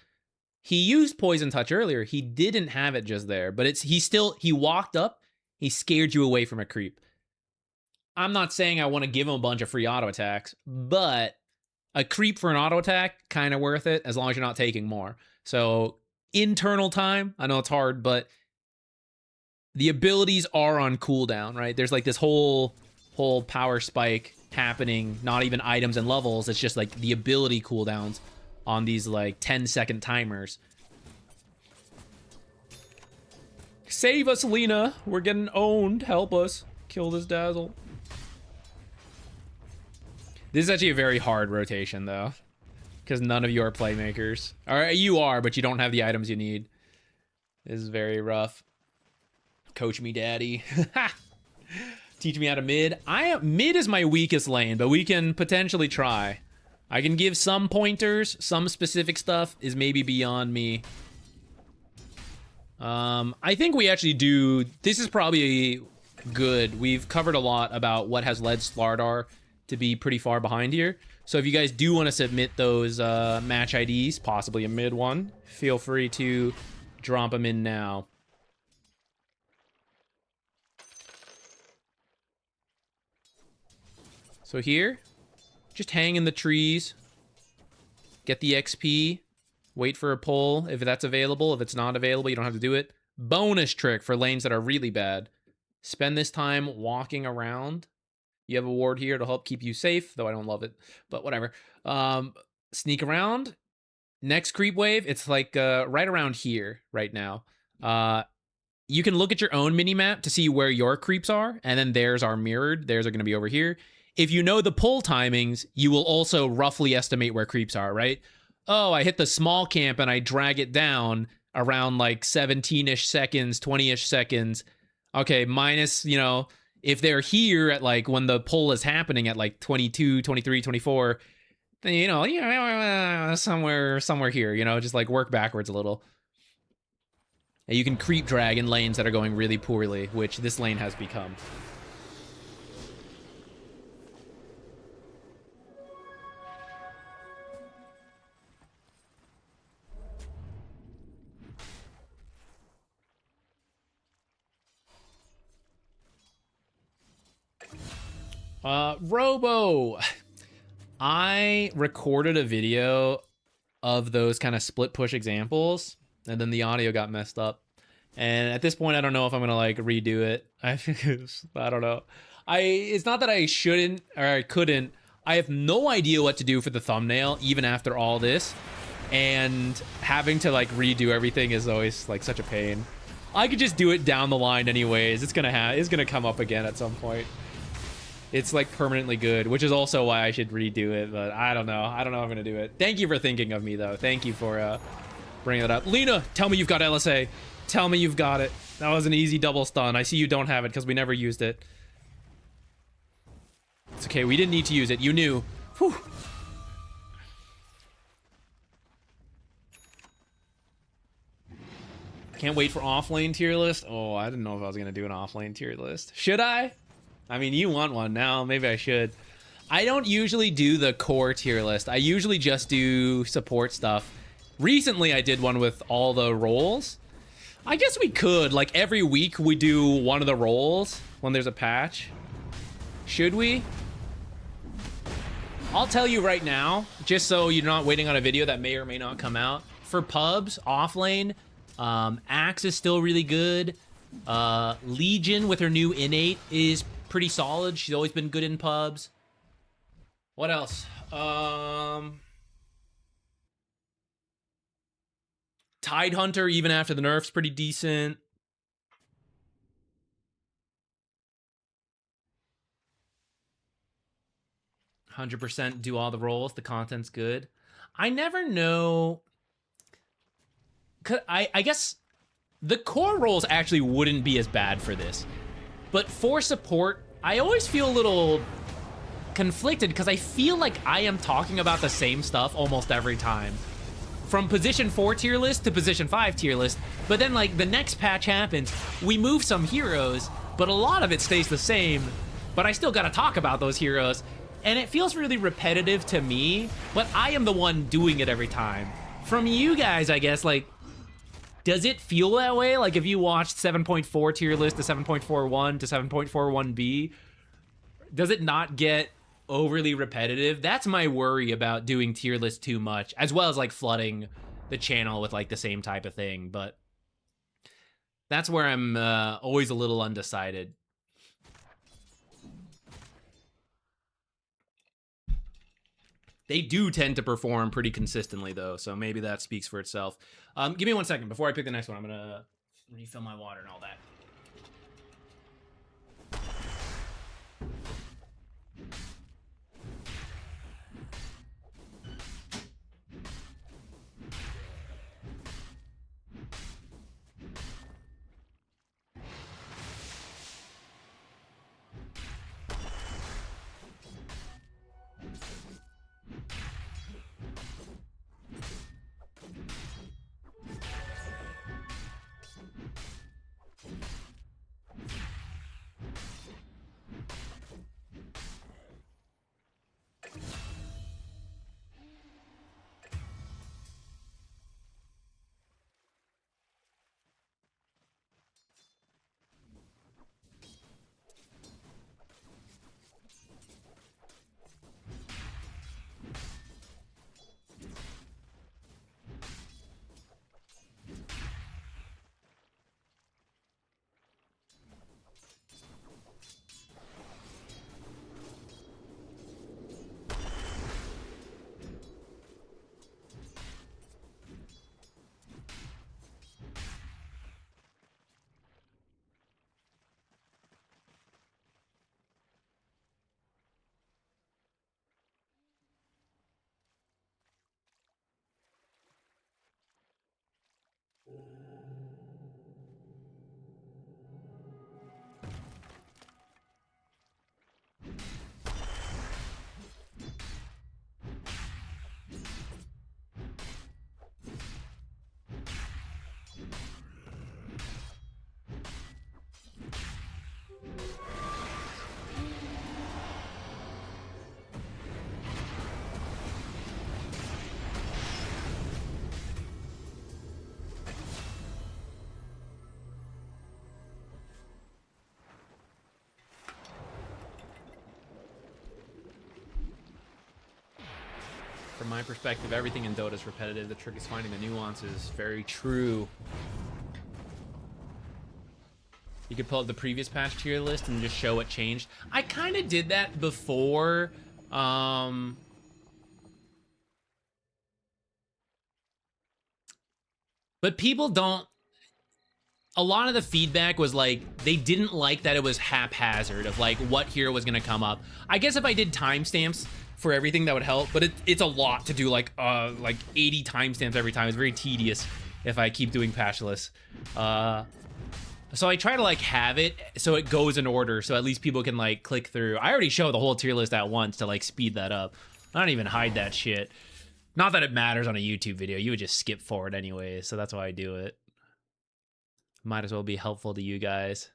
He used Poison Touch earlier. He didn't have it just there, but he walked up, he scared you away from a creep. I'm not saying I want to give him a bunch of free auto attacks, but a creep for an auto attack, kind of worth it, as long as you're not taking more. So, internal time, I know it's hard, but the abilities are on cooldown, right? There's like this whole power spike happening, not even items and levels, it's just like the ability cooldowns on these like 10-second timers. Save us, Lena. We're getting owned. Help us. Kill this Dazzle. This is actually a very hard rotation, though. Because none of you are playmakers. Or you are, but you don't have the items you need. This is very rough. Coach me, daddy. Teach me how to mid. Mid is my weakest lane, but we can potentially try. I can give some pointers. Some specific stuff is maybe beyond me. I think we actually do. This is probably good. We've covered a lot about what has led Slardar to be pretty far behind here. So if you guys do want to submit those match IDs, possibly a mid one, feel free to drop them in now. So here, just hang in the trees, get the XP. Wait for a pull if that's available. If it's not available, you don't have to do it. Bonus trick for lanes that are really bad. Spend this time walking around. You have a ward here to help keep you safe, though I don't love it, but whatever. Sneak around. Next creep wave, it's like right around here right now. You can look at your own mini-map to see where your creeps are, and then theirs are mirrored. Theirs are going to be over here. If you know the pull timings, you will also roughly estimate where creeps are, right? Oh, I hit the small camp and I drag it down around like 17-ish seconds, 20-ish seconds. Okay, minus, you know, if they're here at like when the pull is happening at like 22, 23, 24, then, you know, somewhere here, you know, just like work backwards a little. And you can creep drag in lanes that are going really poorly, which this lane has become. Robo, I recorded a video of those kind of split push examples, and then the audio got messed up. And at this point, I don't know if I'm gonna like redo it. I don't know. It's not that I shouldn't or I couldn't. I have no idea what to do for the thumbnail, even after all this. And having to like redo everything is always like such a pain. I could just do it down the line anyways. It's gonna come up again at some point. It's like permanently good, which is also why I should redo it, but I don't know. I don't know if I'm gonna do it. Thank you for thinking of me though. Thank you for bringing that up. Lena, tell me you've got LSA. Tell me you've got it. That was an easy double stun. I see you don't have it because we never used it. It's okay. We didn't need to use it. You knew. Whew. Can't wait for off-lane tier list. Oh, I didn't know if I was going to do an off-lane tier list. Should I? I mean, you want one now. Maybe I should. I don't usually do the core tier list. I usually just do support stuff. Recently, I did one with all the roles. I guess we could. Like, every week we do one of the roles when there's a patch. Should we? I'll tell you right now, just so you're not waiting on a video that may or may not come out. For pubs, off-lane, Axe is still really good. Legion with her new innate is pretty solid. She's always been good in pubs. What else? Tidehunter, even after the nerf's pretty decent. %, do all the roles. The content's good. I never know. I guess the core roles actually wouldn't be as bad for this. But for support, I always feel a little conflicted because I feel like I am talking about the same stuff almost every time. From position 4 tier list to position 5 tier list. But then, like, the next patch happens, we move some heroes, but a lot of it stays the same. But I still gotta talk about those heroes. And it feels really repetitive to me, but I am the one doing it every time. From you guys, I guess, like, does it feel that way? Like, if you watched 7.4 tier list to 7.41 to 7.41B, does it not get overly repetitive? That's my worry about doing tier list too much, as well as, like, flooding the channel with, like, the same type of thing. But that's where I'm always a little undecided. They do tend to perform pretty consistently, though, so maybe that speaks for itself. Give me 1 second. Before I pick the next one, I'm going to refill my water and all that. From my perspective, everything in Dota is repetitive. The trick is finding the nuances. Very true. You could pull up the previous patch tier list and just show what changed. I kind of did that before. But people don't... A lot of the feedback was like, they didn't like that it was haphazard of like what hero was going to come up. I guess if I did timestamps for everything, that would help, but it's a lot to do like 80 timestamps every time. It's very tedious. if I keep doing Passionless. So I try to like have it so it goes in order, so at least people can like click through. I already show the whole tier list at once to like speed that up. I don't even hide that shit. Not that it matters on a YouTube video. You would just skip forward anyway, so that's why I do it. Might as well be helpful to you guys.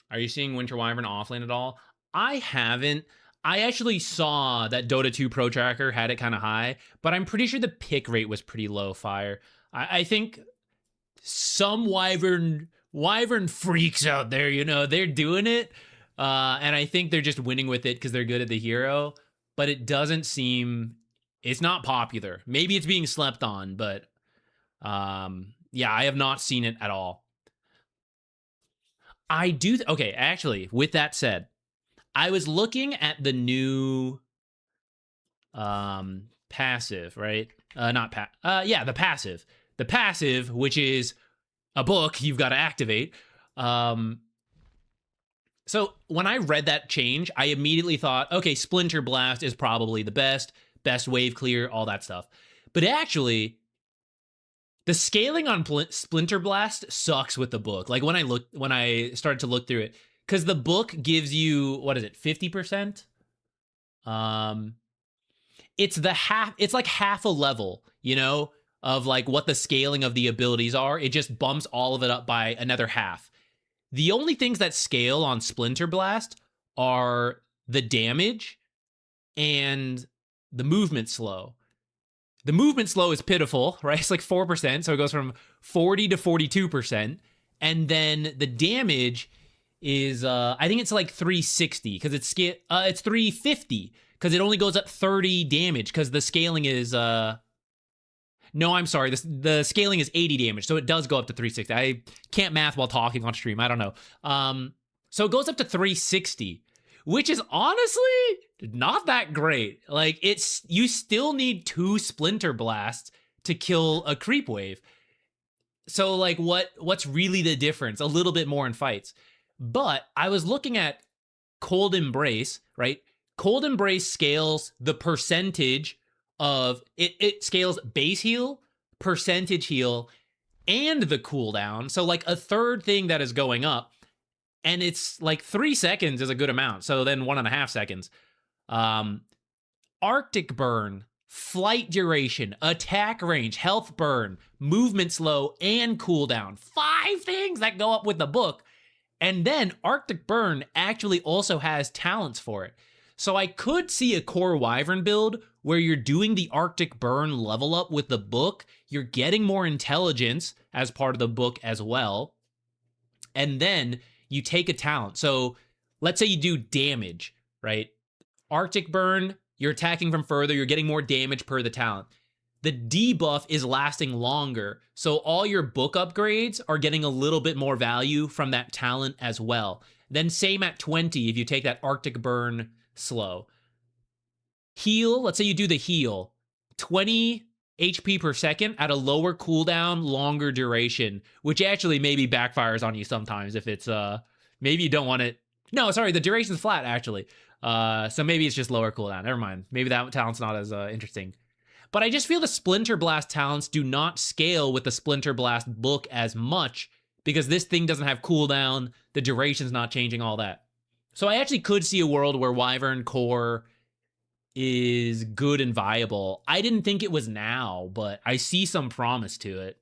Are you seeing Winter Wyvern offlane at all? I haven't. I actually saw that Dota 2 Pro Tracker had it kind of high, but I'm pretty sure the pick rate was pretty low, Fire. I think some Wyvern freaks out there, you know, they're doing it. And I think they're just winning with it because they're good at the hero. But it doesn't seem... It's not popular. Maybe it's being slept on, but... yeah, I have not seen it at all. I do... Okay, actually, with that said, I was looking at the new... passive, right? Yeah, the passive. The passive, which is a book you've got to activate. So when I read that change, I immediately thought, okay, Splinter Blast is probably the best wave clear, all that stuff. But actually, the scaling on Splinter Blast sucks with the book. Like when I started to look through it, because the book gives you, what is it, 50%? It's like half a level, you know, of like what the scaling of the abilities are. It just bumps all of it up by another half. The only things that scale on Splinter Blast are the damage and the movement slow. The movement slow is pitiful, right? It's like 4%, so it goes from 40 to 42%. And then the damage is, I think it's like 360, because it's 350, because it only goes up 30 damage, because the scaling is... No, I'm sorry. The scaling is 80 damage, so it does go up to 360. I can't math while talking on stream. I don't know. So it goes up to 360, which is honestly not that great. Like, you still need 2 Splinter Blasts to kill a creep wave. So, like, what's really the difference? A little bit more in fights. But I was looking at Cold Embrace, right? Cold Embrace scales the percentage of it scales base heal, percentage heal, and the cooldown. So like a third thing that is going up, and it's like 3 seconds is a good amount. So then 1.5 seconds. Arctic burn, flight duration, attack range, health burn, movement slow, and cooldown. 5 things that go up with the book. And then Arctic burn actually also has talents for it. So I could see a core Wyvern build where you're doing the Arctic burn level up with the book. You're getting more intelligence as part of the book as well. And then you take a talent. So let's say you do damage, right? Arctic burn, you're attacking from further. You're getting more damage per the talent. The debuff is lasting longer. So all your book upgrades are getting a little bit more value from that talent as well. Then same at 20 if you take that Arctic burn slow. Heal, let's say you do the heal, 20 HP per second at a lower cooldown, longer duration, which actually maybe backfires on you sometimes if it's maybe you don't want it. No, sorry, the duration's flat actually. So maybe it's just lower cooldown. Never mind. Maybe that talent's not as interesting. But I just feel the Splinter Blast talents do not scale with the Splinter Blast book as much because this thing doesn't have cooldown, the duration's not changing, all that. So I actually could see a world where Wyvern Core is good and viable. I didn't think it was now, but I see some promise to it.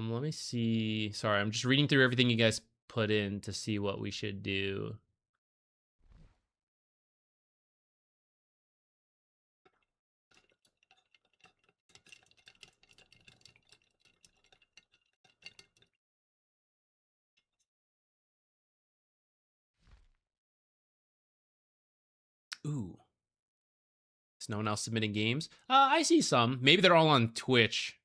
Let me see. Sorry, I'm just reading through everything you guys put in to see what we should do. Ooh. Is no one else submitting games? I see some. Maybe they're all on Twitch.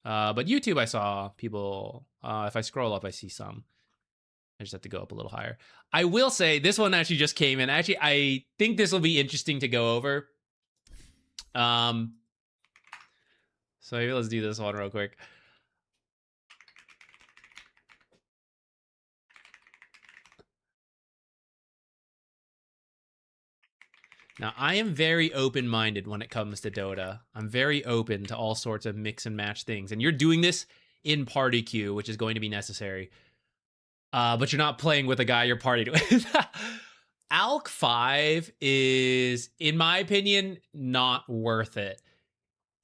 But YouTube, I saw people, if I scroll up, I see some. I just have to go up a little higher. I will say this one actually just came in. Actually, I think this will be interesting to go over. So maybe let's do this one real quick. Now, I am very open-minded when it comes to Dota. I'm very open to all sorts of mix and match things. And you're doing this in party queue, which is going to be necessary. But you're not playing with a guy you're partied with. Alch 5 is, in my opinion, not worth it.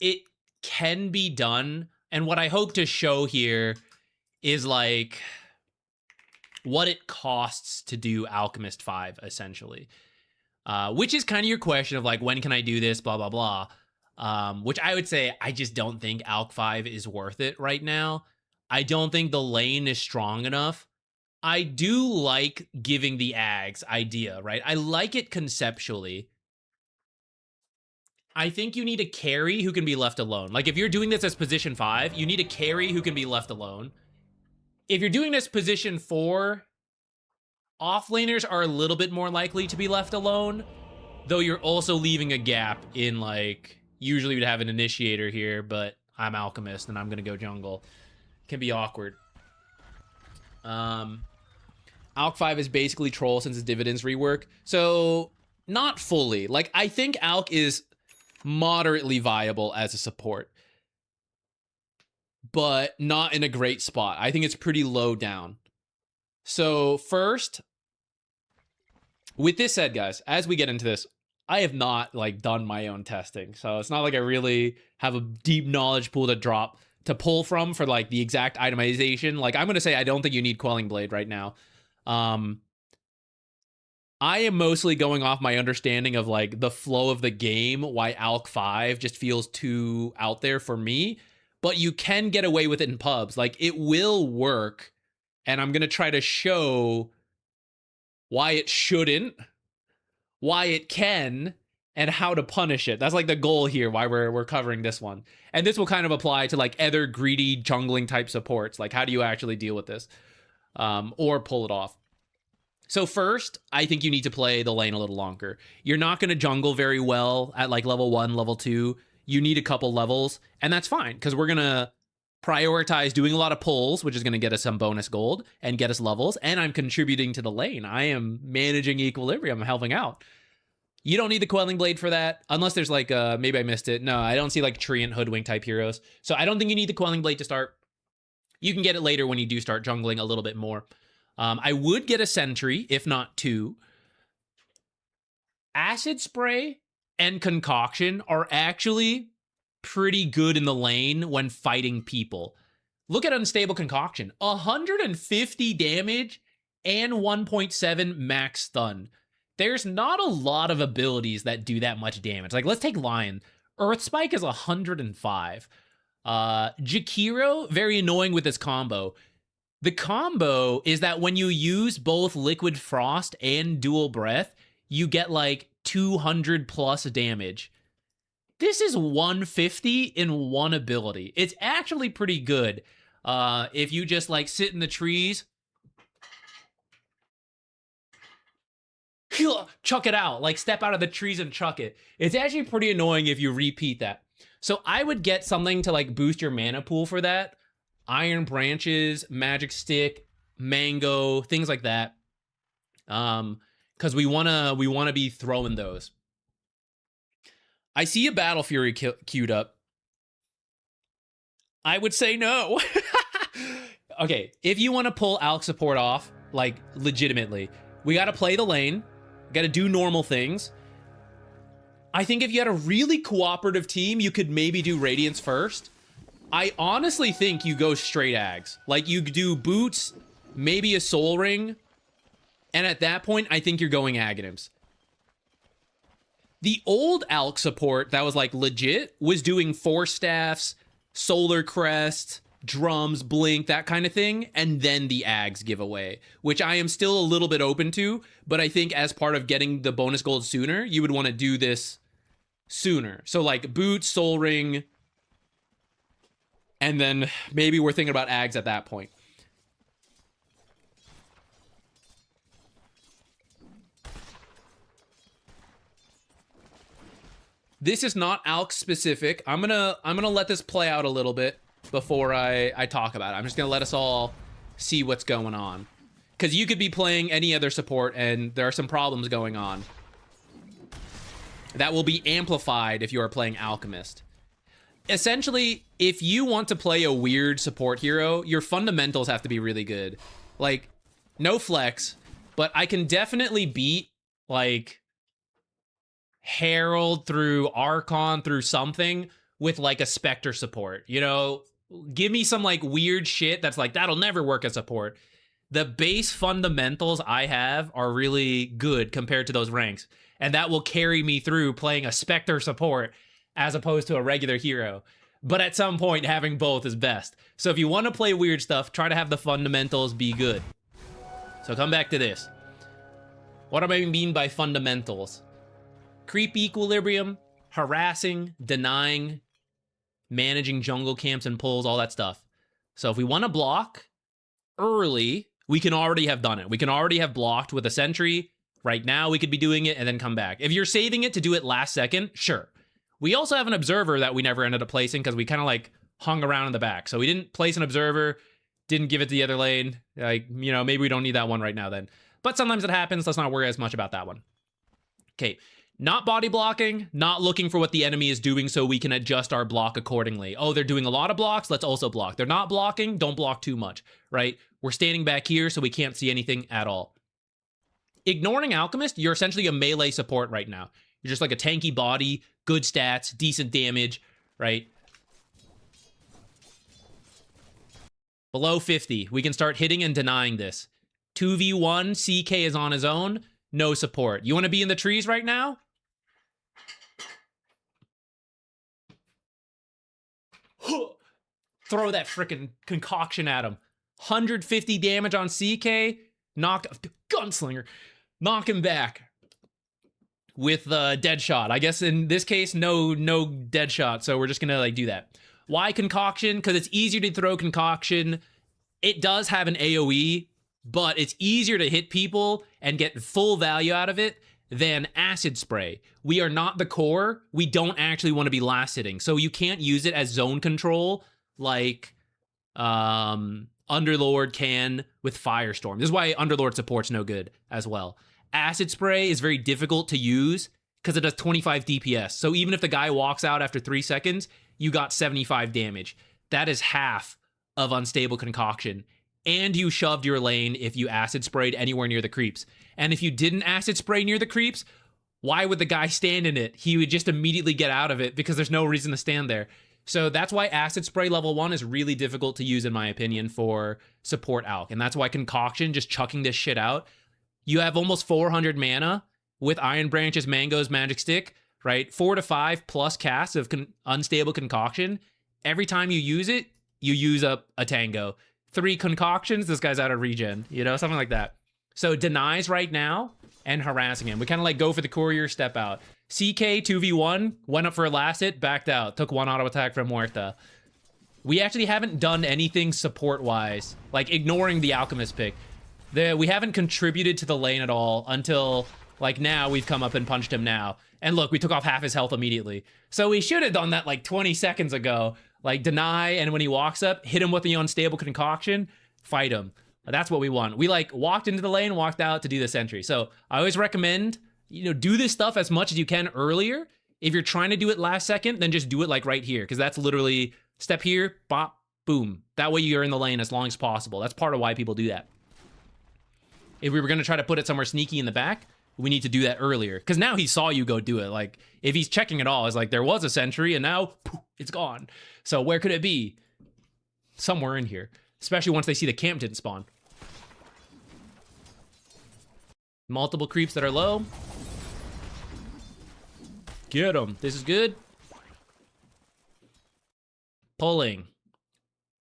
It can be done. And what I hope to show here is like what it costs to do Alchemist 5, essentially. Which is kind of your question of like, when can I do this, blah, blah, blah. Which I would say, I just don't think Alch 5 is worth it right now. I don't think the lane is strong enough. I do like giving the Ags idea, right? I like it conceptually. I think you need a carry who can be left alone. Like if you're doing this as position 5, you need a carry who can be left alone. If you're doing this position 4, offlaners are a little bit more likely to be left alone, though you're also leaving a gap in like, usually we'd have an initiator here, but I'm Alchemist and I'm gonna go jungle. Can be awkward. Alch 5 is basically troll since its dividends rework. So not fully. Like I think Alch is moderately viable as a support, but not in a great spot. I think it's pretty low down. So first, with this said, guys, as we get into this, I have not like done my own testing. So it's not like I really have a deep knowledge pool to pull from for like the exact itemization. Like I'm going to say, I don't think you need Quelling Blade right now. I am mostly going off my understanding of like the flow of the game, why Alch 5 just feels too out there for me, but you can get away with it in pubs. Like it will work. And I'm going to try to show why it shouldn't, why it can, and how to punish it. That's like the goal here, why we're covering this one. And this will kind of apply to like other greedy jungling type supports. Like how do you actually deal with this? Or pull it off. So first, I think you need to play the lane a little longer. You're not going to jungle very well at like level 1, level 2. You need a couple levels, and that's fine, because we're going to prioritize doing a lot of pulls, which is going to get us some bonus gold and get us levels, and I'm contributing to the lane. I am managing equilibrium. I'm helping out. You don't need the Quelling Blade for that, unless there's like, maybe I missed it. No, I don't see like Tree and Hoodwink type heroes. So I don't think you need the Quelling Blade to start. You can get it later when you do start jungling a little bit more. I would get a Sentry, if not 2. Acid Spray and Concoction are actually pretty good in the lane when fighting people. Look at Unstable Concoction. 150 damage and 1.7 max stun. There's not a lot of abilities that do that much damage. Like, let's take Lion. Earth Spike is 105. Jakiro, very annoying with this combo. The combo is that when you use both Liquid Frost and Dual Breath, you get like 200 plus damage. This is 150 in one ability. It's actually pretty good. If you just like sit in the trees, chuck it out, like step out of the trees and chuck it. It's actually pretty annoying if you repeat that. So I would get something to like boost your mana pool for that. Iron Branches, Magic Stick, Mango, things like that. Because we wanna be throwing those. I see a Battle Fury queued up. I would say no. Okay, if you want to pull Alch support off, like legitimately, we got to play the lane, got to do normal things. I think if you had a really cooperative team, you could maybe do Radiance first. I honestly think you go straight Ags. Like, you do Boots, maybe a Soul Ring, and at that point, I think you're going Aghanims. The old Alch support that was, like, legit was doing Force Staffs, Solar Crest, Drums, Blink, that kind of thing, and then the Ags giveaway, which I am still a little bit open to, but I think as part of getting the bonus gold sooner, you would want to do this sooner. So, like, Boots, Soul Ring, And then maybe we're thinking about Ags at that point. This is not Alch specific. I'm gonna let this play out a little bit before I talk about it. I'm just gonna let us all see what's going on. Because you could be playing any other support and there are some problems going on that will be amplified if you are playing Alchemist. Essentially, if you want to play a weird support hero, your fundamentals have to be really good. Like, no flex, but I can definitely beat, like, Herald through Archon through something with, like, a Spectre support. You know, give me some, like, weird shit that's like, that'll never work as support. The base fundamentals I have are really good compared to those ranks, and that will carry me through playing a Spectre support as opposed to a regular hero. But at some point, having both is best. So if you want to play weird stuff, try to have the fundamentals be good. So come back to this. What do I mean by fundamentals? Creep equilibrium, harassing, denying, managing jungle camps and pulls, all that stuff. So if we want to block early, we can already have done it. We can already have blocked with a sentry. Right now, we could be doing it and then come back. If you're saving it to do it last second, sure. We also have an observer that we never ended up placing because we kind of like hung around in the back. So we didn't place an observer, didn't give it to the other lane. Like, you know, maybe we don't need that one right now then. But sometimes it happens. Let's not worry as much about that one. Okay. Not body blocking, not looking for what the enemy is doing so we can adjust our block accordingly. Oh, they're doing a lot of blocks, let's also block. They're not blocking, don't block too much, right? We're standing back here so we can't see anything at all. Ignoring Alchemist, you're essentially a melee support right now. You're just like a tanky body, good stats, decent damage, right? Below 50, we can start hitting and denying this. 2v1, CK is on his own, no support. You want to be in the trees right now? Throw that freaking concoction at him. 150 damage on CK. Gunslinger. Knock him back. With dead shot. I guess in this case, no dead shot. So we're just gonna like do that. Why concoction? Because it's easier to throw concoction. It does have an AoE, but it's easier to hit people and get full value out of it than acid spray. We are not the core. We don't actually want to be last hitting. So you can't use it as zone control like Underlord can with Firestorm. This is why Underlord support's no good as well. Acid spray is very difficult to use because it does 25 DPS. So even if the guy walks out after 3 seconds, you got 75 damage. That is half of unstable concoction. And you shoved your lane if you acid sprayed anywhere near the creeps. And if you didn't acid spray near the creeps, why would the guy stand in it? He would just immediately get out of it because there's no reason to stand there. So that's why acid spray level 1 is really difficult to use in my opinion for support Alch. And that's why concoction, just chucking this shit out. You have almost 400 mana with Iron Branches, Mangoes, Magic Stick, right? 4 to 5 plus casts of unstable concoction. Every time you use it, you use up a tango. 3 concoctions, this guy's out of regen, you know, something like that. So denies right now and harassing him. We kind of like go for the courier, step out. CK 2v1, went up for a last hit, backed out, took 1 auto attack from Muerta. We actually haven't done anything support-wise, like ignoring the Alchemist pick. We haven't contributed to the lane at all until like now we've come up and punched him now. And look, we took off half his health immediately. So we should have done that like 20 seconds ago. Like deny, and when he walks up, hit him with the unstable concoction, fight him. That's what we want. We like walked into the lane, walked out to do the sentry. So I always recommend, you know, do this stuff as much as you can earlier. If you're trying to do it last second, then just do it like right here. Because that's literally step here, bop, boom. That way you're in the lane as long as possible. That's part of why people do that. If we were going to try to put it somewhere sneaky in the back, we need to do that earlier. Because now he saw you go do it. Like, if he's checking it all, it's like, there was a sentry, and now, poof, it's gone. So where could it be? Somewhere in here. Especially once they see the camp didn't spawn. Multiple creeps that are low. Get them. This is good. Pulling.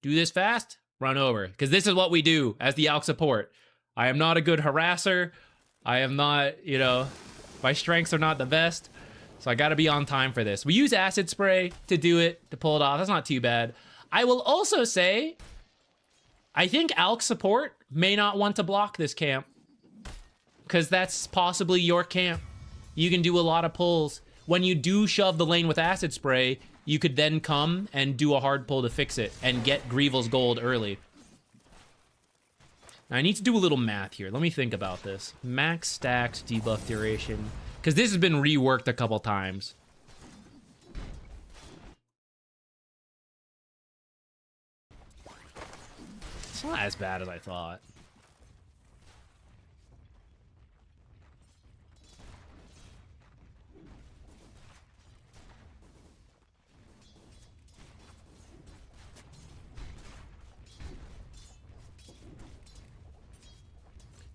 Do this fast. Run over. Because this is what we do as the Alch support. I am not a good harasser. I am not, you know, my strengths are not the best. So I got to be on time for this. We use acid spray to do it, to pull it off. That's not too bad. I will also say, I think Alch support may not want to block this camp, because that's possibly your camp. You can do a lot of pulls. When you do shove the lane with Acid Spray, you could then come and do a hard pull to fix it and get Grievel's gold early. Now, I need to do a little math here. Let me think about this. Max stacks, debuff duration. Because this has been reworked a couple times. It's not as bad as I thought.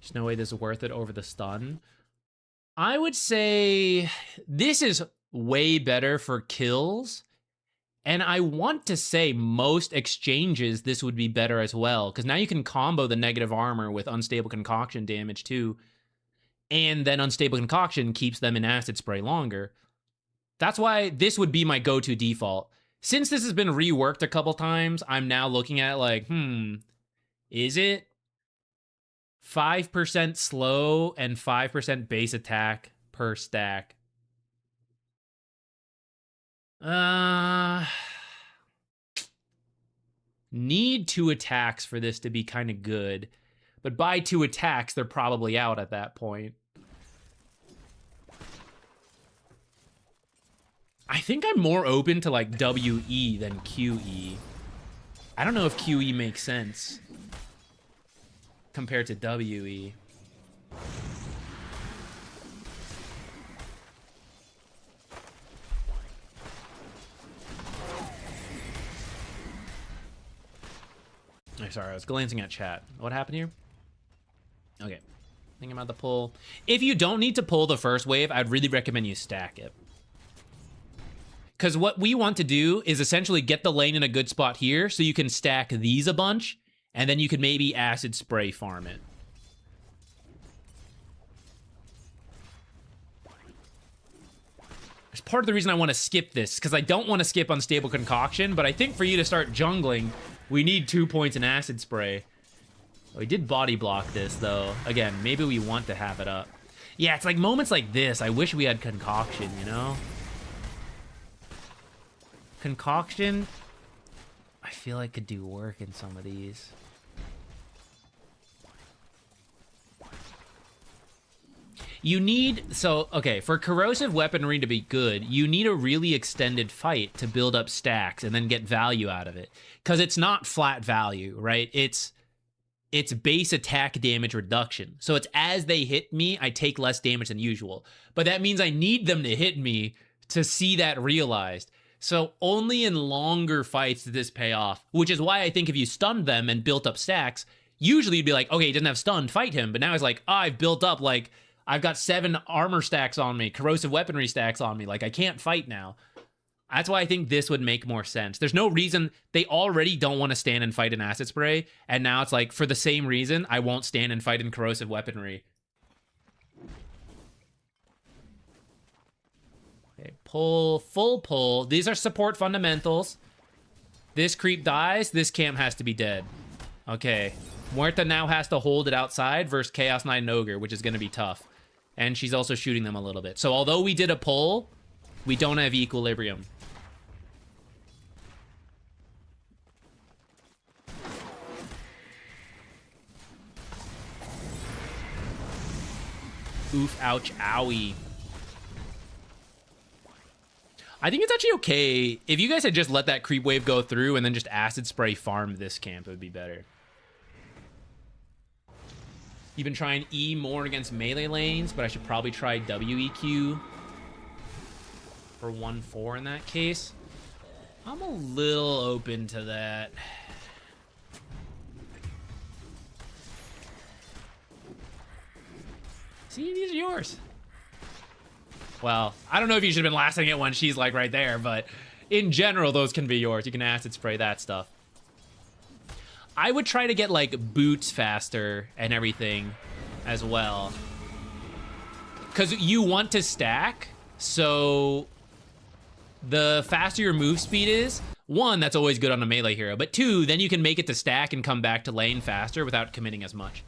There's no way this is worth it over the stun. I would say this is way better for kills. And I want to say most exchanges this would be better as well. Because now you can combo the negative armor with Unstable Concoction damage too. And then Unstable Concoction keeps them in Acid Spray longer. That's why this would be my go-to default. Since this has been reworked a couple times, I'm now looking at like, is it 5% slow and 5% base attack per stack? Need 2 attacks for this to be kind of good. But by 2 attacks, they're probably out at that point. I think I'm more open to like WE than QE. I don't know if QE makes sense compared to WE. Oh, sorry, I was glancing at chat. What happened here? Okay. Thinking about the pull. If you don't need to pull the first wave, I'd really recommend you stack it. Because what we want to do is essentially get the lane in a good spot here so you can stack these a bunch, and then you can maybe Acid Spray farm it. There's part of the reason I want to skip this, because I don't want to skip Unstable Concoction, but I think for you to start jungling, we need 2 points in Acid Spray. We did body block this, though. Again, maybe we want to have it up. Yeah, it's like moments like this. I wish we had Concoction, you know? Concoction, I feel like could do work in some of these. You need, so, okay, for corrosive weaponry to be good, you need a really extended fight to build up stacks and then get value out of it. Because it's not flat value, right? It's base attack damage reduction. So it's as they hit me, I take less damage than usual. But that means I need them to hit me to see that realized. So only in longer fights does this pay off, which is why I think if you stunned them and built up stacks, usually you'd be like, okay, he doesn't have stun, fight him. But now it's like, oh, I've built up, like, I've got 7 armor stacks on me, corrosive weaponry stacks on me, like, I can't fight now. That's why I think this would make more sense. There's no reason, they already don't want to stand and fight in Acid Spray, and now it's like, for the same reason, I won't stand and fight in corrosive weaponry. Okay, pull, full pull. These are support fundamentals. This creep dies, this camp has to be dead. Okay, Muerta now has to hold it outside versus Chaos Knight and Ogre, which is going to be tough. And she's also shooting them a little bit. So although we did a pull, we don't have equilibrium. Oof, ouch, owie. I think it's actually okay. If you guys had just let that creep wave go through and then just Acid Spray farm this camp, it would be better. You've been trying E more against melee lanes, but I should probably try WEQ for 1-4 in that case. I'm a little open to that. See, these are yours. Well, I don't know if you should have been lasting it when she's like right there, but in general, those can be yours. You can Acid Spray that stuff. I would try to get like boots faster and everything as well. Because you want to stack, so the faster your move speed is, One, that's always good on a melee hero, but two, then you can make it to stack and come back to lane faster without committing as much.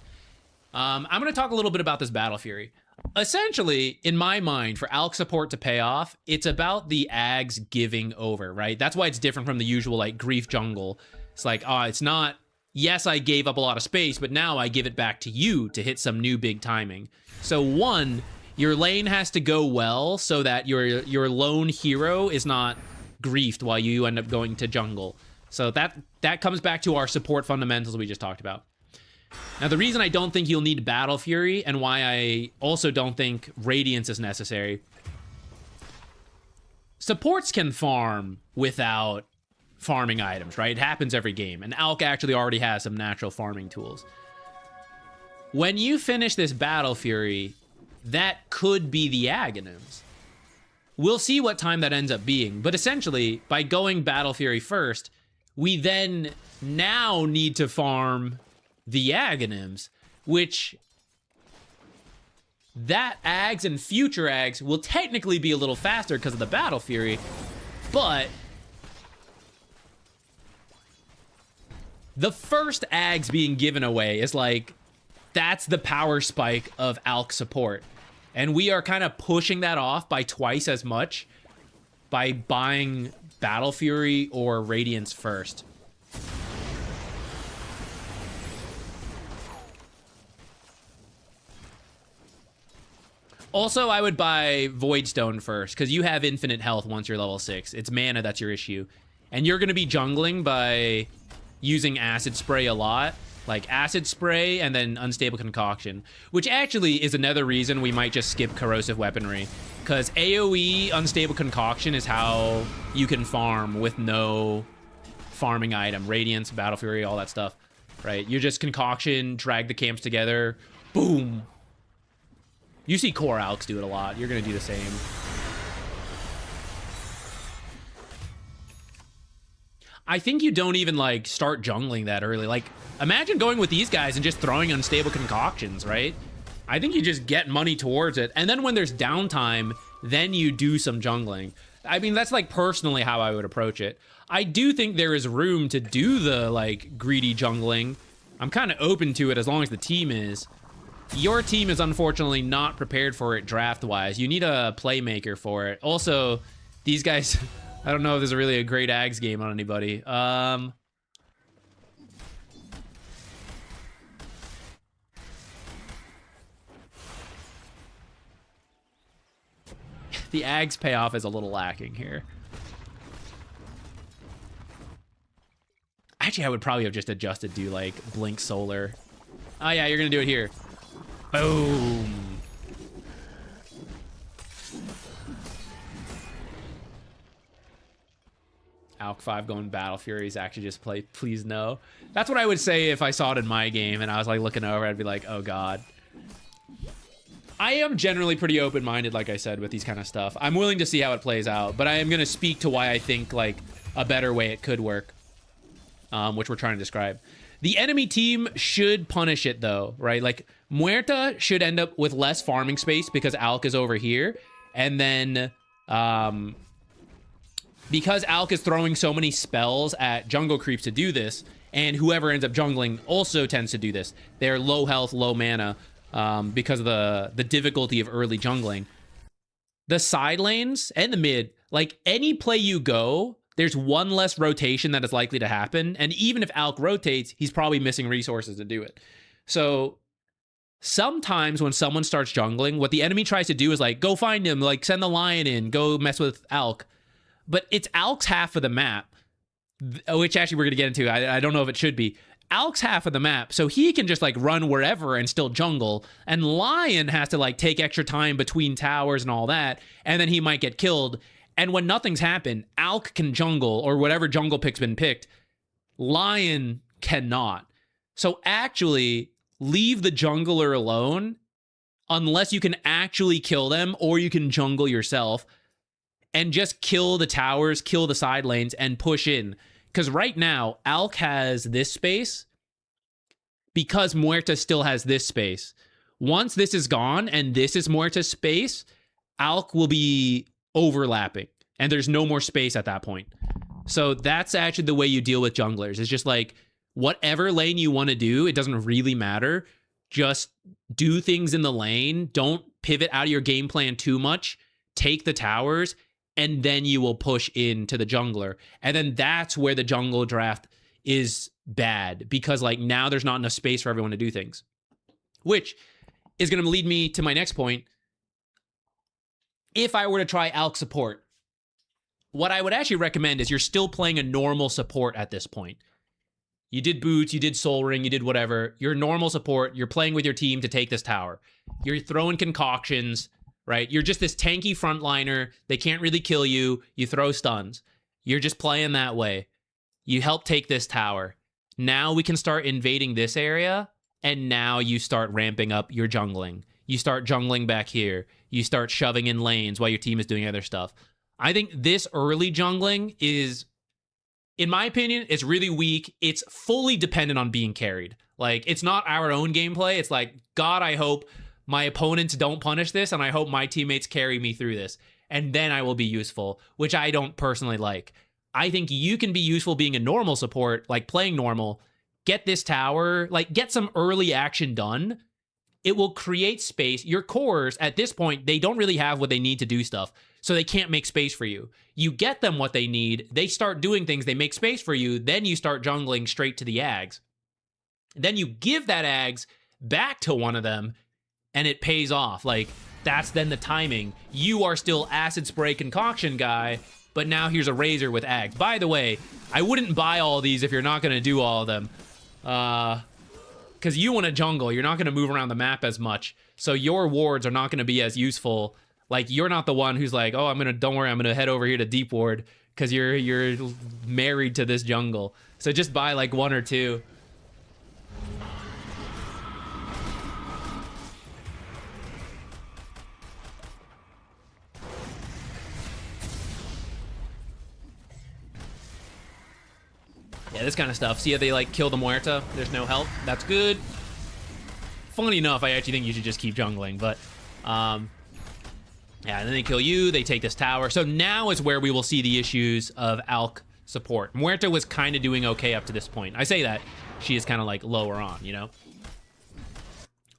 I'm going to talk a little bit about this Battle Fury. Essentially, in my mind, for Alch support to pay off, it's about the Ags giving over, right? That's why it's different from the usual, like, Grief jungle. It's like, it's not, yes, I gave up a lot of space, but now I give it back to you to hit some new big timing. So one, your lane has to go well so that your lone hero is not griefed while you end up going to jungle. So that comes back to our support fundamentals we just talked about. Now, the reason I don't think you'll need Battle Fury and why I also don't think Radiance is necessary, supports can farm without farming items, right? It happens every game, and Alch actually already has some natural farming tools. When you finish this Battle Fury, that could be the Aghanims. We'll see what time that ends up being, but essentially, by going Battle Fury first, we then now need to farm the Aghanims, which that Ags and future Ags will technically be a little faster because of the Battle Fury, but the first Ags being given away is like, that's the power spike of Alch support. And we are kind of pushing that off by twice as much by buying Battle Fury or Radiance first. Also, I would buy Voidstone first, because you have infinite health once you're level 6. It's mana that's your issue. And you're going to be jungling by using Acid Spray a lot. Like Acid Spray and then Unstable Concoction, which actually is another reason we might just skip Corrosive Weaponry, because AoE Unstable Concoction is how you can farm with no farming item. Radiance, Battle Fury, all that stuff, right? You just Concoction, drag the camps together, boom. You see core Alchs do it a lot. You're going to do the same. I think you don't even, like, start jungling that early. Like, imagine going with these guys and just throwing Unstable Concoctions, right? I think you just get money towards it. And then when there's downtime, then you do some jungling. I mean, that's, like, personally how I would approach it. I do think there is room to do the, like, greedy jungling. I'm kind of open to it as long as the team is. Your team is unfortunately not prepared for it draft-wise. You need a playmaker for it. Also, these guys, I don't know if there's really a great Ags game on anybody. The Ags payoff is a little lacking here. Actually, I would probably have just adjusted to, like, Blink Solar. Oh, yeah, you're going to do it here. Boom. Alch 5 going Battle Fury is actually just play, please no. That's what I would say if I saw it in my game and I was like looking over, I'd be like, oh God. I am generally pretty open-minded, like I said, with these kind of stuff. I'm willing to see how it plays out, but I am going to speak to why I think like a better way it could work, which we're trying to describe. The enemy team should punish it though, right? Like Muerta should end up with less farming space because Alch is over here. And then because Alch is throwing so many spells at jungle creeps to do this, and whoever ends up jungling also tends to do this. They're low health, low mana because of the difficulty of early jungling. The side lanes and the mid, like any play you go, there's one less rotation that is likely to happen. And even if Alch rotates, he's probably missing resources to do it. So sometimes when someone starts jungling, what the enemy tries to do is like, go find him, like send the lion in, go mess with Alch. But it's Alch's half of the map, which actually we're going to get into. I don't know if it should be. Alch's half of the map, so he can just like run wherever and still jungle. And Lion has to like take extra time between towers and all that. And then he might get killed. And when nothing's happened, Alch can jungle, or whatever jungle pick's been picked. Lion cannot. So actually, leave the jungler alone unless you can actually kill them, or you can jungle yourself and just kill the towers, kill the side lanes, and push in. Because right now, Alch has this space because Muerta still has this space. Once this is gone and this is Muerta's space, Alch will be overlapping, and there's no more space at that point. So that's actually the way you deal with junglers. It's just like whatever lane you want to do, it doesn't really matter. Just do things in the lane. Don't pivot out of your game plan too much. Take the towers, and then you will push into the jungler. And then that's where the jungle draft is bad, because like now there's not enough space for everyone to do things. Which is going to lead me to my next point. If I were to try Alch support, what I would actually recommend is you're still playing a normal support at this point. You did boots, you did soul ring, you did whatever. You're normal support. You're playing with your team to take this tower. You're throwing concoctions, right? You're just this tanky frontliner. They can't really kill you. You throw stuns. You're just playing that way. You help take this tower. Now we can start invading this area, and now you start ramping up your jungling. You start jungling back here. You start shoving in lanes while your team is doing other stuff. I think this early jungling is, in my opinion, it's really weak. It's fully dependent on being carried. Like, it's not our own gameplay. It's like, God, I hope my opponents don't punish this, and I hope my teammates carry me through this. And then I will be useful, which I don't personally like. I think you can be useful being a normal support, like playing normal, get this tower, like get some early action done. It will create space. Your cores, at this point, they don't really have what they need to do stuff, so they can't make space for you. You get them what they need, they start doing things, they make space for you, then you start jungling straight to the Ags. Then you give that Ags back to one of them, and it pays off. Like, that's then the timing. You are still Acid Spray Concoction guy, but now here's a Razor with Ags. By the way, I wouldn't buy all these if you're not going to do all of them. Because you want to jungle, you're not going to move around the map as much, so your wards are not going to be as useful. Like, you're not the one who's like, oh, don't worry, I'm going to head over here to deep ward, because you're married to this jungle. So just buy like one or two. Yeah, this kind of stuff. See how they like kill the Muerta? There's no help. That's good. Funny enough, I actually think you should just keep jungling, but yeah, and then they kill you, they take this tower. So now is where we will see the issues of Alch support. Muerta was kind of doing okay up to this point. I say that, she is kind of like lower on, you know?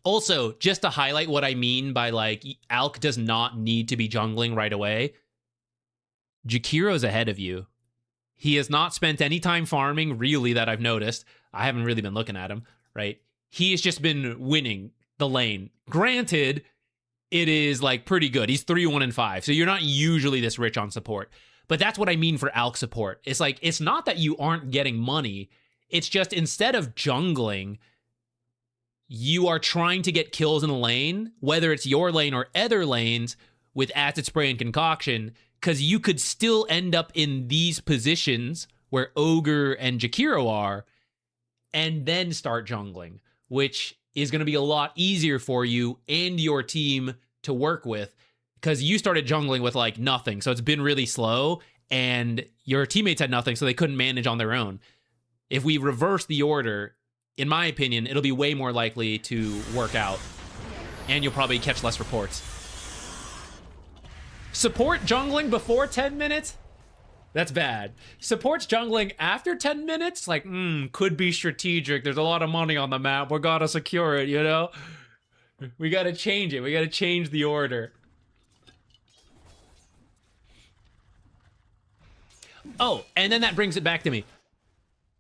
Also, just to highlight what I mean by like, Alch does not need to be jungling right away. Jakiro's ahead of you. He has not spent any time farming, really, that I've noticed. I haven't really been looking at him, right? He has just been winning the lane. Granted, it is like pretty good. He's 3-1-5, so you're not usually this rich on support. But that's what I mean for Alch support. It's like, it's not that you aren't getting money. It's just instead of jungling, you are trying to get kills in the lane, whether it's your lane or other lanes, with Acid Spray and Concoction, because you could still end up in these positions where Ogre and Jakiro are, and then start jungling, which is going to be a lot easier for you and your team to work with, because you started jungling with like nothing, so it's been really slow, and your teammates had nothing, so they couldn't manage on their own. If we reverse the order, in my opinion, it'll be way more likely to work out, and you'll probably catch less reports. Support jungling before 10 minutes? That's bad. Support's jungling after 10 minutes? Like, could be strategic. There's a lot of money on the map. We gotta secure it, you know? We gotta change it. We gotta change the order. Oh, and then that brings it back to me.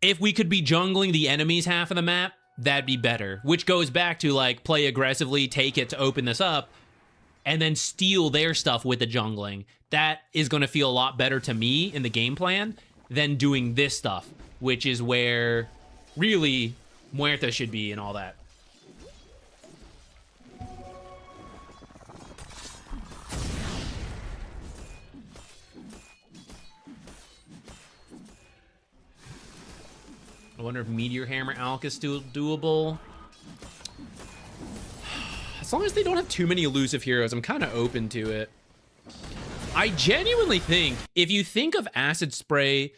If we could be jungling the enemy's half of the map, that'd be better. Which goes back to, like, play aggressively, take it to open this up, and then steal their stuff with the jungling. That is going to feel a lot better to me in the game plan than doing this stuff, which is where really Muerta should be and all that. I wonder if Meteor Hammer Alch is still doable. As long as they don't have too many elusive heroes, I'm kind of open to it. I genuinely think, if you think of Acid Spray,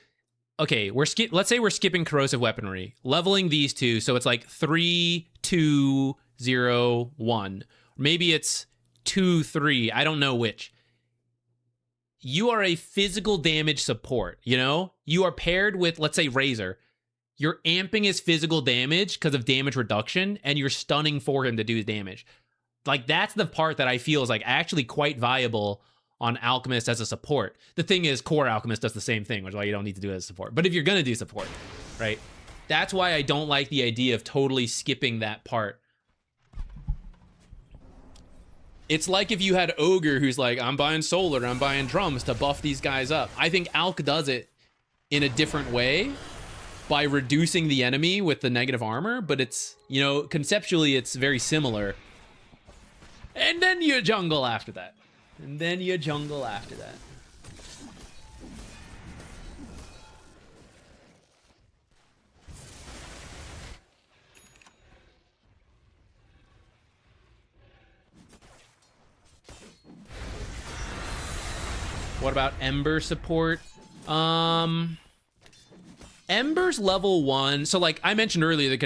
okay, let's say we're skipping corrosive weaponry, leveling these two, so it's like 3, 2, 0, 1. Maybe it's 2, 3, I don't know which. you are a physical damage support, you know? You are paired with, let's say, Razor. You're amping his physical damage because of damage reduction, and you're stunning for him to do his damage. Like, that's the part that I feel is, like, actually quite viable on Alchemist as a support. The thing is, core Alchemist does the same thing, which is why you don't need to do it as support. But if you're going to do support, right? That's why I don't like the idea of totally skipping that part. It's like if you had Ogre who's like, I'm buying Solar, I'm buying Drums to buff these guys up. I think Alch does it in a different way by reducing the enemy with the negative armor, but it's, you know, conceptually it's very similar. And then you jungle after that. And then you jungle after that. What about Ember support? Ember's level 1. So, like I mentioned earlier, the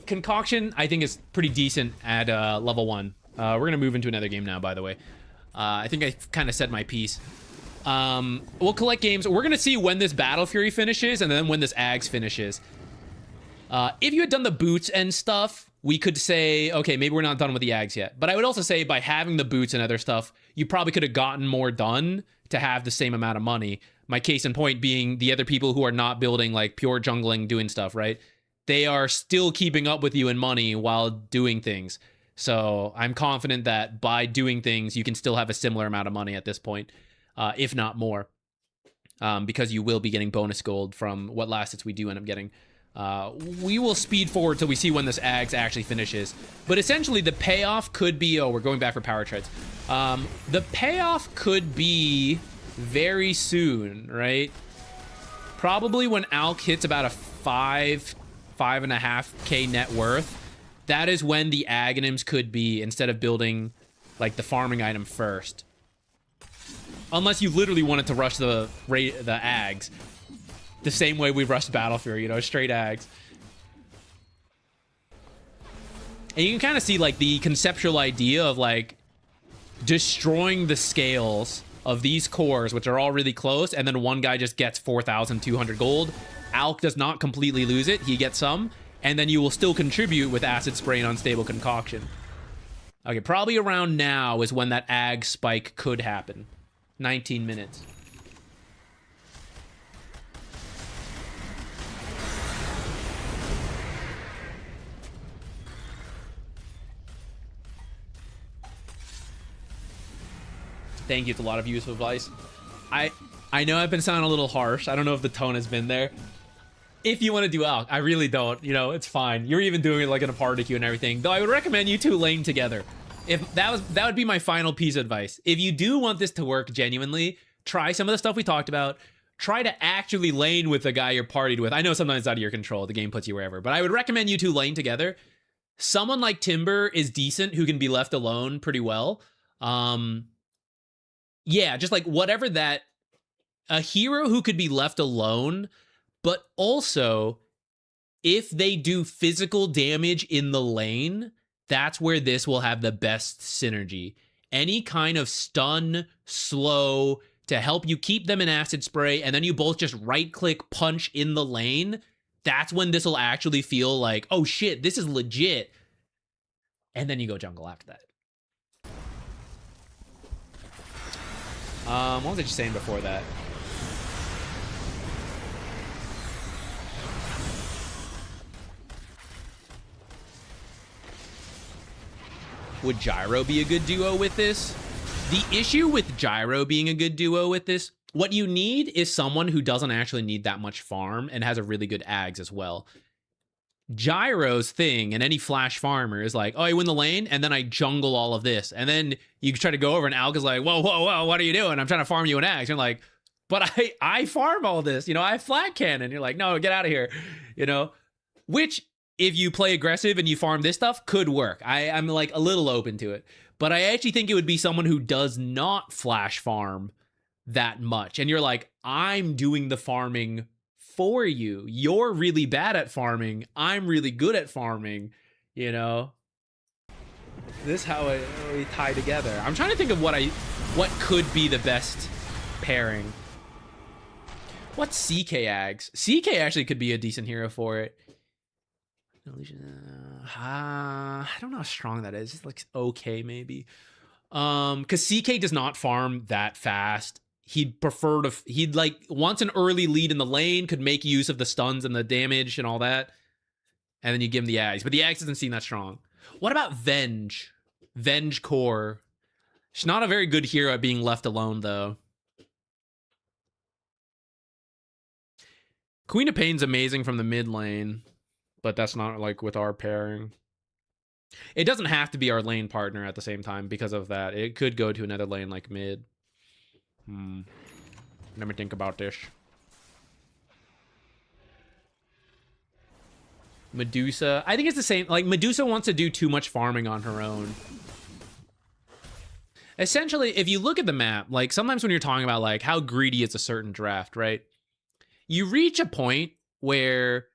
Concoction, I think, is pretty decent at level 1. We're going to move into another game now, by the way. I think I kind of said my piece. We'll collect games. We're going to see when this Battle Fury finishes and then when this Ags finishes. If you had done the boots and stuff, we could say, okay, maybe we're not done with the Ags yet. But I would also say by having the boots and other stuff, you probably could have gotten more done to have the same amount of money. My case in point being the other people who are not building like pure jungling doing stuff, right? They are still keeping up with you in money while doing things. So I'm confident that by doing things, you can still have a similar amount of money at this point, if not more, because you will be getting bonus gold from what last hits we do end up getting. We will speed forward till we see when this Ags actually finishes. But essentially, the payoff could be... Oh, we're going back for power treads. The payoff could be very soon, right? Probably when Alch hits about a 5.5k net worth. That is when the Aghanims could be, instead of building, like, the farming item first. Unless you literally wanted to rush the Ags. The same way we rushed Battle Fury, you know, straight Ags. And you can kind of see, like, the conceptual idea of, like, destroying the scales of these cores, which are all really close, and then one guy just gets 4,200 gold. Alch does not completely lose it. He gets some. And then you will still contribute with Acid Spray and Unstable Concoction. Okay, probably around now is when that Ag spike could happen. 19 minutes. Thank you. It's a lot of useful advice. I know I've been sounding a little harsh. I don't know if the tone has been there. If you want to do Alch, I really don't. You know, it's fine. You're even doing it like in a party queue and everything. Though I would recommend you two lane together. If that would be my final piece of advice. If you do want this to work genuinely, try some of the stuff we talked about. Try to actually lane with the guy you're partied with. I know sometimes it's out of your control. The game puts you wherever. But I would recommend you two lane together. Someone like Timber is decent who can be left alone pretty well. Yeah, just like whatever that... A hero who could be left alone, but also if they do physical damage in the lane, that's where this will have the best synergy. Any kind of stun, slow, to help you keep them in Acid Spray, and then you both just right-click punch in the lane, that's when this will actually feel like, oh shit, this is legit. And then you go jungle after that. What was I just saying before that? Would Gyro be a good duo with this? The issue with Gyro being a good duo with this, what you need is someone who doesn't actually need that much farm and has a really good Ags as well. Gyro's thing, and any flash farmer, is like, oh, I win the lane, and then I jungle all of this. And then you try to go over, and Alch is like, whoa, whoa, whoa, what are you doing? I'm trying to farm you an Ags. You're like, but I farm all this. You know, I have flat cannon. You're like, no, get out of here. You know? Which... if you play aggressive and you farm this stuff, could work. I'm like a little open to it. But I actually think it would be someone who does not flash farm that much. And you're like, I'm doing the farming for you. You're really bad at farming. I'm really good at farming. You know? This is how we tie together. I'm trying to think of what what could be the best pairing. What's CK Ags? CK actually could be a decent hero for it. I don't know how strong that is. It's like okay, maybe. Because CK does not farm that fast. He'd prefer to, he'd like, wants an early lead in the lane, could make use of the stuns and the damage and all that. And then you give him the Ags. But the Ags doesn't seem that strong. What about Venge? Venge Core. She's not a very good hero at being left alone, though. Queen of Pain's amazing from the mid lane, but that's not like with our pairing. It doesn't have to be our lane partner at the same time because of that. It could go to another lane like mid. Let me think about this. Medusa. I think it's the same. Like, Medusa wants to do too much farming on her own. Essentially, if you look at the map, like, sometimes when you're talking about, like, how greedy is a certain draft, right? You reach a point where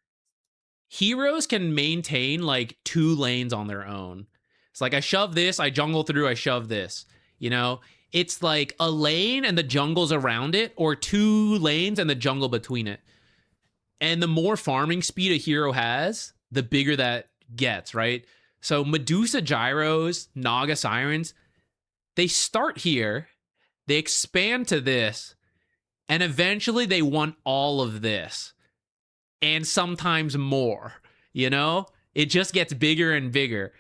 heroes can maintain, like, 2 lanes on their own. It's like, I shove this, I jungle through, I shove this. You know? It's like a lane and the jungle's around it, or 2 lanes and the jungle between it. And the more farming speed a hero has, the bigger that gets, right? So Medusa Gyros, Naga Sirens, they start here, they expand to this, and eventually they want all of this. And sometimes more, you know? It just gets bigger and bigger.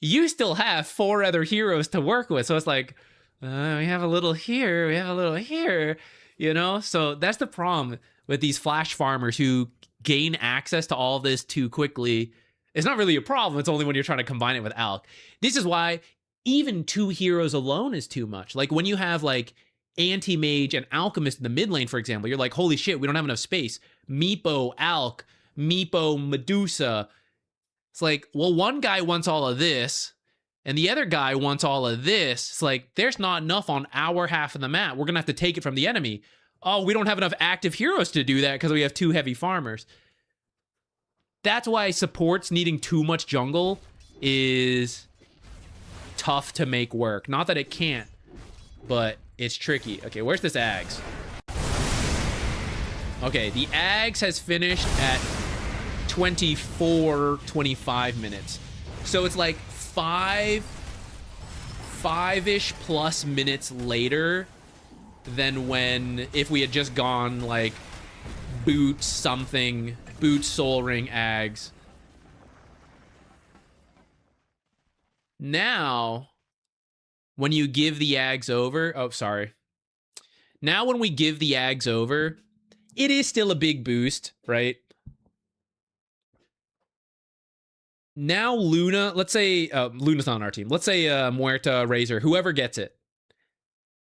You still have 4 other heroes to work with. So it's like, we have a little here, we have a little here, you know? So that's the problem with these flash farmers who gain access to all of this too quickly. It's not really a problem. It's only when you're trying to combine it with Alch. This is why even 2 heroes alone is too much. Like when you have like Anti-Mage and Alchemist in the mid lane, for example, you're like, holy shit, we don't have enough space. Meepo, Alch, Meepo, Medusa. It's like, well, one guy wants all of this, and the other guy wants all of this. It's like, there's not enough on our half of the map. We're going to have to take it from the enemy. Oh, we don't have enough active heroes to do that because we have 2 heavy farmers. That's why supports needing too much jungle is tough to make work. Not that it can't, but it's tricky. Okay, where's this Ags? Okay, the Ags has finished at 25 minutes. So it's like 5-ish plus minutes later than when, if we had just gone like boot something, boot Soul Ring Ags. Now, when you give the Ags over, oh, sorry. Now when we give the Ags over, it is still a big boost, right? Now Luna, let's say, Luna's not on our team. Let's say Muerta, Razor, whoever gets it.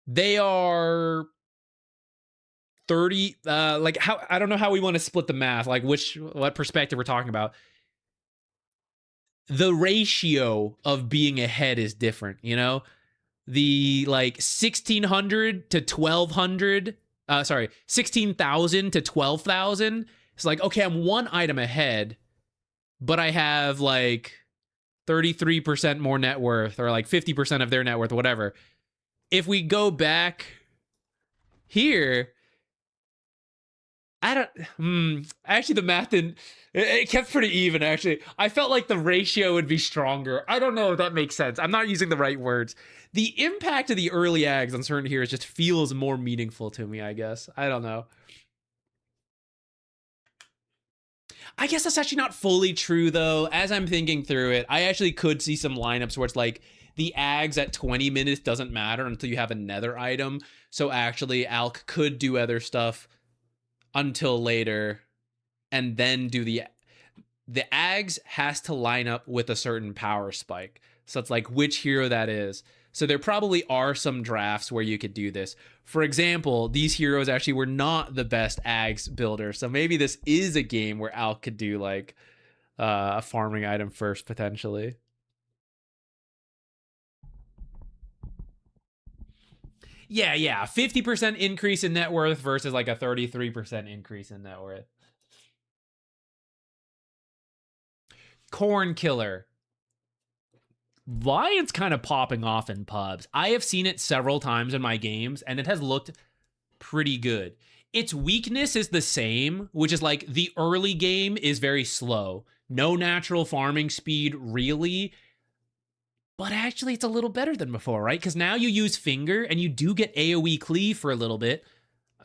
They are 30, like how, I don't know how we want to split the math, like what perspective we're talking about. The ratio of being ahead is different, you know? The like 1600 to 1200, 16,000 to 12,000. It's like, okay, I'm 1 item ahead, but I have like 33% more net worth, or like 50% of their net worth, whatever. If we go back here, I don't, actually the math didn't, it kept pretty even, actually. I felt like the ratio would be stronger. I don't know if that makes sense. I'm not using the right words. The impact of the early Ags on certain heroes just feels more meaningful to me, I guess. I don't know. I guess that's actually not fully true, though. As I'm thinking through it, I actually could see some lineups where it's like the Ags at 20 minutes doesn't matter until you have a nether item. So actually, Alch could do other stuff until later, and then do the Ags has to line up with a certain power spike. So it's like which hero that is. So there probably are some drafts where you could do this. For example, these heroes actually were not the best Ags builders. So maybe this is a game where Alch could do like a farming item first, potentially. Yeah. 50% increase in net worth versus like a 33% increase in net worth. Corn Killer. Lion's kind of popping off in pubs. I have seen it several times in my games, and it has looked pretty good. Its weakness is the same, which is like the early game is very slow. No natural farming speed, really. But actually, it's a little better than before, right? Because now you use Finger, and you do get AoE cleave for a little bit.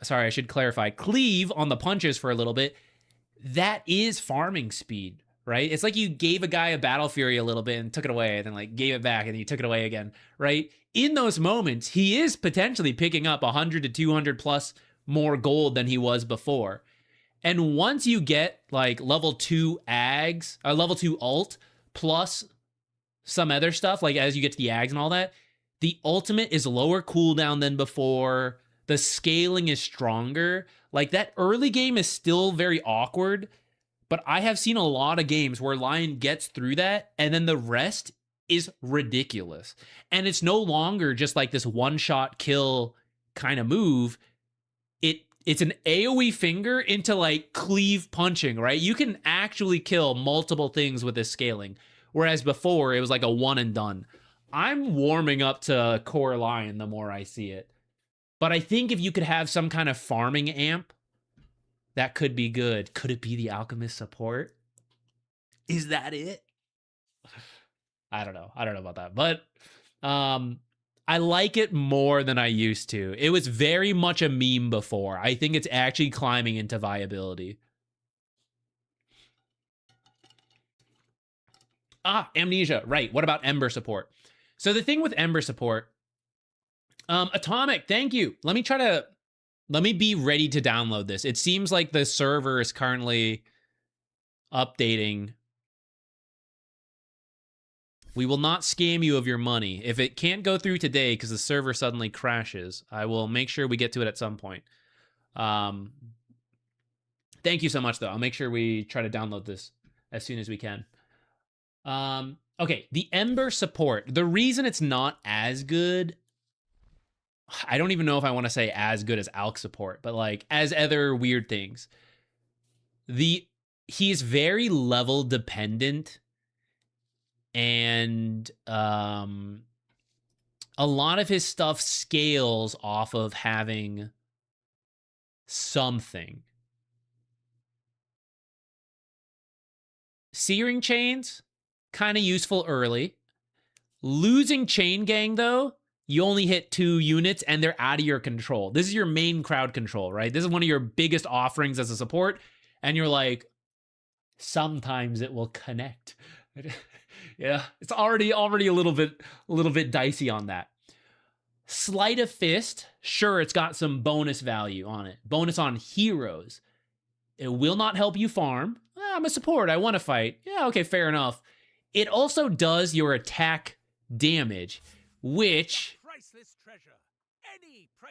Sorry, I should clarify. Cleave on the punches for a little bit. That is farming speed, right? It's like you gave a guy a Battle Fury a little bit and took it away, and then like gave it back, and then you took it away again, right? In those moments, he is potentially picking up 100 to 200 plus more gold than he was before. And once you get like level 2 Ags, or level 2 ult, plus some other stuff, like as you get to the Ags and all that, the ultimate is lower cooldown than before. The scaling is stronger. Like that early game is still very awkward, but I have seen a lot of games where Lion gets through that, and then the rest is ridiculous. And it's no longer just like this one-shot kill kind of move. It's an AoE Finger into like cleave punching, right? You can actually kill multiple things with this scaling, whereas before it was like a one and done. I'm warming up to Core Lion the more I see it. But I think if you could have some kind of farming amp, that could be good. Could it be the Alchemist support? Is that it? I don't know. I don't know about that. But I like it more than I used to. It was very much a meme before. I think it's actually climbing into viability. Amnesia. Right. What about Ember support? So the thing with Ember support, Atomic, thank you. Let me be ready to download this. It seems like the server is currently updating. We will not scam you of your money. If it can't go through today because the server suddenly crashes, I will make sure we get to it at some point. Thank you so much, though. I'll make sure we try to download this as soon as we can. Okay, the Ember support. The reason it's not as good, I don't even know if I want to say as good as Alch support, but like as other weird things. He's very level dependent, and a lot of his stuff scales off of having something. Searing Chains, kind of useful early. Losing Chain Gang, though, you only hit 2 units and they're out of your control. This is your main crowd control, right? This is one of your biggest offerings as a support. And you're like, sometimes it will connect. Yeah, it's already a little bit dicey on that. Sleight of Fist, sure, it's got some bonus value on it. Bonus on heroes. It will not help you farm. I'm a support, I want to fight. Yeah, okay, fair enough. It also does your attack damage, which...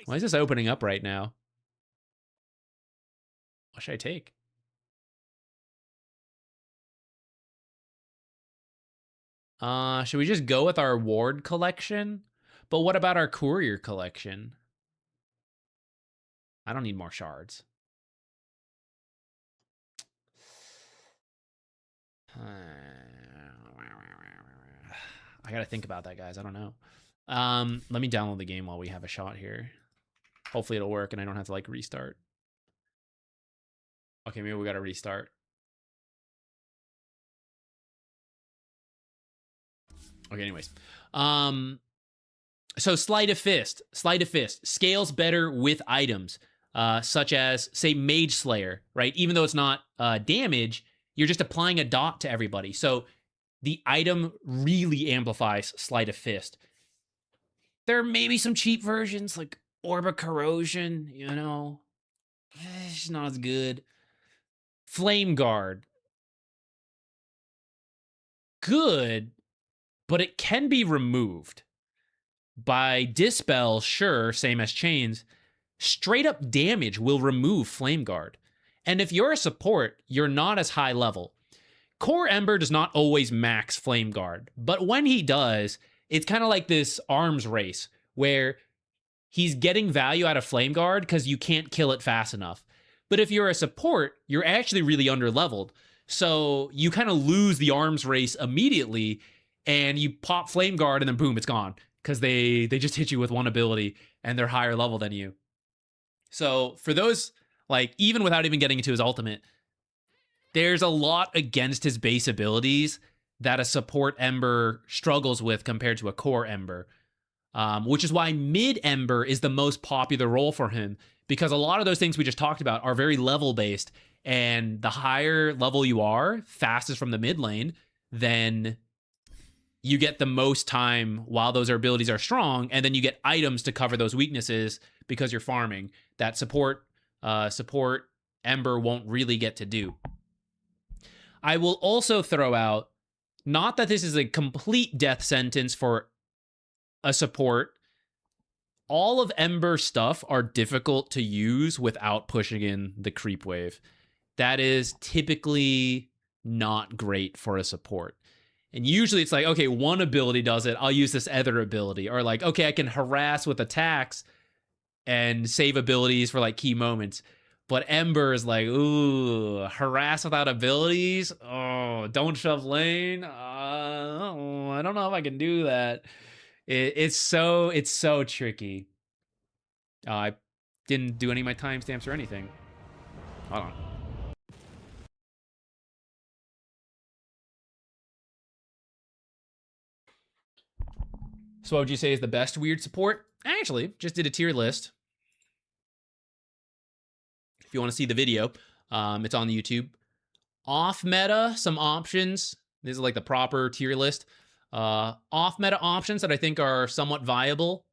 Why is this opening up right now? What should I take? Should we just go with our ward collection? But what about our courier collection? I don't need more shards. I gotta think about that, guys. I don't know. Let me download the game while we have a shot here. Hopefully it'll work and I don't have to like restart. Okay, maybe we gotta restart. Okay, anyways. So Sleight of Fist scales better with items, such as, say, Mage Slayer, right? Even though it's not damage, you're just applying a dot to everybody. So the item really amplifies Sleight of Fist. There may be some cheap versions, like Orb of Corrosion, you know. It's not as good. Flame Guard. Good, but it can be removed. By Dispel, sure, same as Chains. Straight up damage will remove Flame Guard. And if you're a support, you're not as high level. Core Ember does not always max Flame Guard, but when he does, it's kind of like this arms race where he's getting value out of Flame Guard because you can't kill it fast enough. But if you're a support, you're actually really underleveled. So you kind of lose the arms race immediately, and you pop Flame Guard, and then boom, it's gone. Because they just hit you with one ability, and they're higher level than you. So for those, like, even without even getting into his ultimate, there's a lot against his base abilities that a support Ember struggles with compared to a core Ember. Which is why mid Ember is the most popular role for him, because a lot of those things we just talked about are very level based, and the higher level you are, fastest from the mid lane, then you get the most time while those abilities are strong, and then you get items to cover those weaknesses because you're farming. That support Ember won't really get to do. I will also throw out, not that this is a complete death sentence for a support, all of Ember's stuff are difficult to use without pushing in the creep wave. That is typically not great for a support. And usually it's like, okay, one ability does it, I'll use this other ability. Or like, okay, I can harass with attacks and save abilities for like key moments. But Ember is like, ooh, harass without abilities? Oh, don't shove lane? I don't know if I can do that. It's so tricky. I didn't do any of my timestamps or anything. Hold on. So what would you say is the best weird support? I actually just did a tier list. If you want to see the video, it's on the YouTube. Off meta, some options. This is like the proper tier list. Off meta options that I think are somewhat viable.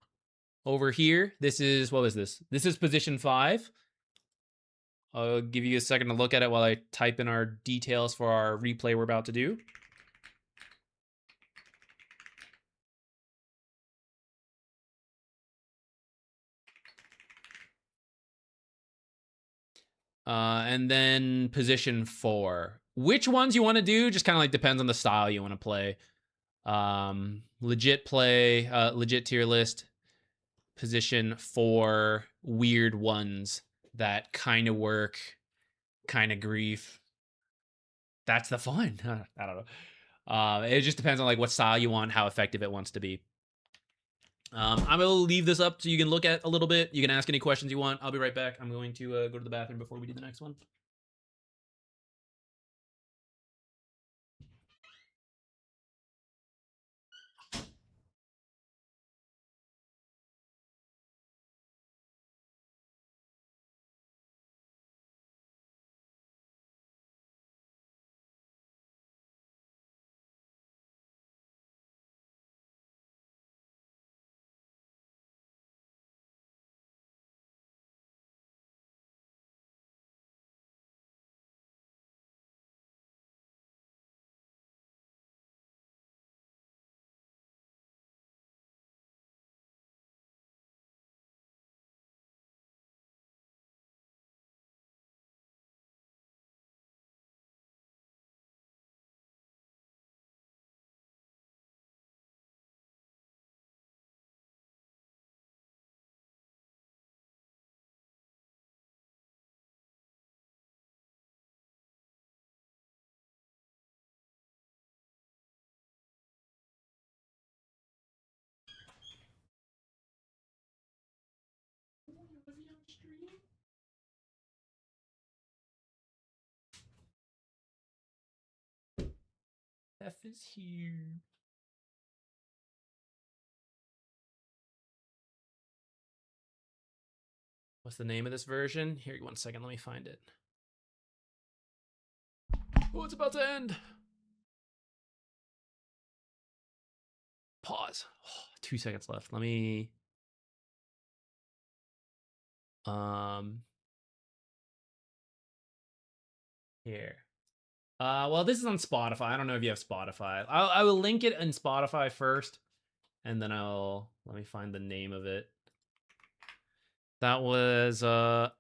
Over here, this is, what was this? This is position 5. I'll give you a second to look at it while I type in our details for our replay we're about to do. And then position 4. Which ones you want to do just kind of like depends on the style you want to play. Legit tier list. Position 4, weird ones that kind of work, kind of grief. That's the fun. I don't know. It just depends on like what style you want, how effective it wants to be. I'm going to leave this up so you can look at a little bit. You can ask any questions you want. I'll be right back. I'm going to go to the bathroom before we do the next one. F is here. What's the name of this version? Here, 1 second, let me find it. Oh, it's about to end. Pause. Oh, 2 seconds left. Let me... Here. Well, this is on Spotify. I don't know if you have Spotify. I will link it in Spotify first, and then let me find the name of it. That was on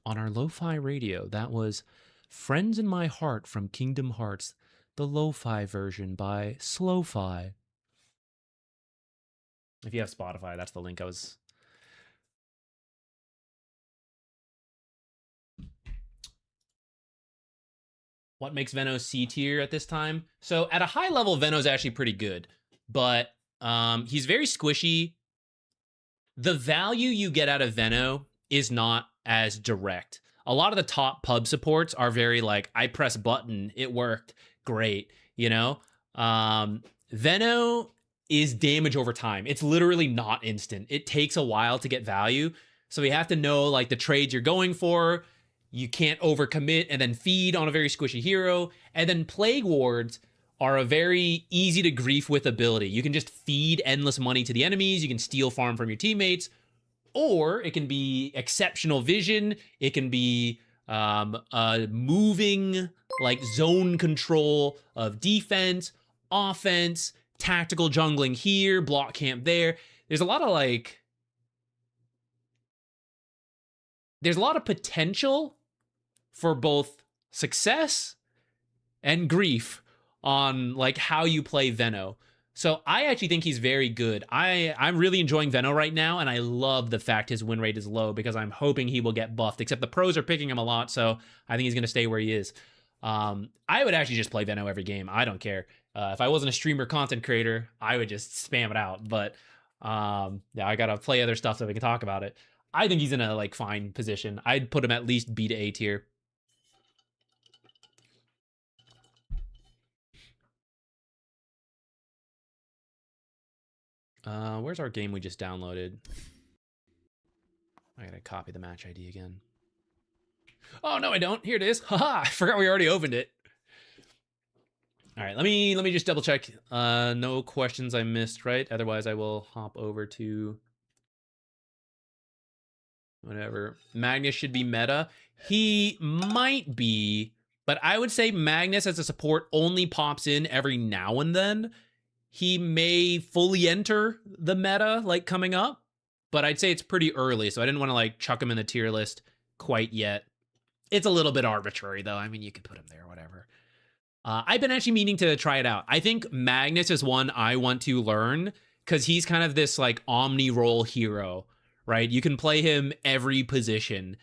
our Lo-Fi radio. That was Friends in My Heart from Kingdom Hearts, the Lo-Fi version by Slow-Fi. If you have Spotify, that's the link I was... what makes Veno C tier at this time? So at a high level, Veno's actually pretty good, but he's very squishy. The value you get out of Veno is not as direct. A lot of the top pub supports are very like, I press button, it worked, great, you know? Veno is damage over time. It's literally not instant. It takes a while to get value. So you have to know like the trades you're going for. You can't overcommit and then feed on a very squishy hero. And then Plague Wards are a very easy to grief with ability. You can just feed endless money to the enemies. You can steal farm from your teammates. Or it can be exceptional vision. It can be moving like zone control of defense, offense, tactical jungling here, block camp there. There's a lot of potential for both success and grief on like how you play Veno. So I actually think he's very good. I'm really enjoying Veno right now, and I love the fact his win rate is low because I'm hoping he will get buffed, except the pros are picking him a lot, so I think he's going to stay where he is. I would actually just play Veno every game. I don't care. If I wasn't a streamer content creator, I would just spam it out. But yeah, I got to play other stuff so we can talk about it. I think he's in a like fine position. I'd put him at least B to A tier. Where's our game we just downloaded? I gotta copy the match ID again. Oh no, I don't. Here it is. Haha! I forgot we already opened it. All right, let me just double check. No questions I missed, right? Otherwise, I will hop over to whatever. Magnus should be meta. He might be, but I would say Magnus as a support only pops in every now and then. He may fully enter the meta like coming up, but I'd say it's pretty early, so I didn't want to like chuck him in the tier list quite yet. It's a little bit arbitrary though. I mean, you could put him there, whatever. I've been actually meaning to try it out. I think Magnus is one I want to learn because he's kind of this like omni role hero, right? You can play him every position,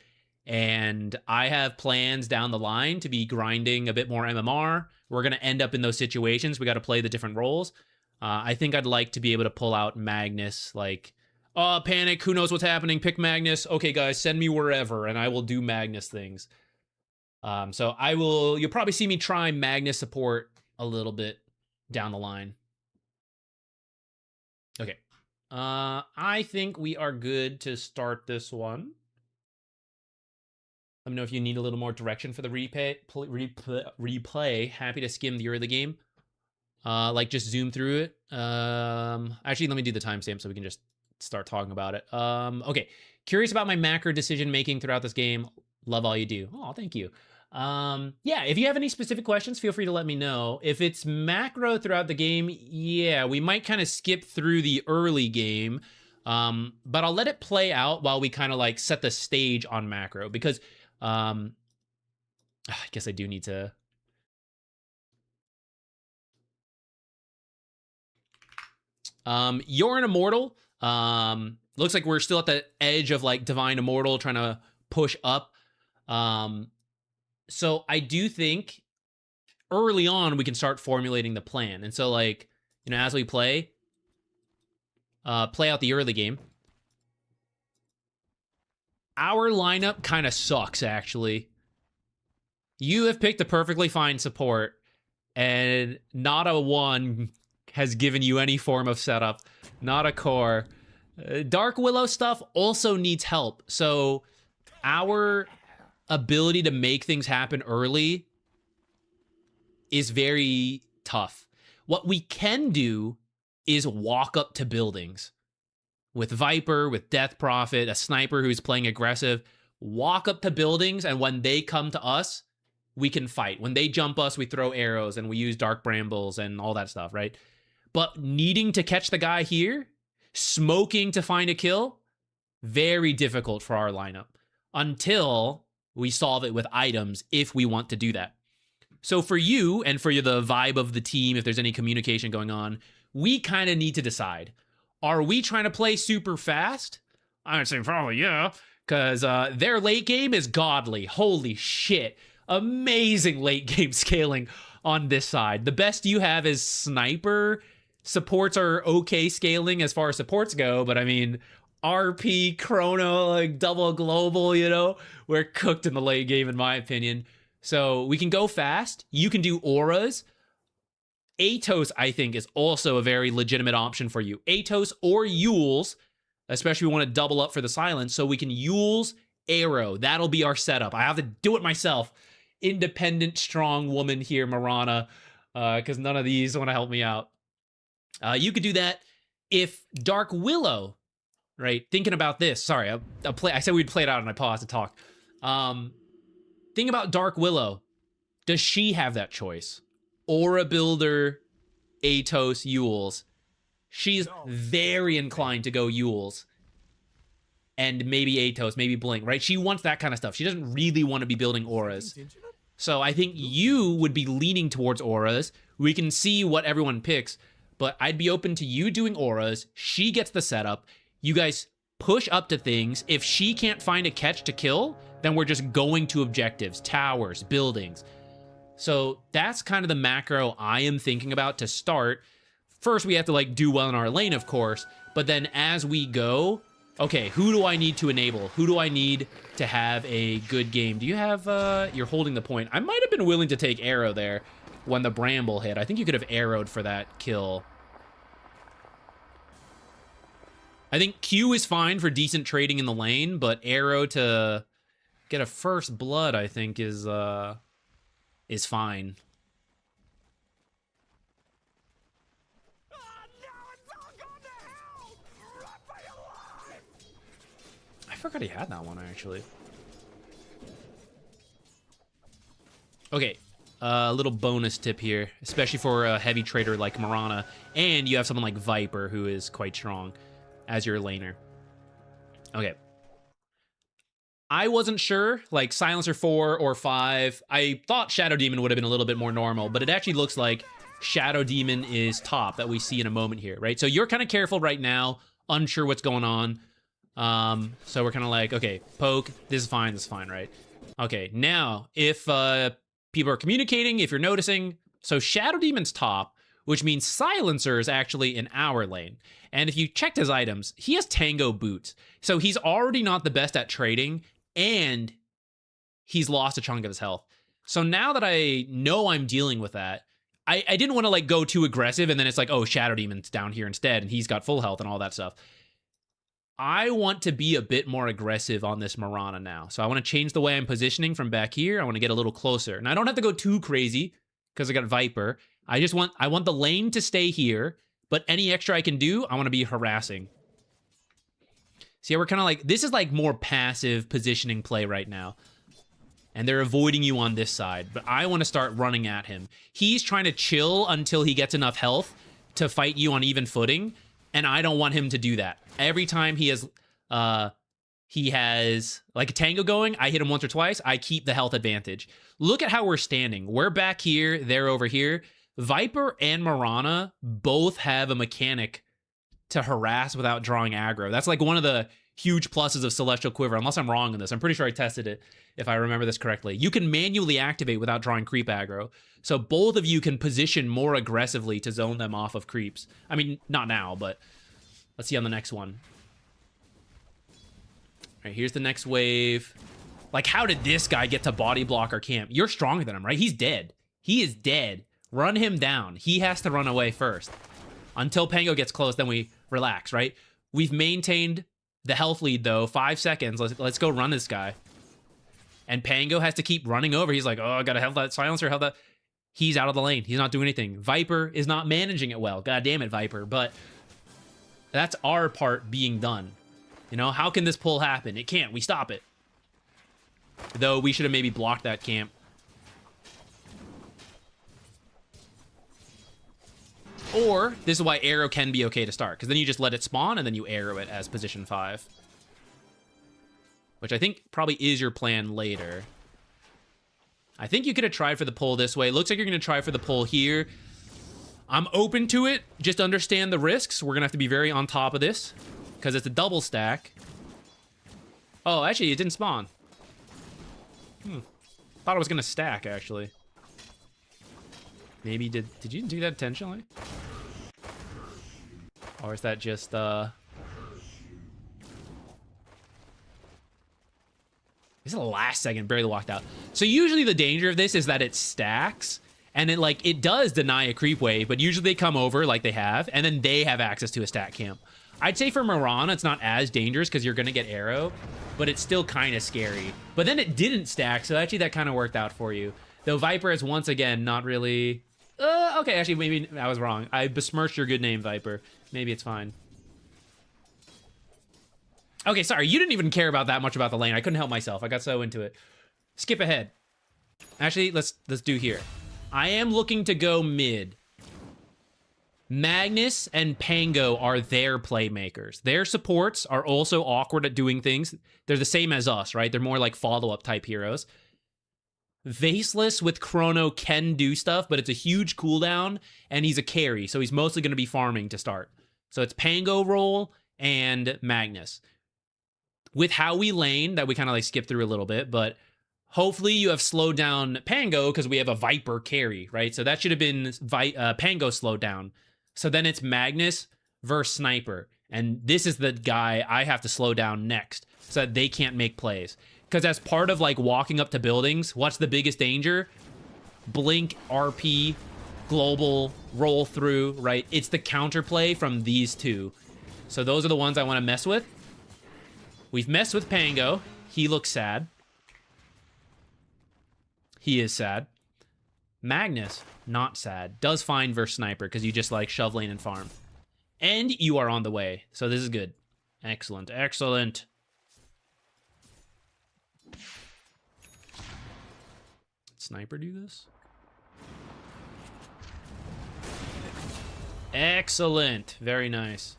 and I have plans down the line to be grinding a bit more MMR. We're going to end up in those situations. We got to play the different roles. I think I'd like to be able to pull out Magnus, like, oh, panic, who knows what's happening, pick Magnus. Okay, guys, send me wherever, and I will do Magnus things. So you'll probably see me try Magnus support a little bit down the line. Okay. I think we are good to start this one. Let me know if you need a little more direction for the replay. Happy to skim the early game. Like just zoom through it. Actually, let me do the timestamp so we can just start talking about it. Okay. Curious about my macro decision making throughout this game. Love all you do. Oh, thank you. Yeah, if you have any specific questions, feel free to let me know. If it's macro throughout the game, yeah, we might kind of skip through the early game. But I'll let it play out while we kind of like set the stage on macro because I guess I do need to. You're an Immortal. Looks like we're still at the edge of like Divine Immortal trying to push up. So I do think early on we can start formulating the plan. And so like, you know, as we play out the early game, our lineup kind of sucks actually. You have picked a perfectly fine support and not a one has given you any form of setup, not a core. Dark Willow stuff also needs help. So our ability to make things happen early is very tough. What we can do is walk up to buildings with Viper, with Death Prophet, a sniper who's playing aggressive. Walk up to buildings, and when they come to us, we can fight. When they jump us, we throw arrows and we use Dark Brambles and all that stuff, right? But needing to catch the guy here, smoking to find a kill, very difficult for our lineup until we solve it with items if we want to do that. So for you and for the vibe of the team, if there's any communication going on, we kind of need to decide. Are we trying to play super fast? I would say probably yeah, because their late game is godly. Holy shit. amazing late game scaling on this side. The best you have is Sniper. Supports are okay scaling as far as supports go, but I mean, RP, Chrono, like double global, you know, we're cooked in the late game in my opinion. So we can go fast. You can do auras. Atos, I think, is also a very legitimate option for you. Atos or Yules, especially if we want to double up for the silence, so we can Yules Arrow. That'll be our setup. I have to do it myself. Independent, strong woman here, Mirana, because none of these want to help me out. You could do that if Dark Willow, right? Thinking about this. Sorry, I said we'd play it out and I paused to talk. Think about Dark Willow. Does she have that choice? Aura Builder, Atos, Yules. She's very inclined to go Yules. And maybe Atos, maybe Blink, right? She wants that kind of stuff. She doesn't really want to be building auras. So I think you would be leaning towards auras. We can see what everyone picks, but I'd be open to you doing auras. She gets the setup. You guys push up to things. If she can't find a catch to kill, then we're just going to objectives, towers, buildings. So that's kind of the macro I am thinking about to start. First, we have to like do well in our lane, of course, but then as we go, okay, who do I need to enable? Who do I need to have a good game? Do you have, you're holding the point. I might have been willing to take arrow there when the bramble hit. I think you could have arrowed for that kill. I think Q is fine for decent trading in the lane, but arrow to get a first blood, I think, is fine. I forgot he had that one, actually. Okay, a little bonus tip here, especially for a heavy trader like Mirana, and you have someone like Viper who is quite strong as your laner. Okay. I wasn't sure, like Silencer 4 or 5. I thought Shadow Demon would have been a little bit more normal, but it actually looks like Shadow Demon is top that we see in a moment here, right? So you're kind of careful right now, unsure what's going on. So we're kind of like, okay, poke, this is fine, right? Okay, now, if people are communicating, if you're noticing, so Shadow Demon's top, which means Silencer is actually in our lane. And if you checked his items, he has Tango boots. So he's already not the best at trading, and he's lost a chunk of his health. So now that I know I'm dealing with that, I didn't want to like go too aggressive, and then it's like, oh, Shadow Demon's down here instead, and he's got full health and all that stuff. I want to be a bit more aggressive on this Mirana now. So I want to change the way I'm positioning from back here. I want to get a little closer. And I don't have to go too crazy because I got Viper. I want the lane to stay here, but any extra I can do, I want to be harassing. See, we're kind of like, this is like more passive positioning play right now. And they're avoiding you on this side, but I want to start running at him. He's trying to chill until he gets enough health to fight you on even footing, and I don't want him to do that. Every time he has like a tango going, I hit him once or twice, I keep the health advantage. Look at how we're standing. We're back here, they're over here. Viper and Mirana both have a mechanic to harass without drawing aggro. That's like one of the huge pluses of Celestial Quiver, unless I'm wrong on this. I'm pretty sure I tested it, if I remember this correctly. You can manually activate without drawing creep aggro. So both of you can position more aggressively to zone them off of creeps. I mean, not now, but let's see on the next one. All right, here's the next wave. Like, how did this guy get to body block our camp? You're stronger than him, right? He's dead. He is dead. Run him down. He has to run away first. Until Pango gets close, then we relax, right? We've maintained the health lead, though. 5 seconds. Let's go run this guy. And Pango has to keep running over. He's like, oh, I gotta have that silencer, have that. He's out of the lane. He's not doing anything. Viper is not managing it well. God damn it, Viper. But that's our part being done. You know, how can this pull happen? It can't. We stop it. Though we should have maybe blocked that camp. Or, this is why arrow can be okay to start, because then you just let it spawn, and then you arrow it as position 5. Which I think probably is your plan later. I think you could have tried for the pull this way. Looks like you're going to try for the pull here. I'm open to it. Just understand the risks. We're going to have to be very on top of this, because it's a double stack. Oh, actually, it didn't spawn. Thought it was gonna stack, actually. Maybe did you do that intentionally? Or is that just This is the last second, barely walked out. So usually the danger of this is that it stacks, and it does deny a creep wave, but usually they come over like they have, and then they have access to a stack camp. I'd say for Mirana, it's not as dangerous because you're gonna get arrow, but it's still kind of scary. But then it didn't stack, so actually that kind of worked out for you. Though Viper is once again not really... okay, actually maybe I was wrong. I besmirched your good name, Viper. Maybe it's fine. Okay, sorry, you didn't even care about that much about the lane. I couldn't help myself. I got so into it. Skip ahead. Actually, let's do here. I am looking to go mid. Magnus and Pango are their playmakers. Their supports are also awkward at doing things. They're the same as us, right? They're more like follow-up type heroes. Vaseless with Chrono can do stuff, but it's a huge cooldown, and he's a carry, so he's mostly going to be farming to start. So it's Pango role and Magnus. With how we lane, that we kind of like skip through a little bit, but hopefully you have slowed down Pango because we have a Viper carry, right? So that should have been Pango slowed down. So then it's Magnus versus Sniper. And this is the guy I have to slow down next so that they can't make plays. Because as part of like walking up to buildings, what's the biggest danger? Blink, RP, global, roll through, right? It's the counterplay from these two. So those are the ones I want to mess with. We've messed with Pango. He looks sad. He is sad. Magnus, not sad. Does fine versus Sniper because you just like shove lane and farm. And you are on the way. So this is good. Excellent, excellent. Sniper do this? Excellent. Very nice.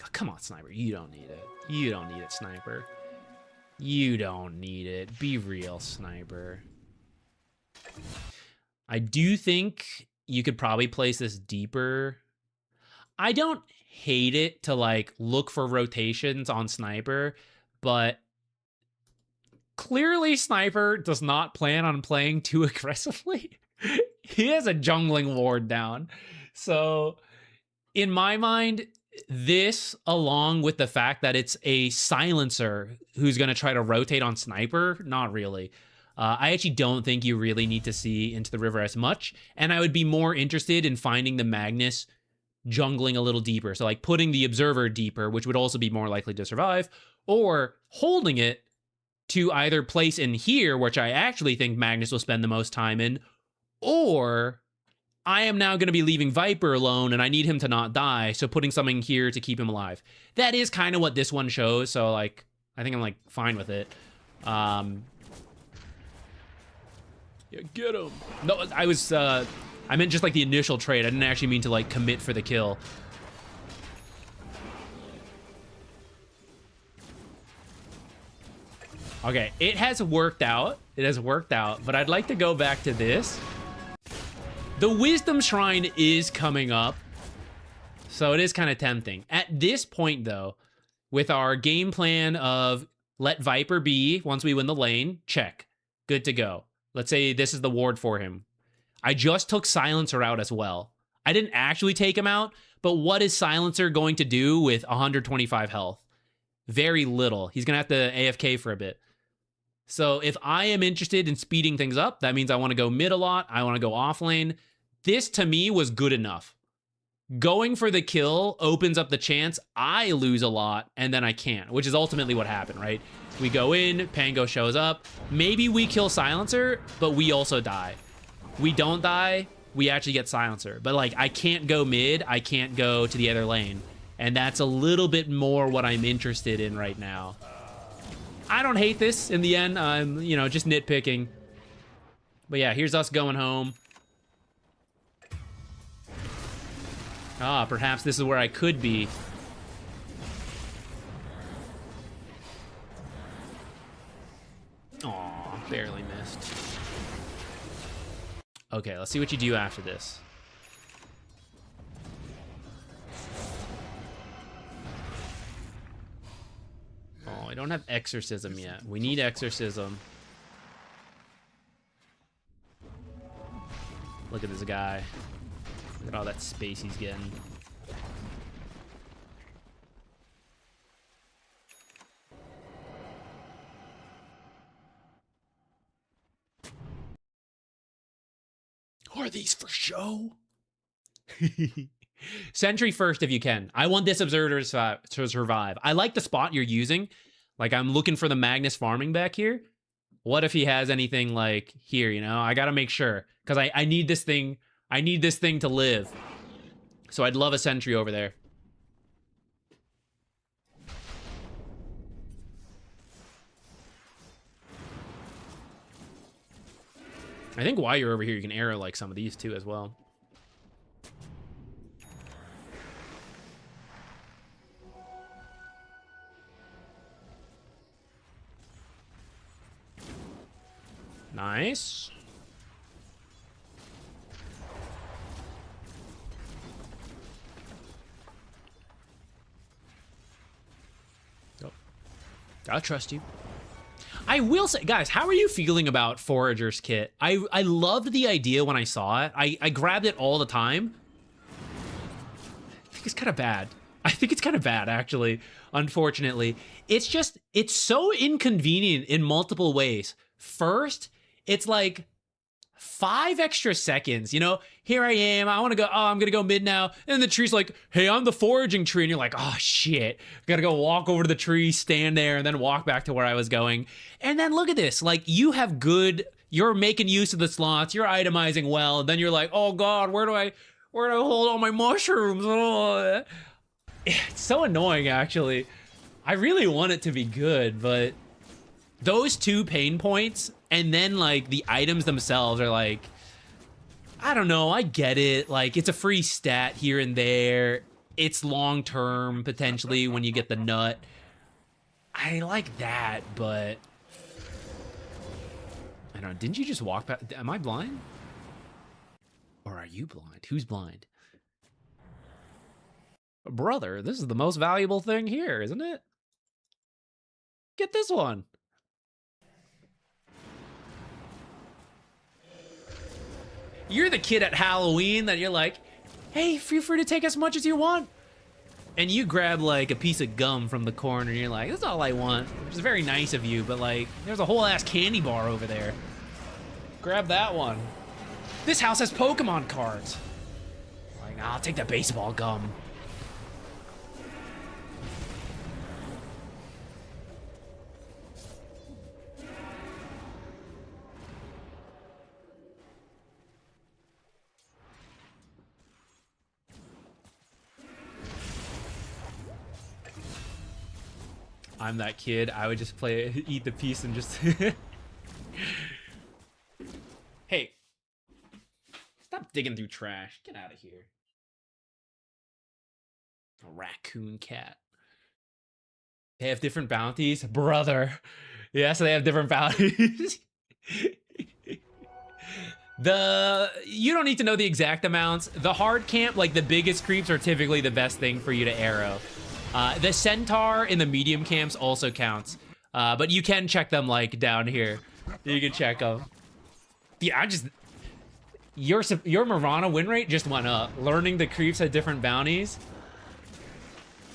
Oh, come on, Sniper. You don't need it. You don't need it, Sniper. You don't need it. Be real, Sniper. I do think you could probably place this deeper. I don't hate it to like look for rotations on Sniper, but clearly Sniper does not plan on playing too aggressively. He has a jungling ward down. So in my mind, this, along with the fact that it's a silencer who's going to try to rotate on Sniper, not really. I actually don't think you really need to see into the river as much, and I would be more interested in finding the Magnus jungling a little deeper. So like putting the Observer deeper, which would also be more likely to survive, or holding it to either place in here, which I actually think Magnus will spend the most time in, or I am now going to be leaving Viper alone and I need him to not die, so putting something here to keep him alive. That is kind of what this one shows, so like I think I'm like fine with it. Yeah, get him. No, I meant just like the initial trade. I didn't actually mean to like commit for the kill. Okay, it has worked out. It has worked out, but I'd like to go back to this. The Wisdom Shrine is coming up, so it is kind of tempting. At this point, though, with our game plan of let Viper be once we win the lane, check. Good to go. Let's say this is the ward for him. I just took Silencer out as well. I didn't actually take him out, but what is Silencer going to do with 125 health? Very little. He's going to have to AFK for a bit. So if I am interested in speeding things up, that means I want to go mid a lot. I want to go off lane. This, to me, was good enough. Going for the kill opens up the chance I lose a lot, and then I can't, which is ultimately what happened, right? We go in, Pango shows up. Maybe we kill Silencer, but we also die. We don't die, we actually get Silencer. But, like, I can't go mid, I can't go to the other lane. And that's a little bit more what I'm interested in right now. I don't hate this in the end. I'm, you know, just nitpicking. But yeah, here's us going home. Ah, perhaps this is where I could be. Aw, barely missed. Okay, let's see what you do after this. Oh, I don't have Exorcism yet. We need Exorcism. Look at this guy. Look at all that space he's getting. Are these for show? Sentry first if you can. I want this observer to survive. I like the spot you're using. Like, I'm looking for the Magnus farming back here. What if he has anything like here, you know? I gotta make sure. Because I need this thing. I need this thing to live. So I'd love a sentry over there. I think while you're over here, you can arrow like some of these too as well. Nice. Oh. Gotta trust you. I will say, guys, how are you feeling about Forager's kit? I loved the idea when I saw it. I grabbed it all the time. I think it's kind of bad. I think it's kind of bad, actually, unfortunately. It's just, it's so inconvenient in multiple ways. First, it's like 5 extra seconds, you know? Here I am, I want to go, oh, I'm gonna go mid now. And the tree's like, hey, I'm the foraging tree. And you're like, oh shit. Gotta go walk over to the tree, stand there, and then walk back to where I was going. And then look at this, like, you have good, you're making use of the slots, you're itemizing well. And then you're like, oh God, where do I hold all my mushrooms? Oh. It's so annoying, actually. I really want it to be good, but those 2 pain points, and then like the items themselves are like, I don't know, I get it. Like, it's a free stat here and there. It's long term, potentially, when you get the nut. I like that, but I don't know, didn't you just walk back? Am I blind? Or are you blind? Who's blind? Brother, this is the most valuable thing here, isn't it? Get this one. You're the kid at Halloween that you're like, hey, feel free to take as much as you want. And you grab like a piece of gum from the corner and you're like, that's all I want. Which is very nice of you, but like, there's a whole ass candy bar over there. Grab that one. This house has Pokemon cards. Like, nah, I'll take the baseball gum. I'm that kid. I would just eat the piece and just... Hey. Stop digging through trash. Get out of here. A raccoon cat. They have different bounties? Brother. Yes, they have different bounties. You don't need to know the exact amounts. The hard camp, like the biggest creeps, are typically the best thing for you to arrow. The centaur in the medium camps also counts, but you can check them like down here. You can check them. Yeah, your Mirana win rate just went up. Learning the creeps at different bounties.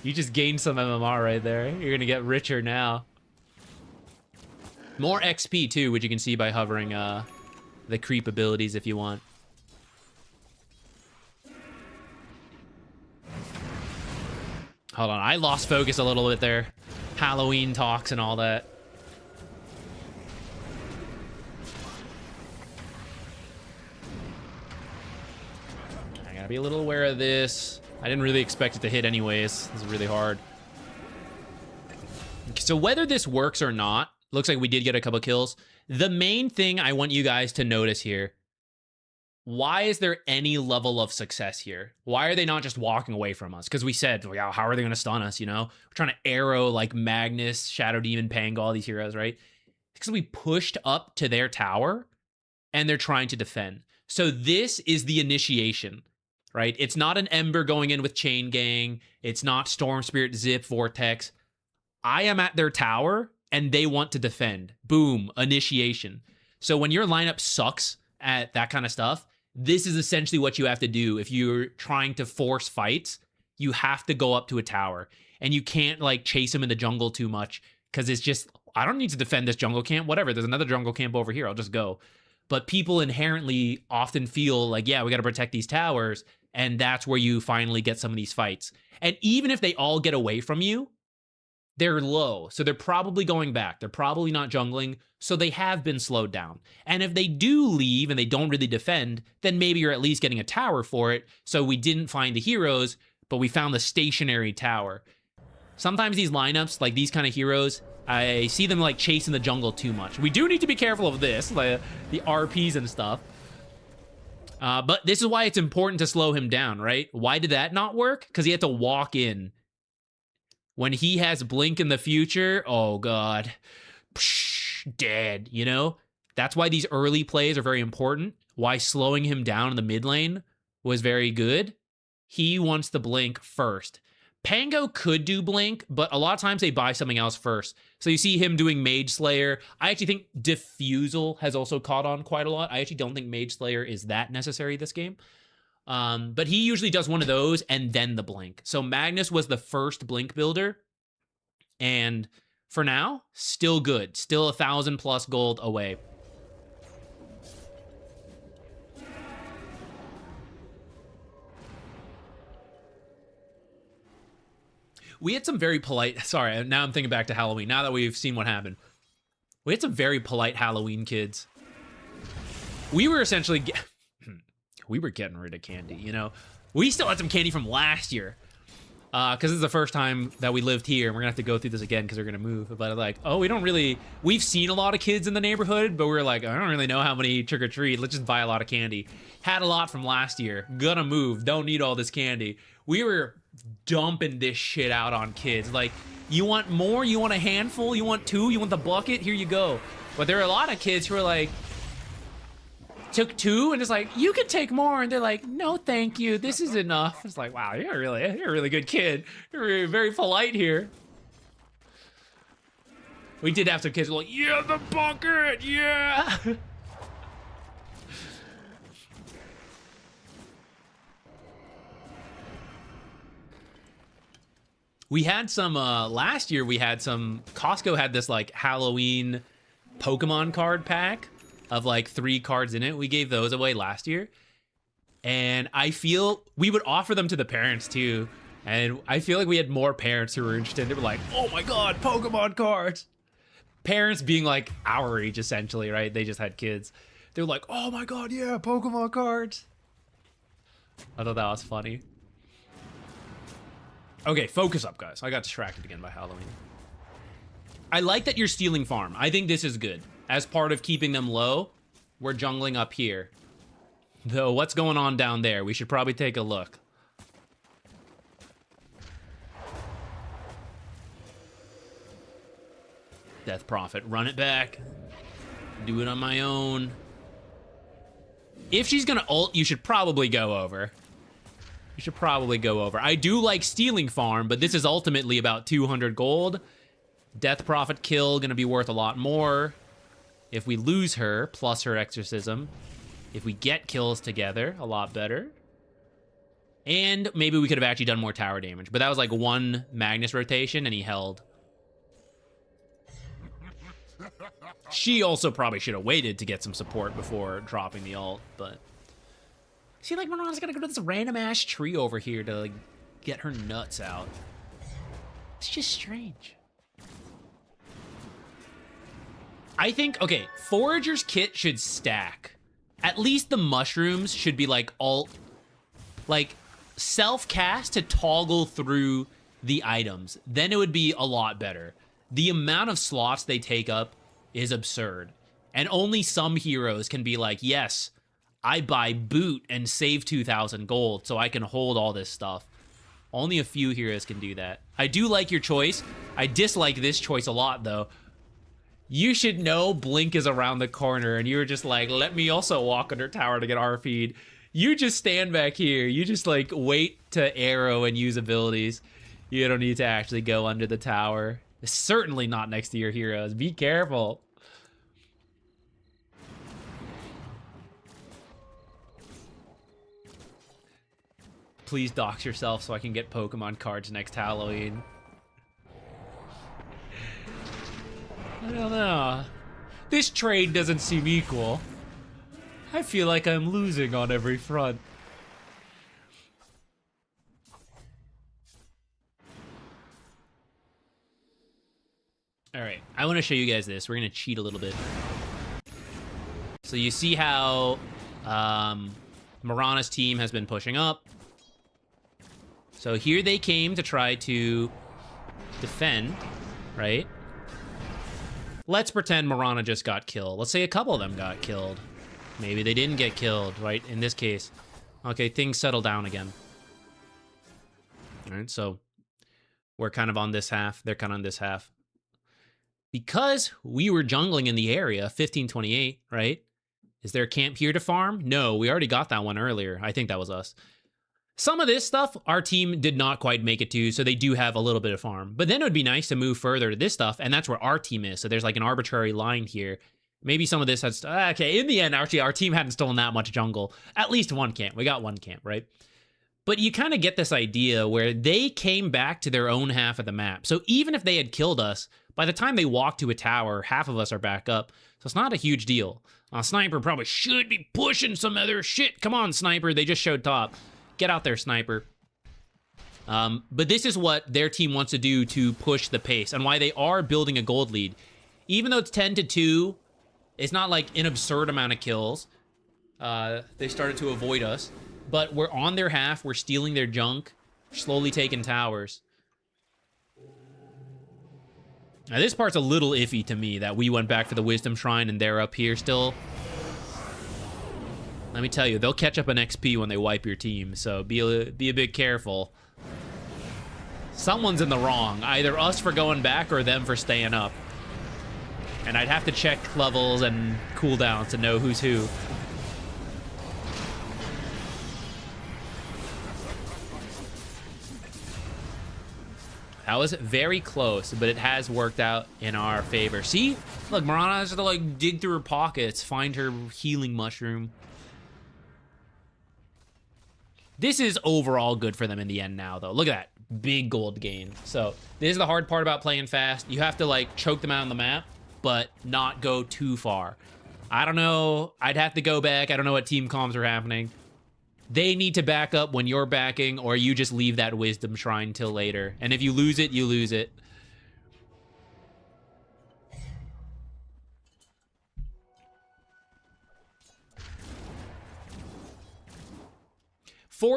You just gained some MMR right there. You're gonna get richer now. More XP too, which you can see by hovering the creep abilities if you want. Hold on, I lost focus a little bit there. Halloween talks and all that. I gotta be a little aware of this. I didn't really expect it to hit anyways. This is really hard. So whether this works or not, looks like we did get a couple kills. The main thing I want you guys to notice here, why is there any level of success here? Why are they not just walking away from us? Because we said, well, how are they going to stun us, you know? We're trying to arrow like Magnus, Shadow Demon, Pango, all these heroes, right? Because we pushed up to their tower and they're trying to defend. So this is the initiation, right? It's not an Ember going in with Chain Gang. It's not Storm Spirit, Zip, Vortex. I am at their tower and they want to defend. Boom, initiation. So when your lineup sucks at that kind of stuff, this is essentially what you have to do if you're trying to force fights. You have to go up to a tower, and you can't like chase him in the jungle too much because it's just, I don't need to defend this jungle camp. Whatever, there's another jungle camp over here. I'll just go. But people inherently often feel like, yeah, we got to protect these towers, and that's where you finally get some of these fights. And even if they all get away from you, they're low, so they're probably going back. They're probably not jungling, so they have been slowed down. And if they do leave and they don't really defend, then maybe you're at least getting a tower for it. So we didn't find the heroes, but we found the stationary tower. Sometimes these lineups, like these kind of heroes, I see them like chasing the jungle too much. We do need to be careful of this, like the RPs and stuff. But this is why it's important to slow him down, right? Why did that not work? Because he had to walk in. When he has blink in the future, oh god, psh, dead, you know? That's why these early plays are very important. Why slowing him down in the mid lane was very good. He wants to blink first. Pango could do blink, but a lot of times they buy something else first. So you see him doing Mage Slayer. I actually think Diffusal has also caught on quite a lot. I actually don't think Mage Slayer is that necessary this game. But he usually does one of those and then the blink. So Magnus was the first blink builder. And for now, still good. Still 1,000+ gold away. We had some very polite, sorry, now I'm thinking back to Halloween. Now that we've seen what happened. We had some very polite Halloween kids. We were essentially... we were getting rid of candy, you know? We still had some candy from last year. Because this is the first time that we lived here, and we're going to have to go through this again because we're going to move. But like, oh, we don't really... We've seen a lot of kids in the neighborhood, but we're like, I don't really know how many trick-or-treat. Let's just buy a lot of candy. Had a lot from last year. Gonna move. Don't need all this candy. We were dumping this shit out on kids. Like, you want more? You want a handful? You want two? You want the bucket? Here you go. But there are a lot of kids who are like... took two and it's like, you could take more, and they're like, no thank you, this is enough. It's like, wow, you're a really good kid. You're very polite here. We did have some kids who were like, yeah, the bucket, yeah. We had some last year, we had some, Costco had this like Halloween Pokemon card pack of like 3 cards in it. We gave those away last year. And I feel we would offer them to the parents too. And I feel like we had more parents who were interested. They were like, oh my God, Pokemon cards. Parents being like our age essentially, right? They just had kids. They were like, oh my God, yeah, Pokemon cards. I thought that was funny. Okay, focus up, guys. I got distracted again by Halloween. I like that you're stealing farm. I think this is good. As part of keeping them low, we're jungling up here. Though, what's going on down there? We should probably take a look. Death Prophet, run it back. Do it on my own. If she's gonna ult, you should probably go over. You should probably go over. I do like stealing farm, but this is ultimately about 200 gold. Death Prophet kill, gonna be worth a lot more. If we lose her, plus her exorcism. If we get kills together, a lot better. And maybe we could have actually done more tower damage. But that was like 1 Magnus rotation, and he held. She also probably should have waited to get some support before dropping the ult, but... See, like, Mirana's gonna go to this random-ass tree over here to, like, get her nuts out. It's just strange. I think, okay, Forager's kit should stack. At least the mushrooms should be like alt, like self-cast to toggle through the items. Then it would be a lot better. The amount of slots they take up is absurd. And only some heroes can be like, yes, I buy boot and save 2,000 gold so I can hold all this stuff. Only a few heroes can do that. I do like your choice. I dislike this choice a lot, though. You should know Blink is around the corner, and you were just like, let me also walk under tower to get RP'd. You just stand back here. You just, like, wait to arrow and use abilities. You don't need to actually go under the tower. Certainly not next to your heroes. Be careful. Please dox yourself so I can get Pokemon cards next Halloween. I don't know. This trade doesn't seem equal. I feel like I'm losing on every front. All right, I want to show you guys this. We're going to cheat a little bit. So you see how Mirana's team has been pushing up. So here they came to try to defend, right? Let's pretend Mirana just got killed. Let's say a couple of them got killed. Maybe they didn't get killed, right? In this case. Okay, things settle down again. All right, so we're kind of on this half. They're kind of on this half. Because we were jungling in the area, 1528, right? Is there a camp here to farm? No, we already got that one earlier. I think that was us. Some of this stuff, our team did not quite make it to, so they do have a little bit of farm. But then it would be nice to move further to this stuff, and that's where our team is. So there's like an arbitrary line here. Maybe some of this has... Okay, in the end, actually, our team hadn't stolen that much jungle. At least one camp. We got one camp, right? But you kind of get this idea where they came back to their own half of the map. So even if they had killed us, by the time they walk to a tower, half of us are back up. So it's not a huge deal. Sniper probably should be pushing some other shit. Come on, Sniper. They just showed top. Get out there, Sniper. But this is what their team wants to do to push the pace and why they are building a gold lead. Even though it's 10-2, it's not like an absurd amount of kills. They started to avoid us. But we're on their half. We're stealing their junk. Slowly taking towers. Now, this part's a little iffy to me, that we went back for the Wisdom Shrine and they're up here still. Let me tell you, they'll catch up an XP when they wipe your team, so be a bit careful. Someone's in the wrong, either us for going back or them for staying up. And I'd have to check levels and cooldowns to know who's who. That was very close, but it has worked out in our favor. See? Look, Mirana has to, like, dig through her pockets, find her healing mushroom. This is overall good for them in the end now, though. Look at that. Big gold gain. So, this is the hard part about playing fast. You have to, like, choke them out on the map, but not go too far. I don't know. I'd have to go back. I don't know what team comms are happening. They need to back up when you're backing, or you just leave that Wisdom Shrine till later. And if you lose it, you lose it.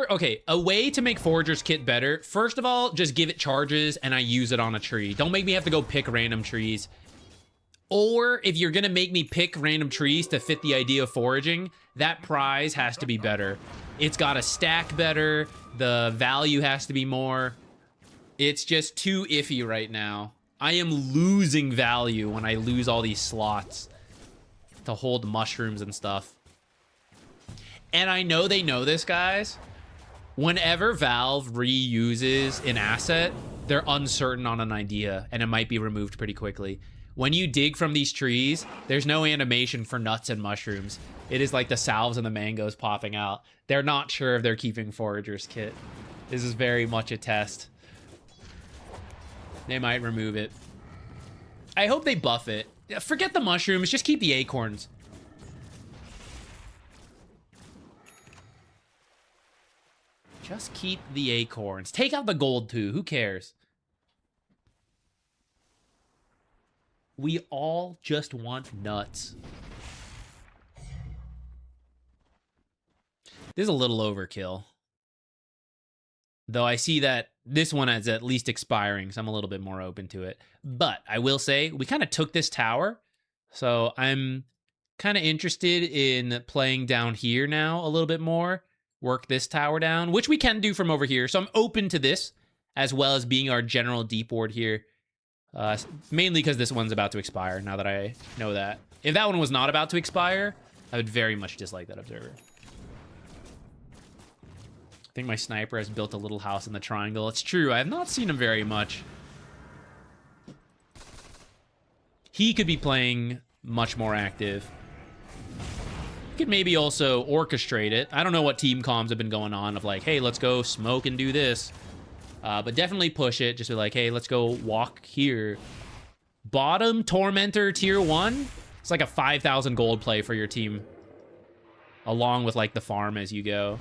Okay, a way to make Forager's Kit better. First of all, just give it charges and I use it on a tree. Don't make me have to go pick random trees. Or if you're gonna make me pick random trees to fit the idea of foraging, that prize has to be better. It's gotta stack better, the value has to be more. It's just too iffy right now. I am losing value when I lose all these slots to hold mushrooms and stuff. And I know they know this, guys. Whenever Valve reuses an asset, they're uncertain on an idea, and it might be removed pretty quickly. When you dig from these trees, there's no animation for nuts and mushrooms. It is like the salves and the mangoes popping out. They're not sure if they're keeping Forager's Kit. This is very much a test. They might remove it. I hope they buff it. Forget the mushrooms, just keep the acorns. Just keep the acorns. Take out the gold too, who cares? We all just want nuts. This is a little overkill. Though I see that this one is at least expiring, so I'm a little bit more open to it. But I will say, we kind of took this tower. So I'm kind of interested in playing down here now a little bit more. Work this tower down, which we can do from over here. So I'm open to this, as well as being our general deep ward here. Mainly because this one's about to expire, now that I know that. If that one was not about to expire, I would very much dislike that observer. I think my sniper has built a little house in the triangle. It's true, I have not seen him very much. He could be playing much more active. You could maybe also orchestrate it. I don't know what team comms have been going on of like, hey, let's go smoke and do this. But definitely push it. Just be like, hey, let's go walk here. Bottom Tormentor tier 1. It's like a 5,000 gold play for your team. Along with like the farm as you go.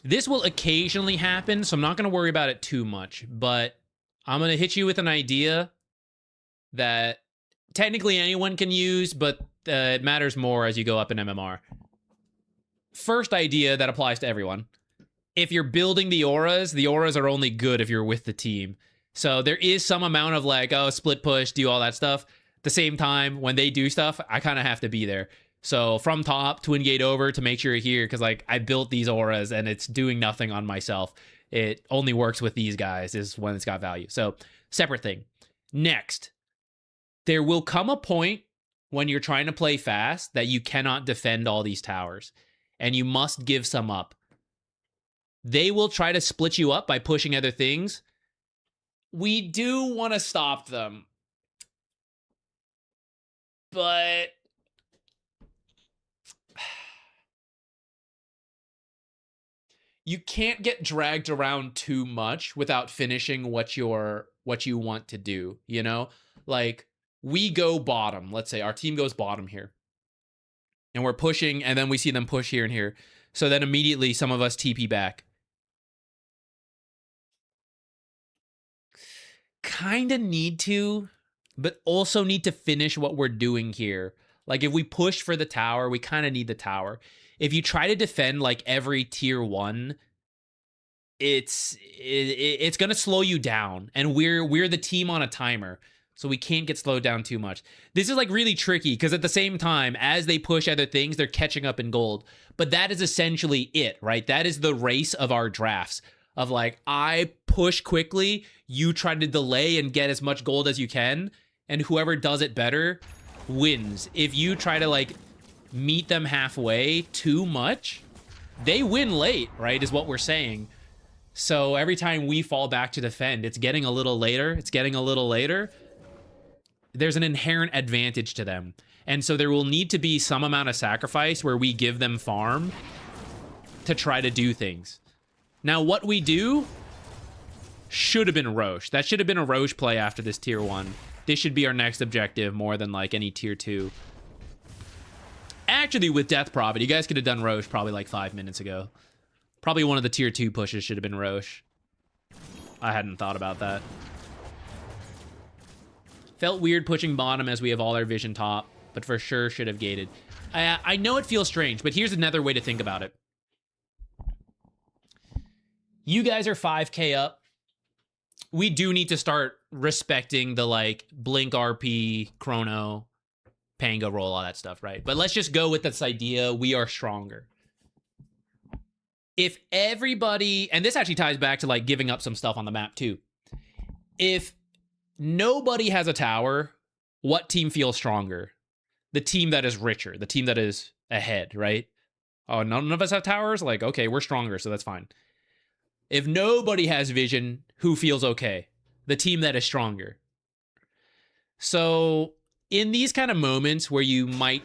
This will occasionally happen, so I'm not going to worry about it too much. But I'm going to hit you with an idea that technically anyone can use, but it matters more as you go up in MMR. First idea that applies to everyone. If you're building the auras are only good if you're with the team. So there is some amount of like, oh, split push, do all that stuff. At the same time, when they do stuff, I kind of have to be there. So from top, twin gate over to make sure you're here, because like I built these auras and it's doing nothing on myself. It only works with these guys is when it's got value. So separate thing. Next, there will come a point when you're trying to play fast that you cannot defend all these towers and you must give some up. They will try to split you up by pushing other things. We do want to stop them. But you can't get dragged around too much without finishing what you want to do, you know? Like, we go bottom. Let's say our team goes bottom here. And we're pushing, and then we see them push here and here. So then immediately some of us TP back. Kind of need to, but also need to finish what we're doing here. Like, if we push for the tower, we kind of need the tower. If you try to defend like every tier 1, it's going to slow you down, and we're the team on a timer, so we can't get slowed down too much. This is like really tricky because at the same time as they push other things, they're catching up in gold. But that is essentially it, right? That is the race of our drafts of like, I push quickly, you try to delay and get as much gold as you can, and whoever does it better wins. If you try to like meet them halfway too much, they win late, right, is what we're saying. So every time we fall back to defend, it's getting a little later. There's an inherent advantage to them. And so there will need to be some amount of sacrifice where we give them farm to try to do things. Now, what we do should have been Roche. That should have been a Roche play after this tier 1. This should be our next objective more than like any tier 2. Actually, with Death Prophet, you guys could have done Roche probably like 5 minutes ago. Probably one of the tier 2 pushes should have been Roche. I hadn't thought about that. Felt weird pushing bottom as we have all our vision top, but for sure should have gated. I know it feels strange, but here's another way to think about it. You guys are 5k up. We do need to start respecting the like blink RP, chrono, Panga roll, all that stuff, right? But let's just go with this idea, we are stronger. If everybody, and this actually ties back to like giving up some stuff on the map too. If nobody has a tower, what team feels stronger? The team that is richer, the team that is ahead, right? Oh, none of us have towers? Like, okay, we're stronger, so that's fine. If nobody has vision, who feels okay? The team that is stronger. So in these kind of moments where you might,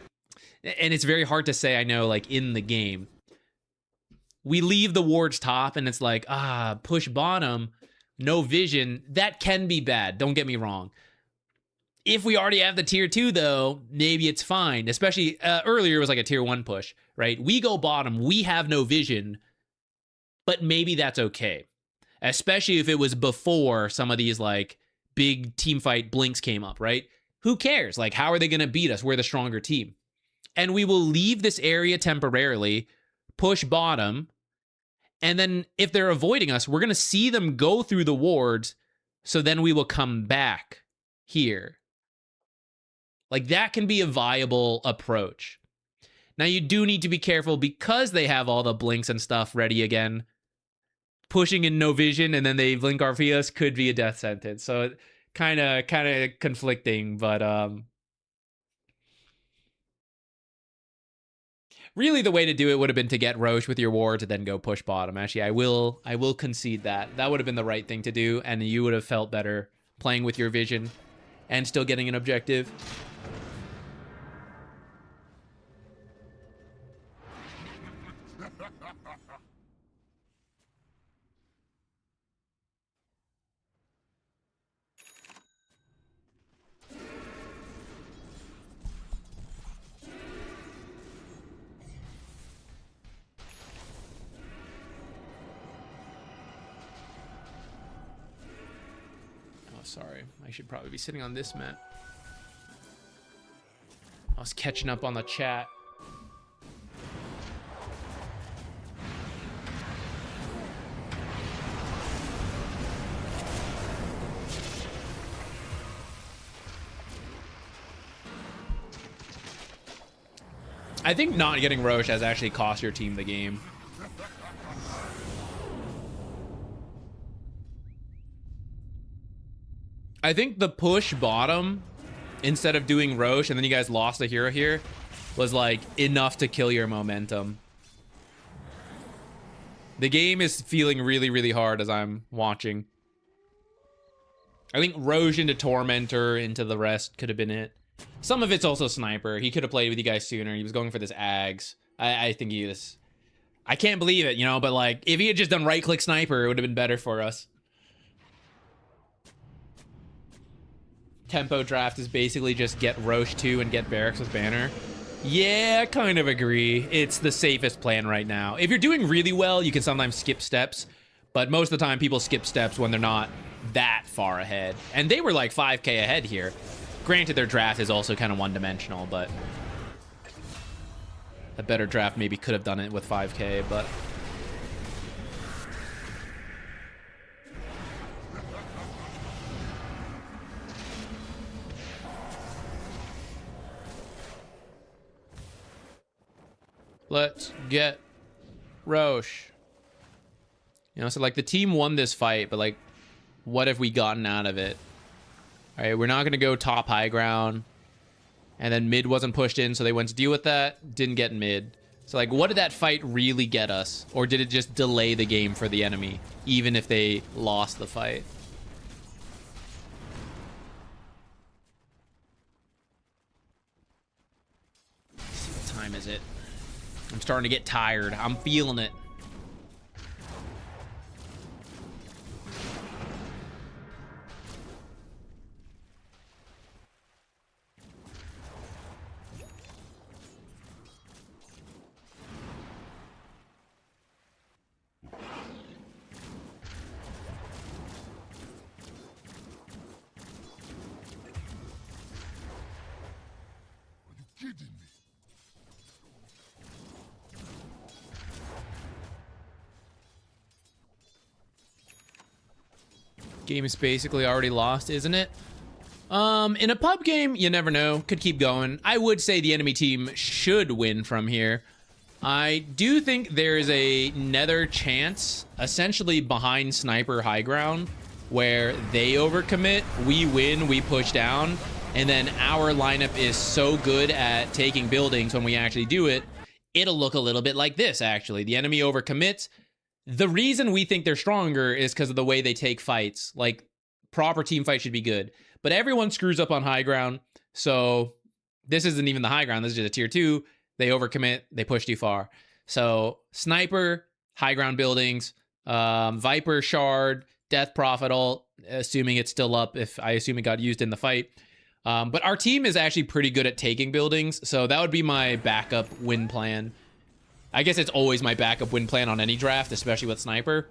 and it's very hard to say, I know, like in the game, we leave the wards top and it's like, push bottom, no vision. That can be bad, don't get me wrong. If we already have the tier 2 though, maybe it's fine. Especially earlier it was like a tier 1 push, right? We go bottom, we have no vision, but maybe that's okay. Especially if it was before some of these like big team fight blinks came up, right? Who cares? Like, how are they going to beat us? We're the stronger team. And we will leave this area temporarily, push bottom, and then if they're avoiding us, we're going to see them go through the wards, so then we will come back here. Like, that can be a viable approach. Now, you do need to be careful because they have all the blinks and stuff ready again. Pushing in no vision and then they blink RP us could be a death sentence. So kind of conflicting, but Really, the way to do it would have been to get Roche with your ward to then go push bottom. Actually, I will concede that. That would have been the right thing to do, and you would have felt better playing with your vision and still getting an objective. Sorry, I should probably be sitting on this mat. I was catching up on the chat. I think not getting Roche has actually cost your team the game. I think the push bottom, instead of doing Roche, and then you guys lost a hero here, was like enough to kill your momentum. The game is feeling really, really hard as I'm watching. I think Roche into Tormentor into the rest could have been it. Some of it's also Sniper. He could have played with you guys sooner. He was going for this Ags. I think he was... I can't believe it, you know, but like, if he had just done right-click Sniper, it would have been better for us. Tempo draft is basically just get Roche 2 and get Barracks with Banner. Yeah, I kind of agree. It's the safest plan right now. If you're doing really well, you can sometimes skip steps, but most of the time people skip steps when they're not that far ahead. And they were like 5k ahead here. Granted, their draft is also kind of one-dimensional, but a better draft maybe could have done it with 5k, but... Let's get Roche. You know, so like the team won this fight, but like, what have we gotten out of it? All right, we're not going to go top high ground. And then mid wasn't pushed in, so they went to deal with that. Didn't get mid. So like, what did that fight really get us? Or did it just delay the game for the enemy, even if they lost the fight? Let's see, what time is it? I'm starting to get tired. I'm feeling it. Game is basically already lost, isn't it? In a pub game, you never know. Could keep going. I would say the enemy team should win from here. I do think there is a nether chance, essentially behind Sniper high ground, where they overcommit, we win, we push down, and then our lineup is so good at taking buildings when we actually do it, it'll look a little bit like this, actually. The enemy overcommits. The reason we think they're stronger is because of the way they take fights. Like, proper team fight should be good. But everyone screws up on high ground, so this isn't even the high ground. This is just a tier 2. They overcommit. They push too far. So, Sniper, high ground buildings, Viper, Shard, Death Prophet ult, assuming it's still up, if I assume it got used in the fight. But our team is actually pretty good at taking buildings, so that would be my backup win plan. I guess it's always my backup win plan on any draft, especially with Sniper.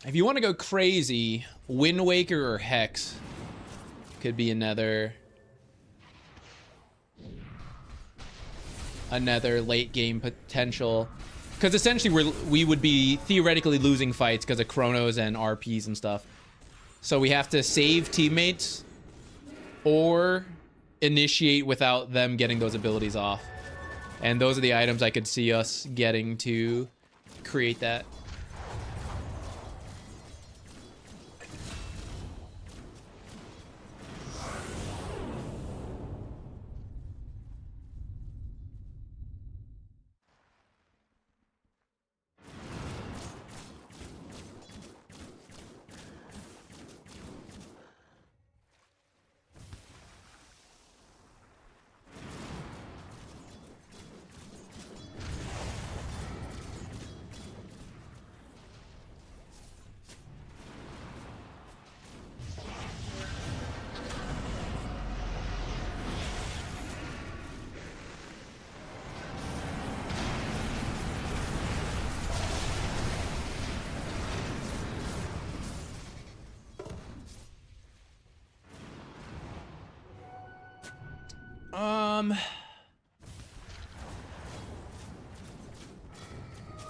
If you want to go crazy, Wind Waker or Hex could be another late game potential. Because essentially we would be theoretically losing fights because of chronos and RPs and stuff. So we have to save teammates or initiate without them getting those abilities off. And those are the items I could see us getting to create that.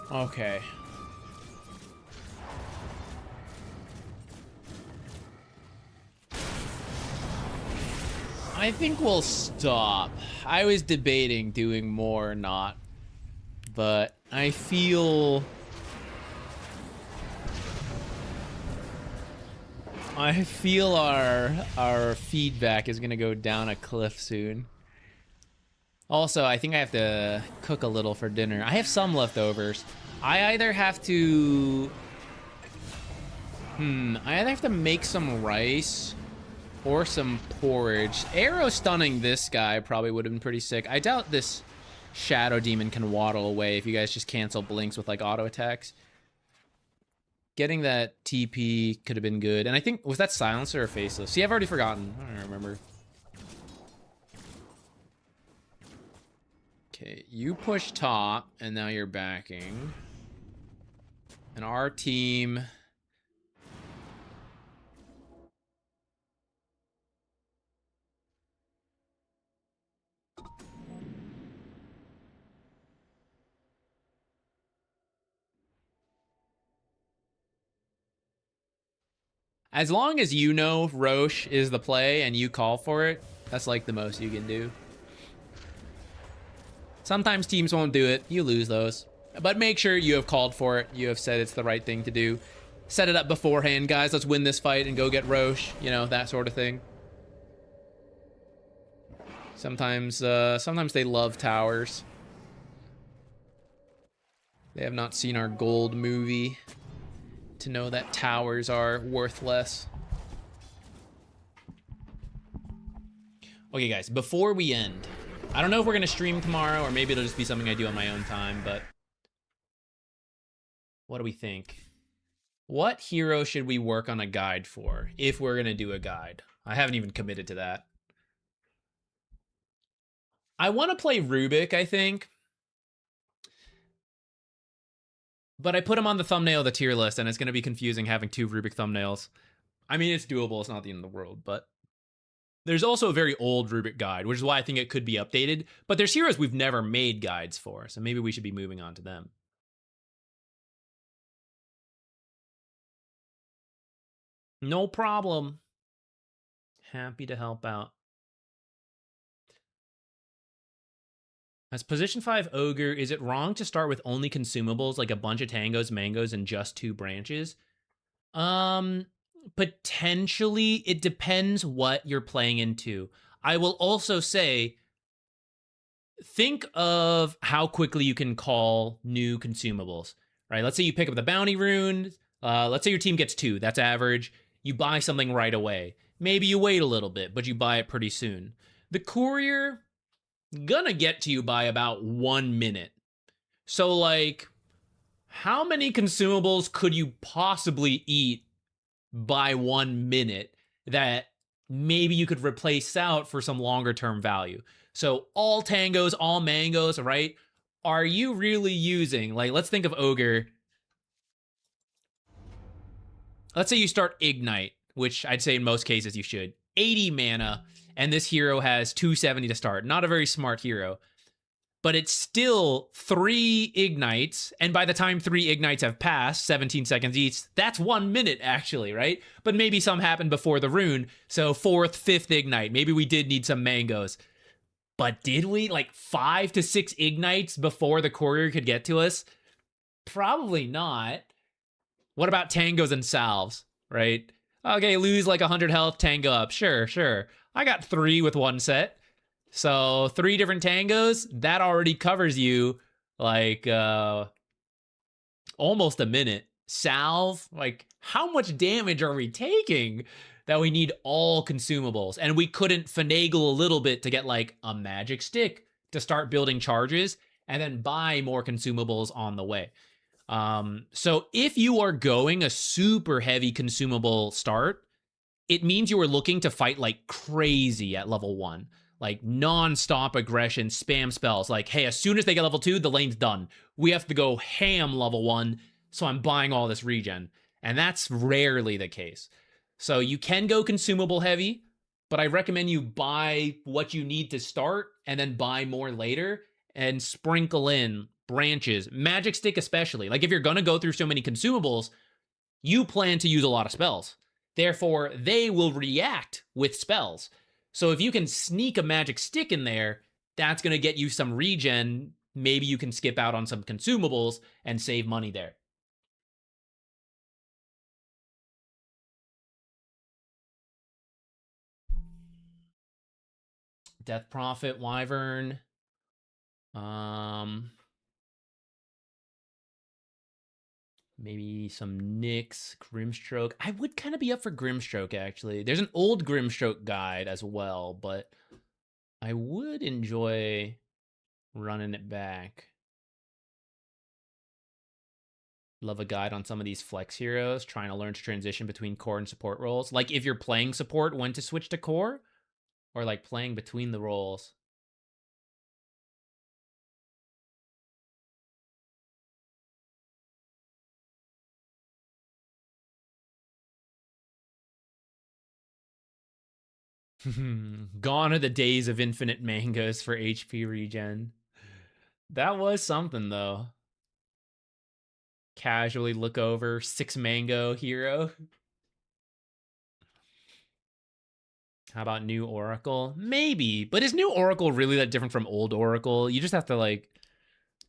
Okay. I think we'll stop. I was debating doing more or not, but I feel our feedback is gonna go down a cliff soon. Also, I think I have to cook a little for dinner. I have some leftovers. I either have to make some rice or some porridge. Arrow stunning this guy probably would have been pretty sick. I doubt this shadow demon can waddle away if you guys just cancel blinks with like auto attacks. Getting that TP could have been good. And I think, was that silencer or faceless? See, I've already forgotten. I don't remember. Okay, you push top, and now you're backing. And our team... As long as you know Roche is the play and you call for it, that's like the most you can do. Sometimes teams won't do it. You lose those. But make sure you have called for it. You have said it's the right thing to do. Set it up beforehand. Guys, let's win this fight and go get Roche. You know, that sort of thing. Sometimes they love towers. They have not seen our gold movie to know that towers are worthless. Okay, guys, before we end, I don't know if we're gonna stream tomorrow or maybe it'll just be something I do on my own time, but what do we think? What hero should we work on a guide for if we're gonna do a guide? I haven't even committed to that. I want to play Rubik, I think. But I put him on the thumbnail of the tier list, and it's going to be confusing having two Rubik thumbnails. I mean, it's doable. It's not the end of the world, but there's also a very old Rubik guide, which is why I think it could be updated. But there's heroes we've never made guides for, so maybe we should be moving on to them. No problem. Happy to help out. As position 5 ogre, is it wrong to start with only consumables like a bunch of tangos, mangoes, and just 2 branches? Potentially. It depends what you're playing into. I will also say, think of how quickly you can call new consumables, right? Let's say you pick up the bounty rune. Let's say your team gets 2. That's average. You buy something right away. Maybe you wait a little bit, but you buy it pretty soon. The courier... gonna get to you by about 1 minute. So, like, how many consumables could you possibly eat by 1 minute that maybe you could replace out for some longer term value? So all tangos, all mangoes, right? Are you really using, like, let's think of ogre. Let's say you start ignite, which I'd say in most cases you should. 80 mana. And this hero has 270 to start. Not a very smart hero. But it's still 3 ignites. And by the time 3 ignites have passed, 17 seconds each, that's 1 minute actually, right? But maybe some happened before the rune. So 4th, 5th ignite. Maybe we did need some mangoes. But did we? Like 5 to 6 ignites before the courier could get to us? Probably not. What about tangos and salves, right? Okay, lose like 100 health, tango up. Sure. I got 3 with one set. So 3 different tangos, that already covers you like almost a minute. Salve, like how much damage are we taking that we need all consumables? And we couldn't finagle a little bit to get like a magic stick to start building charges and then buy more consumables on the way. So if you are going a super heavy consumable start, it means you are looking to fight like crazy at level 1. Like non-stop aggression, spam spells. Like, hey, as soon as they get level 2, the lane's done. We have to go ham level 1, so I'm buying all this regen. And that's rarely the case. So you can go consumable heavy, but I recommend you buy what you need to start and then buy more later and sprinkle in branches, magic stick especially. Like if you're gonna go through so many consumables, you plan to use a lot of spells. Therefore, they will react with spells. So if you can sneak a magic stick in there, that's gonna get you some regen. Maybe you can skip out on some consumables and save money there. Death Prophet, Wyvern. Maybe some Nyx, Grimstroke. I would kind of be up for Grimstroke, actually. There's an old Grimstroke guide as well, but I would enjoy running it back. Love a guide on some of these flex heroes, trying to learn to transition between core and support roles. Like if you're playing support, when to switch to core, or like playing between the roles. Gone are the days of infinite mangoes for HP regen. That was something, though. Casually look over 6 mango hero. How about new Oracle? Maybe, but is new Oracle really that different from old Oracle? You just have to like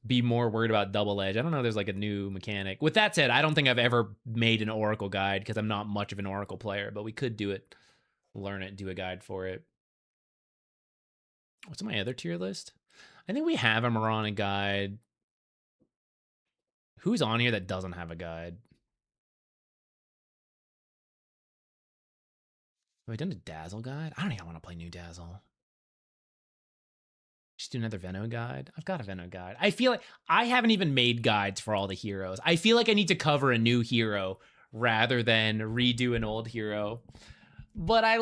be more worried about double edge. I don't know if there's like a new mechanic. With that said, I don't think I've ever made an Oracle guide because I'm not much of an Oracle player, but we could do it, learn it, do a guide for it. What's on my other tier list? I think we have a Mirana guide. Who's on here that doesn't have a guide? Have I done a Dazzle guide? I don't even want to play new Dazzle. Just do another Veno guide. I've got a Veno guide. I feel like I haven't even made guides for all the heroes. I feel like I need to cover a new hero rather than redo an old hero. But I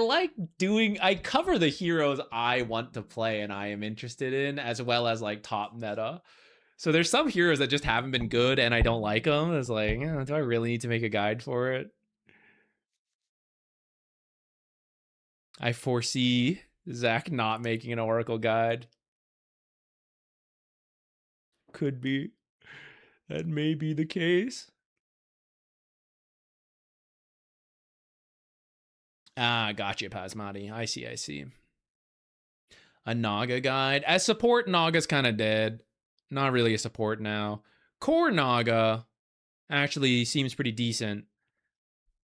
cover the heroes I want to play and I am interested in, as well as like top meta. So there's some heroes that just haven't been good and I don't like them. It's like, do I really need to make a guide for it? I foresee Zach not making an Oracle guide. Could be. That may be the case. Ah, gotcha, Pasmati. I see. A Naga guide. As support, Naga's kind of dead. Not really a support now. Core Naga actually seems pretty decent.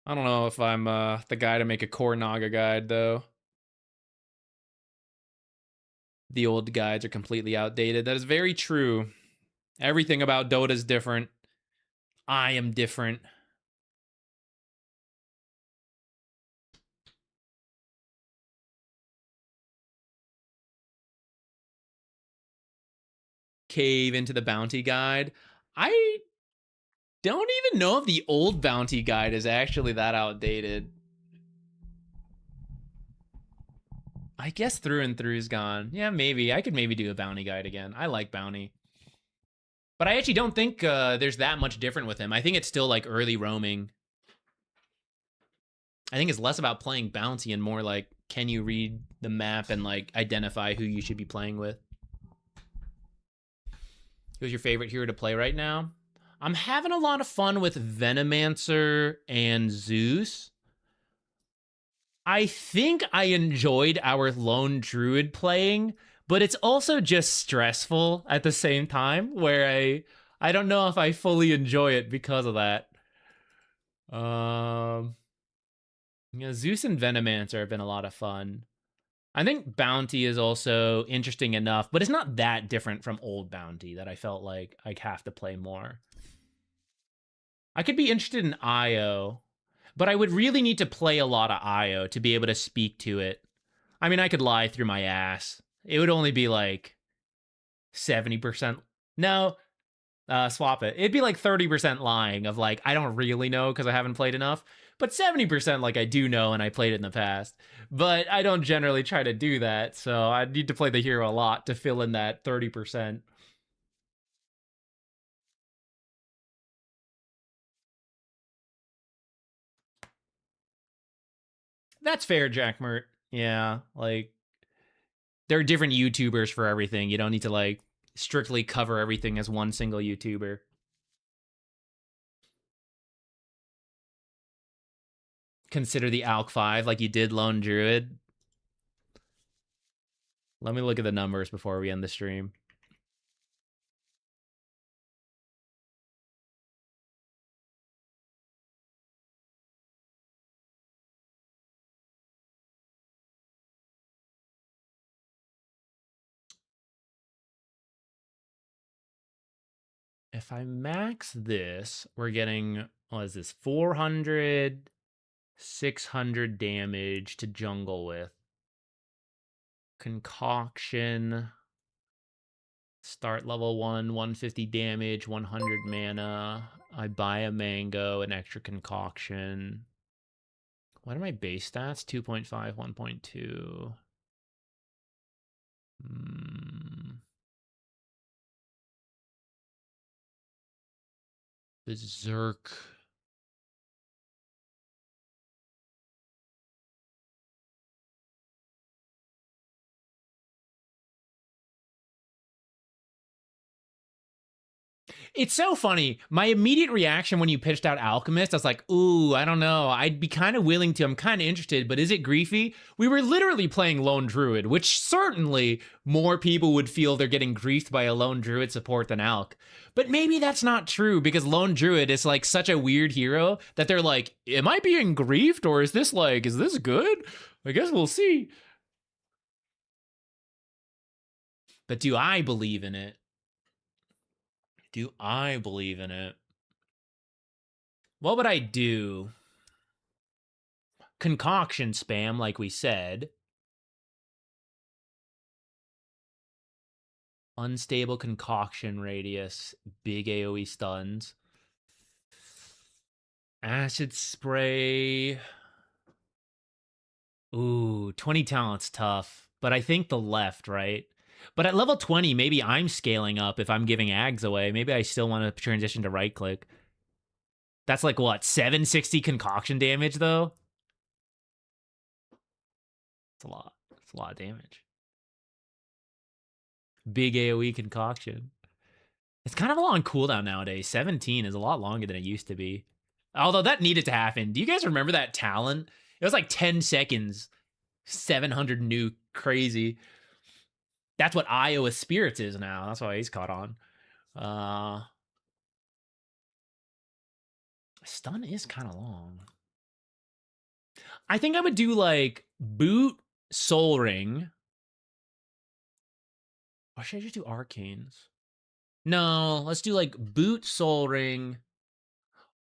I don't know if I'm the guy to make a core Naga guide, though. The old guides are completely outdated. That is very true. Everything about Dota is different. I am different. Cave into the bounty guide. I don't even know if the old bounty guide is actually that outdated. I guess through and through is gone. Yeah, maybe. I could maybe do a bounty guide again. I like bounty. But I actually don't think there's that much different with him. I think it's still like early roaming. I think it's less about playing bounty and more like, can you read the map and like identify who you should be playing with? Who's your favorite hero to play right now? I'm having a lot of fun with Venomancer and Zeus. I think I enjoyed our Lone Druid playing, but it's also just stressful at the same time, where I don't know if I fully enjoy it because of that. Zeus and Venomancer have been a lot of fun. I think Bounty is also interesting enough, but it's not that different from old Bounty that I felt like I'd have to play more. I could be interested in IO, but I would really need to play a lot of IO to be able to speak to it. I mean, I could lie through my ass. It would only be like 70%. No, swap it. It'd be like 30% lying of like, I don't really know because I haven't played enough. But 70% like I do know and I played it in the past. But I don't generally try to do that. So I need to play the hero a lot to fill in that 30%. That's fair, Jack Mert. Yeah, like there are different YouTubers for everything. You don't need to like strictly cover everything as one single YouTuber. Consider the Alch 5 like you did Lone Druid. Let me look at the numbers before we end the stream. If I max this, we're getting, what is this, 400, 600 damage to jungle with. Concoction. Start level 1, 150 damage, 100 mana. I buy a mango, an extra concoction. What are my base stats? 2.5, 1.2. Berserk. It's so funny. My immediate reaction when you pitched out Alchemist, I was like, ooh, I don't know. I'd be kind of willing to. I'm kind of interested, but is it griefy? We were literally playing Lone Druid, which certainly more people would feel they're getting griefed by a Lone Druid support than Alch. But maybe that's not true because Lone Druid is like such a weird hero that they're like, am I being griefed or is this good? I guess we'll see. But do I believe in it? Do I believe in it? What would I do? Concoction spam, like we said. Unstable concoction radius. Big AoE stuns. Acid spray. Ooh, 20 talent's tough. But I think the left, right? But at level 20, maybe I'm scaling up if I'm giving ags away. Maybe I still want to transition to right click. That's like what, 760 concoction damage though? It's a lot. It's a lot of damage. Big AoE concoction. It's kind of a long cooldown nowadays. 17 is a lot longer than it used to be. Although that needed to happen. Do you guys remember that talent? It was like 10 seconds. 700 nuke. Crazy. That's what Iowa Spirits is now. That's why he's caught on. Stun is kind of long. I think I would do like Boot, Soul Ring. Or should I just do Arcanes? No, let's do like Boot, Soul Ring,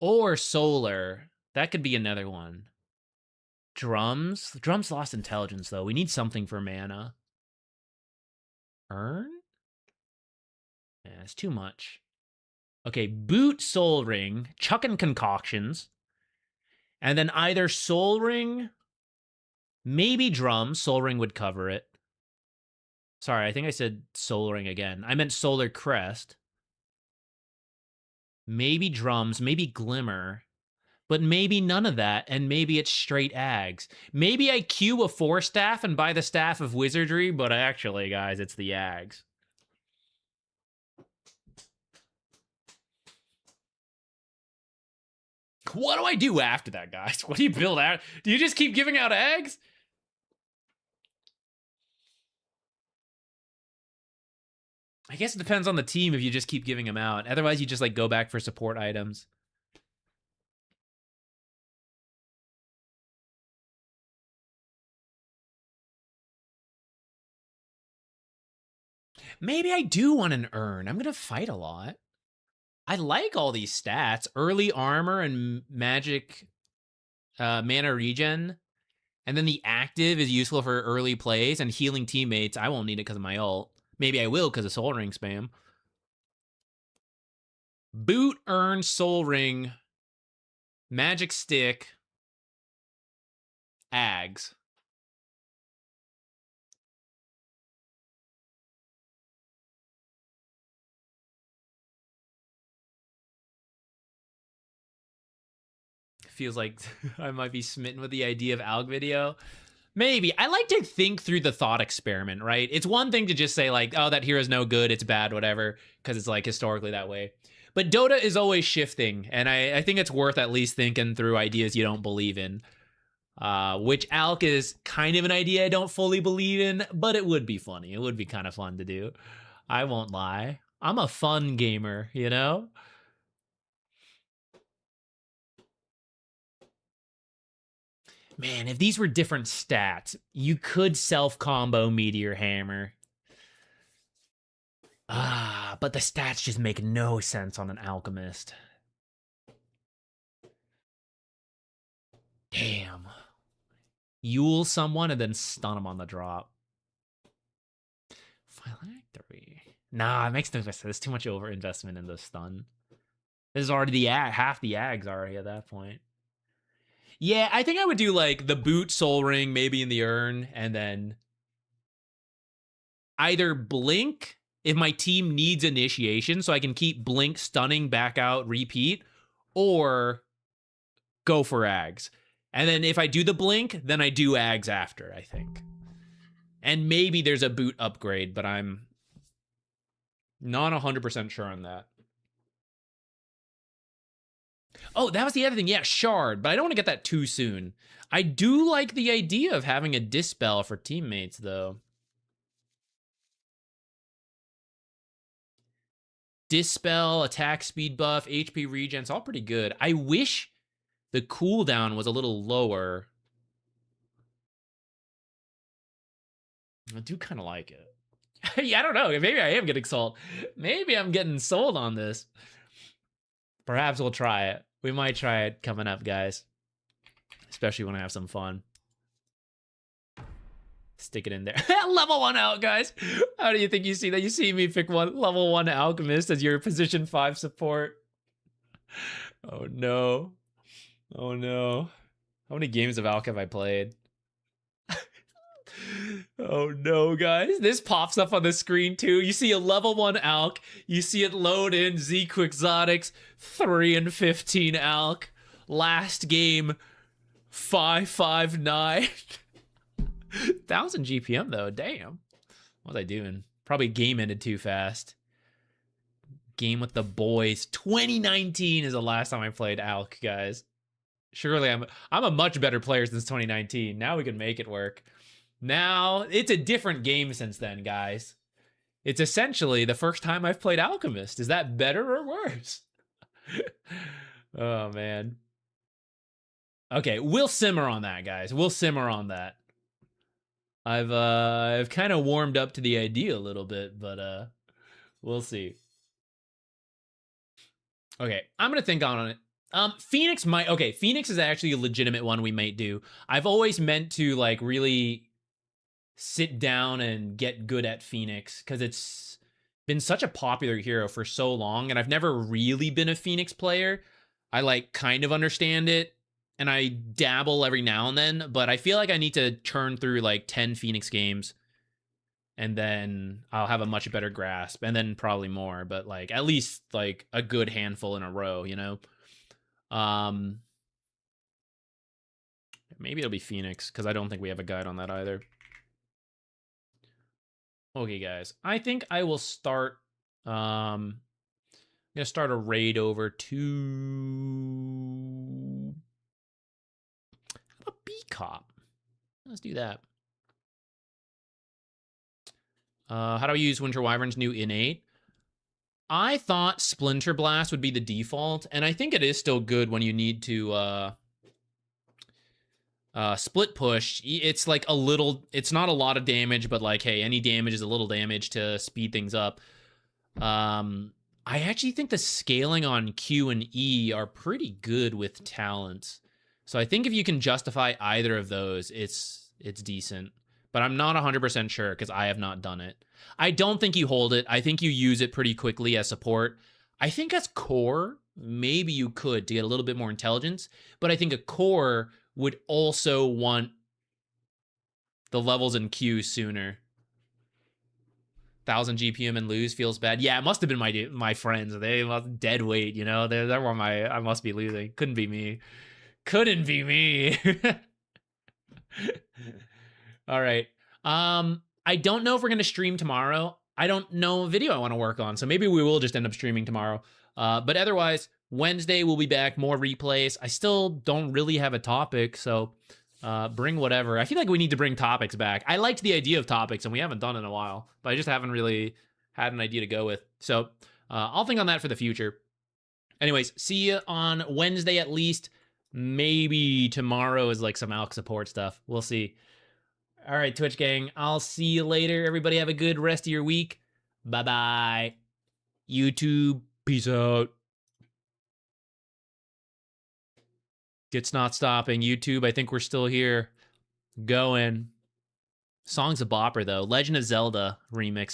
or Solar. That could be another one. Drums? Drums lost intelligence, though. We need something for mana. Earn? Yeah, it's too much. Okay, Boot, Soul Ring, chucking concoctions, and then either Soul Ring, maybe Drums. Soul Ring would cover it. Sorry, I think I said Soul Ring again. I meant Solar Crest. Maybe Drums, maybe Glimmer, but maybe none of that, and maybe it's straight ags. Maybe I queue a 4-staff and buy the Staff of Wizardry, but actually, guys, it's the ags. What do I do after that, guys? What do you build out? Do you just keep giving out ags? I guess it depends on the team if you just keep giving them out. Otherwise, you just like go back for support items. Maybe I do want an urn. I'm going to fight a lot. I like all these stats. Early armor and magic mana regen. And then the active is useful for early plays and healing teammates. I won't need it because of my ult. Maybe I will because of Soul Ring spam. Boot, urn, Soul Ring, magic stick, Ags. Feels like I might be smitten with the idea of Alg video. Maybe. I like to think through the thought experiment, right? It's one thing to just say like, oh, that hero's no good, it's bad, whatever, because it's like historically that way. But Dota is always shifting, and I think it's worth at least thinking through ideas you don't believe in. Which Alk is kind of an idea I don't fully believe in, but it would be funny. It would be kind of fun to do. I won't lie. I'm a fun gamer, you know? Man, if these were different stats, you could self-combo Meteor Hammer. But the stats just make no sense on an Alchemist. Damn. Yule someone and then stun them on the drop. Phylactery. Nah, it makes no sense. There's too much over-investment in the stun. This is already the half the Ags already at that point. Yeah, I think I would do like the boot, Soul Ring, maybe in the urn, and then either blink if my team needs initiation, so I can keep blink, stunning, back out, repeat, or go for Ags. And then if I do the blink, then I do Ags after, I think. And maybe there's a boot upgrade, but I'm not 100% sure on that. Oh, that was the other thing. Yeah, Shard, but I don't want to get that too soon. I do like the idea of having a Dispel for teammates, though. Dispel, attack speed buff, HP regen, it's all pretty good. I wish the cooldown was a little lower. I do kind of like it. Yeah, I don't know. Maybe I am getting sold. Maybe I'm getting sold on this. Perhaps we'll try it. We might try it coming up, guys. Especially when I have some fun. Stick it in there. Level 1 out, guys. How do you think you see that? You see me pick one level 1 Alchemist as your position 5 support. Oh no. Oh no. How many games of Alch have I played? Oh no, guys. This pops up on the screen too. You see a level 1 Alch. You see it load in ZQuixotix 3 and 15 Alch. Last game 559. 1000 GPM though. Damn. What was I doing? Probably game ended too fast. Game with the boys. 2019 is the last time I played Alch, guys. Surely I'm a much better player since 2019. Now we can make it work. Now, it's a different game since then, guys. It's essentially the first time I've played Alchemist. Is that better or worse? Oh, man. Okay, we'll simmer on that, guys. We'll simmer on that. I've kind of warmed up to the idea a little bit, but we'll see. Okay, I'm gonna think on it. Phoenix might. Okay, Phoenix is actually a legitimate one we might do. I've always meant to like really sit down and get good at Phoenix because it's been such a popular hero for so long, and I've never really been a Phoenix player. I like kind of understand it, and I dabble every now and then, but I feel like I need to churn through like 10 Phoenix games, and then I'll have a much better grasp, and then probably more, but like at least like a good handful in a row, you know? Maybe it'll be Phoenix, because I don't think we have a guide on that either. Okay, guys. I think I will start. I'm gonna start a raid over to a B cop. Let's do that. How do I use Winter Wyvern's new innate? I thought Splinter Blast would be the default, and I think it is still good when you need to split push. It's like a little, it's not a lot of damage, but like, hey, any damage is a little damage to speed things up. I actually think the scaling on Q and E are pretty good with talents. So I think if you can justify either of those, it's decent. But I'm not 100% sure because I have not done it. I don't think you hold it. I think you use it pretty quickly as support. I think as core, maybe you could to get a little bit more intelligence. But I think a core would also want the levels in Q sooner. 1,000 GPM and lose feels bad. Yeah, it must have been my friends. They must dead weight, you know? They're where I must be losing. Couldn't be me. Couldn't be me. All right. I don't know if we're going to stream tomorrow. I don't know a video I want to work on, so maybe we will just end up streaming tomorrow. But otherwise, Wednesday we'll be back, more replays. I still don't really have a topic, so bring whatever. I feel like we need to bring topics back. I liked the idea of topics, and we haven't done it in a while, but I just haven't really had an idea to go with. So I'll think on that for the future. Anyways, see you on Wednesday at least. Maybe tomorrow is like some Alch support stuff. We'll see. All right, Twitch gang, I'll see you later. Everybody have a good rest of your week. Bye-bye. YouTube, peace out. It's not stopping. YouTube, I think we're still here. Going. Song's a bopper, though. Legend of Zelda remix.